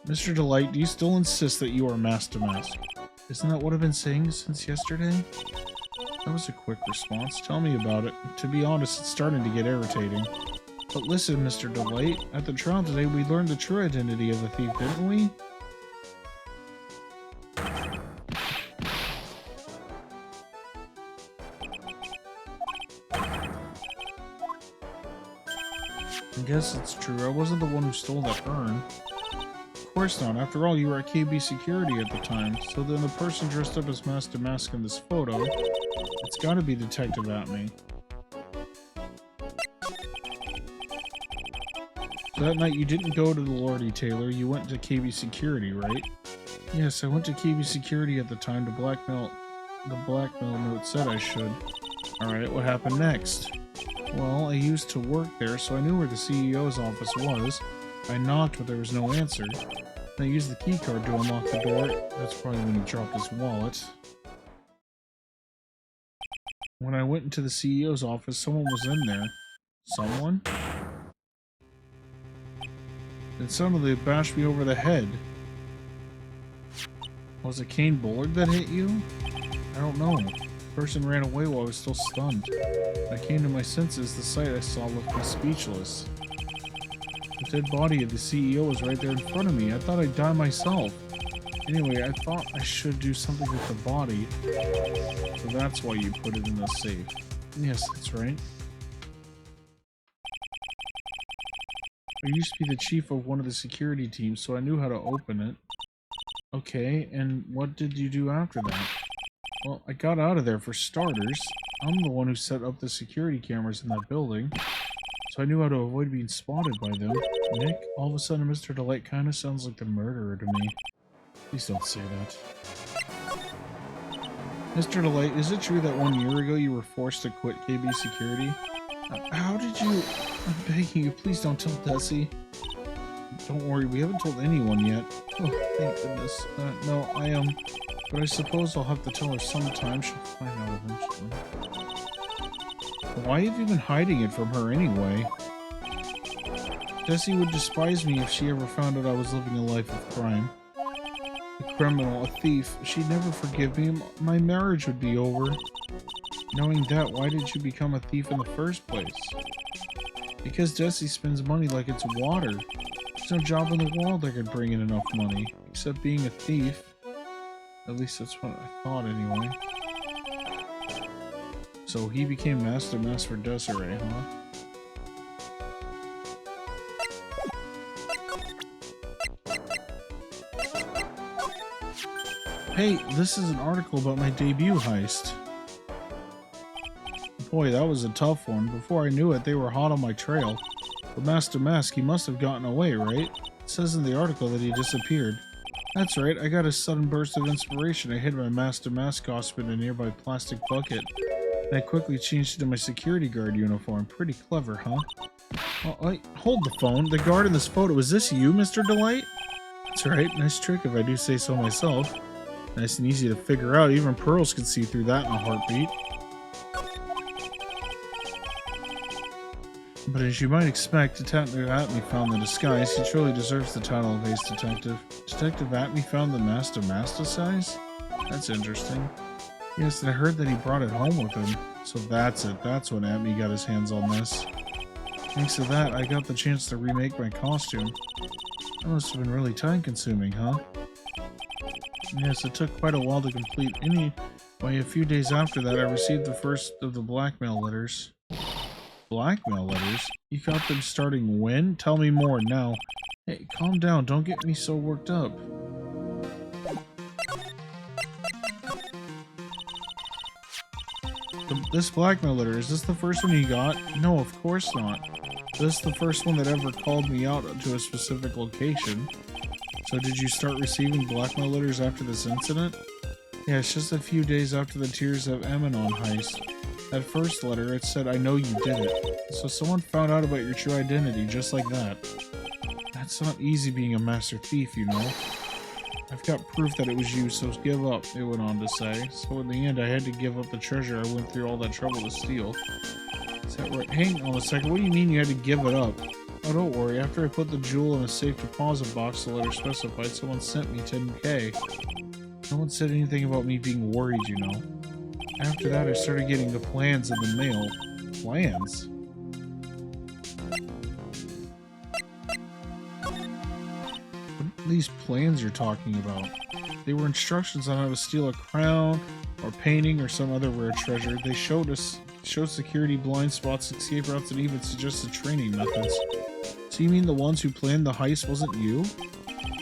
Mr. Delight, do you still insist that you are Master Mask? Isn't that what I've been saying since yesterday? That was a quick response. Tell me about it. To be honest, it's starting to get irritating. But listen, Mr. Delight, at the trial today we learned the true identity of the thief, didn't we? I guess it's true. I wasn't the one who stole that urn. Of course not. After all, you were at KB Security at the time. So then the person dressed up as Master Mask in this photo, it's gotta be Detective Atme. So that night you didn't go to the Lordy Taylor, you went to KB Security, right? Yes, I went to KB Security at the time to blackmail... The blackmail note said I should. Alright, what happened next? Well, I used to work there, so I knew where the CEO's office was. I knocked, but there was no answer. Then I used the keycard to unlock the door. That's probably when he dropped his wallet. When I went into the CEO's office, someone was in there. Someone? Then suddenly it bashed me over the head. Was it Kane Bullard that hit you? I don't know. The person ran away while I was still stunned. When I came to my senses, the sight I saw left me speechless. The dead body of the CEO was right there in front of me. I thought I'd die myself. Anyway, I thought I should do something with the body. So that's why you put it in the safe. Yes, that's right. I used to be the chief of one of the security teams, so I knew how to open it. Okay, and what did you do after that? Well, I got out of there for starters. I'm the one who set up the security cameras in that building, so I knew how to avoid being spotted by them. Nick, all of a sudden Mr. Delight kind of sounds like the murderer to me. Please don't say that. Mr. Delight, is it true that 1 year ago you were forced to quit KB Security? How did you... I'm begging you, please don't tell Desi. Don't worry, we haven't told anyone yet. Oh, thank goodness. No, I am... But I suppose I'll have to tell her sometime. She'll find out eventually. Why have you been hiding it from her anyway? Desi would despise me if she ever found out I was living a life of crime. A criminal, a thief. She'd never forgive me. My marriage would be over. Knowing that, why did you become a thief in the first place? Because Desi spends money like it's water. There's no job in the world that could bring in enough money, except being a thief. At least that's what I thought anyway. So he became Master Mess for Desiree, huh? Hey, this is an article about my debut heist. Boy, that was a tough one. Before I knew it, they were hot on my trail. But Master Mask, he must have gotten away, right? It says in the article that he disappeared. That's right, I got a sudden burst of inspiration. I hid my Master Mask costume in a nearby plastic bucket. And I quickly changed into my security guard uniform. Pretty clever, huh? Oh, hold the phone. The guard in this photo, is this you, Mr. Delight? That's right, nice trick if I do say so myself. Nice and easy to figure out. Even pearls can see through that in a heartbeat. But as you might expect, Detective Atme found the disguise. He truly deserves the title of Ace Detective. Detective Atme found the Master disguise? That's interesting. Yes, and I heard that he brought it home with him. So that's it. That's when Atme got his hands on this. Thanks to that, I got the chance to remake my costume. That must have been really time-consuming, huh? Yes, it took quite a while to complete. Anyway, a few days after that, I received the first of the blackmail letters. Blackmail letters? You got them starting when? Tell me more now. Hey, calm down. Don't get me so worked up. This blackmail letter, is this the first one you got? No, of course not. This is the first one that ever called me out to a specific location. So did you start receiving blackmail letters after this incident? Yeah, it's just a few days after the Tears of Amenon heist. That first letter, it said, I know you did it. So someone found out about your true identity, just like that. That's not easy being a master thief, you know. I've got proof that it was you, so give up, it went on to say. So in the end, I had to give up the treasure I went through all that trouble to steal. Is that right? Hang on a second, what do you mean you had to give it up? Oh, don't worry, after I put the jewel in a safe deposit box the letter specified, someone sent me 10K. No one said anything about me being worried, you know. After that, I started getting the plans in the mail. Plans? What are these plans you're talking about? They were instructions on how to steal a crown, or painting, or some other rare treasure. They showed security blind spots, escape routes, and even suggested training methods. So you mean the ones who planned the heist wasn't you?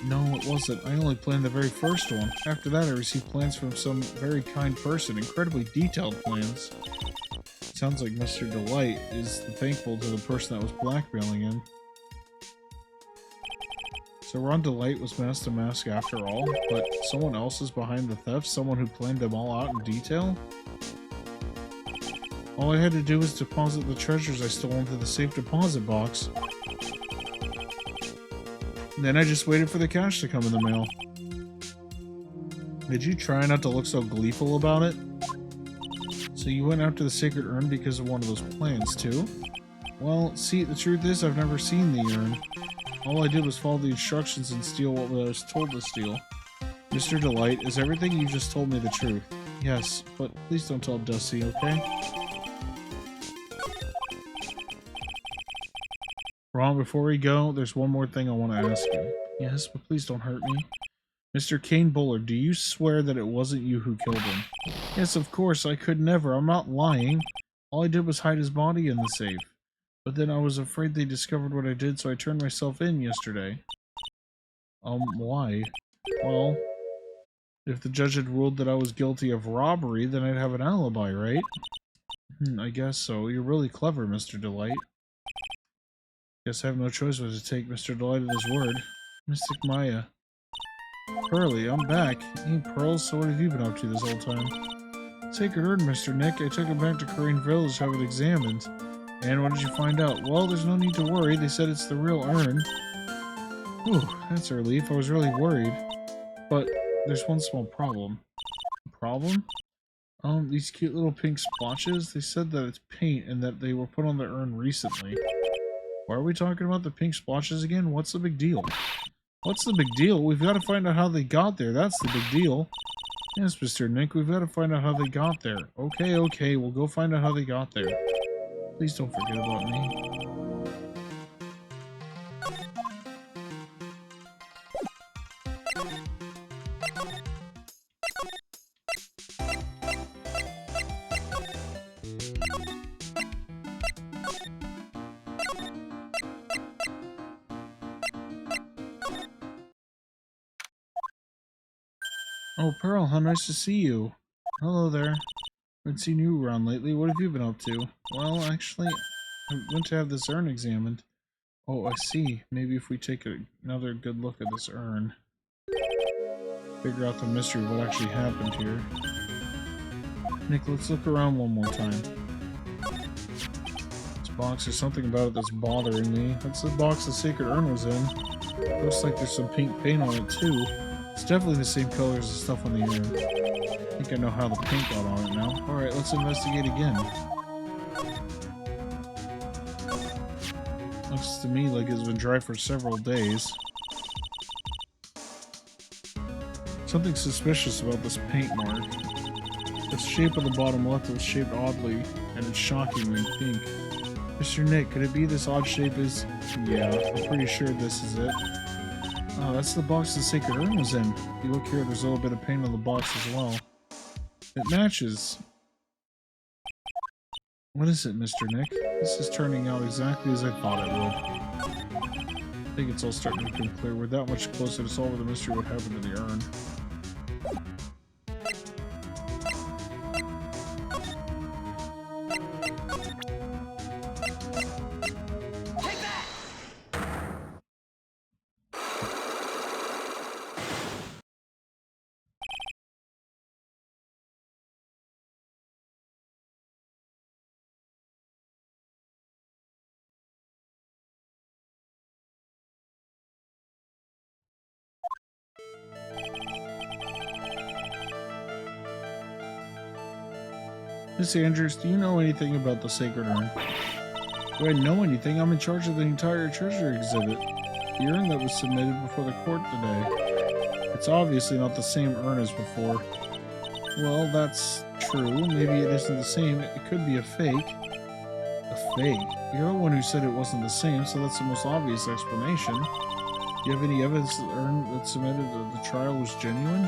No, it wasn't. I only planned the very first one. After that, I received plans from some very kind person. Incredibly detailed plans. Sounds like Mr. Delight is thankful to the person that was blackmailing him. So Ron Delight was Master Mask after all, but someone else is behind the theft? Someone who planned them all out in detail? All I had to do was deposit the treasures I stole into the safe deposit box. Then I just waited for the cash to come in the mail. Did you try not to look so gleeful about it? So you went after the sacred urn because of one of those plans, too? Well, see, the truth is I've never seen the urn. All I did was follow the instructions and steal what I was told to steal. Mr. Delight, is everything you just told me the truth? Yes, but please don't tell Dusty, okay? Ron, before we go, there's one more thing I want to ask you. Yes, but please don't hurt me. Mr. Kane Bullard, do you swear that it wasn't you who killed him? Yes, of course, I could never. I'm not lying. All I did was hide his body in the safe. But then I was afraid they discovered what I did, so I turned myself in yesterday. Why? Well, if the judge had ruled that I was guilty of robbery, then I'd have an alibi, right? I guess so. You're really clever, Mr. Delight. Guess I have no choice but to take Mr. Delight at his word. Mystic Maya. Pearly, I'm back. Hey, Pearl, so what have you been up to this whole time? Sacred Urn, Mr. Nick. I took it back to Crane Village to have it examined. And what did you find out? Well, there's no need to worry. They said it's the real urn. Whew, that's a relief. I was really worried. But there's one small problem. Problem? These cute little pink splotches, they said that it's paint and that they were put on the urn recently. Why are we talking about the pink splotches again? What's the big deal? What's the big deal? We've got to find out how they got there. That's the big deal. Yes, Mr. Nick, we've got to find out how they got there. Okay, we'll go find out how they got there. Please don't forget about me. Oh, Pearl, how nice to see you. Hello there. Haven't seen you around lately. What have you been up to? Well, actually, I went to have this urn examined. Oh, I see. Maybe if we take another good look at this urn. Figure out the mystery of what actually happened here. Nick, let's look around one more time. This box, there's something about it that's bothering me. That's the box the sacred urn was in. Looks like there's some pink paint on it too. It's definitely the same color as the stuff on the urn. I think I know how the paint got on it now. Alright, let's investigate again. Looks to me like it's been dry for several days. Something suspicious about this paint mark. The shape of the bottom left was shaped oddly, and it's shockingly pink. Mr. Nick, could it be this odd shape is... Yeah, I'm pretty sure this is it. Oh, that's the box the sacred urn was in. If you look here, there's a little bit of paint on the box as well. It matches. What is it, Mr. Nick? This is turning out exactly as I thought it would. I think it's all starting to become clear. We're that much closer to solving the mystery of what happened to the urn. Miss Andrews, do you know anything about the sacred urn? Do I know anything? I'm in charge of the entire treasure exhibit. The urn that was submitted before the court today. It's obviously not the same urn as before. Well, that's true. Maybe it isn't the same. It could be a fake. A fake? You're the one who said it wasn't the same, so that's the most obvious explanation. Do you have any evidence that the urn that submitted at the trial was genuine?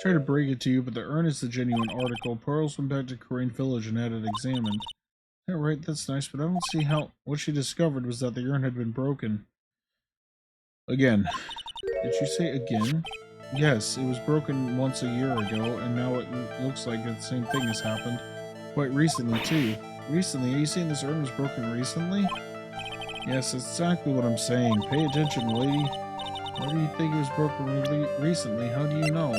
Try to break it to you, but the urn is the genuine article. Pearls went back to Crane Village and had it examined. Yeah, right, that's nice, but I don't see how... What she discovered was that the urn had been broken. Again. Did you say again? Yes, it was broken once a year ago, and now it looks like the same thing has happened. Quite recently, too. Recently? Are you saying this urn was broken recently? Yes, that's exactly what I'm saying. Pay attention, lady. Why do you think it was broken really recently? How do you know?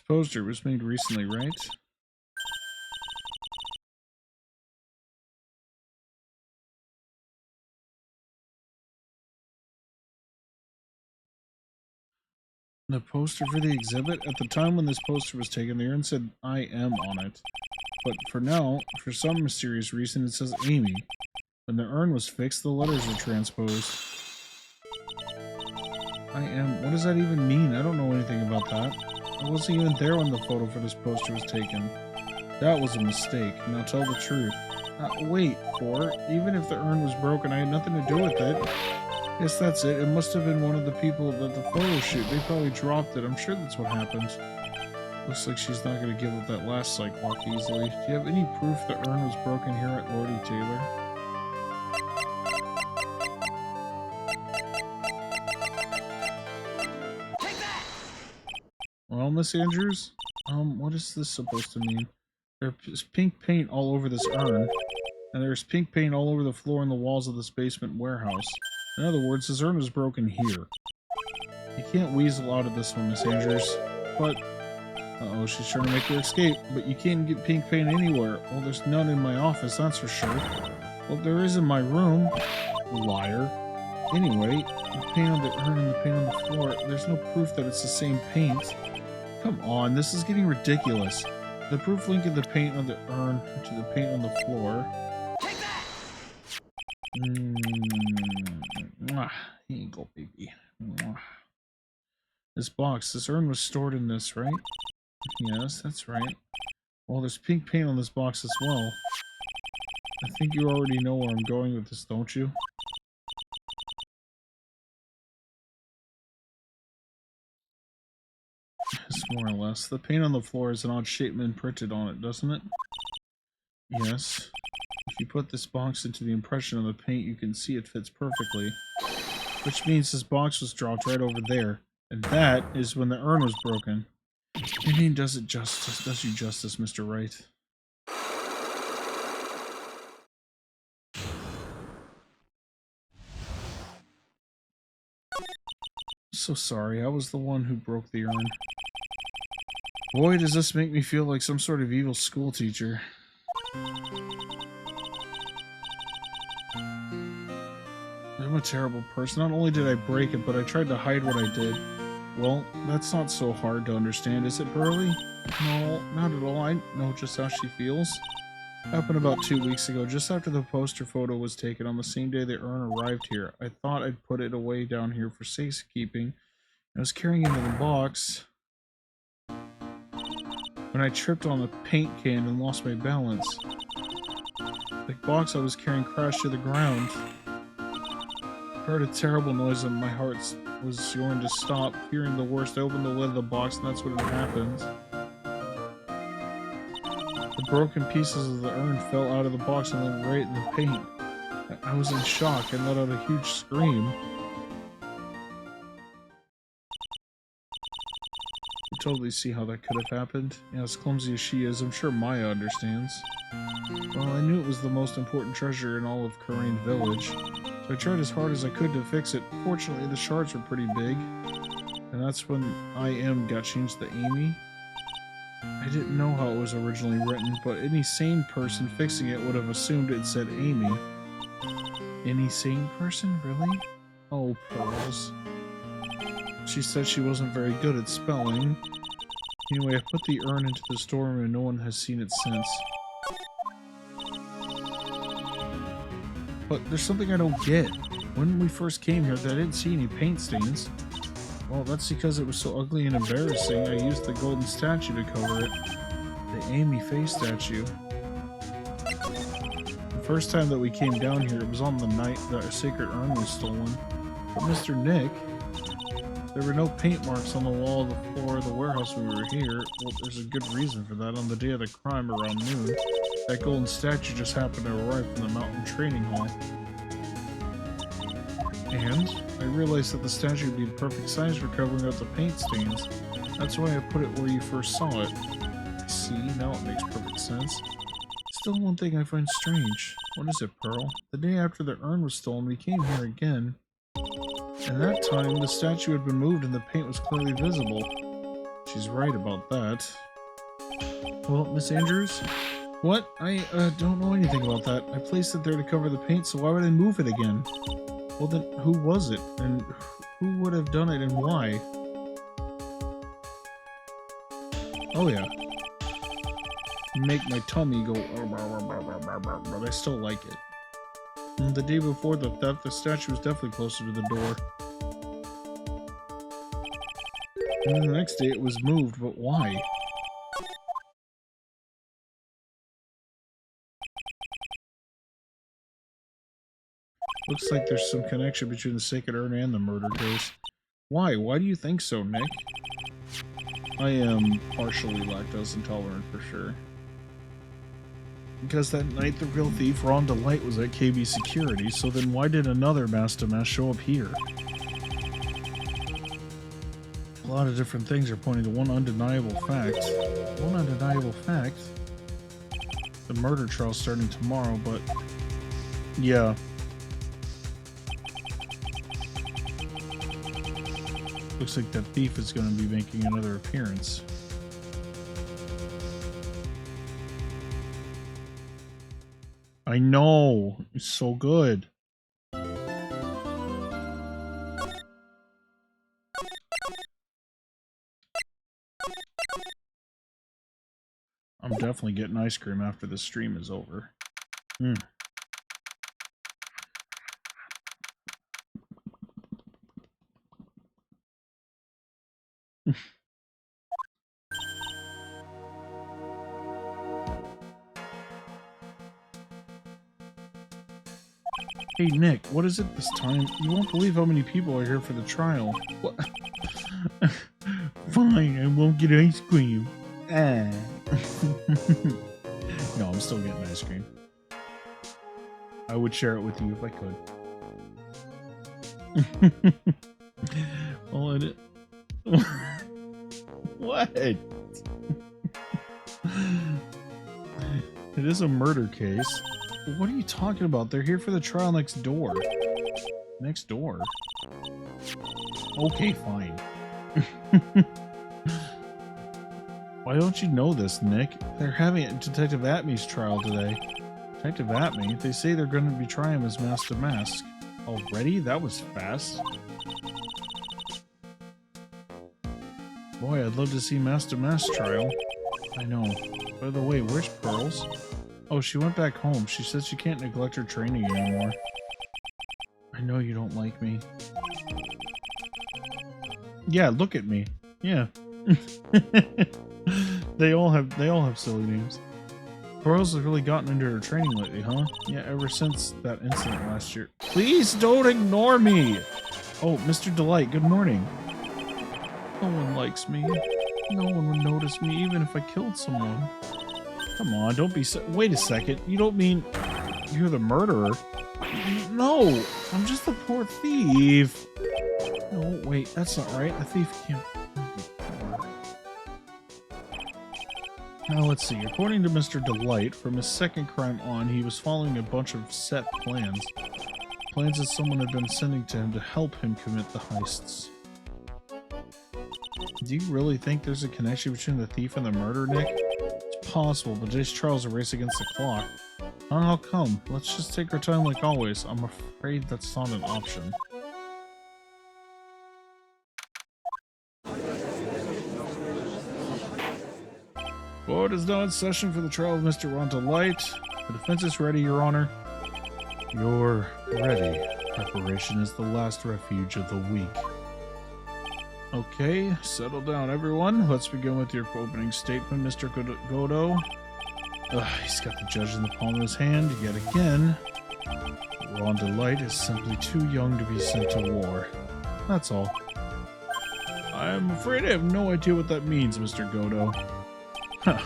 poster was made recently, right? The poster for the exhibit? At the time when this poster was taken, the urn said I am on it. But for now, for some mysterious reason, it says Amy. When the urn was fixed, the letters were transposed. I am... What does that even mean? I don't know anything about that. I wasn't even there when the photo for this poster was taken. That was a mistake. Now tell the truth. Wait, or even if the urn was broken, I had nothing to do with it. Yes, that's it. It must have been one of the people that the photo shoot. They probably dropped it. I'm sure that's what happened. Looks like she's not going to give up that last psych walk easily. Do you have any proof the urn was broken here at Lordy Taylor? Take that! Well, Miss Andrews? What is this supposed to mean? There's pink paint all over this urn. And there's pink paint all over the floor and the walls of this basement warehouse. In other words, this urn was broken here. You can't weasel out of this one, Miss Andrews. But... Uh-oh, she's trying to make her escape. But you can't get pink paint anywhere. Well, there's none in my office, that's for sure. Well, there is in my room. Liar. Anyway, the paint on the urn and the paint on the floor, there's no proof that it's the same paint. Come on, this is getting ridiculous. The proof linking the paint on the urn to the paint on the floor. Take that! Mwah. Here you go, baby. Mwah. This box, this urn was stored in this, right? Yes, that's right. Well, there's pink paint on this box as well. I think you already know where I'm going with this, don't you? Yes, more or less. The paint on the floor is an odd shape imprinted on it, doesn't it? Yes. If you put this box into the impression of the paint, you can see it fits perfectly. Which means this box was dropped right over there. And that is when the urn was broken. Your name does you justice, Mr. Wright. So sorry, I was the one who broke the urn. Boy, does this make me feel like some sort of evil school teacher. I'm a terrible person. Not only did I break it, but I tried to hide what I did. Well, that's not so hard to understand, is it, Burley? No, not at all. I know just how she feels. Happened about 2 weeks ago, just after the poster photo was taken on the same day the urn arrived here. I thought I'd put it away down here for safekeeping. I was carrying it in the box when I tripped on the paint can and lost my balance. The box I was carrying crashed to the ground. I heard a terrible noise and my heart was going to stop. Fearing the worst, I opened the lid of the box and that's when it happened. The broken pieces of the urn fell out of the box and then right in the paint. I was in shock and let out a huge scream. I totally see how that could have happened. Yeah, as clumsy as she is, I'm sure Maya understands. Well, I knew it was the most important treasure in all of Karain Village, so I tried as hard as I could to fix it. Fortunately, the shards were pretty big, and that's when I Am got changed to Amy. I didn't know how it was originally written, but any sane person fixing it would have assumed it said Amy. Any sane person? Really? Oh, Pearls. She said she wasn't very good at spelling. Anyway, I put the urn into the storeroom and no one has seen it since. But there's something I don't get. When we first came here, I didn't see any paint stains. Well, that's because it was so ugly and embarrassing, I used the golden statue to cover it. The Amy face statue. The first time that we came down here, it was on the night that our sacred urn was stolen. But Mr. Nick, there were no paint marks on the wall of the floor of the warehouse when we were here. Well, there's a good reason for that. On the day of the crime around noon, that golden statue just happened to arrive from the mountain training hall. And I realized that the statue would be the perfect size for covering up the paint stains. That's why I put it where you first saw it. See, now it makes perfect sense. Still one thing I find strange. What is it, Pearl? The day after the urn was stolen, we came here again. And that time, the statue had been moved and the paint was clearly visible. She's right about that. Well, Miss Andrews? What? I don't know anything about that. I placed it there to cover the paint, so why would I move it again? Well then, who was it? And who would have done it and why? Oh yeah. Make my tummy go, but I still like it. And the day before the theft, the statue was definitely closer to the door. And then the next day it was moved, but why? Looks like there's some connection between the Sacred Urn and the murder case. Why? Why do you think so, Nick? I am partially lactose intolerant for sure. Because that night the real thief, Ron Delight, was at KB Security, so then why did another Master Mask show up here? A lot of different things are pointing to one undeniable fact. One undeniable fact? The murder trial's starting tomorrow, but... yeah. Looks like that thief is going to be making another appearance. I know! It's so good. I'm definitely getting ice cream after the stream is over. Hey Nick, what is it this time? You won't believe how many people are here for the trial. What? Fine, I won't get ice cream. No, I'm still getting ice cream. I would share it with you if I could. Well, it... What? It is a murder case. What are you talking about? They're here for the trial next door. Next door? Okay, fine. Why don't you know this, Nick? They're having Detective Atmey's trial today. Detective Atmey? They say they're going to be trying him as Master Mask. Already? That was fast. Boy, I'd love to see Master Mask's trial. I know. By the way, where's Pearls? Oh, she went back home. She said she can't neglect her training anymore. I know you don't like me. Yeah, look at me. Yeah. They all have silly names. Pearls has really gotten into her training lately, huh? Yeah, ever since that incident last year. Please don't ignore me! Oh, Mr. Delight, good morning. No one likes me. No one would notice me even if I killed someone. Come on, don't be so... Wait a second. You don't mean you're the murderer? No, I'm just a poor thief. No, wait, that's not right. A thief can't be poor. Now let's see. According to Mr. Delight, from his second crime on, he was following a bunch of set plans. Plans that someone had been sending to him to help him commit the heists. Do you really think there's a connection between the thief and the murder, Nick? It's possible, but today's trial's a race against the clock. How come? Let's just take our time like always. I'm afraid that's not an option. Court is now in session for the trial of Mr. Ron Delight. The defense is ready, Your Honor. You're ready. Preparation is the last refuge of the weak. Okay, settle down, everyone. Let's begin with your opening statement, Mr. Godo. He's got the judge in the palm of his hand yet again. Ron Delight is simply too young to be sent to war. That's all. I'm afraid I have no idea what that means, Mr. Godo. Huh.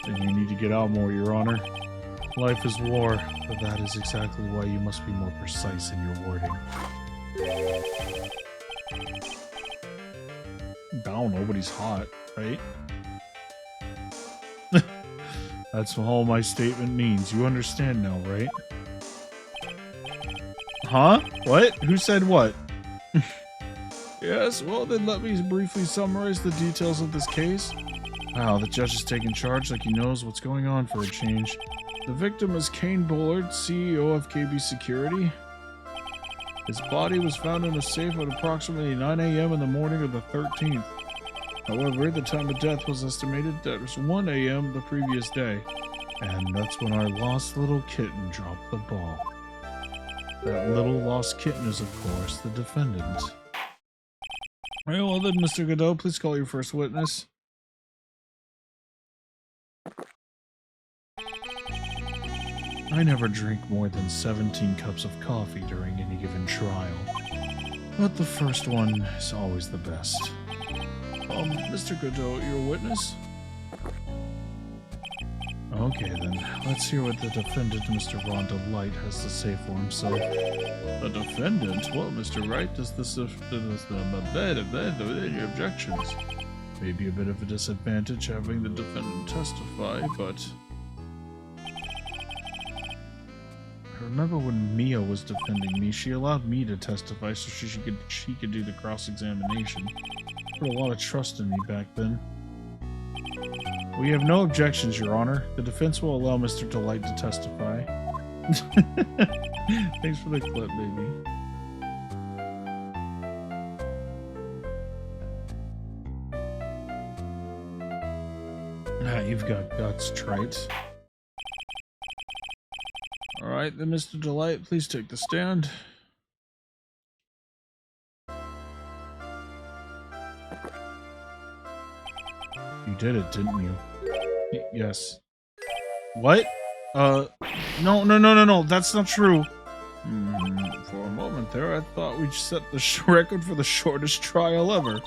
Then you need to get out more, Your Honor. Life is war, but that is exactly why you must be more precise in your wording. Bow, nobody's hot, right? That's all my statement means. You understand now, right? Huh? What? Who said what? Yes, well then let me briefly summarize the details of this case. Wow, the judge is taking charge like he knows what's going on for a change. The victim is Kane Bullard, CEO of KB Security. His body was found in a safe at approximately 9 a.m. in the morning of the 13th. However, the time of death was estimated that was 1 a.m. the previous day. And that's when our lost little kitten dropped the ball. That little lost kitten is, of course, the defendant. Very well then, Mr. Godot, please call your first witness. I never drink more than 17 cups of coffee during any given trial. But the first one is always the best. Mr. Godot, your witness? Okay then, let's hear what the defendant, Mr. Ron Delight, has to say for himself. The defendant? Well, Mr. Wright, does this any objections? Maybe a bit of a disadvantage having the defendant testify, but I remember when Mia was defending me, she allowed me to testify so she could do the cross-examination. Put a lot of trust in me back then. We have no objections, Your Honor. The defense will allow Mr. Delight to testify. Thanks for the clip, baby. Ah, you've got guts, trite. Alright, then, Mr. Delight, please take the stand. You did it, didn't you? Yes. What? No, that's not true. For a moment there, I thought we'd set the record for the shortest trial ever.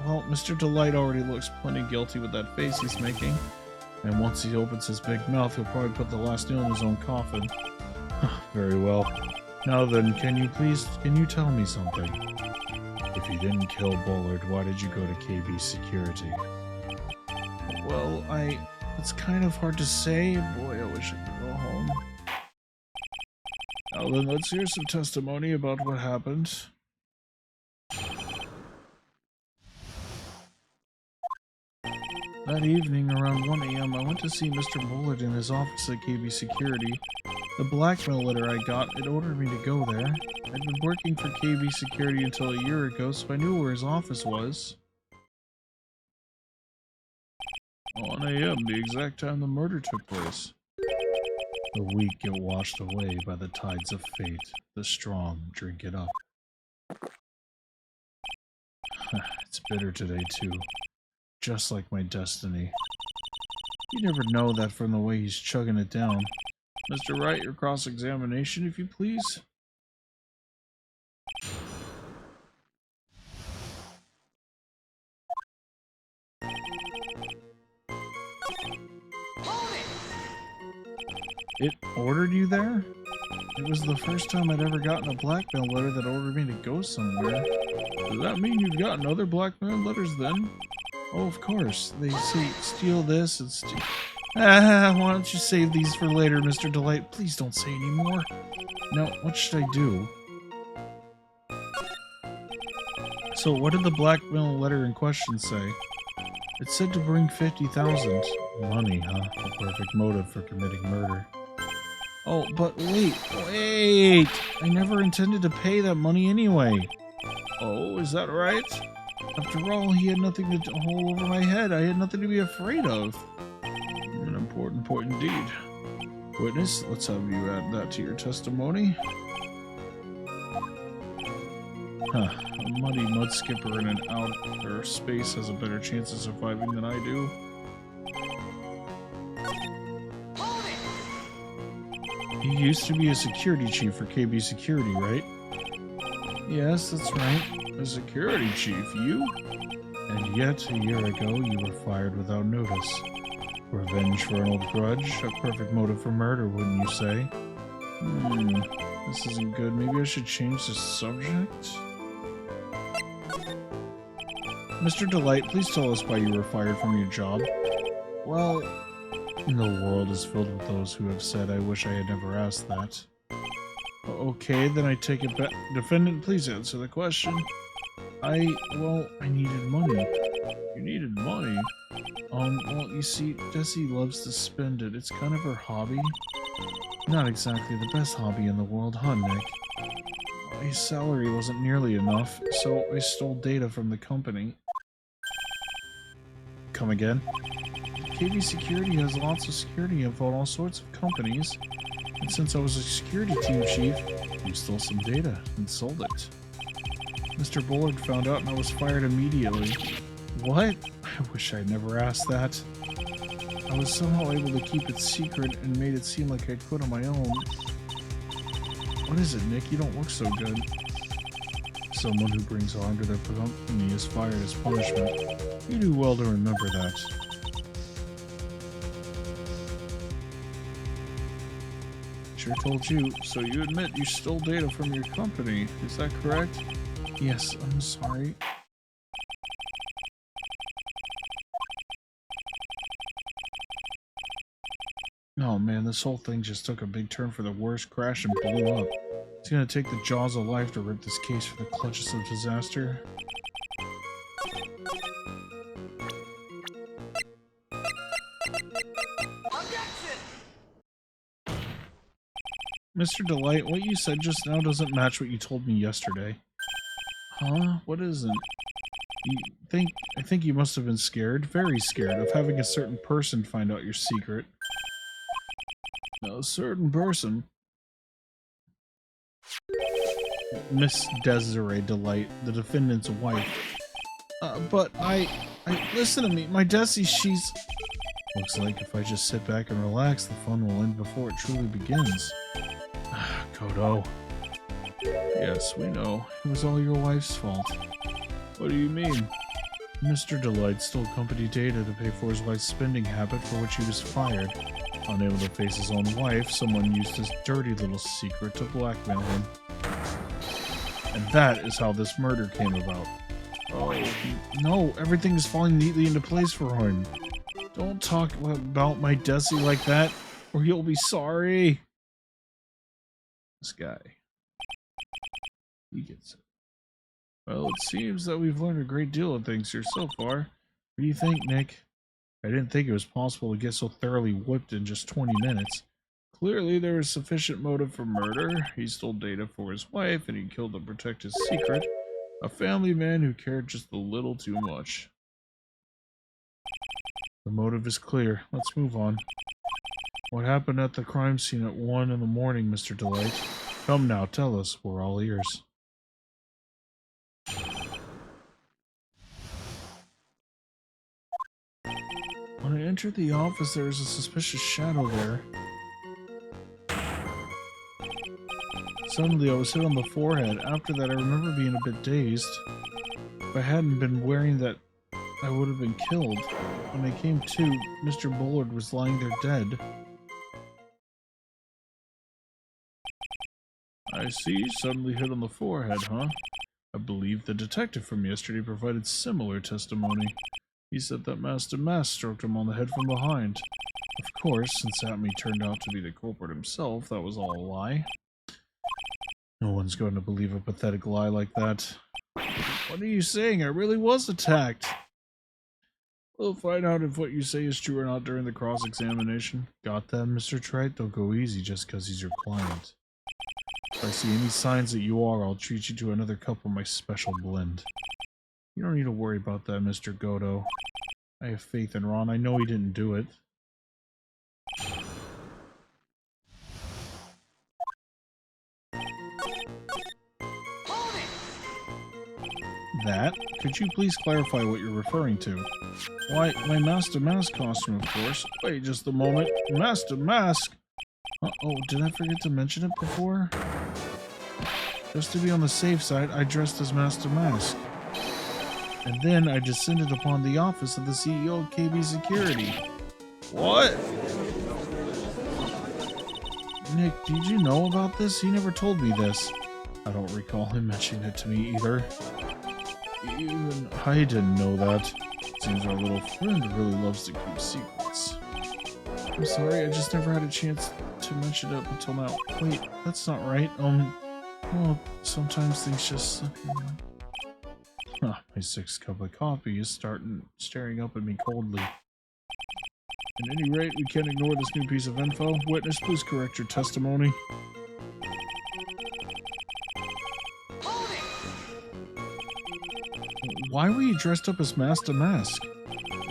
Well, Mr. Delight already looks plenty guilty with that face he's making. And once he opens his big mouth, he'll probably put the last nail in his own coffin. Very well. Now then, can you tell me something? If you didn't kill Bullard, why did you go to KB Security? Well, it's kind of hard to say. Boy, I wish I could go home. Now then, let's hear some testimony about what happened. That evening, around 1 a.m., I went to see Mr. Bullard in his office at KB Security. The blackmail letter I got, it ordered me to go there. I'd been working for KB Security until a year ago, so I knew where his office was. 1 a.m., the exact time the murder took place. The weak get washed away by the tides of fate. The strong drink it up. It's bitter today, too. Just like my destiny. You never know that from the way he's chugging it down. Mr. Wright, your cross-examination, if you please. It ordered you there? It was the first time I'd ever gotten a blackmail letter that ordered me to go somewhere. Does that mean you've gotten other blackmail letters then? Oh, of course. They say steal this and steal... why don't you save these for later, Mr. Delight? Please don't say any more. Now, what should I do? So, what did the blackmail letter in question say? It said to bring 50,000. Money, huh? A perfect motive for committing murder. Oh, but wait! I never intended to pay that money anyway. Oh, is that right? After all, he had nothing to hold over my head. I had nothing to be afraid of. An important point indeed. Witness, let's have you add that to your testimony. Huh. A muddy mud skipper in an outer space has a better chance of surviving than I do. You used to be a security chief for KB Security, right? Yes, that's right. A security chief, you? And yet, a year ago, you were fired without notice. Revenge for an old grudge? A perfect motive for murder, wouldn't you say? This isn't good. Maybe I should change the subject? Mr. Delight, please tell us why you were fired from your job. Well, the world is filled with those who have said, I wish I had never asked that. Okay, then I take it back. Defendant, please answer the question. Well, I needed money. You needed money? Well, you see, Jessie loves to spend it. It's kind of her hobby. Not exactly the best hobby in the world, huh, Nick? My salary wasn't nearly enough, so I stole data from the company. Come again? KB Security has lots of security info on all sorts of companies. And since I was a security team chief, you stole some data and sold it. Mr. Bullard found out and I was fired immediately. What? I wish I'd never asked that. I was somehow able to keep it secret and made it seem like I'd quit on my own. What is it, Nick? You don't look so good. Someone who brings harm to their company is fired as punishment. You do well to remember that. Sure told you. So you admit you stole data from your company. Is that correct? Yes, I'm sorry. Oh man, this whole thing just took a big turn for the worse, crashed and blew up. It's gonna take the jaws of life to rip this case from the clutches of disaster. Objection! Mr. Delight, what you said just now doesn't match what you told me yesterday. Huh? What isn't? I think you must have been scared, very scared, of having a certain person find out your secret. A certain person? Miss Desiree Delight, the defendant's wife. But listen to me, my Desi, she's... Looks like if I just sit back and relax, the fun will end before it truly begins. Kodo. Yes, we know. It was all your wife's fault. What do you mean? Mr. Delight stole company data to pay for his wife's spending habit for which he was fired. Unable to face his own wife, someone used his dirty little secret to blackmail him. And that is how this murder came about. Oh, no, everything is falling neatly into place for him. Don't talk about my Desi like that, or you'll be sorry. This guy. He gets it. Well, it seems that we've learned a great deal of things here so far. What do you think, Nick? I didn't think it was possible to get so thoroughly whipped in just 20 minutes. Clearly, there was sufficient motive for murder. He stole data for his wife, and he killed to protect his secret. A family man who cared just a little too much. The motive is clear. Let's move on. What happened at the crime scene at 1 in the morning, Mr. Delight? Come now, tell us. We're all ears. When I entered the office, there was a suspicious shadow there. Suddenly, I was hit on the forehead. After that, I remember being a bit dazed. If I hadn't been wearing that, I would have been killed. When I came to, Mr. Bullard was lying there dead. I see. Suddenly hit on the forehead, huh? I believe the detective from yesterday provided similar testimony. He said that Master Mask stroked him on the head from behind. Of course, since Atme turned out to be the culprit himself, that was all a lie. No one's going to believe a pathetic lie like that. What are you saying? I really was attacked. We'll find out if what you say is true or not during the cross-examination. Got that, Mr. Trite? Don't go easy just because he's your client. If I see any signs that you are, I'll treat you to another cup of my special blend. You don't need to worry about that, Mr. Godo. I have faith in Ron. I know he didn't do it. Hold it! That? Could you please clarify what you're referring to? Why, my Master Mask costume, of course. Wait just a moment. Master Mask? Uh-oh, did I forget to mention it before? Just to be on the safe side, I dressed as Master Mask. And then I descended upon the office of the CEO of KB Security. What? Nick, did you know about this? He never told me this. I don't recall him mentioning it to me either. Even I didn't know that. Seems our little friend really loves to keep secrets. I'm sorry, I just never had a chance to to mention it up until now. Wait, that's not right. Well, sometimes things just slip your mind. My sixth cup of coffee is staring up at me coldly. At any rate, we can't ignore this new piece of info. Witness, please correct your testimony. Why were you dressed up as Master Mask?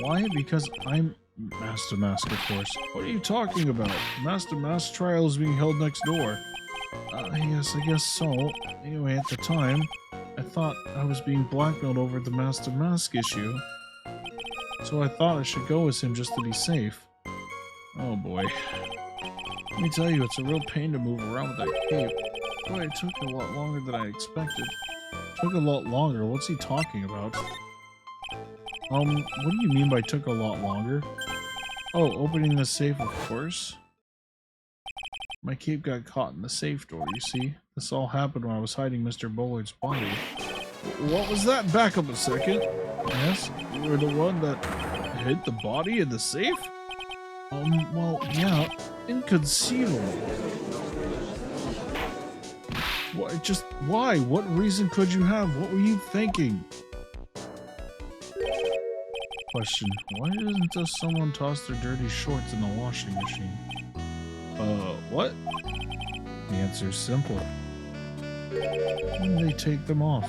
Why? Because I'm Master Mask, of course. What are you talking about? Master Mask trial is being held next door. Yes, I guess so. Anyway, at the time, I thought I was being blackmailed over the Master Mask issue. So I thought I should go as him just to be safe. Oh boy. Let me tell you, it's a real pain to move around with that cape. Boy, it took a lot longer than I expected. Took a lot longer? What's he talking about? What do you mean by took a lot longer? Oh, opening the safe, of course. My cape got caught in the safe door, you see? This all happened when I was hiding Mr. Bullard's body. What was that? Back up a second. Yes? You were the one that hid the body in the safe? Well, yeah. Inconceivable. What? Just why? What reason could you have? What were you thinking? Question. Why doesn't just someone toss their dirty shorts in the washing machine? What? The answer is simple. When they take them off.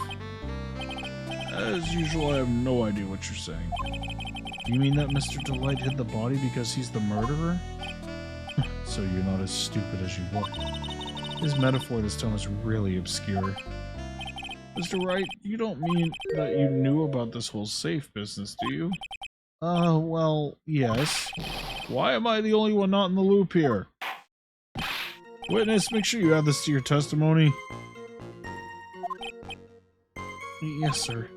As usual, I have no idea what you're saying. Do you mean that Mr. Delight hid the body because he's the murderer? So you're not as stupid as you look. His metaphor this time is really obscure. Mr. Wright, you don't mean that you knew about this whole safe business, do you? Well, yes. Why am I the only one not in the loop here? Witness, make sure you add this to your testimony. Yes, sir.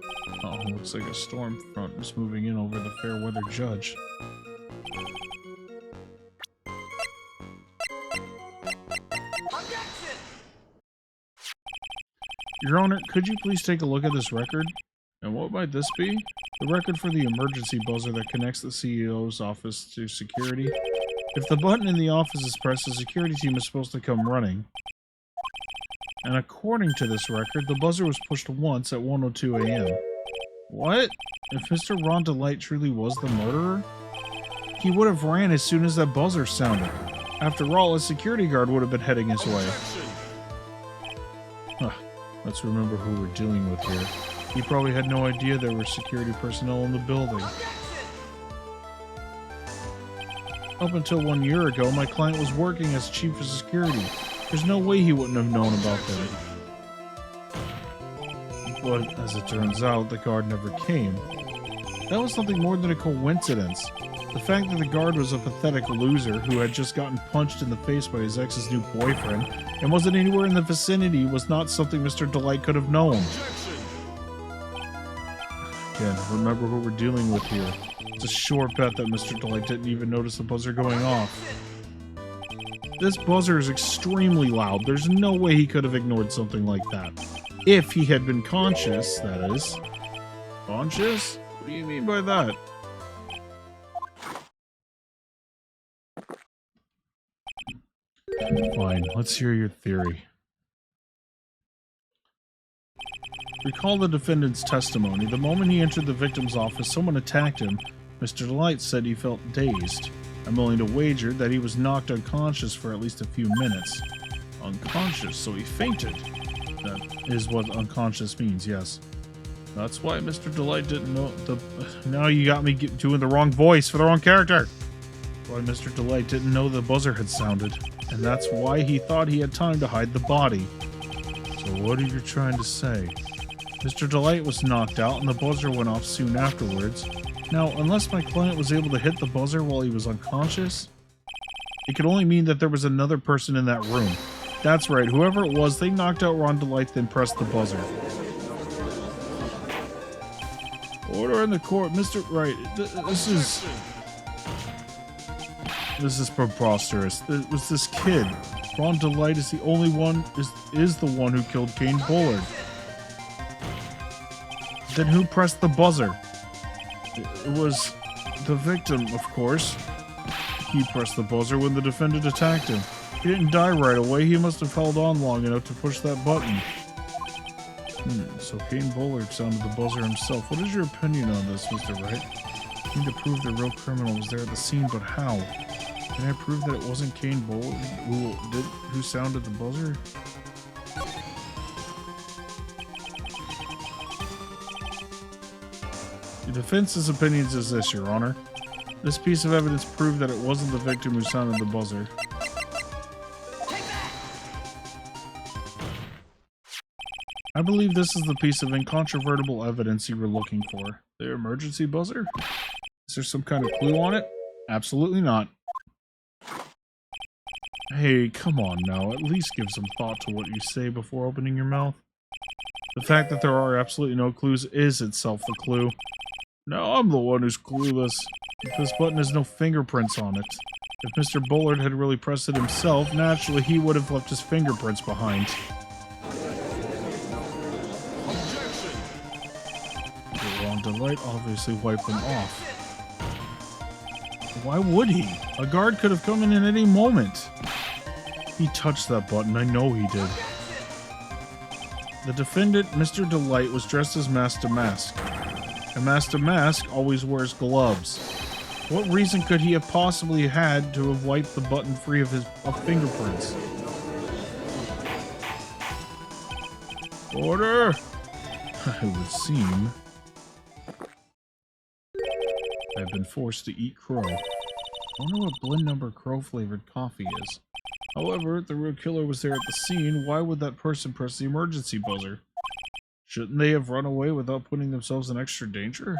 Oh, looks like a storm front is moving in over the fair weather judge. Objection! Your Honor, could you please take a look at this record? And what might this be? The record for the emergency buzzer that connects the CEO's office to security. If the button in the office is pressed, the security team is supposed to come running. And according to this record, the buzzer was pushed once at 1:02 a.m. What? If Mr. Ron Delight truly was the murderer? He would have ran as soon as that buzzer sounded. After all, a security guard would have been heading his way. Let's remember who we're dealing with here. He probably had no idea there were security personnel in the building. Up until 1 year ago, my client was working as chief of security. There's no way he wouldn't have known about them. But as it turns out, the guard never came. That was something more than a coincidence. The fact that the guard was a pathetic loser who had just gotten punched in the face by his ex's new boyfriend and wasn't anywhere in the vicinity was not something Mr. Delight could have known. Again, remember who we're dealing with here. It's a sure bet that Mr. Delight didn't even notice the buzzer going off. This buzzer is extremely loud. There's no way he could have ignored something like that. If he had been conscious, that is. Conscious? What do you mean by that? Fine, let's hear your theory. Recall the defendant's testimony. The moment he entered the victim's office, someone attacked him. Mr. Delight said he felt dazed. I'm willing to wager that he was knocked unconscious for at least a few minutes. Unconscious, so he fainted. That is what unconscious means, yes. That's why Mr. Delight didn't know the... Now you got me doing the wrong voice for the wrong character! Why Mr. Delight didn't know the buzzer had sounded. And that's why he thought he had time to hide the body. So what are you trying to say? Mr. Delight was knocked out and the buzzer went off soon afterwards. Now, unless my client was able to hit the buzzer while he was unconscious, it could only mean that there was another person in that room. That's right, whoever it was, they knocked out Ron Delight, then pressed the buzzer. Order in the court, Mr. Wright. This is preposterous. It was this kid. Ron Delight is the only one, is the one who killed Kane Bullard. Then who pressed the buzzer? It was the victim, of course. He pressed the buzzer when the defendant attacked him. He didn't die right away. He must have held on long enough to push that button. So Kane Bullard sounded the buzzer himself. What is your opinion on this, Mr. Wright? I need to prove the real criminal was there at the scene, but how? Can I prove that it wasn't Kane Bullard who sounded the buzzer? The defense's opinions is this, Your Honor. This piece of evidence proved that it wasn't the victim who sounded the buzzer. I believe this is the piece of incontrovertible evidence you were looking for. The emergency buzzer? Is there some kind of clue on it? Absolutely not. Hey, come on now. At least give some thought to what you say before opening your mouth. The fact that there are absolutely no clues is itself a clue. Now I'm the one who's clueless. If this button has no fingerprints on it. If Mr. Bullard had really pressed it himself, naturally he would have left his fingerprints behind. The light obviously wiped them off. Why would he? A guard could have come in at any moment. He touched that button, I know he did. The defendant, Mr. Delight, was dressed as Master Mask. And Master Mask always wears gloves. What reason could he have possibly had to have wiped the button free of his fingerprints? Order! It would seem I've been forced to eat crow. I wonder what blend number crow flavored coffee is. However, if the real killer was there at the scene, why would that person press the emergency buzzer? Shouldn't they have run away without putting themselves in extra danger?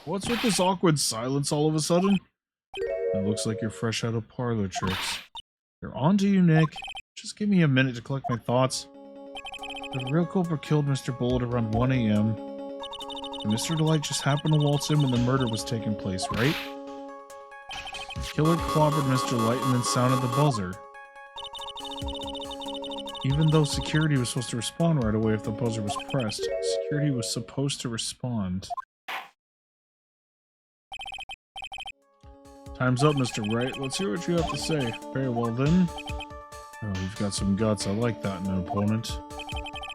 What's with this awkward silence all of a sudden? It looks like you're fresh out of parlor tricks. They're on to you, Nick. Just give me a minute to collect my thoughts. The real culprit killed Mr. Bullard around 1 a.m. And Mr. Delight just happened to waltz in when the murder was taking place, right? The killer clobbered Mr. Delight and then sounded the buzzer. Even though security was supposed to respond right away if the buzzer was pressed, security was supposed to respond. Time's up, Mr. Wright. Let's hear what you have to say. Very well then. Oh, you've got some guts. I like that in an opponent.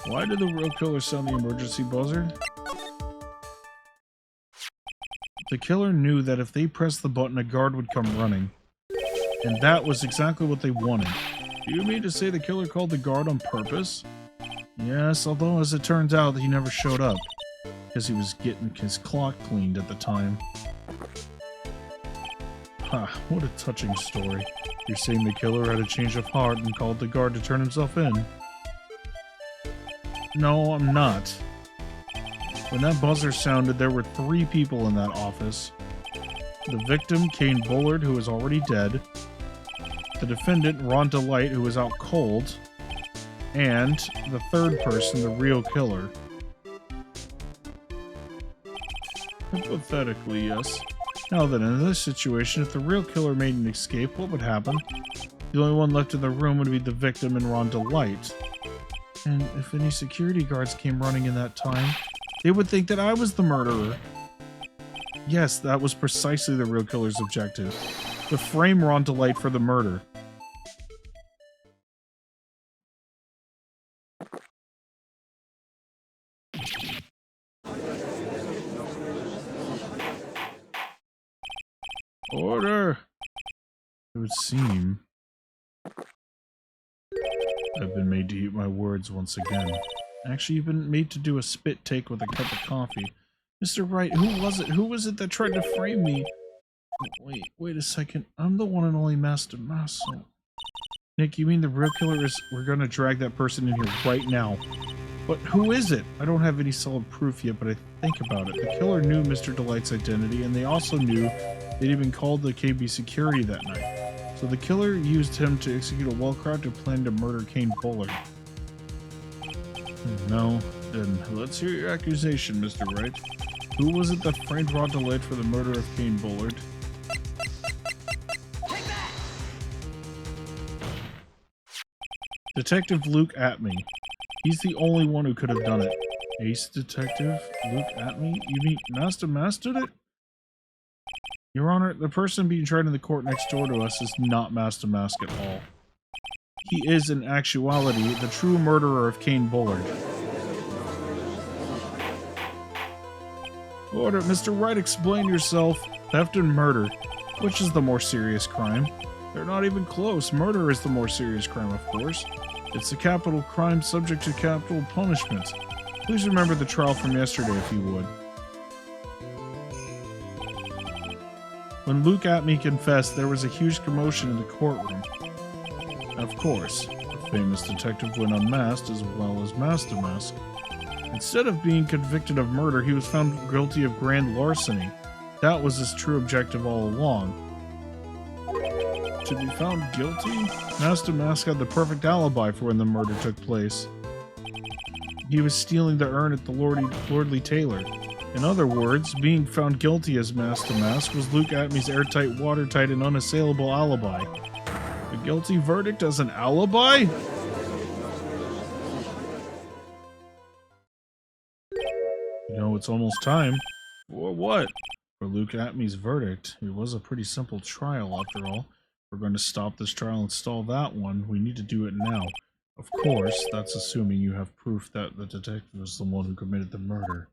Why did the real killer sound the emergency buzzer? The killer knew that if they pressed the button, a guard would come running. And that was exactly what they wanted. Do you mean to say the killer called the guard on purpose? Yes, although as it turns out, he never showed up. Because he was getting his clock cleaned at the time. Ha, what a touching story. You're saying the killer had a change of heart and called the guard to turn himself in? No, I'm not. When that buzzer sounded, there were 3 people in that office. The victim, Kane Bullard, who was already dead. The defendant, Ron Delight, who was out cold. And the third person, the real killer. Hypothetically, yes. Now then, in this situation, if the real killer made an escape, what would happen? The only one left in the room would be the victim and Ron Delight. And if any security guards came running in that time, they would think that I was the murderer. Yes, that was precisely the real killer's objective. To frame Ron Delight for the murder. Order! It would seem I've been made to eat my words once again. Actually, you've been made to do a spit take with a cup of coffee. Mr. Wright, who was it? Who was it that tried to frame me? Wait a second. I'm the one and only Master Muscle. Nick, you mean the real killer is... We're gonna drag that person in here right now. But who is it? I don't have any solid proof yet, but I think about it. The killer knew Mr. Delight's identity, and they also knew they'd even called the KB security that night. So the killer used him to execute a well-crafted plan to murder Kane Bullard. No, then let's hear your accusation, Mr. Wright. Who was it that framed Ron Delight for the murder of Kane Bullard? Detective Luke Atme. He's the only one who could have done it. Ace Detective Luke Atme? You mean Master did it? Your Honor, the person being tried in the court next door to us is not Master Mask at all. He is, in actuality, the true murderer of Kane Bullard. Order, Mr. Wright, explain yourself. Theft and murder. Which is the more serious crime? They're not even close. Murder is the more serious crime, of course. It's a capital crime subject to capital punishment. Please remember the trial from yesterday, if you would. When Luke Atme confessed, there was a huge commotion in the courtroom. Of course, the famous detective went unmasked as well as Master Mask. Instead of being convicted of murder, he was found guilty of grand larceny. That was his true objective all along. To be found guilty? Master Mask had the perfect alibi for when the murder took place. He was stealing the urn at the Lordly Taylor. In other words, being found guilty as Master Mask was Luke Atme's airtight, watertight, and unassailable alibi. A guilty verdict as an alibi? You know, it's almost time. For what? For Luke Atme's verdict. It was a pretty simple trial, after all. We're going to stop this trial and stall that one. We need to do it now. Of course, that's assuming you have proof that the detective is the one who committed the murder.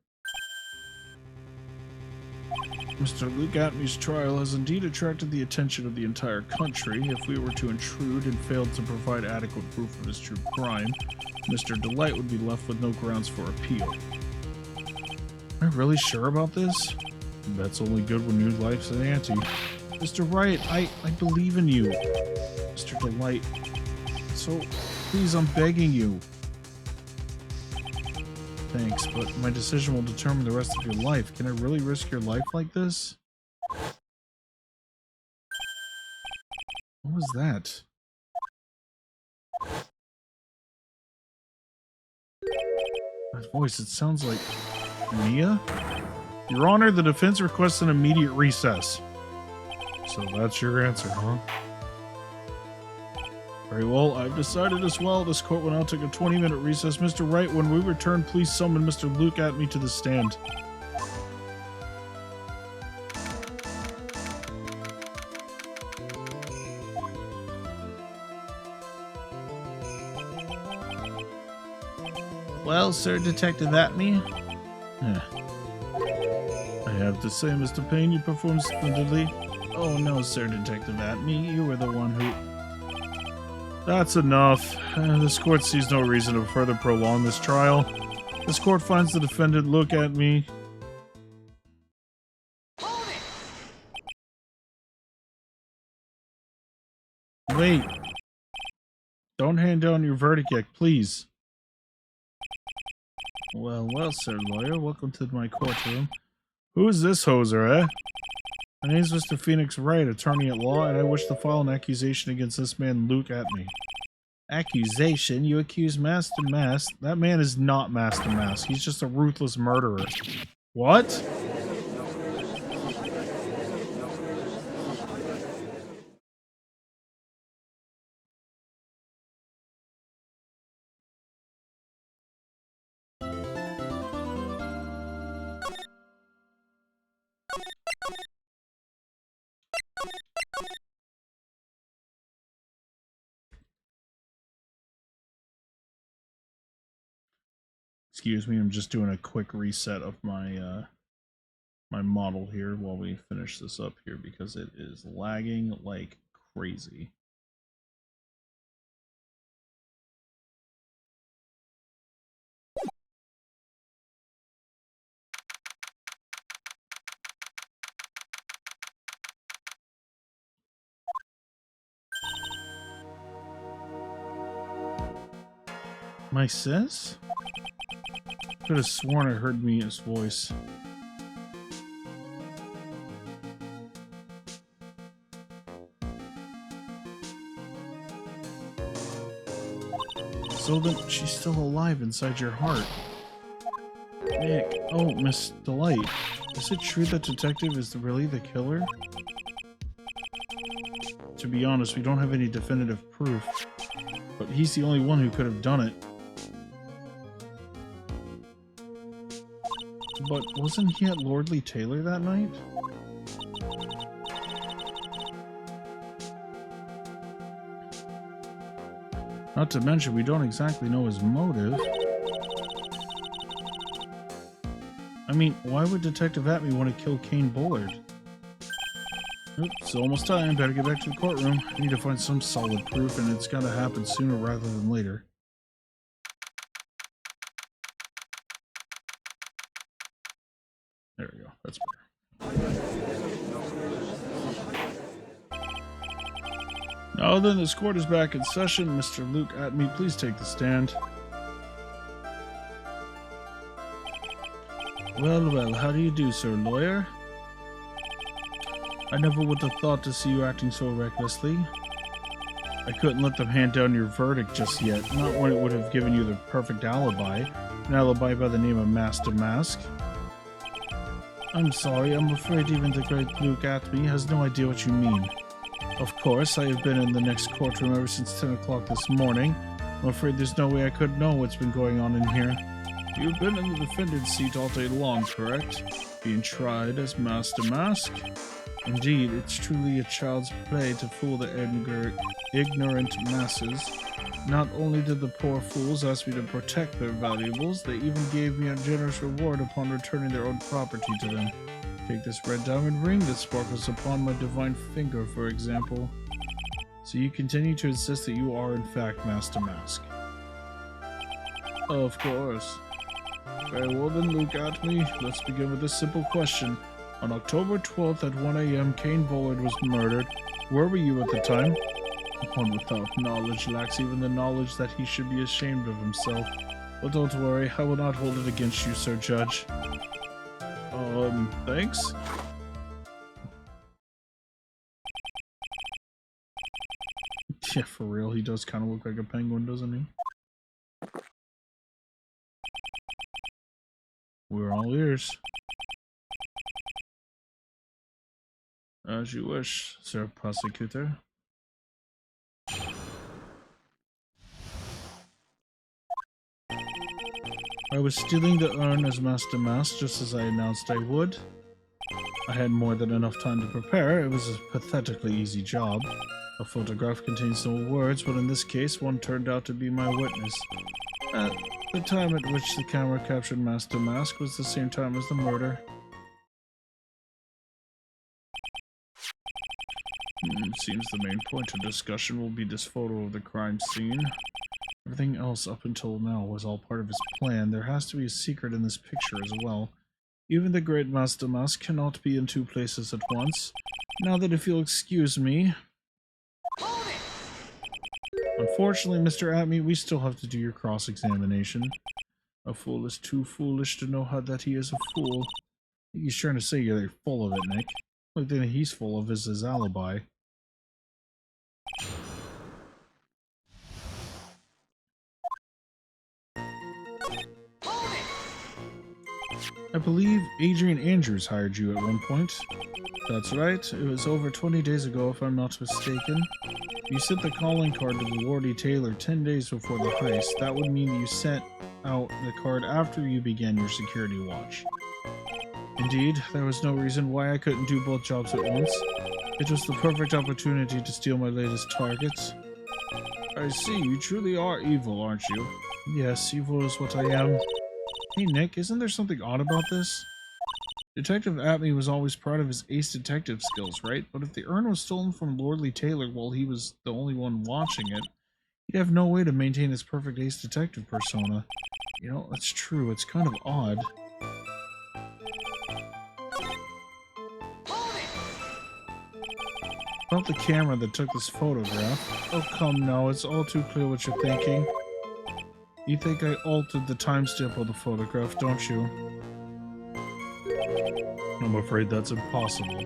Mr. Luke Atme's trial has indeed attracted the attention of the entire country. If we were to intrude and failed to provide adequate proof of his true crime, Mr. Delight would be left with no grounds for appeal. Am I really sure about this? That's only good when new life's an ante. Mr. Wright, I believe in you. Mr. Delight. So, please, I'm begging you. Thanks, but my decision will determine the rest of your life. Can I really risk your life like this? What was that? That voice, it sounds like Mia? Your Honor, the defense requests an immediate recess. So that's your answer, huh? Very well, I've decided as well. This court will now take a 20-minute recess. Mr. Wright, when we return, please summon Mr. Luke Atme to the stand. Well, Sir Detective Atme? I have to say, Mr. Payne, you performed splendidly. Oh no, Sir Detective Atme, you were the one who... That's enough. This court sees no reason to further prolong this trial. This court finds the defendant Luke Atme. Wait. Don't hand down your verdict yet, please. Well, well, sir lawyer, welcome to my courtroom. Who is this hoser, eh? My name is Mr. Phoenix Wright, attorney at law, and I wish to file an accusation against this man, Luke Atme. Accusation? You accuse Master Mask? That man is not Master Mask. He's just a ruthless murderer. What? Excuse me, I'm just doing a quick reset of my my model here while we finish this up here because it is lagging like crazy. My sis? Could have sworn I heard Mia's voice. So then she's still alive inside your heart. Nick, oh, Miss Delight. Is it true that Detective is really the killer? To be honest, we don't have any definitive proof. But he's the only one who could have done it. But wasn't he at Lordly Taylor that night? Not to mention, we don't exactly know his motive. I mean, why would Detective Atme want to kill Kane Bullard? Oops, it's almost time. Better get back to the courtroom. I need to find some solid proof, and it's gotta happen sooner rather than later. There we go. That's better. Now then, this court is back in session. Mr. Luke Atme, please take the stand. Well, well, how do you do, sir, lawyer? I never would have thought to see you acting so recklessly. I couldn't let them hand down your verdict just yet, not when it would have given you the perfect alibi, an alibi by the name of Master Mask. I'm sorry, I'm afraid even the great Luke Atme has no idea what you mean. Of course, I have been in the next courtroom ever since 10 o'clock this morning. I'm afraid there's no way I could know what's been going on in here. You've been in the defendant's seat all day long, correct? Being tried as Master Mask? Indeed, it's truly a child's play to fool the ignorant masses. Not only did the poor fools ask me to protect their valuables, they even gave me a generous reward upon returning their own property to them. Take this red diamond ring that sparkles upon my divine finger, for example. So you continue to insist that you are in fact Master Mask? Of course. Very well then, Luke Atme, let's begin with a simple question. On October 12th at 1 a.m., Kane Bullard was murdered. Where were you at the time? One without knowledge lacks even the knowledge that he should be ashamed of himself. But don't worry, I will not hold it against you, Sir Judge. Thanks? Yeah, for real, he does kind of look like a penguin, doesn't he? We're all ears. As you wish, Sir Prosecutor. I was stealing the urn as Master Mask, just as I announced I would. I had more than enough time to prepare. It was a pathetically easy job. A photograph contains no words, but in this case, one turned out to be my witness. The time at which the camera captured Master Mask was the same time as the murder. Seems the main point of discussion will be this photo of the crime scene. Everything else up until now was all part of his plan. There has to be a secret in this picture as well. Even the great Master Mask cannot be in two places at once. Now that if you'll excuse me... Unfortunately, Mr. Atme, we still have to do your cross-examination. A fool is too foolish to know how that he is a fool. He's trying to say you're full of it, Nick. The only thing he's full of is his alibi. I believe Adrian Andrews hired you at one point. That's right, it was over 20 days ago if I'm not mistaken. You sent the calling card to the Lordy Taylor 10 days before the heist. That would mean you sent out the card after you began your security watch. Indeed, there was no reason why I couldn't do both jobs at once. It was the perfect opportunity to steal my latest targets. I see, you truly are evil, aren't you? Yes, evil is what I am. Hey Nick, isn't there something odd about this? Detective Atme was always proud of his ace detective skills, right? But if the urn was stolen from Lordly Taylor while he was the only one watching it, he'd have no way to maintain his perfect ace detective persona. You know, that's true, it's kind of odd. About the camera that took this photograph. Oh come now, it's all too clear what you're thinking. You think I altered the timestamp of the photograph, don't you? I'm afraid that's impossible.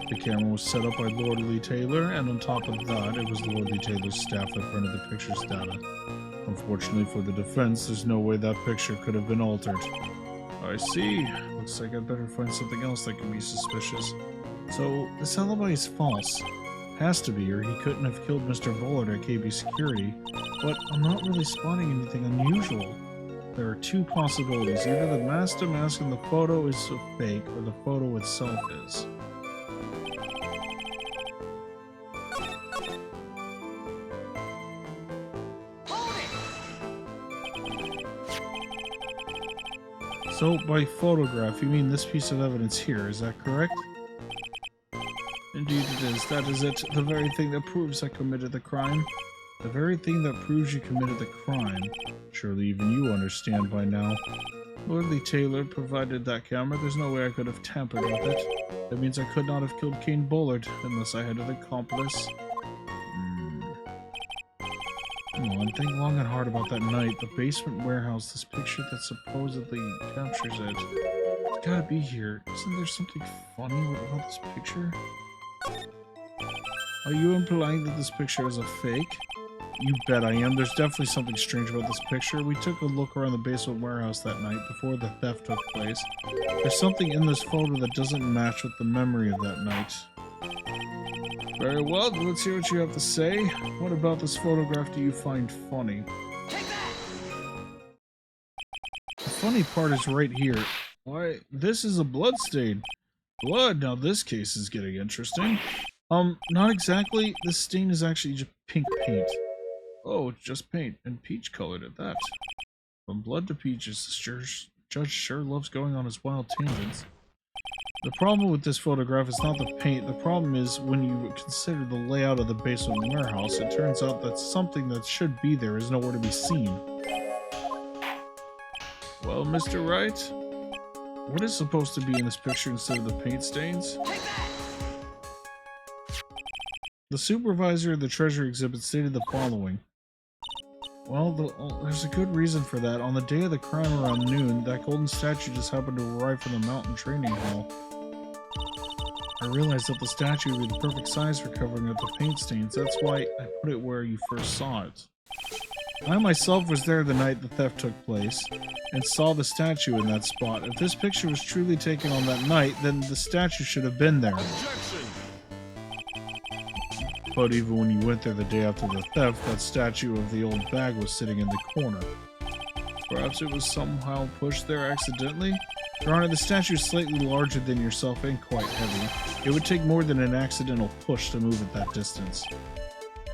The camera was set up by Lordly Taylor, and on top of that, it was Lordly Taylor's staff that printed the picture's data. Unfortunately for the defense, there's no way that picture could have been altered. I see. Looks like I'd better find something else that can be suspicious. So, this alibi is false. Has to be, or he couldn't have killed Mr. Bullard at KB Security. But I'm not really spotting anything unusual. There are two possibilities. Either the Master Mask in the photo is a fake, or the photo itself is. So, by photograph, you mean this piece of evidence here, is that correct? Indeed it is. That is it. The very thing that proves I committed the crime. The very thing that proves you committed the crime. Surely even you understand by now. Lordly Taylor provided that camera. There's no way I could have tampered with it. That means I could not have killed Kane Bullard unless I had an accomplice. Come on, think long and hard about that night. The basement warehouse, this picture that supposedly captures it. It's gotta be here. Isn't there something funny about this picture? Are you implying that this picture is a fake? You bet I am. There's definitely something strange about this picture. We took a look around the basement warehouse that night before the theft took place. There's something in this photo that doesn't match with the memory of that night. Very well, let's hear what you have to say. What about this photograph do you find funny? Take that! The funny part is right here. Why, this is a blood stain. Blood? Now this case is getting interesting. Not exactly. This stain is actually just pink paint. Oh, it's just paint, and peach colored at that. From blood to peaches, this judge sure loves going on his wild tangents. The problem with this photograph is not the paint. The problem is when you consider the layout of the basement warehouse, it turns out that something that should be there is nowhere to be seen. Well, Mr. Wright, what is supposed to be in this picture instead of the paint stains? Take that! The supervisor of the treasure exhibit stated the following. Well, there's a good reason for that. On the day of the crime around noon, that golden statue just happened to arrive from the mountain training hall. I realized that the statue would be the perfect size for covering up the paint stains. That's why I put it where you first saw it. I myself was there the night the theft took place, and saw the statue in that spot. If this picture was truly taken on that night, then the statue should have been there. Objection! But even when you went there the day after the theft, that statue of the old bag was sitting in the corner. Perhaps it was somehow pushed there accidentally? Your Honor, the statue is slightly larger than yourself and quite heavy. It would take more than an accidental push to move it that distance.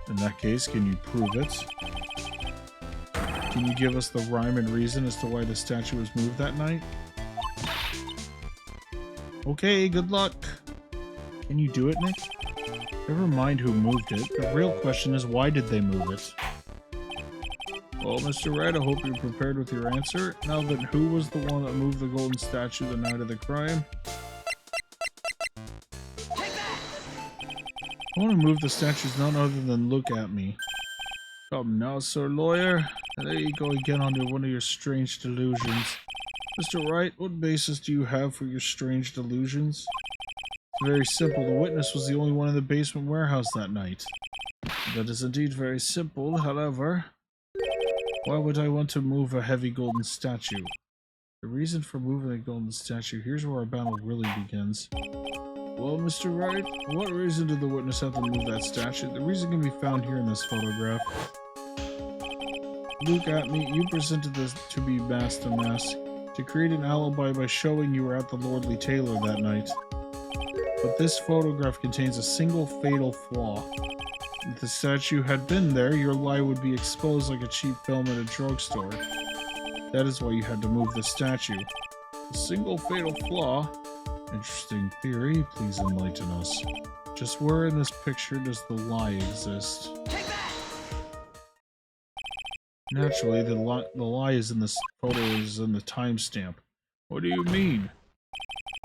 In that case, can you prove it? Can you give us the rhyme and reason as to why the statue was moved that night? Okay, good luck. Can you do it, Nick? Never mind who moved it. The real question is, why did they move it? Well, Mr. Wright, I hope you're prepared with your answer. Now then, who was the one that moved the golden statue the night of the crime? Take that! The one who moved the statue is none other than Look At Me. Come now, sir lawyer. There you go again under one of your strange delusions. Mr. Wright, what basis do you have for your strange delusions? It's very simple. The witness was the only one in the basement warehouse that night. That is indeed very simple, however. Why would I want to move a heavy golden statue? The reason for moving the golden statue, here's where our battle really begins. Well, Mr. Wright, what reason did the witness have to move that statue? The reason can be found here in this photograph. Look at me. You presented this to be masked to mask, to create an alibi by showing you were at the Lordly Taylor that night. But this photograph contains a single fatal flaw. If the statue had been there, your lie would be exposed like a cheap film at a drugstore. That is why you had to move the statue. A single fatal flaw? Interesting theory, please enlighten us. Just where in this picture does the lie exist? Take that! Naturally, the lie is in this photo is in the timestamp. What do you mean?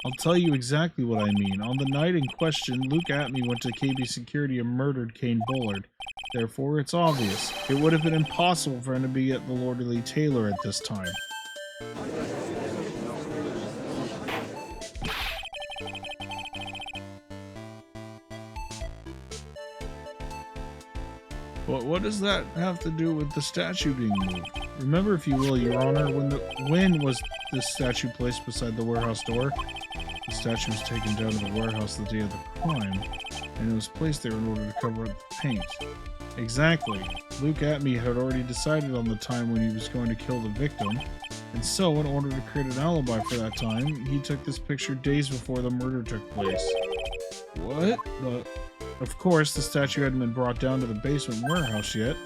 I'll tell you exactly what I mean. On the night in question, Luke Atney went to KB Security and murdered Kane Bullard. Therefore, it's obvious. It would have been impossible for him to be at the Lordly Taylor at this time. But what does that have to do with the statue being moved? Remember, if you will, Your Honor, when was this statue placed beside the warehouse door? The statue was taken down to the warehouse the day of the crime, and it was placed there in order to cover up the paint. Exactly. Luke Atney had already decided on the time when he was going to kill the victim, and so, in order to create an alibi for that time, he took this picture days before the murder took place. What? Of course, the statue hadn't been brought down to the basement warehouse yet.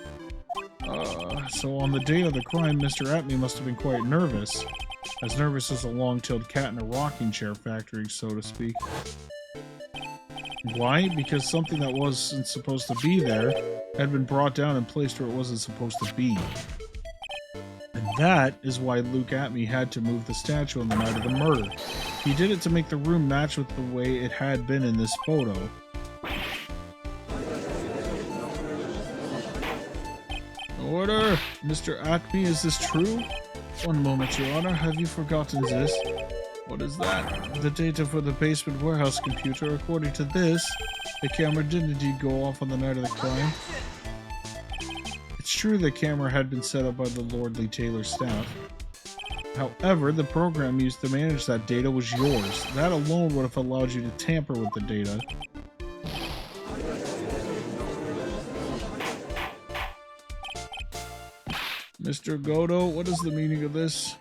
So on the day of the crime, Mr. Atney must have been quite nervous. As nervous as a long-tailed cat in a rocking chair factory, so to speak. Why? Because something that wasn't supposed to be there had been brought down and placed where it wasn't supposed to be. And that is why Luke Atme had to move the statue on the night of the murder. He did it to make the room match with the way it had been in this photo. Order! Mr. Atme, is this true? One moment, Your Honor. Have you forgotten this? What is that? The data for the basement warehouse computer. According to this, the camera did indeed go off on the night of the crime. It's true the camera had been set up by the Lordly Taylor staff. However, the program used to manage that data was yours. That alone would have allowed you to tamper with the data. Mr. Godo, what is the meaning of this?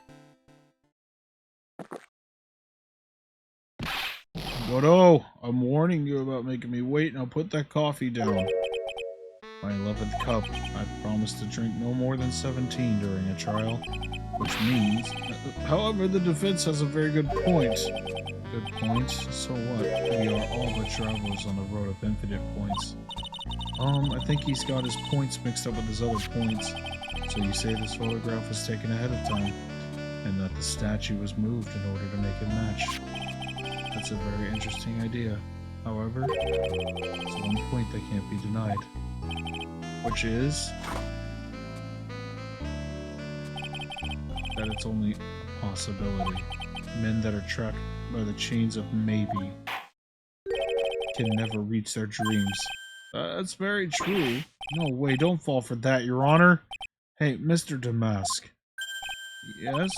Godo, I'm warning you about making me wait. Now put that coffee down. My 11th cup. I promised to drink no more than 17 during a trial. Which means... However, the defense has a very good point. Good point? So what? We are all but travelers on the road of infinite points. I think he's got his points mixed up with his other points. So you say this photograph was taken ahead of time, and that the statue was moved in order to make it match. That's a very interesting idea. However, there's one point that can't be denied. Which is... that it's only a possibility. Men that are trapped by the chains of maybe can never reach their dreams. That's very true. No way, don't fall for that, Your Honor. Hey, Mr. Damask. Yes?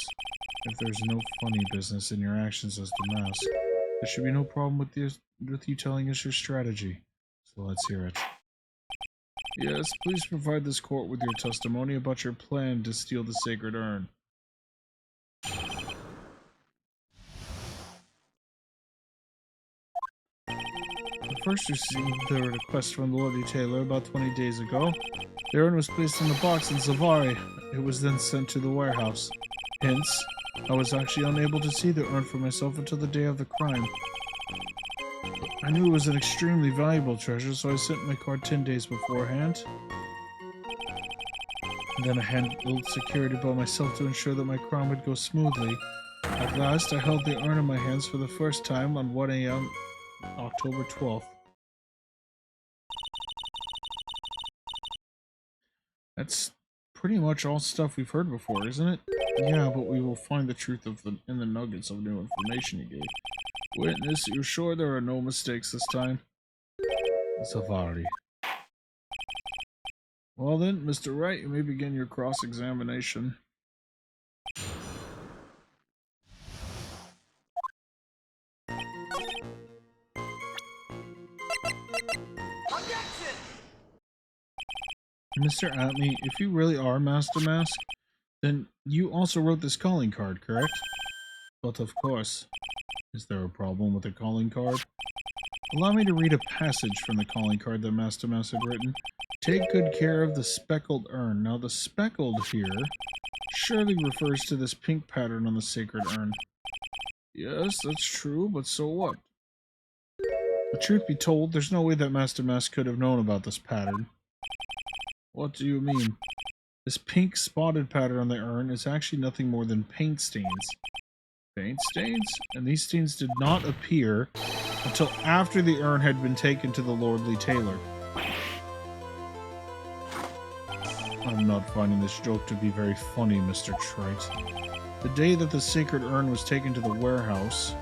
If there's no funny business in your actions as Damask, there should be no problem with you telling us your strategy. So let's hear it. Yes, please provide this court with your testimony about your plan to steal the sacred urn. I first received the request from Lordy Taylor about 20 days ago. The urn was placed in a box in Zavari. It was then sent to the warehouse. Hence, I was actually unable to see the urn for myself until the day of the crime. I knew it was an extremely valuable treasure, so I sent my card 10 days beforehand. Then I handled security by myself to ensure that my crime would go smoothly. At last, I held the urn in my hands for the first time on 1 a.m. October 12th. That's pretty much all stuff we've heard before, isn't it? Yeah, but we will find the truth in the nuggets of new information you gave. Witness, you're sure there are no mistakes this time? Zavari. Well then, Mr. Wright, you may begin your cross-examination. Mr. Atme, if you really are Master Mask, then you also wrote this calling card, correct? But of course. Is there a problem with the calling card? Allow me to read a passage from the calling card that Master Mask had written. Take good care of the speckled urn. Now the speckled here surely refers to this pink pattern on the sacred urn. Yes, that's true, but so what? The truth be told, there's no way that Master Mask could have known about this pattern. What do you mean? This pink spotted pattern on the urn is actually nothing more than paint stains. Paint stains? And these stains did not appear until after the urn had been taken to the Lordly Taylor. I'm not finding this joke to be very funny, Mr. Trite. The day that the sacred urn was taken to the warehouse,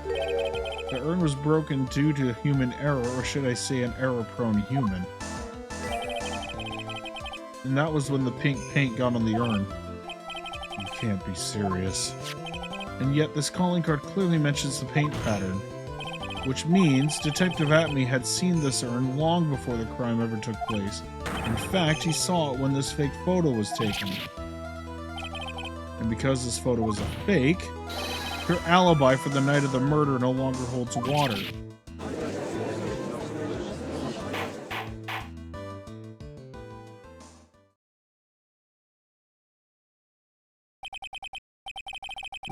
the urn was broken due to human error, or should I say an error-prone human. And that was when the pink paint got on the urn. You can't be serious. And yet this calling card clearly mentions the paint pattern. Which means Detective Atme had seen this urn long before the crime ever took place. In fact, he saw it when this fake photo was taken. And because this photo was a fake, her alibi for the night of the murder no longer holds water.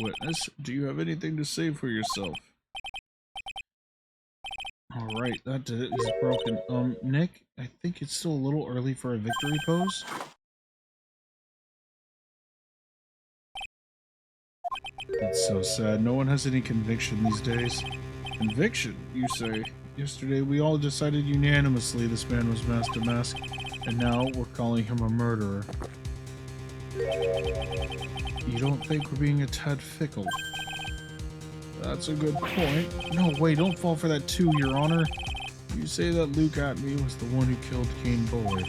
witness. Do you have anything to say for yourself? Alright, that did it. He's broken. Nick, I think it's still a little early for a victory pose. That's so sad. No one has any conviction these days. Conviction, you say? Yesterday, we all decided unanimously this man was Master Mask, and now we're calling him a murderer. You don't think we're being a tad fickle? That's a good point. No, wait, don't fall for that too, Your Honor. You say that Luke Atme was the one who killed Kane Bullard.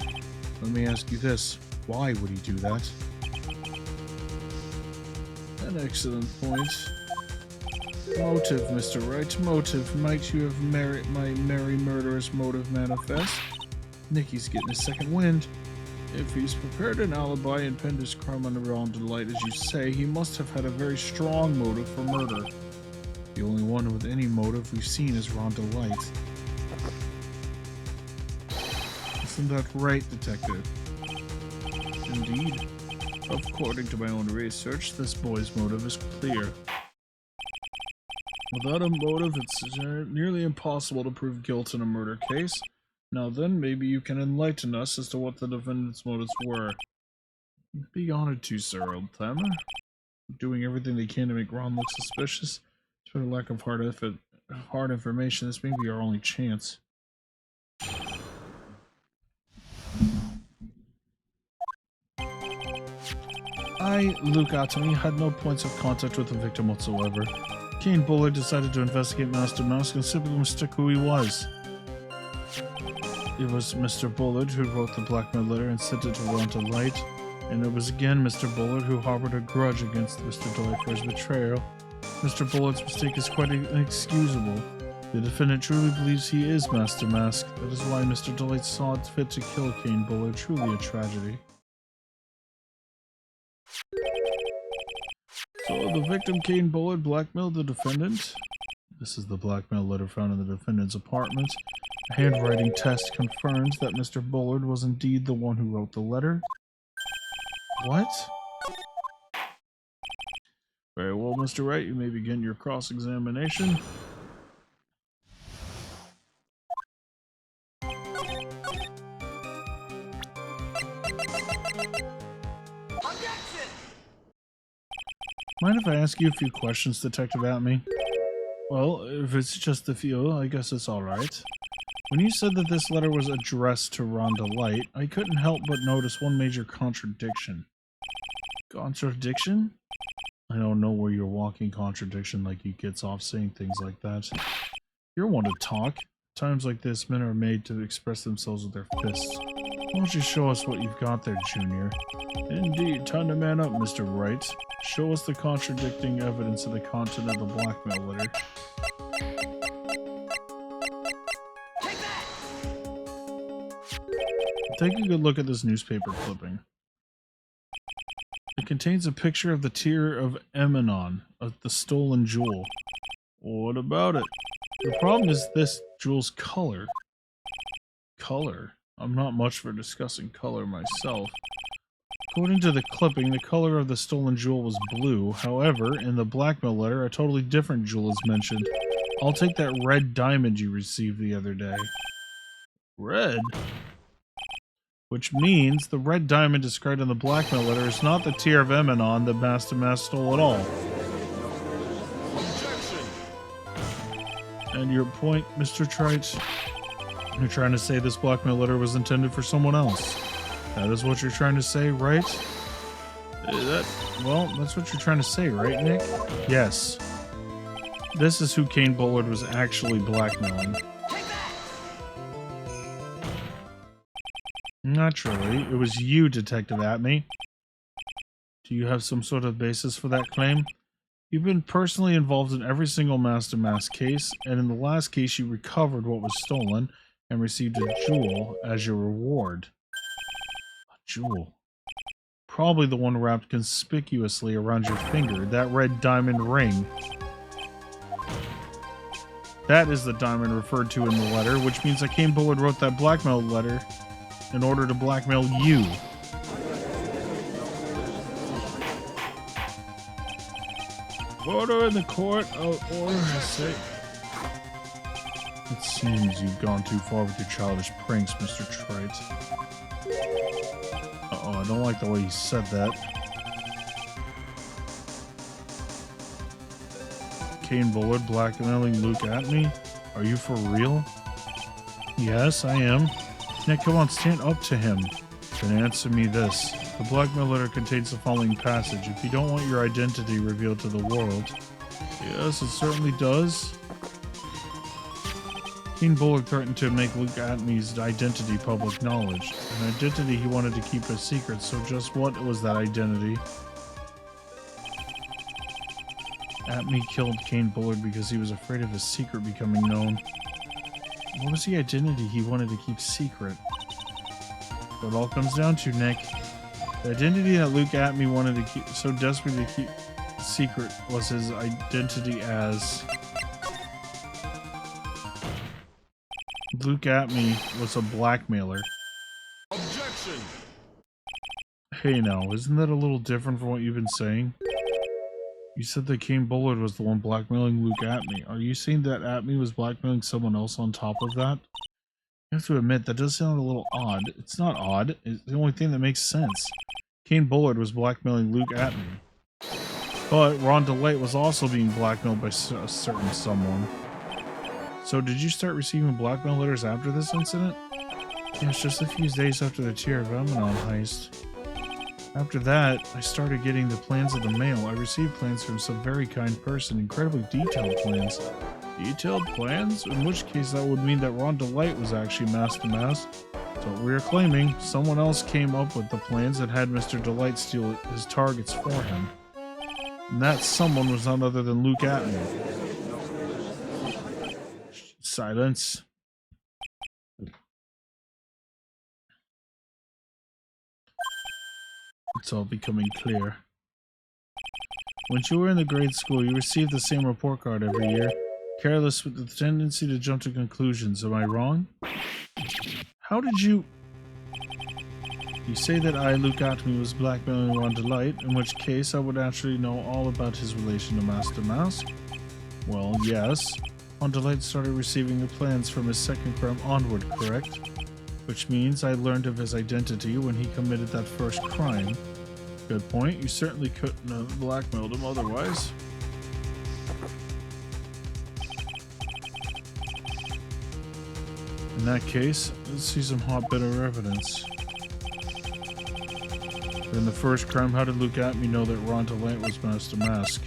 Let me ask you this. Why would he do that? An excellent point. Motive, Mr. Wright. Motive. Might you have my merry murderous motive manifest? Nicky's getting a second wind. If he's prepared an alibi and pinned his crime on Ron Delight, as you say, he must have had a very strong motive for murder. The only one with any motive we've seen is Ron Delight. Isn't that right, Detective? Indeed. According to my own research, this boy's motive is clear. Without a motive, it's nearly impossible to prove guilt in a murder case. Now then, maybe you can enlighten us as to what the defendant's motives were. Be honored to, sir, old-timer. Doing everything they can to make Ron look suspicious. Despite a lack of hard information, this may be our only chance. I, Luke Atme, had no points of contact with the victim whatsoever. Kane Bullard decided to investigate Master Mask and simply mistook who he was. It was Mr. Bullard who wrote the blackmail letter and sent it to Ron Delight, and it was again Mr. Bullard who harbored a grudge against Mr. Delight for his betrayal. Mr. Bullard's mistake is quite inexcusable. The defendant truly believes he is Master Mask. That is why Mr. Delight saw it fit to kill Kane Bullard. Truly a tragedy. So the victim, Kane Bullard, blackmailed the defendant. This is the blackmail letter found in the defendant's apartment. A handwriting test confirms that Mr. Bullard was indeed the one who wrote the letter. What? Very well, Mr. Wright, you may begin your cross-examination. Objection! Mind if I ask you a few questions, Detective Atme? Well, if it's just a few, I guess it's alright. When you said that this letter was addressed to Ron Delight, I couldn't help but notice one major contradiction. Contradiction? I don't know where you're walking contradiction like he gets off saying things like that. You're one to talk. Times like this, men are made to express themselves with their fists. Why don't you show us what you've got there, Junior? Indeed, time to man up, Mr. Wright. Show us the contradicting evidence of the content of the blackmail letter. Take that! Take a good look at this newspaper clipping. It contains a picture of the Tear of Emanon, of the stolen jewel. What about it? The problem is this jewel's color. Color? I'm not much for discussing color myself. According to the clipping, the color of the stolen jewel was blue. However, in the blackmail letter, a totally different jewel is mentioned. I'll take that red diamond you received the other day. Red? Which means the red diamond described in the blackmail letter is not the Tear of Emanon that Master Mask stole at all. Objection! And your point, Mr. Trite? You're trying to say this blackmail letter was intended for someone else. That is what you're trying to say, right? Well, that's what you're trying to say, right, Nick? Yes. This is who Kane Bullard was actually blackmailing. Naturally, it was you, Detective Atme. Do you have some sort of basis for that claim? You've been personally involved in every single Master Mask case, and in the last case you recovered what was stolen and received a jewel as your reward. A jewel? Probably the one wrapped conspicuously around your finger, that red diamond ring. That is the diamond referred to in the letter, which means that Kane Bullard wrote that blackmail letter in order to blackmail you. Order in the court of order, I say. It seems you've gone too far with your childish pranks, Mr. Trite. Uh-oh, I don't like the way you said that. Kane Bullard blackmailing Luke at me? Are you for real? Yes, I am. Nick, come on, stand up to him. Then answer me this. The blackmail letter contains the following passage. If you don't want your identity revealed to the world... Yes, it certainly does. Kane Bullard threatened to make Luke Atmey's identity public knowledge. An identity he wanted to keep a secret, so just what was that identity? Atmey killed Kane Bullard because he was afraid of his secret becoming known. What was the identity he wanted to keep secret? What it all comes down to, Nick. The identity that Luke Atmey wanted to keep so desperately to keep secret was his identity as... Luke Atmey was a blackmailer. Objection! Hey now, isn't that a little different from what you've been saying? You said that Kane Bullard was the one blackmailing Luke Atmey. Are you saying that Atmey was blackmailing someone else on top of that? You have to admit, that does sound a little odd. It's not odd. It's the only thing that makes sense. Kane Bullard was blackmailing Luke Atmey. But Ron DeLite was also being blackmailed by a certain someone. So did you start receiving blackmail letters after this incident? Yes, just a few days after the Tear of Emanon heist. After that, I started getting the plans of the mail. I received plans from some very kind person, incredibly detailed plans. Detailed plans? In which case that would mean that Ron DeLite was actually mask to mask. That's what we are claiming. Someone else came up with the plans and had Mr. DeLite steal his targets for him. And that someone was none other than Luke Atmey. Silence. It's all becoming clear. When you were in the grade school, you received the same report card every year. Careless with the tendency to jump to conclusions. Am I wrong? How did you... You say that I, Luke Atmey, was blackmailing Ron DeLite, in which case I would actually know all about his relation to Master Mask. Well, yes. Ron DeLite started receiving the plans from his second crime onward, correct? Which means I learned of his identity when he committed that first crime. Good point. You certainly couldn't have blackmailed him otherwise. In that case, let's see some hot bitter evidence. In the first crime, how did Luke Atmey know that Ron DeLite was Master Mask?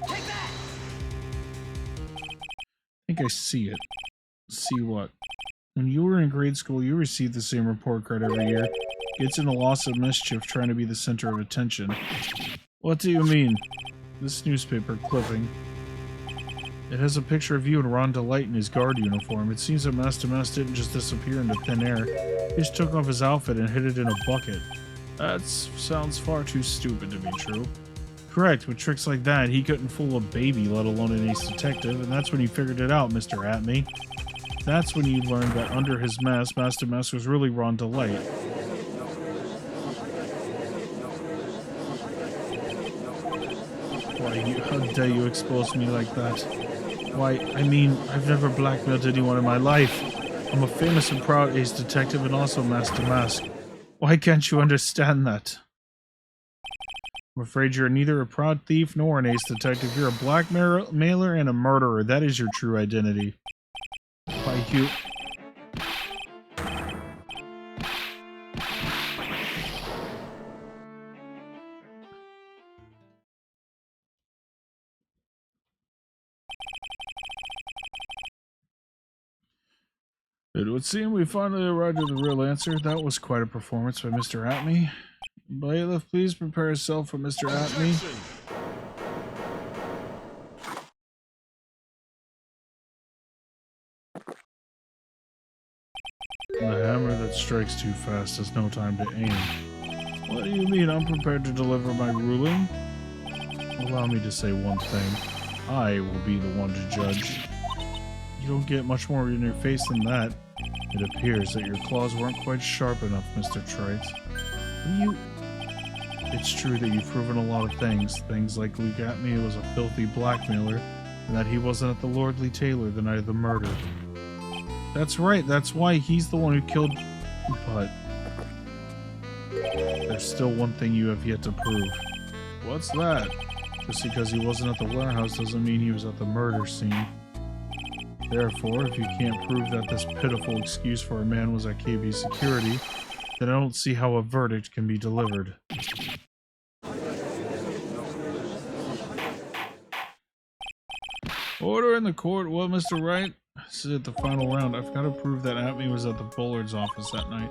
Take that! I think I see it. See what? When you were in grade school, you received the same report card every year. Gets in a loss of mischief trying to be the center of attention. What do you mean? This newspaper clipping. It has a picture of you and Ron DeLite in his guard uniform. It seems that Master Mask didn't just disappear into thin air. He just took off his outfit and hid it in a bucket. That sounds far too stupid to be true. Correct, with tricks like that, he couldn't fool a baby, let alone an ace detective, and that's when you figured it out, Mr. Atmey. That's when you learned that under his mask, Master Mask was really Ron DeLite. Why, how dare you expose me like that? Why, I mean, I've never blackmailed anyone in my life. I'm a famous and proud ace detective and also Master Mask. Why can't you understand that? I'm afraid you're neither a proud thief nor an ace detective. You're a blackmailer and a murderer. That is your true identity. Why, you... It would seem we finally arrived at the real answer. That was quite a performance by Mr. Atmey. Bailiff, please prepare yourself for Mr. Atmey. The hammer that strikes too fast has no time to aim. What do you mean I'm prepared to deliver my ruling? Allow me to say one thing. I will be the one to judge. You don't get much more in your face than that. It appears that your claws weren't quite sharp enough, Mr. Trite. It's true that you've proven a lot of things. Things like Luke Atme was a filthy blackmailer, and that he wasn't at the Lordly Tailor the night of the murder. That's right, that's why he's the one who killed... But... there's still one thing you have yet to prove. What's that? Just because he wasn't at the warehouse doesn't mean he was at the murder scene. Therefore, if you can't prove that this pitiful excuse for a man was at KB security, then I don't see how a verdict can be delivered. Order in the court. Well, Mr. Wright? This is at the final round. I've got to prove that Atme was at the Bullard's office that night.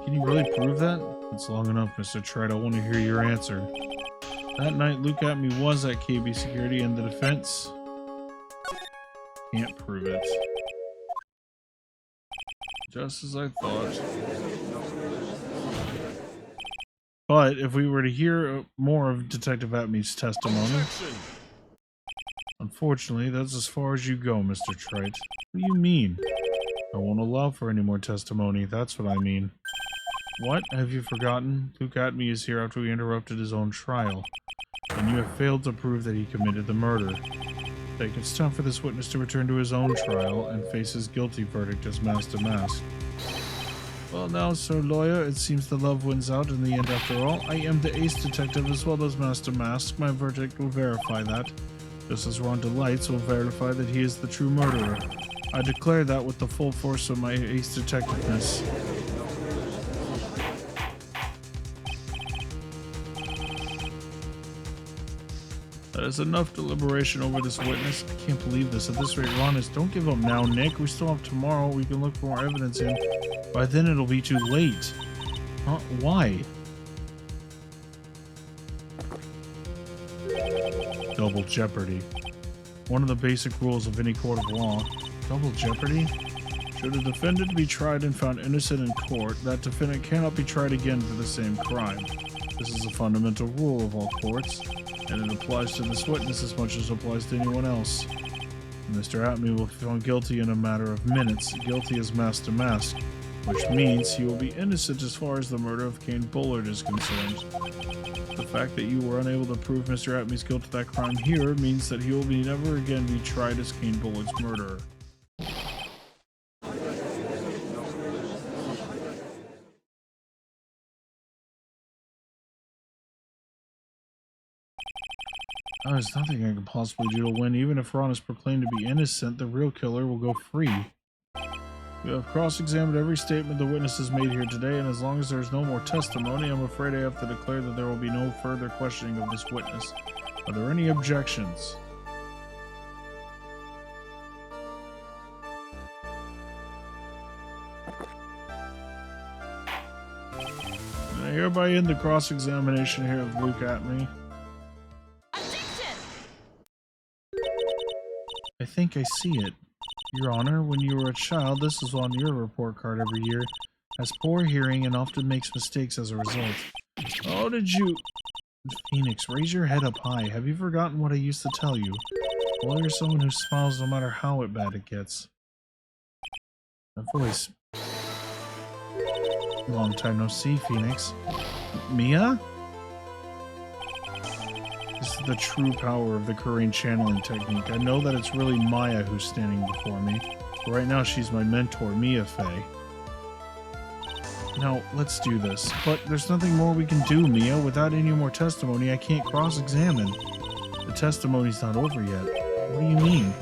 Can you really prove that? It's long enough, Mr. Trite. I want to hear your answer. That night, Luke Atme was at KB security, and the defense can't prove it. Just as I thought. But if we were to hear more of Detective Atme's testimony... Objection. Unfortunately, that's as far as you go, Mr. Trite. What do you mean? I won't allow for any more testimony, that's what I mean. What? Have you forgotten? Luke Atme is here after we interrupted his own trial, and you have failed to prove that he committed the murder. I think it's time for this witness to return to his own trial and face his guilty verdict as Master Mask. Well now, Sir Lawyer, it seems the love wins out in the end after all. I am the ace detective as well as Master Mask. My verdict will verify that. Just as Rhonda Lights will verify that he is the true murderer. I declare that with the full force of my ace detectiveness. That is enough deliberation over this witness. I can't believe this. At this rate, Ron, don't give up now, Nick. We still have tomorrow. We can look for more evidence in. By then, it'll be too late. Huh? Why? Double jeopardy. One of the basic rules of any court of law. Double jeopardy? Should a defendant be tried and found innocent in court, that defendant cannot be tried again for the same crime. This is a fundamental rule of all courts, and it applies to this witness as much as it applies to anyone else. Mr. Atme will be found guilty in a matter of minutes, guilty as Master Mask, which means he will be innocent as far as the murder of Kane Bullard is concerned. The fact that you were unable to prove Mr. Atme's guilt of that crime here means that he will be never again be tried as Kane Bullard's murderer. There's nothing I can possibly do to win. Even if Ron is proclaimed to be innocent, the real killer will go free. We have cross-examined every statement the witness has made here today, and as long as there is no more testimony, I'm afraid I have to declare that there will be no further questioning of this witness. Are there any objections? I hereby end the cross-examination here of Luke Atme. I think I see it. Your Honor, when you were a child, this was on your report card every year. Has poor hearing and often makes mistakes as a result. Oh, did you... Phoenix, raise your head up high. Have you forgotten what I used to tell you? Well, you're someone who smiles no matter how bad it gets. That voice. Long time no see, Phoenix. Mia? This is the true power of the Korean channeling technique. I know that it's really Maya who's standing before me. But right now she's my mentor, Mia Fey. Now, let's do this. But there's nothing more we can do, Mia. Without any more testimony, I can't cross-examine. The testimony's not over yet. What do you mean?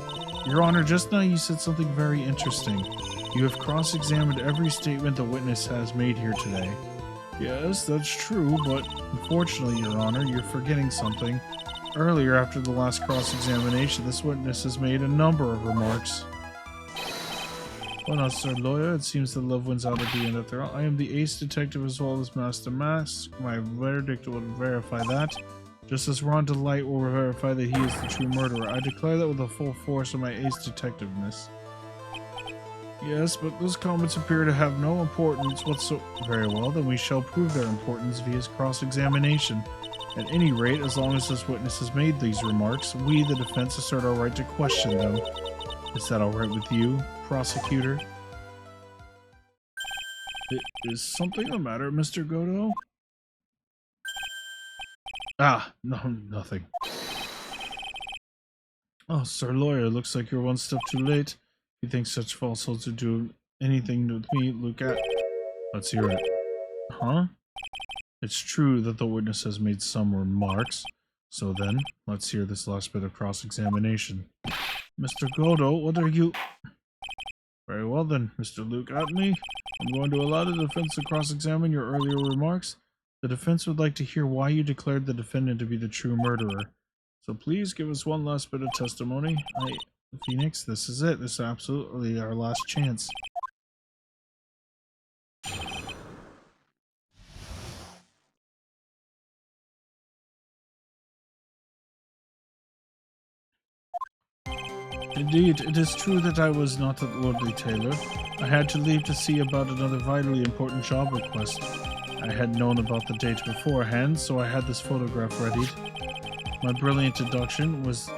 Your Honor, just now you said something very interesting. You have cross-examined every statement the witness has made here today. Yes, that's true, but unfortunately, Your Honor, you're forgetting something. Earlier, after the last cross-examination, this witness has made a number of remarks. Well now, Sir Lawyer, it seems that love wins out at the end after all. I am the ace detective as well as Master Mask. My verdict will verify that. Just as Ron Delight will verify that he is the true murderer. I declare that with the full force of my ace detectiveness. Yes, but those comments appear to have no importance whatsoever. Very well, then we shall prove their importance via cross-examination. At any rate, as long as this witness has made these remarks, we, the defense, assert our right to question them. Is that alright with you, prosecutor? Is something the matter, Mr. Godo? Ah, no, nothing. Oh, sir lawyer, looks like you're one step too late. If you think such falsehoods would do anything with me, look at... Let's hear it. Huh? It's true that the witness has made some remarks. So then, let's hear this last bit of cross-examination. Mr. Godo, what are you... Very well then, Mr. Luke Atme. I'm going to allow the defense to cross-examine your earlier remarks. The defense would like to hear why you declared the defendant to be the true murderer. So please give us one last bit of testimony. Phoenix, this is it. This is absolutely our last chance. Indeed, it is true that I was not at Lordly Taylor. I had to leave to see about another vitally important job request. I had known about the date beforehand, so I had this photograph readied. My brilliant deduction was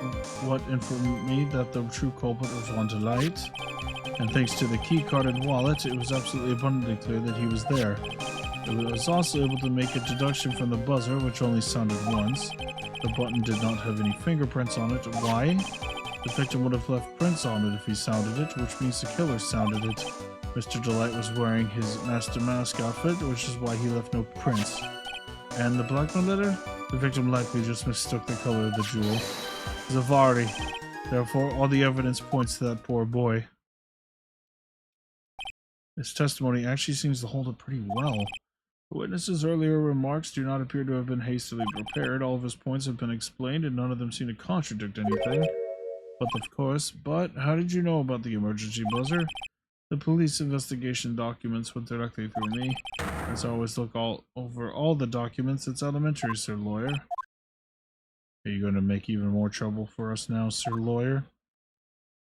what informed me that the true culprit was Ron Light, and thanks to the keycard and wallet, it was absolutely abundantly clear that he was there. I was also able to make a deduction from the buzzer, which only sounded once. The button did not have any fingerprints on it. Why? The victim would have left prints on it if he sounded it, which means the killer sounded it. Mr. Delight was wearing his Master Mask outfit, which is why he left no prints. And the blackmail letter? The victim likely just mistook the color of the jewel. Zavari. Therefore, all the evidence points to that poor boy. His testimony actually seems to hold up pretty well. The witness's earlier remarks do not appear to have been hastily prepared. All of his points have been explained, and none of them seem to contradict anything. But how did you know about the emergency buzzer? The police investigation documents went directly through me. As I always look over all the documents, it's elementary, Sir Lawyer. Are you going to make even more trouble for us now, Sir Lawyer?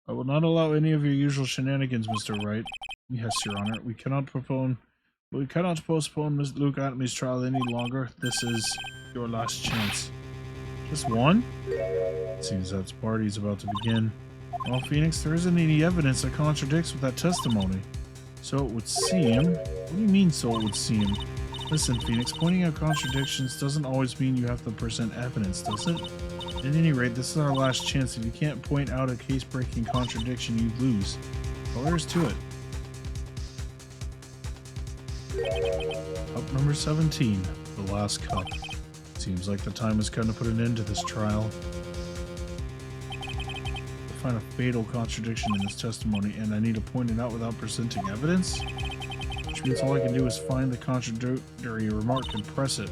I will not allow any of your usual shenanigans, Mr. Wright. Yes, Your Honor. We cannot postpone Ms. Luke Atme's trial any longer. This is your last chance. Just one? Seems that party's about to begin. Well, Phoenix, there isn't any evidence that contradicts with that testimony. So it would seem... What do you mean, so it would seem? Listen, Phoenix, pointing out contradictions doesn't always mean you have to present evidence, does it? At any rate, this is our last chance. If you can't point out a case-breaking contradiction, you lose. Well, there's to it. Cup number 17, the last cup. Seems like the time has come to put an end to this trial. I find a fatal contradiction in this testimony, and I need to point it out without presenting evidence? Which means all I can do is find the contradictory remark and press it.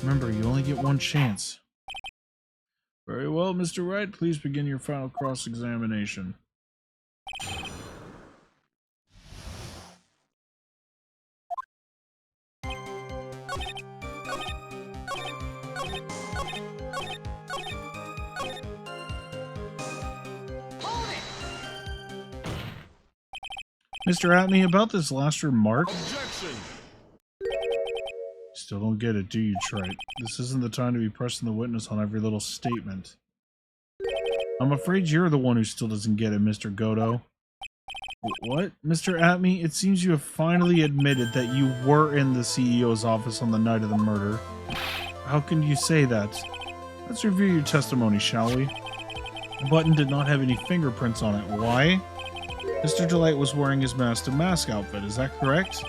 Remember, you only get one chance. Very well, Mr. Wright, please begin your final cross-examination. Mr. Atme, about this last remark... Objection! Still don't get it, do you, Trite? This isn't the time to be pressing the witness on every little statement. I'm afraid you're the one who still doesn't get it, Mr. Godo. What? Mr. Atme, it seems you have finally admitted that you were in the CEO's office on the night of the murder. How can you say that? Let's review your testimony, shall we? The button did not have any fingerprints on it. Why? Mr. Delight was wearing his Master Mask outfit, is that correct?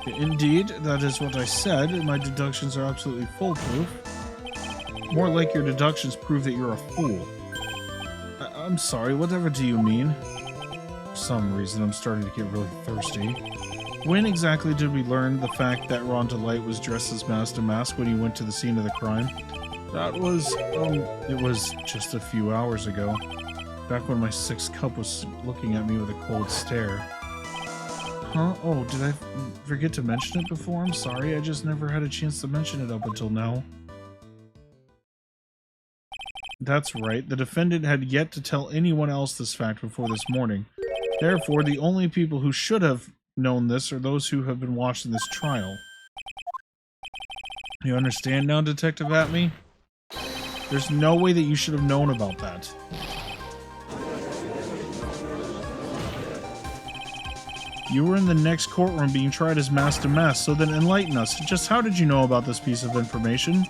Indeed, that is what I said. My deductions are absolutely foolproof. More like your deductions prove that you're a fool. I'm sorry, whatever do you mean? For some reason, I'm starting to get really thirsty. When exactly did we learn the fact that Ron Delight was dressed as Master Mask when he went to the scene of the crime? That was, it was just a few hours ago. Back when my sixth cup was looking at me with a cold stare. Huh? Oh, did I forget to mention it before? I'm sorry, I just never had a chance to mention it up until now. That's right, the defendant had yet to tell anyone else this fact before this morning. Therefore, the only people who should have known this are those who have been watching this trial. You understand now, Detective Atme? There's no way that you should have known about that. You were in the next courtroom being tried as Master Mask, so then enlighten us. Just how did you know about this piece of information?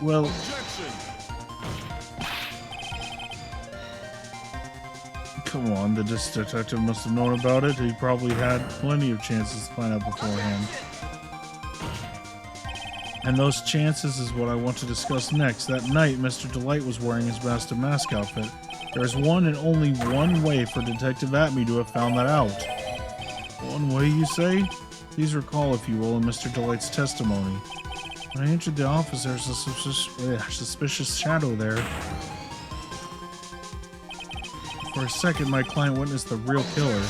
Well, Objection! come on, the detective must have known about it. He probably had plenty of chances to find out beforehand. And those chances is what I want to discuss next. That night, Mr. Delight was wearing his Master Mask outfit. There is one and only one way for Detective Atme to have found that out. One way, you say? Please recall, if you will, in Mr. Delight's testimony. When I entered the office, there was a suspicious shadow there. For a second, my client witnessed the real killer.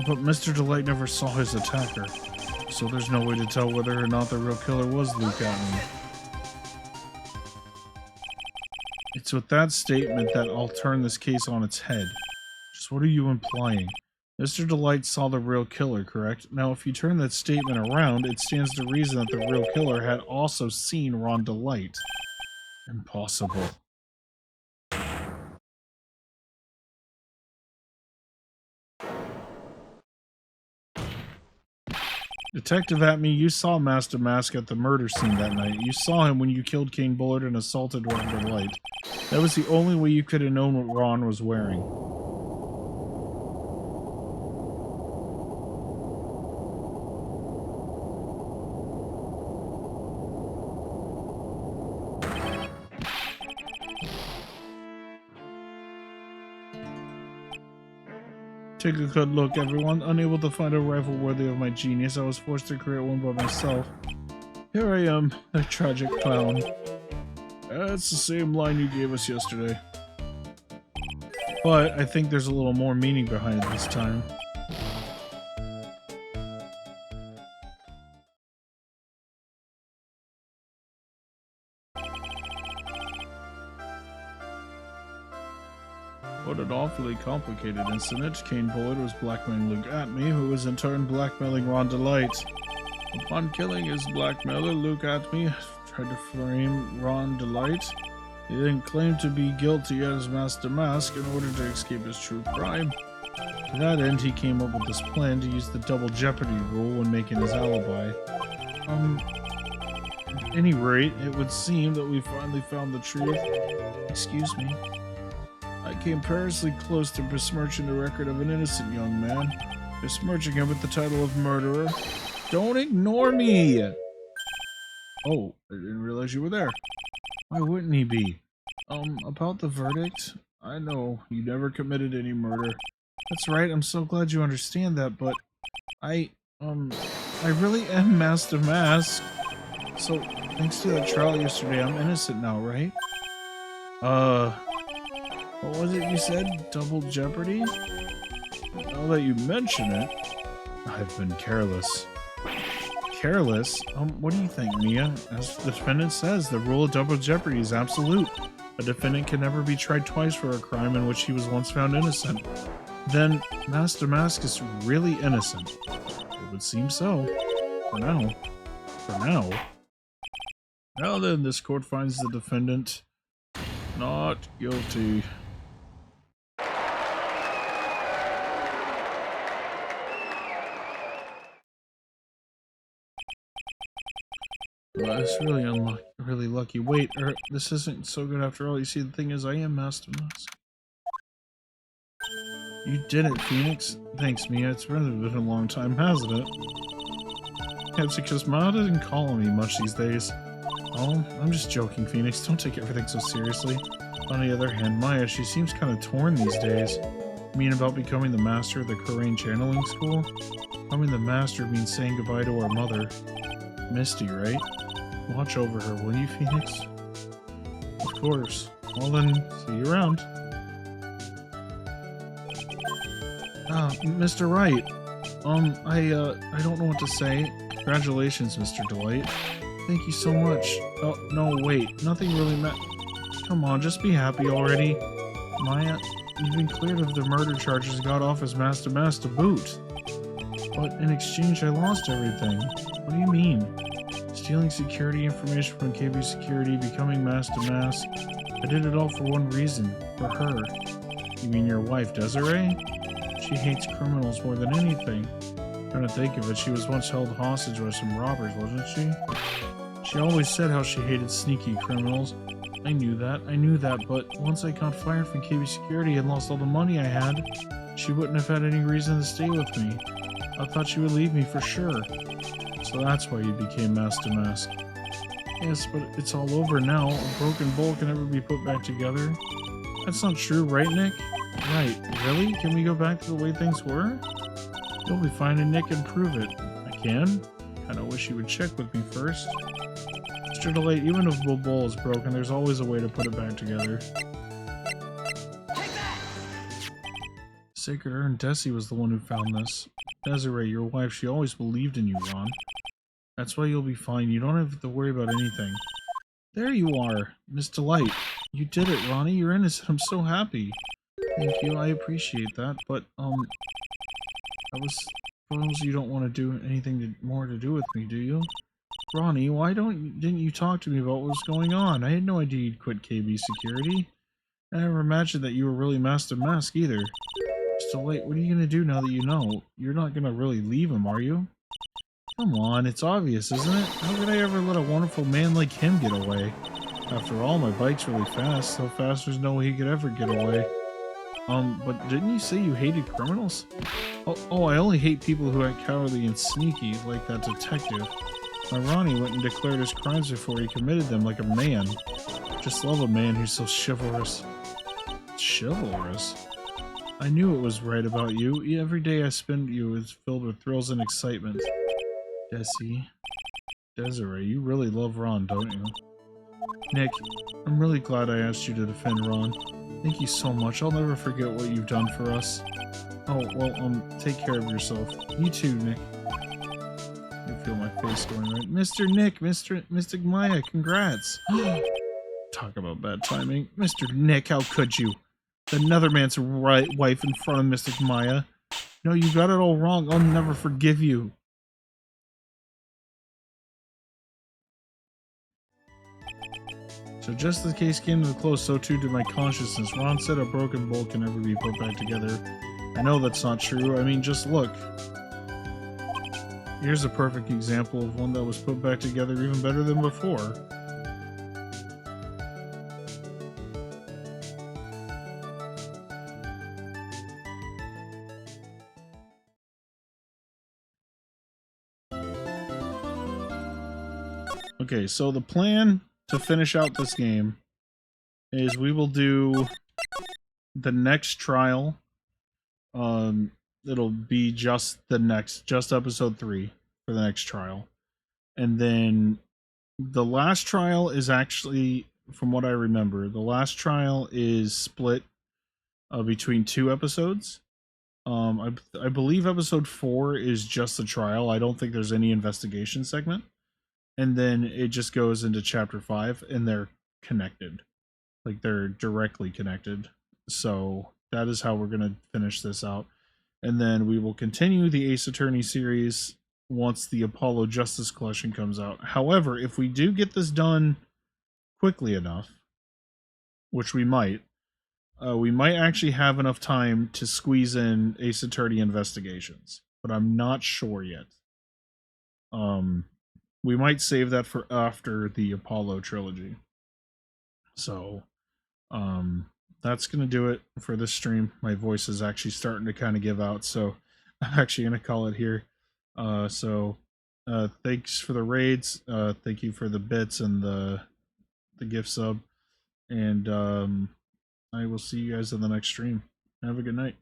But Mr. Delight never saw his attacker. So there's no way to tell whether or not the real killer was Luke Atme. It's with that statement that I'll turn this case on its head. Just what are you implying? Mr. Delight saw the real killer, correct? Now, if you turn that statement around, it stands to reason that the real killer had also seen Ron Delight. Impossible. Detective Atme, you saw Master Mask at the murder scene that night. You saw him when you killed King Bullard and assaulted Ron Delight. That was the only way you could have known what Ron was wearing. Take a good look, everyone. Unable to find a rifle worthy of my genius, I was forced to create one by myself. Here I am, a tragic clown. That's the same line you gave us yesterday. But I think there's a little more meaning behind it this time. What an awfully complicated incident. Kane Bullard was blackmailing Luke Atme, who was in turn blackmailing Ron Delight. Upon killing his blackmailer, Luke Atme tried to frame Ron Delight. He then claimed to be guilty as Master Mask in order to escape his true crime. To that end, he came up with this plan to use the double jeopardy rule when making his alibi. At any rate, it would seem that we finally found the truth. Excuse me. I came perilously close to besmirching the record of an innocent young man, besmirching him with the title of murderer. Don't ignore me! Oh, I didn't realize you were there. Why wouldn't he be? About the verdict? I know, you never committed any murder. That's right, I'm so glad you understand that, but I really am Master Mask. So, thanks to that trial yesterday, I'm innocent now, right? What was it you said? Double jeopardy? Now that you mention it, I've been careless. Careless? What do you think, Mia? As the defendant says, the rule of double jeopardy is absolute. A defendant can never be tried twice for a crime in which he was once found innocent. Then, Master Mask is really innocent. It would seem so. For now. For now. Now then, this court finds the defendant not guilty. Well, that's really lucky. Wait, this isn't so good after all. You see, the thing is, I am Master Mask. You did it, Phoenix. Thanks, Mia. It's really been a long time, hasn't it? It's because Ma doesn't call on me much these days. Oh, I'm just joking, Phoenix. Don't take everything so seriously. On the other hand, Maya, she seems kind of torn these days. You mean about becoming the master of the Korean channeling school? Becoming the master means saying goodbye to our mother. Misty, right? Watch over her, will you, Phoenix? Of course. Well then, see you around. Mr. Wright. I don't know what to say. Congratulations, Mr. Delight. Thank you so much. Oh, no, wait. Nothing really Come on, just be happy already. Maya, you've been cleared of the murder charges and got off as Master Mask to boot. But in exchange, I lost everything. What do you mean? Stealing security information from KB Security, becoming Master Mask. I did it all for one reason. For her. You mean your wife, Desiree? She hates criminals more than anything. Trying to think of it, she was once held hostage by some robbers, wasn't she? She always said how she hated sneaky criminals. I knew that, but once I got fired from KB Security and lost all the money I had, she wouldn't have had any reason to stay with me. I thought she would leave me for sure. So that's why you became Master Mask. Yes, but it's all over now. A broken bowl can never be put back together. That's not true, right, Nick? Right. Really? Can we go back to the way things were? You'll be fine and Nick can prove it. I can? Kinda wish you would check with me first. Mr. Delight, even if the bowl is broken, there's always a way to put it back together. Take that! Sacred Urn, Desi was the one who found this. Desiree, your wife, she always believed in you, Ron. That's why you'll be fine. You don't have to worry about anything. There you are, Miss Delight. You did it, Ronnie. You're innocent. I'm so happy. Thank you. I appreciate that. But, I suppose you don't want to do anything more to do with me, do you? Ronnie, why didn't you talk to me about what was going on? I had no idea you'd quit KB Security. I never imagined that you were really Master Mask either. Still late, what are you gonna do now that you know? You're not gonna really leave him, are you? Come on, it's obvious, isn't it? How could I ever let a wonderful man like him get away? After all, my bike's really fast, so fast there's no way he could ever get away. But didn't you say you hated criminals? Oh, I only hate people who act cowardly and sneaky, like that detective. My Ronnie went and declared his crimes before he committed them like a man. Just love a man who's so chivalrous. Chivalrous? I knew it was right about you. Every day I spend you is filled with thrills and excitement. Desiree, you really love Ron, don't you? Nick, I'm really glad I asked you to defend Ron. Thank you so much. I'll never forget what you've done for us. Oh, well, take care of yourself. You too, Nick. You feel my face going right. Mr. Nick, Mr. Maya, congrats. Talk about bad timing. Mr. Nick, how could you? Another man's wife in front of Mr. Maya. No, you got it all wrong. I'll never forgive you. So just as the case came to a close, so too did my consciousness. Ron said a broken bowl can never be put back together. I know that's not true. I mean, just look. Here's a perfect example of one that was put back together even better than before. Okay, so the plan to finish out this game is we will do the next trial. It'll be just episode 3 for the next trial. And then the last trial is actually, from what I remember, the last trial is split between 2 episodes. I believe episode 4 is just the trial. I don't think there's any investigation segment. And then it just goes into chapter 5 and they're connected. Like they're directly connected. So that is how we're going to finish this out. And then we will continue the Ace Attorney series once the Apollo Justice Collection comes out. However, if we do get this done quickly enough, which we might actually have enough time to squeeze in Ace Attorney Investigations. But I'm not sure yet. We might save that for after the Apollo trilogy. So, that's going to do it for this stream. My voice is actually starting to kind of give out, so I'm actually going to call it here. Thanks for the raids. Thank you for the bits and the gift sub. And I will see you guys in the next stream. Have a good night.